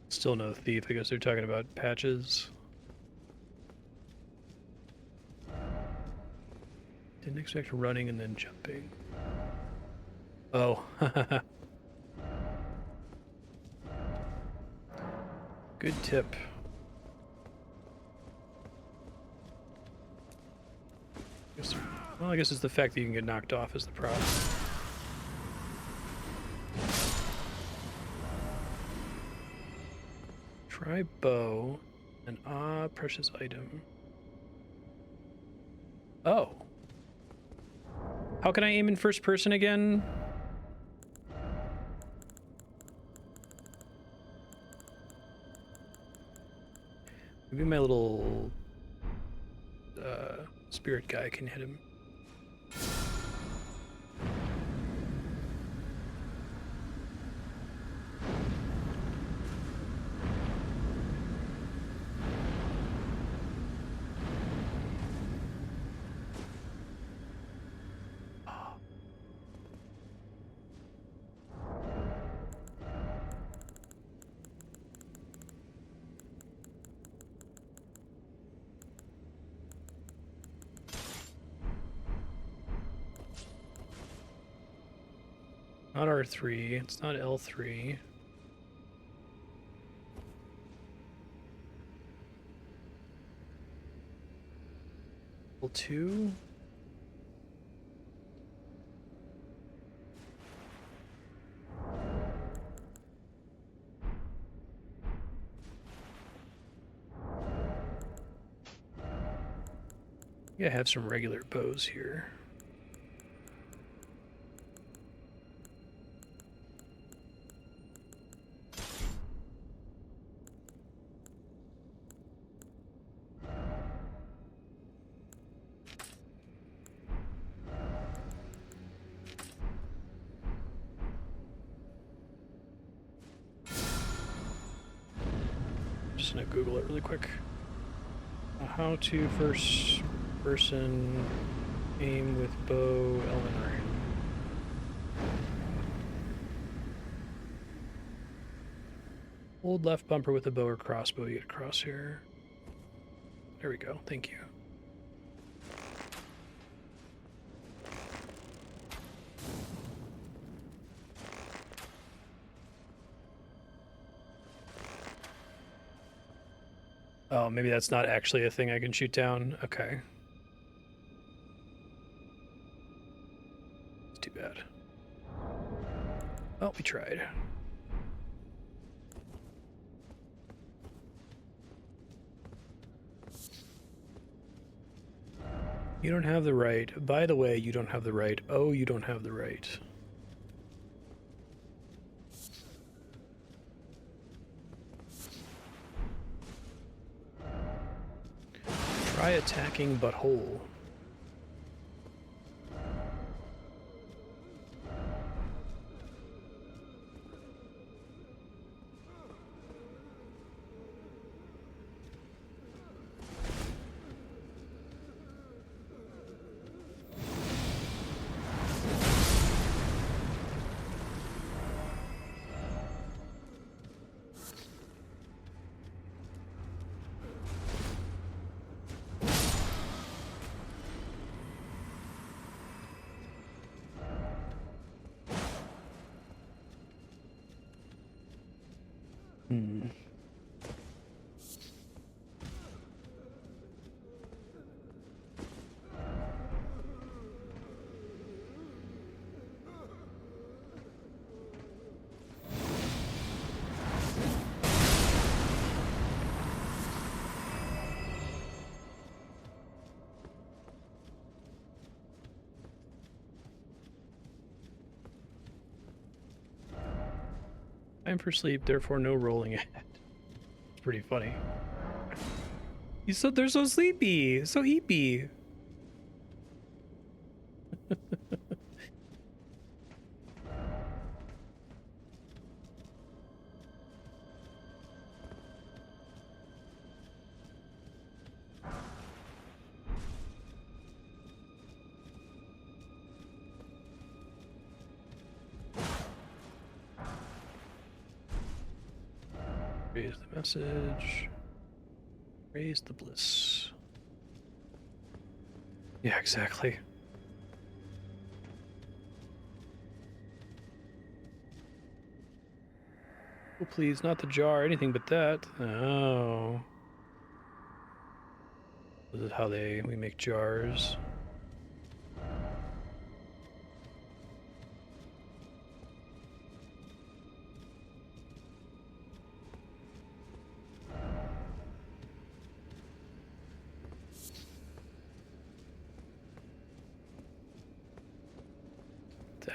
Still no thief. I guess they're talking about patches. Didn't expect running and then jumping. Oh. Good tip. Well, I guess it's the fact that you can get knocked off is the problem. Try bow, and precious item. Oh. How can I aim in first person again? Maybe my little spirit guy can hit him. Not R3, it's not L3. L2? Yeah, I have some regular bows here. Just gonna Google it really quick. How to first person aim with bow, Elden Ring. Hold left bumper with a bow or crossbow to get across here. There we go, thank you. Oh, maybe that's not actually a thing I can shoot down. Okay. It's too bad. Well, we tried. You don't have the right. By the way, you don't have the right. Oh, you don't have the right. Try attacking butthole. Time for sleep, therefore no rolling ahead. It's pretty funny. They're so sleepy, so eepy. Raise the message. Raise the bliss. Yeah, exactly. Oh, please, not the jar, anything but that. Oh. This is how we make jars.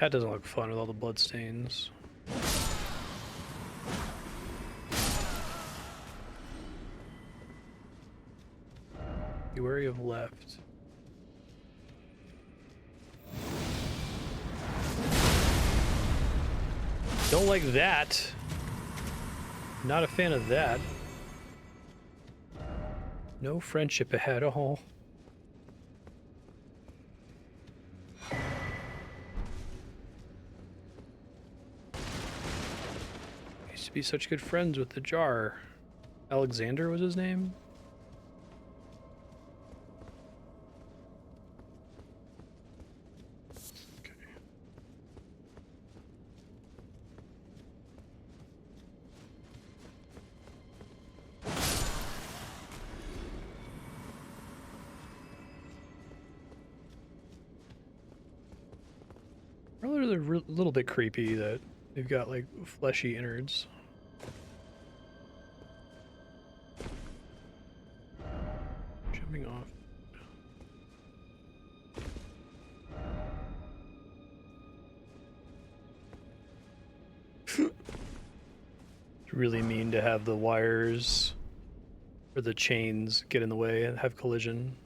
That doesn't look fun with all the blood stains. Be wary of left. Don't like that. Not a fan of that. No friendship ahead. Oh. Used to be such good friends with the jar. Alexander was his name? They're a little bit creepy that they've got like fleshy innards. Jumping off. It's really mean to have the wires or the chains get in the way and have collision.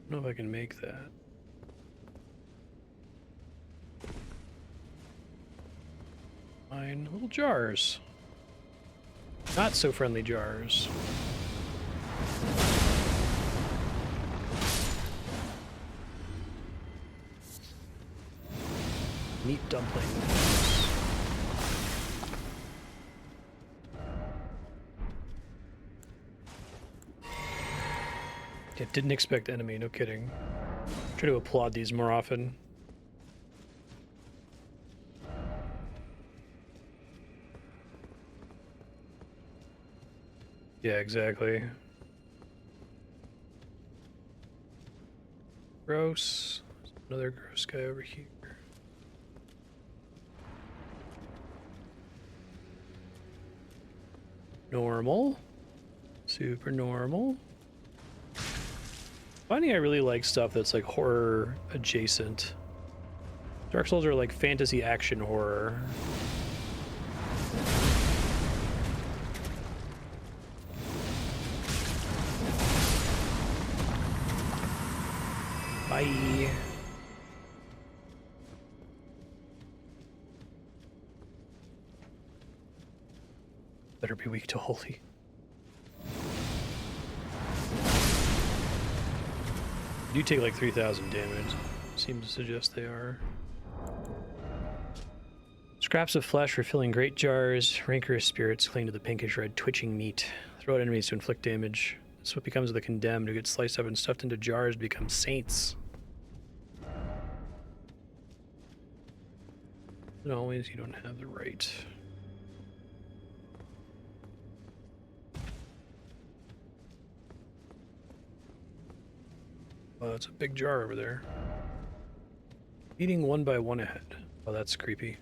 I don't know if I can make that. Fine, little jars. Not so friendly jars. Neat dumpling. Yeah, didn't expect enemy, no kidding. Try to applaud these more often. Yeah, exactly. Gross. There's another gross guy over here. Normal. Super normal. Finding I really like stuff that's like horror adjacent. Dark Souls are like fantasy action horror. Bye. Better be weak to holy. You take like 3,000 damage. Seems to suggest they are. Scraps of flesh refilling great jars. Rancorous spirits cling to the pinkish red twitching meat. Throw at enemies to inflict damage. This is what becomes of the condemned who get sliced up and stuffed into jars to become saints. But always you don't have the right. Oh, that's a big jar over there. Eating one by one ahead. Oh, that's creepy.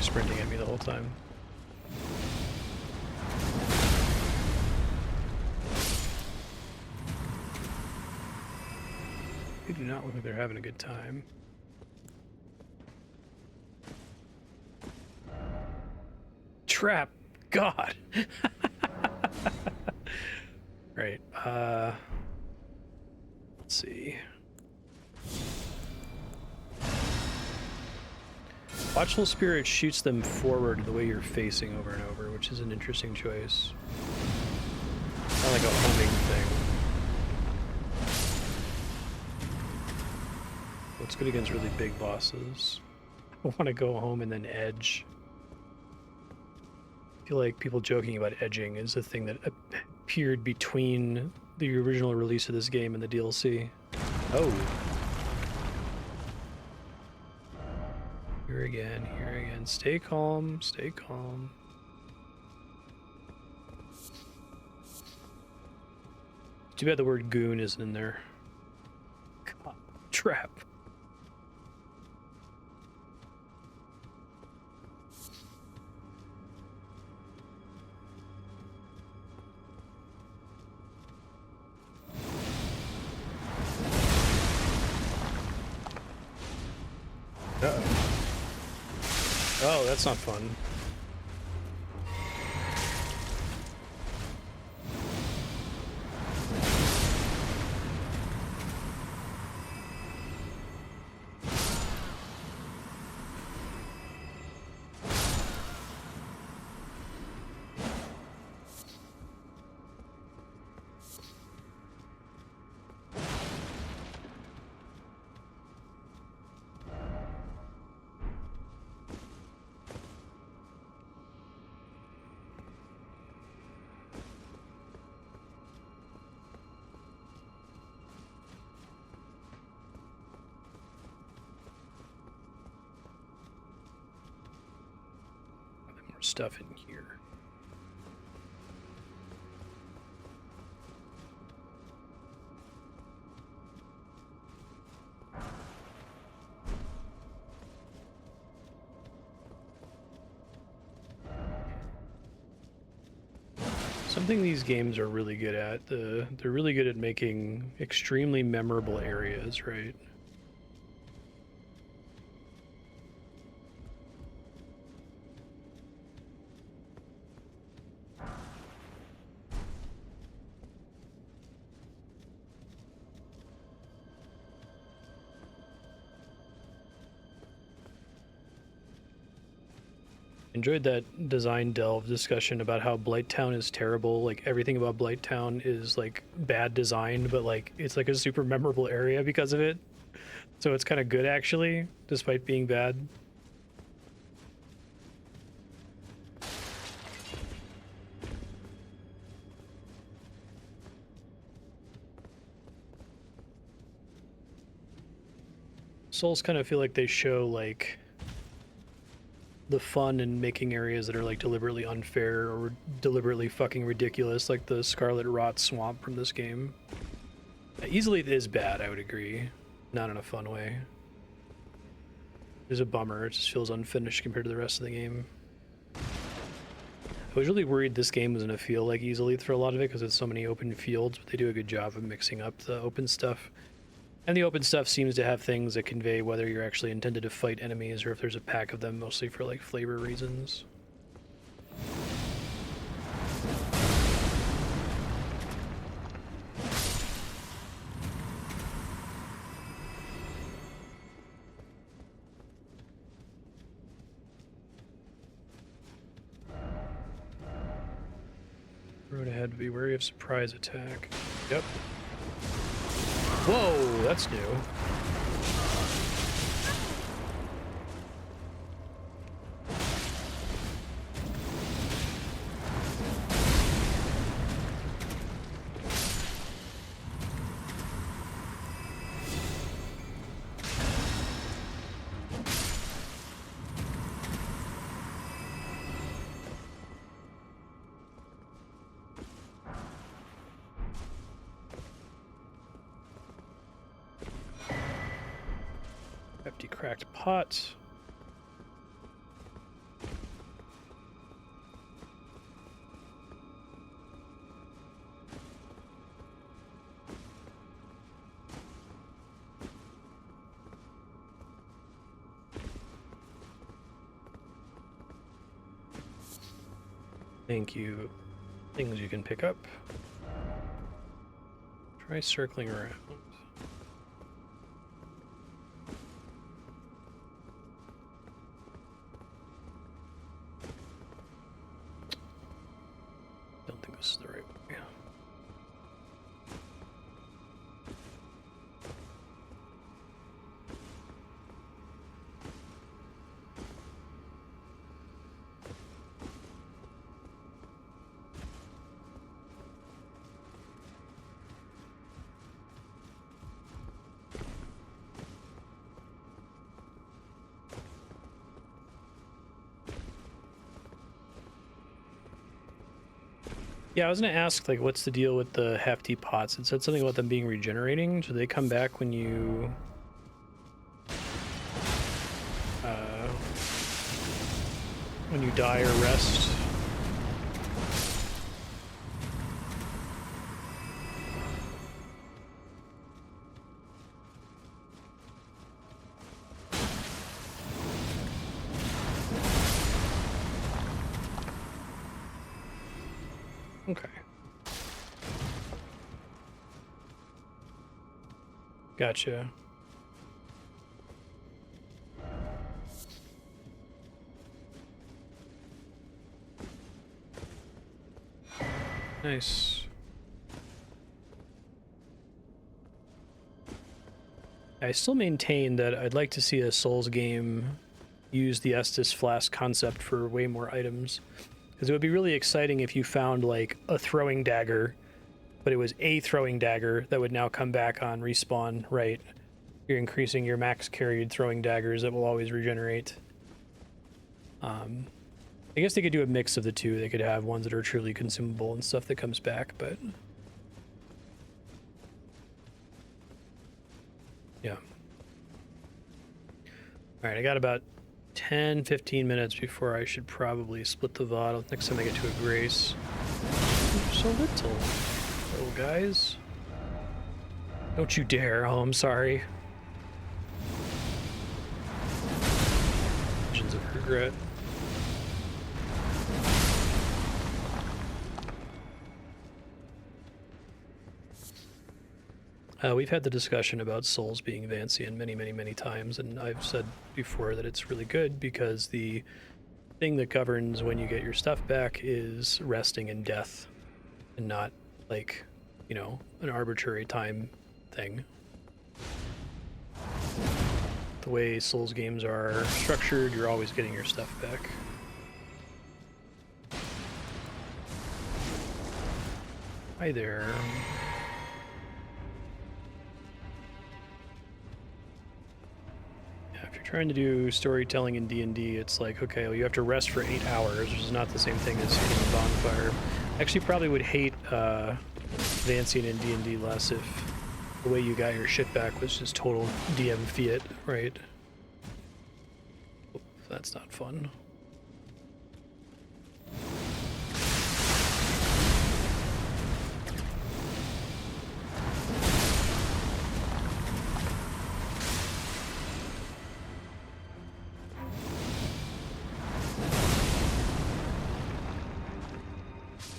sprinting at me the whole time. They do not look like they're having a good time. Trap! God! Right, let's see. Watchful Spirit shoots them forward the way you're facing over and over, which is an interesting choice. Not like a homing thing. Looks good against really big bosses. I want to go home and then edge. I feel like people joking about edging is a thing that appeared between the original release of this game and the DLC. Oh. Here again, here again. Stay calm, stay calm. Too bad the word goon isn't in there. God, trap. Uh-oh. Oh, that's not fun. Stuff in here. Something these games are really good at, they're really good at making extremely memorable areas, right? Enjoyed that design delve discussion about how Blighttown is terrible. Like everything about Blighttown is like bad design, but like it's like a super memorable area because of it. So it's kind of good actually, despite being bad. Souls kind of feel like they show like the fun in making areas that are like deliberately unfair or deliberately fucking ridiculous, like the Scarlet Rot Swamp from this game. Easily it is bad, I would agree. Not in a fun way. It's a bummer, it just feels unfinished compared to the rest of the game. I was really worried this game was going to feel like Easily for a lot of it because it's so many open fields, but they do a good job of mixing up the open stuff. And the open stuff seems to have things that convey whether you're actually intended to fight enemies or if there's a pack of them, mostly for like flavor reasons. Road ahead, be wary of surprise attack. Yep. Whoa, that's new. Empty cracked pot. Thank you. Things you can pick up. Try circling around. Don't think this is the right way. Yeah, I was gonna ask, like, what's the deal with the hefty pots? It said something about them being regenerating. Do they come back when you die or rest? Okay. Gotcha. Nice. I still maintain that I'd like to see a Souls game use the Estus Flask concept for way more items. Because it would be really exciting if you found, like, a throwing dagger, but it was a throwing dagger that would now come back on respawn, right? You're increasing your max carried throwing daggers that will always regenerate. I guess they could do a mix of the two. They could have ones that are truly consumable and stuff that comes back, but... yeah. Alright, I got about 10-15 minutes before I should probably split the VOD next time I get to a grace. You're so little guys. Don't you dare. Oh, I'm sorry. Visions of regret. We've had the discussion about Souls being Vancian many times, and I've said before that it's really good because the thing that governs when you get your stuff back is resting in death and not, like, you know, an arbitrary time thing. The way Souls games are structured, you're always getting your stuff back. Hi there. Trying to do storytelling in D&D, it's like, okay, well, you have to rest for 8 hours, which is not the same thing as hitting a bonfire. Actually, probably would hate Vancian in D&D less if the way you got your shit back was just total DM fiat, right? That's not fun.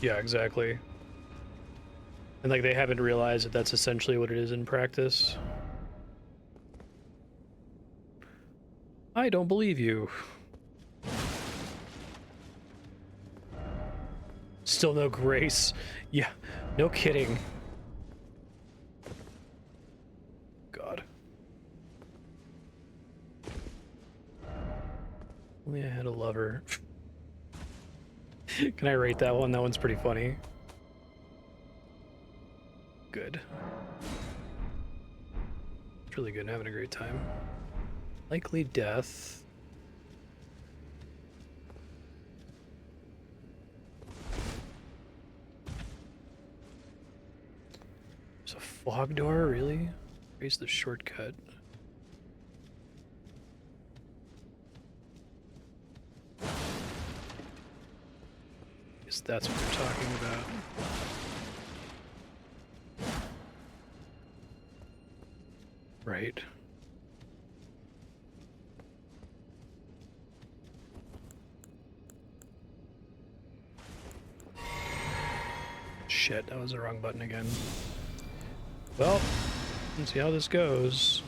Yeah, exactly. And, like, they haven't realized that that's essentially what it is in practice. I don't believe you. Still no grace. Yeah, no kidding. God. Only I had a lover. Can I rate that one? That one's pretty funny. Good. It's really good. I'm having a great time. Likely death. There's a fog door, really? Raise the shortcut. Guess that's what they're talking about. Right. Shit, that was the wrong button again. Well, let's see how this goes.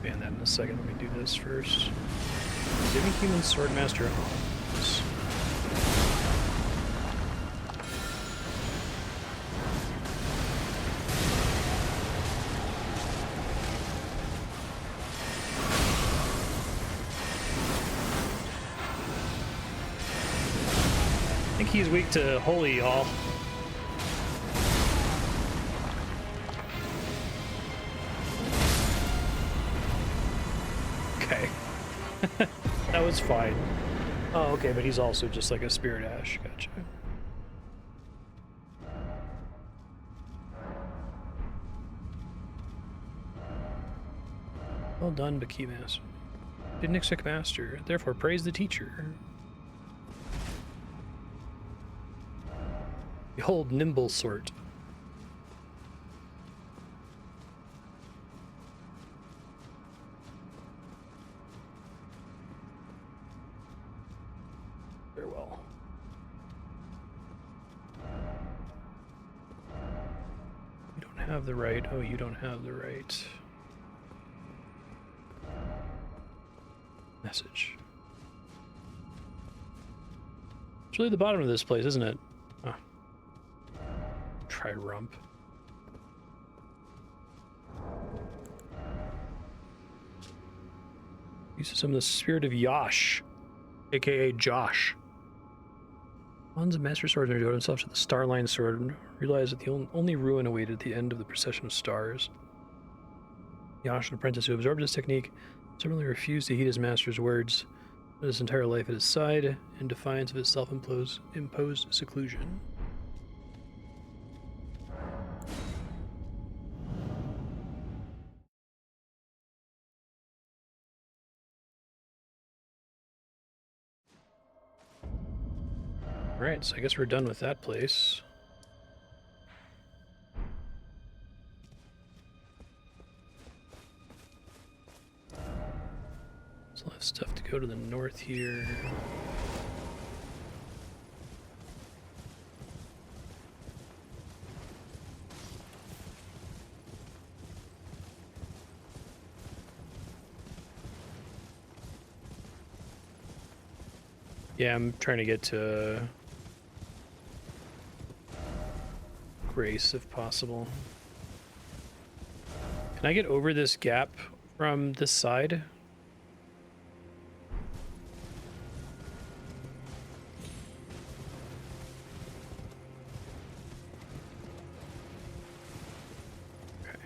Ban that in a second. Let me do this first. Demi-Human Swordmaster Onze. I think he's weak to holy, y'all. Okay. That was fine. Oh, okay, but he's also just like a Spirit Ash. Gotcha. Well done, Baki Master. Didn't expect Master, therefore praise the teacher. Behold, nimble sort. Very well. You don't have the right. Oh, you don't have the right. Message. It's really the bottom of this place, isn't it? Oh. Try rump. Use some of the spirit of Yosh, aka Josh. Onze, Master Swordsman, devoted himself to the Starline sword and realized that the only ruin awaited at the end of the procession of stars. Yosh, an apprentice who absorbed this technique, suddenly refused to heed his master's words, but his entire life at his side in defiance of his self-imposed seclusion. Alright, so I guess we're done with that place. Still have stuff to go to the north here. Yeah, I'm trying to get to Grace if possible. Can I get over this gap from this side? Okay.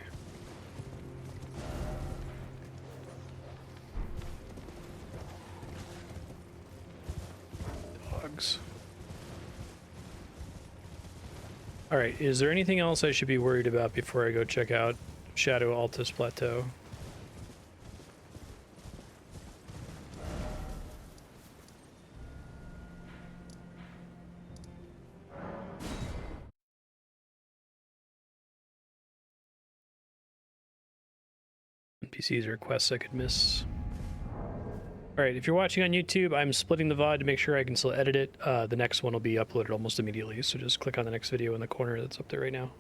Dogs. Alright, is there anything else I should be worried about before I go check out Shadow Altus Plateau? NPCs or quests I could miss. Alright, if you're watching on YouTube, I'm splitting the VOD to make sure I can still edit it. The next one will be uploaded almost immediately, so just click on the next video in the corner that's up there right now.